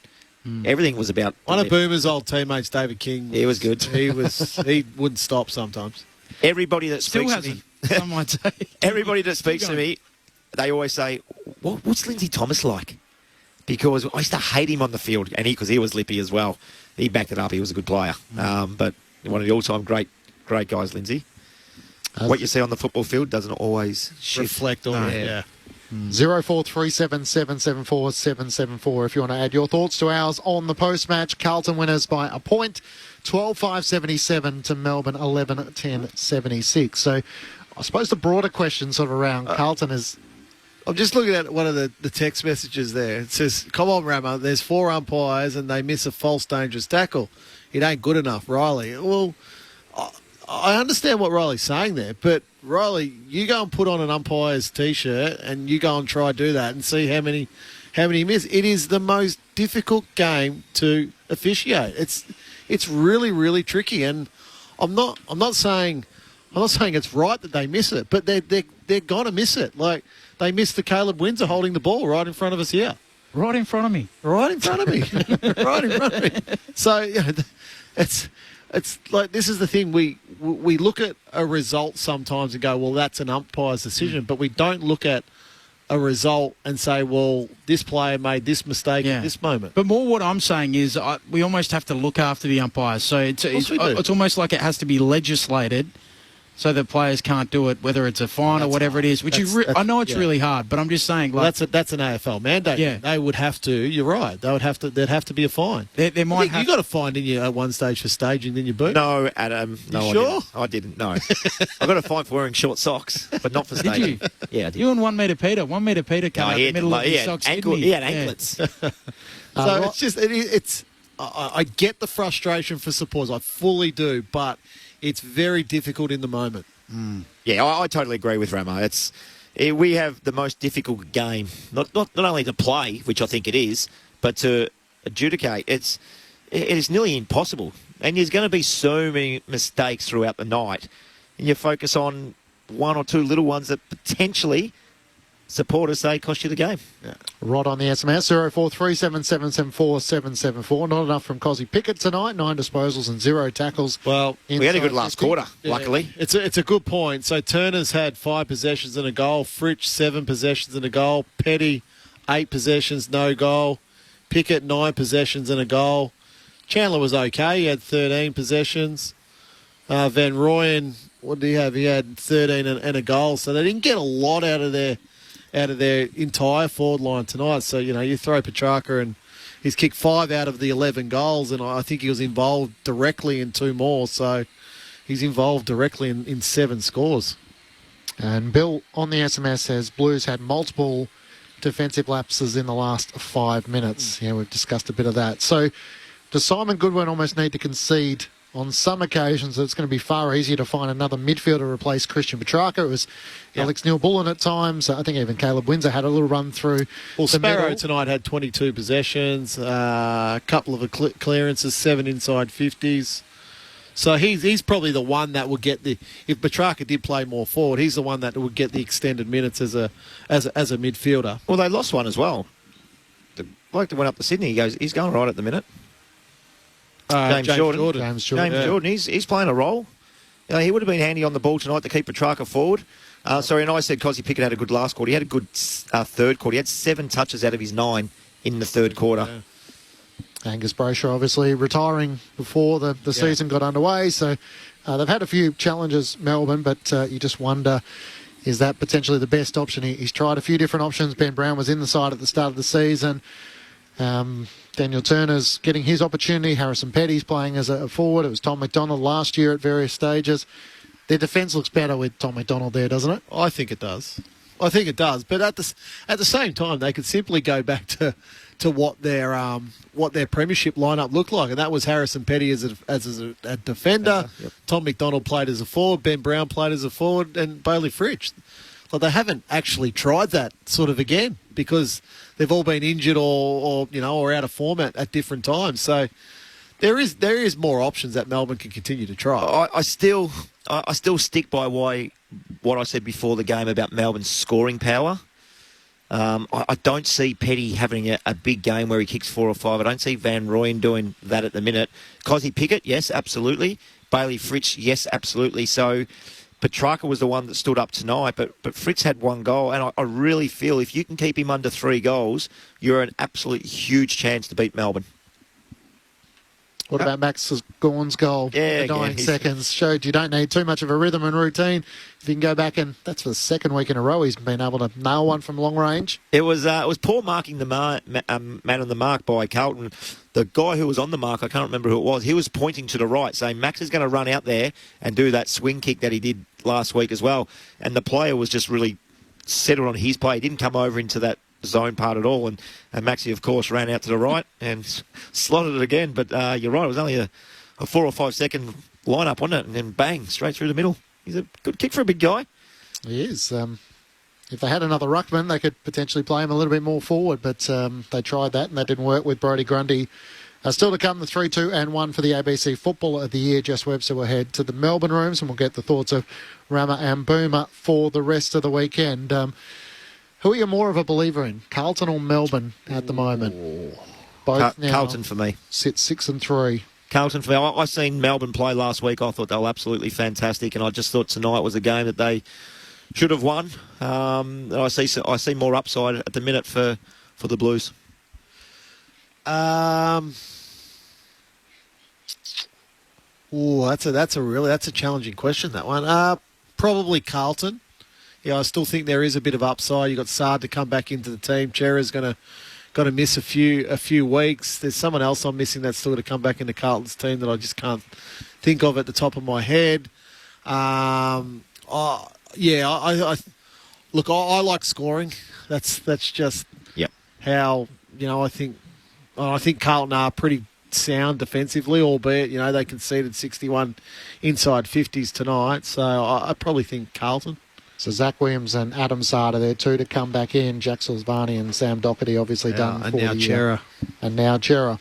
Everything was about... One of Boomer's old teammates, David King. He was good. He wouldn't stop sometimes. Everybody that speaks to me... Some might say. Everybody that speaks to me, they always say, what's Lindsay Thomas like? Because I used to hate him on the field, and because he was lippy as well. He backed it up. He was a good player. But one of the all-time great guys, Lindsay. What you see on the football field doesn't always reflect on it. Yeah. 0437774774 if you want to add your thoughts to ours on the post-match. Carlton winners by a point, 12-5-77 to Melbourne 11-10-76. So I suppose the broader question sort of around Carlton is... I'm just looking at one of the text messages there. It says, come on, Rama, there's 4 umpires and they miss a false dangerous tackle. It ain't good enough, Riley. Well, I understand what Riley's saying there, but Riley, you go and put on an umpire's T-shirt and you go and try to do that and see how many miss. It is the most difficult game to officiate. It's really, really tricky, and I'm not saying it's right that they miss it, but they're gonna miss it. Like they missed the Caleb Windsor holding the ball right in front of us here. Right in front of me. Right in front of me. Right in front of me. So it's like, this is the thing, we look at a result sometimes and go, well, that's an umpire's decision, but we don't look at a result and say, well, this player made this mistake at this moment. But more what I'm saying is we almost have to look after the umpires. So it's almost like it has to be legislated so that players can't do it, whether it's a fine or whatever it is, which I know it's really hard, but I'm just saying... Well, that's an AFL mandate. Yeah. They would have to, you're right, there'd have to be a fine. There might you got a fine, didn't you, at one stage for staging, didn't you, Boot? No, Adam. No, you sure? I didn't, no. I got a fine for wearing short socks, but not for staging. Did you? Yeah, I did. You and 1 metre Peter. 1 metre Peter came out the middle of his socks, didn't he? He had anklets. So it's I get the frustration for supporters, I fully do, but it's very difficult in the moment. Yeah, I totally agree with Ramo. We have the most difficult game, not only to play, which I think it is, but to adjudicate. It is nearly impossible, and there's going to be so many mistakes throughout the night, and you focus on 1 or 2 little ones that potentially supporters say cost you the game. Yeah. Right on the SMS, 0437774774. Not enough from Cozzy Pickett tonight. 9 disposals and 0 tackles. Well, we had a good last quarter, luckily. It's a good point. So Turner's had 5 possessions and a goal. Fritsch 7 possessions and a goal. Petty 8 possessions, no goal. Pickett 9 possessions and a goal. Chandler was okay. He had 13 possessions. Van Rooyen, what did he have? He had 13 and a goal. So they didn't get a lot out of their entire forward line tonight. So, you throw Petrarca and he's kicked 5 out of the 11 goals, and I think he was involved directly in 2 more. So he's involved directly in 7 scores. And Bill on the SMS says Blues had multiple defensive lapses in the last 5 minutes. Yeah, we've discussed a bit of that. So does Simon Goodwin almost need to concede on some occasions? It's going to be far easier to find another midfielder to replace Christian Petrarca. It was Alex Neil-Bullen at times. I think even Caleb Windsor had a little run through. Well, Sparrow tonight had 22 possessions, a couple of clearances, 7 inside 50s. So he's probably the one that would get if Petrarca did play more forward, he's the one that would get the extended minutes as a midfielder. Well, they lost one as well. The bloke that went up to Sydney, he's going right at the minute. James Jordan. He's playing a role. He would have been handy on the ball tonight to keep Petrarca forward. And I said Cozzy Pickett had a good last quarter. He had a good third quarter. He had 7 touches out of his 9 in the third quarter. Yeah. Angus Brayshaw obviously retiring before the season got underway. So they've had a few challenges, Melbourne, but you just wonder Is that potentially the best option? He's tried a few different options. Ben Brown was in the side at the start of the season. Daniel Turner's getting his opportunity. Harrison Petty's playing as a forward. It was Tom McDonald last year at various stages. Their defence looks better with Tom McDonald there, doesn't it? I think it does. But at the same time, they could simply go back to what their premiership lineup looked like, and that was Harrison Petty as a defender. Yep. Tom McDonald played as a forward. Ben Brown played as a forward, and Bailey Fritsch. Like, they haven't actually tried that sort of again because they've all been injured or out of form at different times. So there is more options that Melbourne can continue to try. I still stick by what I said before the game about Melbourne's scoring power. I don't see Petty having a big game where he kicks 4 or 5. I don't see Van Rooyen doing that at the minute. Cosy Pickett, yes, absolutely. Bailey Fritsch, yes, absolutely. So Petrarca was the one that stood up tonight, but Fritz had 1 goal, and I really feel if you can keep him under 3 goals, you're an absolute huge chance to beat Melbourne. What about Max Gawn's goal? Yeah, the dying seconds showed you don't need too much of a rhythm and routine. If you can go back, and that's for the second week in a row he's been able to nail one from long range. It was poor marking the man on the mark by Carlton. The guy who was on the mark, I can't remember who it was, he was pointing to the right, saying Max is going to run out there and do that swing kick that he did last week as well. And the player was just really settled on his play. He didn't come over into that zone part at all, and Maxi, of course, ran out to the right and slotted it again. But you're right, it was only a 4 or 5 second line-up, wasn't it? And then bang, straight through the middle. He's a good kick for a big guy. He is. If they had another ruckman, they could potentially play him a little bit more forward, but they tried that and that didn't work with Brodie Grundy. Still to come, the 3-2 and 1 for the ABC Footballer of the Year. Jess Webster will head to the Melbourne rooms and we'll get the thoughts of Rama and Boomer for the rest of the weekend. Who are you more of a believer in, Carlton or Melbourne at the moment? Both now Carlton for me. Sit 6-3. Carlton for me. I seen Melbourne play last week. I thought they were absolutely fantastic, and I just thought tonight was a game that they should have won. I see more upside at the minute for the Blues. That's a challenging question, that one. Probably Carlton. Yeah, I still think there is a bit of upside. You've got Saad to come back into the team. Chera's going to miss a few weeks. There's someone else I'm missing that's still to come back into Carlton's team that I just can't think of at the top of my head. I like scoring. That's just how I think Carlton are pretty sound defensively, albeit they conceded 61 inside 50s tonight. So I probably think Carlton. So Zach Williams and Adam Saad are there too to come back in. Jack Silvani and Sam Doherty obviously done. And now Chera.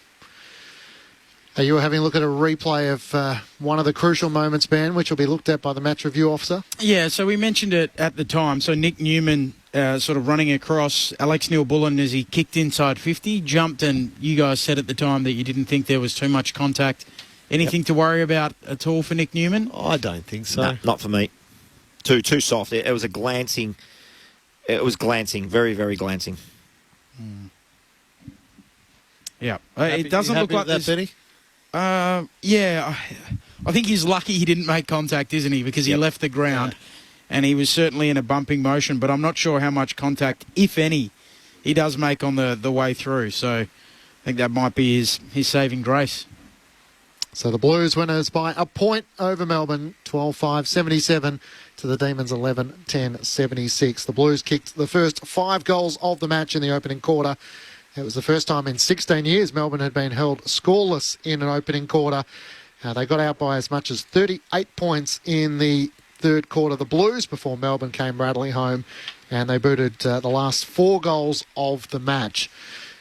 Are you having a look at a replay of one of the crucial moments, Ben, which will be looked at by the match review officer? Yeah, so we mentioned it at the time. So Nick Newman sort of running across Alex Neil-Bullen as he kicked inside 50, jumped, and you guys said at the time that you didn't think there was too much contact. Anything to worry about at all for Nick Newman? I don't think so. No, not for me. Too soft. It was a glancing. It was glancing, very, very glancing. Yeah, it doesn't look like that, Benny. Yeah, I think he's lucky he didn't make contact, isn't he? Because he left the ground, and he was certainly in a bumping motion. But I'm not sure how much contact, if any, he does make on the way through. So I think that might be his saving grace. So the Blues winners by a point over Melbourne, 12-5-77 to the Demons 11-10-76. The Blues kicked the first 5 goals of the match in the opening quarter. It was the first time in 16 years Melbourne had been held scoreless in an opening quarter. They got out by as much as 38 points in the third quarter, the Blues, before Melbourne came rattling home, and they booted the last 4 goals of the match.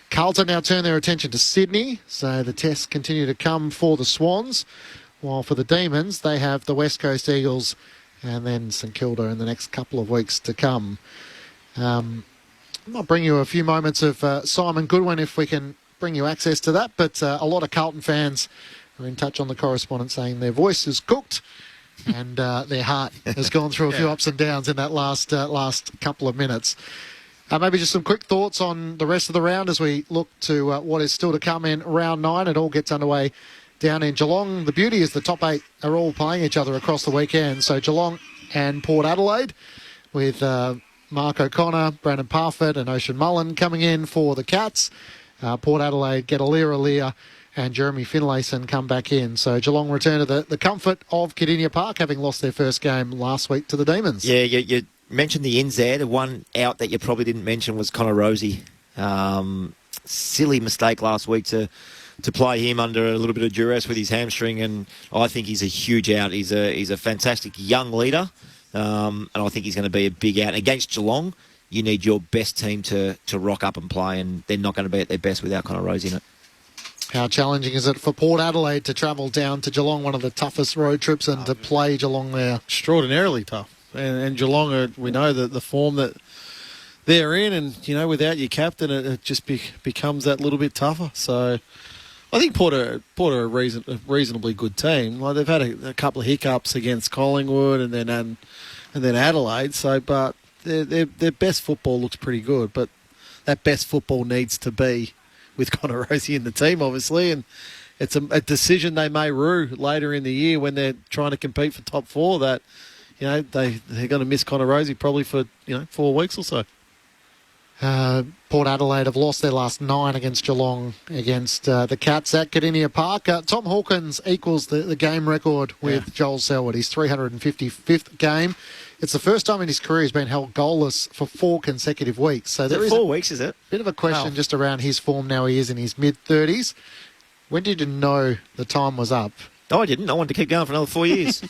Carlton now turn their attention to Sydney, so the tests continue to come for the Swans, while for the Demons they have the West Coast Eagles and then St Kilda in the next couple of weeks to come. I'll bring you a few moments of Simon Goodwin if we can bring you access to that, but a lot of Carlton fans are in touch on the correspondence saying their voice is cooked and their heart has gone through a few ups and downs in that last couple of minutes. Maybe just some quick thoughts on the rest of the round as we look to what is still to come in round 9. It all gets underway down in Geelong. The beauty is the top 8 are all playing each other across the weekend. So Geelong and Port Adelaide with Mark O'Connor, Brandon Parfitt and Ocean Mullen coming in for the Cats. Port Adelaide get Alir and Jeremy Finlayson come back in. So Geelong return to the comfort of Cardinia Park, having lost their first game last week to the Demons. Yeah, you mentioned the ins there. The one out that you probably didn't mention was Connor Rosie. Silly mistake last week to play him under a little bit of duress with his hamstring, and I think he's a huge out. He's a fantastic young leader, and I think he's going to be a big out. Against Geelong, you need your best team to rock up and play, and they're not going to be at their best without Connor Rosie in it. How challenging is it for Port Adelaide to travel down to Geelong, one of the toughest road trips, and to play Geelong there? Extraordinarily tough. And Geelong, we know that the form that they're in, and, without your captain, it just becomes that little bit tougher. So I think Port are a reasonably good team. Like, they've had a couple of hiccups against Collingwood and then Adelaide. So, but their best football looks pretty good. But that best football needs to be with Connor Rosie in the team, obviously, and it's a decision they may rue later in the year when they're trying to compete for top four. That they're going to miss Connor Rosie probably for 4 weeks or so. Port Adelaide have lost their last 9 against Geelong against the Cats at Cardinia Park. Tom Hawkins equals the game record with Joel Selwood. His 355th game. It's the first time in his career he's been held goalless for 4 consecutive weeks. So there is 4 weeks, is it? Bit of a question just around his form now. He is in his mid-30s. When did you know the time was up? No, I didn't. I wanted to keep going for another 4 years.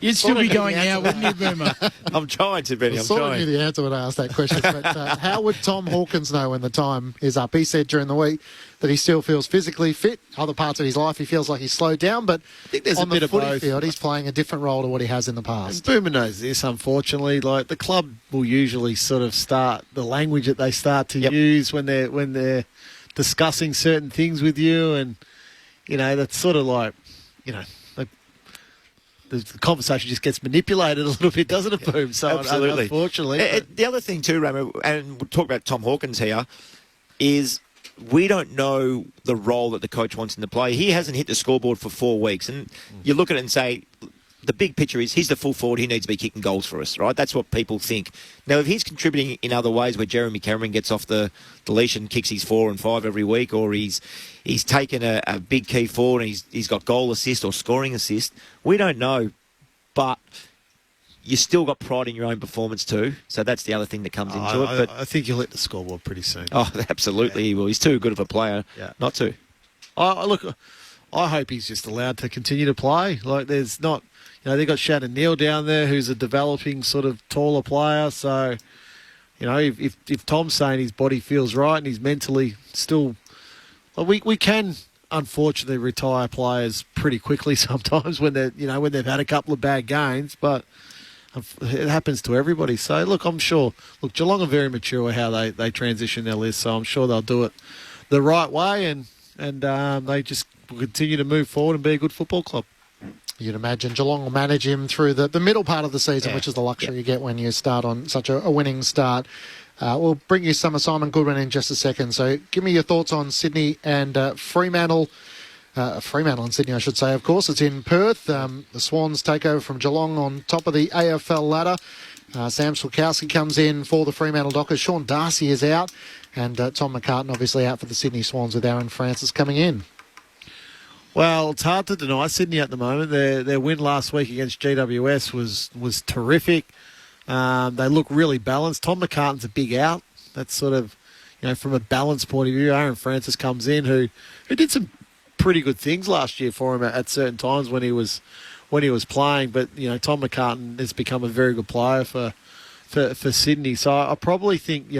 You'd still be going out, wouldn't you, Boomer? I'm trying to, Benny. I sort of knew the answer when I asked that question. But how would Tom Hawkins know when the time is up? He said during the week that he still feels physically fit. Other parts of his life, he feels like he's slowed down. But I think there's on a bit the of footy both. field, he's playing a different role to what he has in the past. And Boomer knows this, unfortunately. Like, the club will usually sort of start the language that they start to use when they're discussing certain things with you, and that's sort of like the conversation just gets manipulated a little bit, doesn't it, Boom? So absolutely, unfortunately. The other thing too, Ramo, and we'll talk about Tom Hawkins here, is we don't know the role that the coach wants him to play. He hasn't hit the scoreboard for 4 weeks, and you look at it and say, the big picture is he's the full forward. He needs to be kicking goals for us, right? That's what people think. Now, if he's contributing in other ways, where Jeremy Cameron gets off the leash and kicks his 4 and 5 every week, or he's taken a big key forward and he's got goal assist or scoring assist, we don't know. But you still got pride in your own performance too, so that's the other thing that comes into it. But I think he'll hit the scoreboard pretty soon. Oh, absolutely, he will. He's too good of a player not to. I hope he's just allowed to continue to play. Like, there's not. They've got Shannon Neal down there, who's a developing sort of taller player. So, if Tom's saying his body feels right and he's mentally still... We can, unfortunately, retire players pretty quickly sometimes when they've had a couple of bad games, but it happens to everybody. So, look, I'm sure... Look, Geelong are very mature with how they transition their list, so I'm sure they'll do it the right way, and they just will continue to move forward and be a good football club. You'd imagine Geelong will manage him through the middle part of the season, which is the luxury you get when you start on such a winning start. We'll bring you some of Simon Goodwin in just a second. So give me your thoughts on Sydney and Fremantle. Fremantle and Sydney, I should say, of course. It's in Perth. The Swans take over from Geelong on top of the AFL ladder. Sam Switkowski comes in for the Fremantle Dockers. Sean Darcy is out. And Tom McCartan obviously out for the Sydney Swans with Aaron Francis coming in. Well, it's hard to deny Sydney at the moment. Their win last week against GWS was terrific. They look really balanced. Tom McCartan's a big out. That's sort of, from a balance point of view. Aaron Francis comes in, who did some pretty good things last year for him at certain times when he was playing. But Tom McCartan has become a very good player for Sydney. So I probably think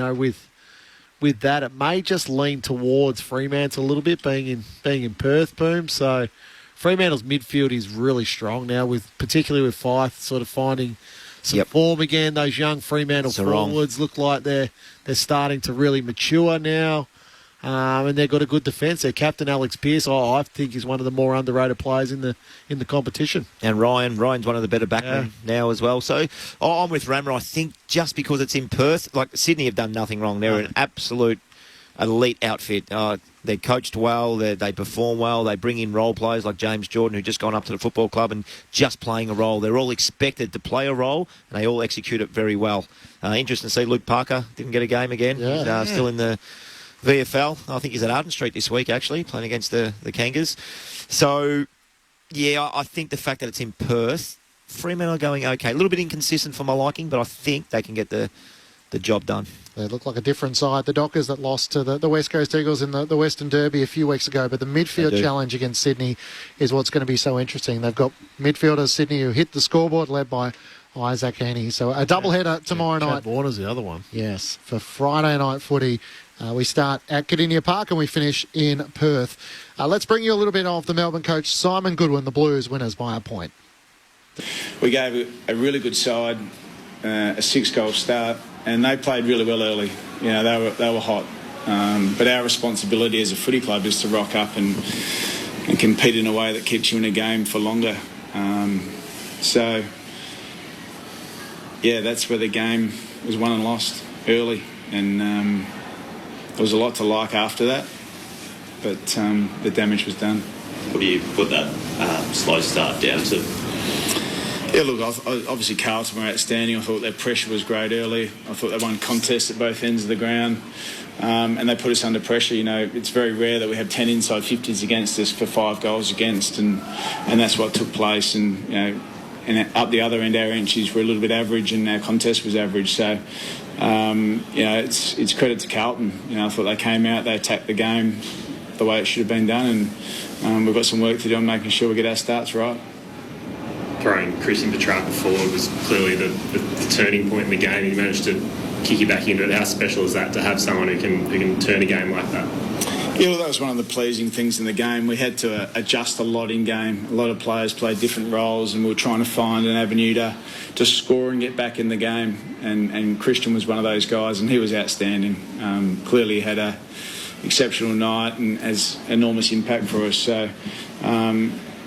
with that, it may just lean towards Fremantle a little bit, being in Perth, Boom. So Fremantle's midfield is really strong now, particularly with Fife sort of finding some form again. Those young Fremantle forwards look like they're starting to really mature now, and they've got a good defence. Their captain Alex Pearce, I think, is one of the more underrated players in the competition. And Ryan's one of the better backmen now as well. So I'm with Rammer. I think just because it's in Perth, like Sydney have done nothing wrong. They're an absolute elite outfit. They're coached well, they perform well, they bring in role players like James Jordan, who just gone up to the football club and just playing a role. They're all expected to play a role, and they all execute it very well. Interesting to see Luke Parker didn't get a game again. Yeah. He's still in the VFL. I think he's at Arden Street this week, actually, playing against the Kangas. So, yeah, I think the fact that it's in Perth, Fremantle are going okay. A little bit inconsistent for my liking, but I think they can get the job done. They look like a different side. The Dockers that lost to the West Coast Eagles in the Western Derby a few weeks ago. But the midfield challenge against Sydney is what's going to be so interesting. They've got midfielders, Sydney, who hit the scoreboard, led by Isaac Heaney. So a doubleheader tomorrow night. Chad Warner's the other one. Yes, for Friday night footy. We start at Cardinia Park and we finish in Perth. Let's bring you a little bit of the Melbourne coach, Simon Goodwin, the Blues winners by a point. We gave a really good side, a 6-goal start, and they played really well early. You know, they were hot. But our responsibility as a footy club is to rock up and compete in a way that keeps you in a game for longer. So, yeah, that's where the game was won and lost early. And there was a lot to like after that, but the damage was done. What do you put that slow start down to? Yeah, look, obviously Carlton were outstanding. I thought their pressure was great early. I thought they won contests at both ends of the ground, and they put us under pressure. You know, it's very rare that we have 10 inside 50s against us for 5 goals against, and that's what took place. And you know, and up the other end, our entries were a little bit average, and our contest was average. So, you know, it's credit to Carlton. You know, I thought they came out, they attacked the game the way it should have been done, and we've got some work to do on making sure we get our starts right. Throwing Christian Petrarca forward was clearly the turning point in the game. He managed to kick you back into it. How special is that to have someone who can turn a game like that? Yeah, well, that was one of the pleasing things in the game. We had to adjust a lot in game. A lot of players played different roles, and we were trying to find an avenue to score and get back in the game. And Christian was one of those guys, and he was outstanding. Clearly had a exceptional night and has enormous impact for us. So,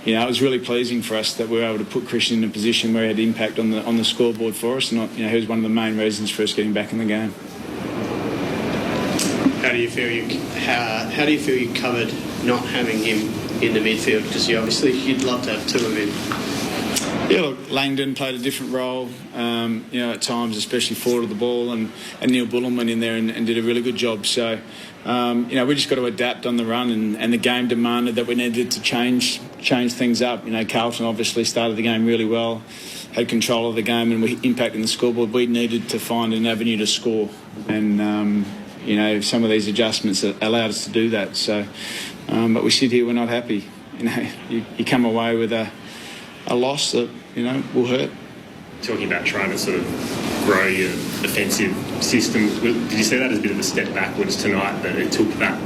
you know, it was really pleasing for us that we were able to put Christian in a position where he had impact on the scoreboard for us. And, you know, he was one of the main reasons for us getting back in the game. How do you feel you covered not having him in the midfield? Because you'd love to have 2 of him. Yeah, look, Langdon played a different role, you know, at times, especially forward of the ball, and Neil Bullen went in there and did a really good job. So, you know, we just got to adapt on the run, and the game demanded that we needed to change things up. You know, Carlton obviously started the game really well, had control of the game, and we impacted the scoreboard. We needed to find an avenue to score, and you know, some of these adjustments allowed us to do that. So, but we sit here, we're not happy. You know, you come away with a loss that, you know, will hurt. Talking about trying to sort of grow your defensive system, did you see that as a bit of a step backwards tonight, that it took that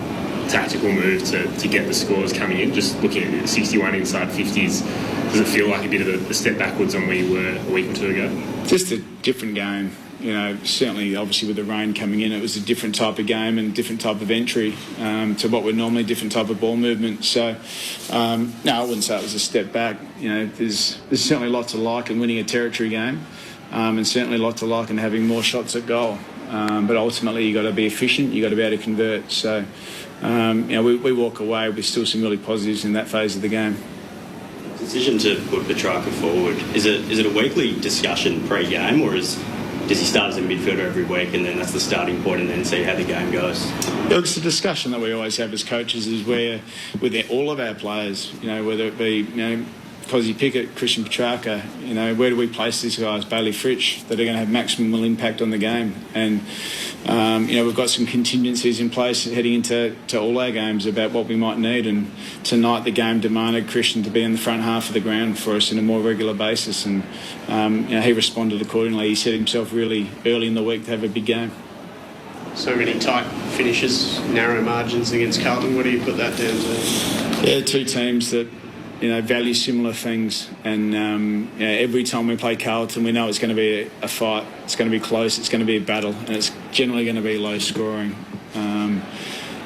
tactical move to get the scores coming in? Just looking at 61 inside 50s, does it feel like a bit of a step backwards on where you were a week or 2 ago? Just a different game. You know, certainly, obviously, with the rain coming in, it was a different type of game and different type of entry to what we're normally, different type of ball movement. So, no, I wouldn't say it was a step back. You know, there's certainly lots to like in winning a territory game, and certainly lots to like in having more shots at goal. But ultimately, you've got to be efficient. You've got to be able to convert. So, you know, we walk away with still some really positives in that phase of the game. Decision to put Petrarca forward, is it a weekly discussion pre-game, or does he start as a midfielder every week and then that's the starting point and then see how the game goes? Yeah, it's a discussion that we always have as coaches, is where with all of our players, you know, whether it be, you know, Cosy Pickett, Christian Petrarca, you know, where do we place these guys, Bailey Fritsch, that are going to have maximum impact on the game? And, you know, we've got some contingencies in place heading into all our games about what we might need. And tonight the game demanded Christian to be in the front half of the ground for us on a more regular basis. And, you know, he responded accordingly. He set himself really early in the week to have a big game. So many tight finishes, narrow margins against Carlton. What do you put that down to? Yeah, 2 teams that, you know, value similar things, and you know, every time we play Carlton, we know it's going to be a fight. It's going to be close. It's going to be a battle, and it's generally going to be low scoring.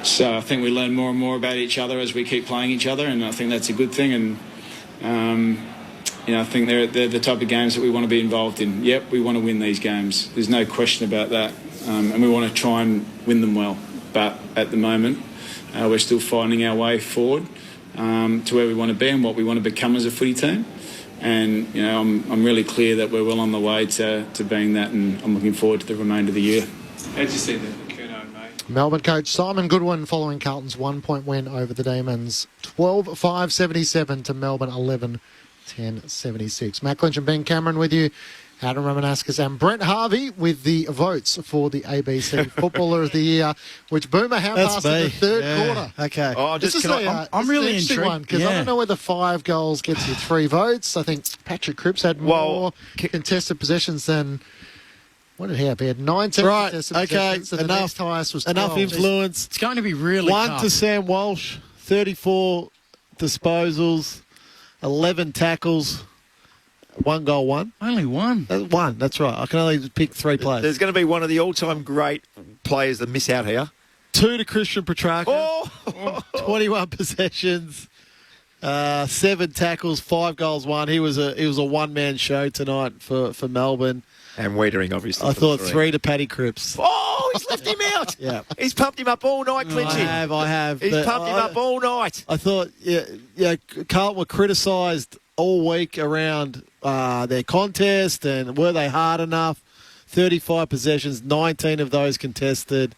So I think we learn more and more about each other as we keep playing each other, and I think that's a good thing. And you know, I think they're the type of games that we want to be involved in. Yep, we want to win these games. There's no question about that, and we want to try and win them well. but at the moment we're still finding our way forward to where we want to be and what we want to become as a footy team. And I'm really clear that we're well on the way to being that, and I'm looking forward to the remainder of the year. How'd you see the Kuno, mate? Melbourne coach Simon Goodwin following Carlton's 1-point win over the Demons. 12-5-77 to Melbourne 11-10-76. Matt Clinch and Ben Cameron with you. Adam Ramanauskas and Brent Harvey with the votes for the ABC Footballer of the Year, which Boomer passed in the third quarter. Okay. I'm really intrigued one because I don't know whether 5 goals gets you 3 votes. I think Patrick Cripps had more contested possessions than. What did he have? He had 19 contested possessions. And the next highest was 12. Enough influence. It's going to be really 1 tough. to Sam Walsh, 34 disposals, 11 tackles. 1 goal, 1. Only 1. 1, that's right. I can only pick 3 players. There's going to be one of the all-time great players that miss out here. 2 to Christian Petrarca. 21 possessions, 7 tackles, 5 goals, 1. He was a one-man show tonight for Melbourne. And Wiedering, obviously. I thought 3 to Paddy Cripps. Oh, he's left him out. Yeah. He's pumped him up all night, Clinchy. I have. He's pumped him up all night. I thought, Carlton were criticised all week around their contest and were they hard enough. 35 possessions, 19 of those contested,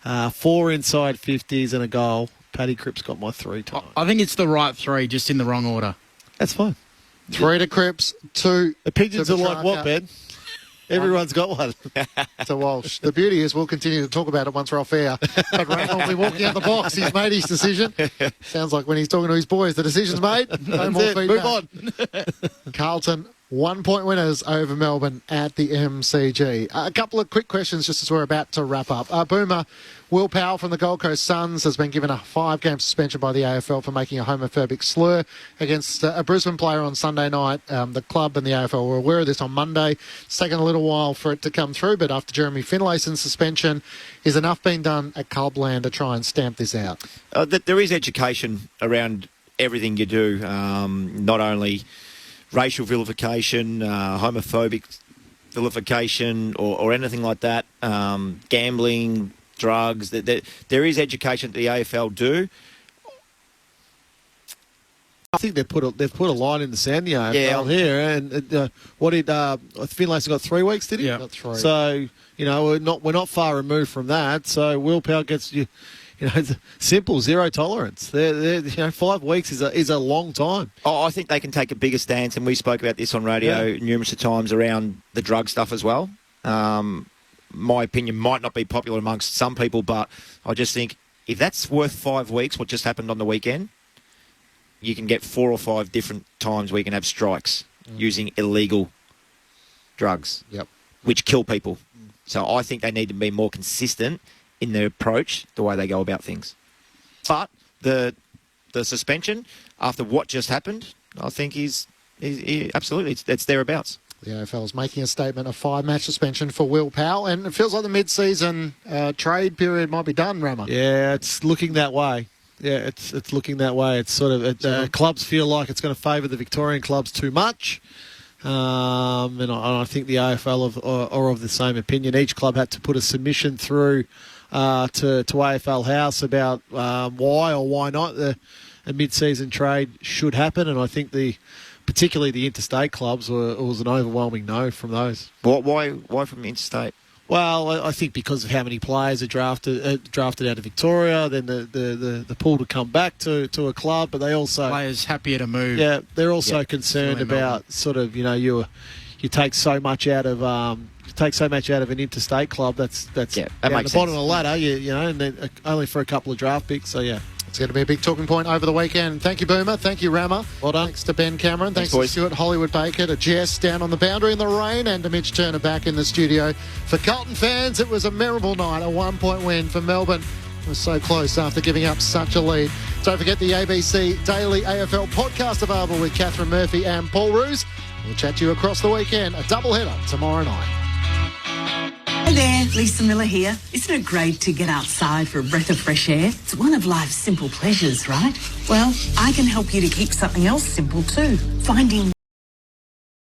4 inside 50s and a goal. Paddy Cripps got my 3 tonight. I think it's the right 3, just in the wrong order. That's fine. 3 to Cripps, 2 Opinions to are like what, Ben? Everyone's got one. To Walsh. The beauty is we'll continue to talk about it once we're off air. But Ram will be walking out the box. He's made his decision. Sounds like when he's talking to his boys, the decision's made. No more feedback. Move on. Carlton, 1-point winners over Melbourne at the MCG. A couple of quick questions just as we're about to wrap up. Boomer, Will Powell from the Gold Coast Suns has been given a 5-game suspension by the AFL for making a homophobic slur against a Brisbane player on Sunday night. The club and the AFL were aware of this on Monday. It's taken a little while for it to come through, but after Jeremy Finlayson's suspension, is enough being done at Clubland to try and stamp this out? There is education around everything you do, not only racial vilification, homophobic vilification, or anything like that, gambling, drugs. There is education that the AFL do. I think they've put a line in the sand, the AFL here. And what did Finlayson got 3 weeks? Did he? Yeah, got 3. So we're not far removed from that. So Will Powell gets you. It's simple, 0 tolerance. 5 weeks is a long time. Oh, I think they can take a bigger stance, and we spoke about this on radio numerous of times around the drug stuff as well. My opinion might not be popular amongst some people, but I just think if that's worth 5 weeks, what just happened on the weekend, you can get 4 or 5 different times where you can have strikes using illegal drugs, which kill people. So I think they need to be more consistent in their approach, the way they go about things. But the suspension, after what just happened, I think is absolutely, it's thereabouts. The AFL is making a statement, a 5-match suspension for Will Powell, and it feels like the mid-season trade period might be done, Rammer. Yeah, it's looking that way. Yeah, it's looking that way. It's sort of clubs feel like it's going to favour the Victorian clubs too much. And I think the AFL are of the same opinion. Each club had to put a submission through to AFL House about why or why not a mid-season trade should happen, and I think particularly the interstate clubs was an overwhelming no from those. Why from interstate? Well, I think because of how many players are drafted out of Victoria, then the pool to come back to a club, but they also players happier to move. Yeah, they're also concerned about sort of you take so much out of an interstate club. That's at the bottom of the ladder. And then only for a couple of draft picks. So yeah. It's going to be a big talking point over the weekend. Thank you, Boomer. Thank you, Rammer. Well done. Thanks to Ben Cameron. Thanks boys. to Stuart Hollywood-Baker, to Jess down on the boundary in the rain, and to Mitch Turner back in the studio. For Carlton fans, it was a memorable night, a 1-point win for Melbourne. It was so close after giving up such a lead. Don't forget the ABC Daily AFL podcast available with Catherine Murphy and Paul Roos. We'll chat to you across the weekend. A doubleheader tomorrow night. Hey there, Lisa Miller here. Isn't it great to get outside for a breath of fresh air? It's one of life's simple pleasures, right? Well, I can help you to keep something else simple too. Finding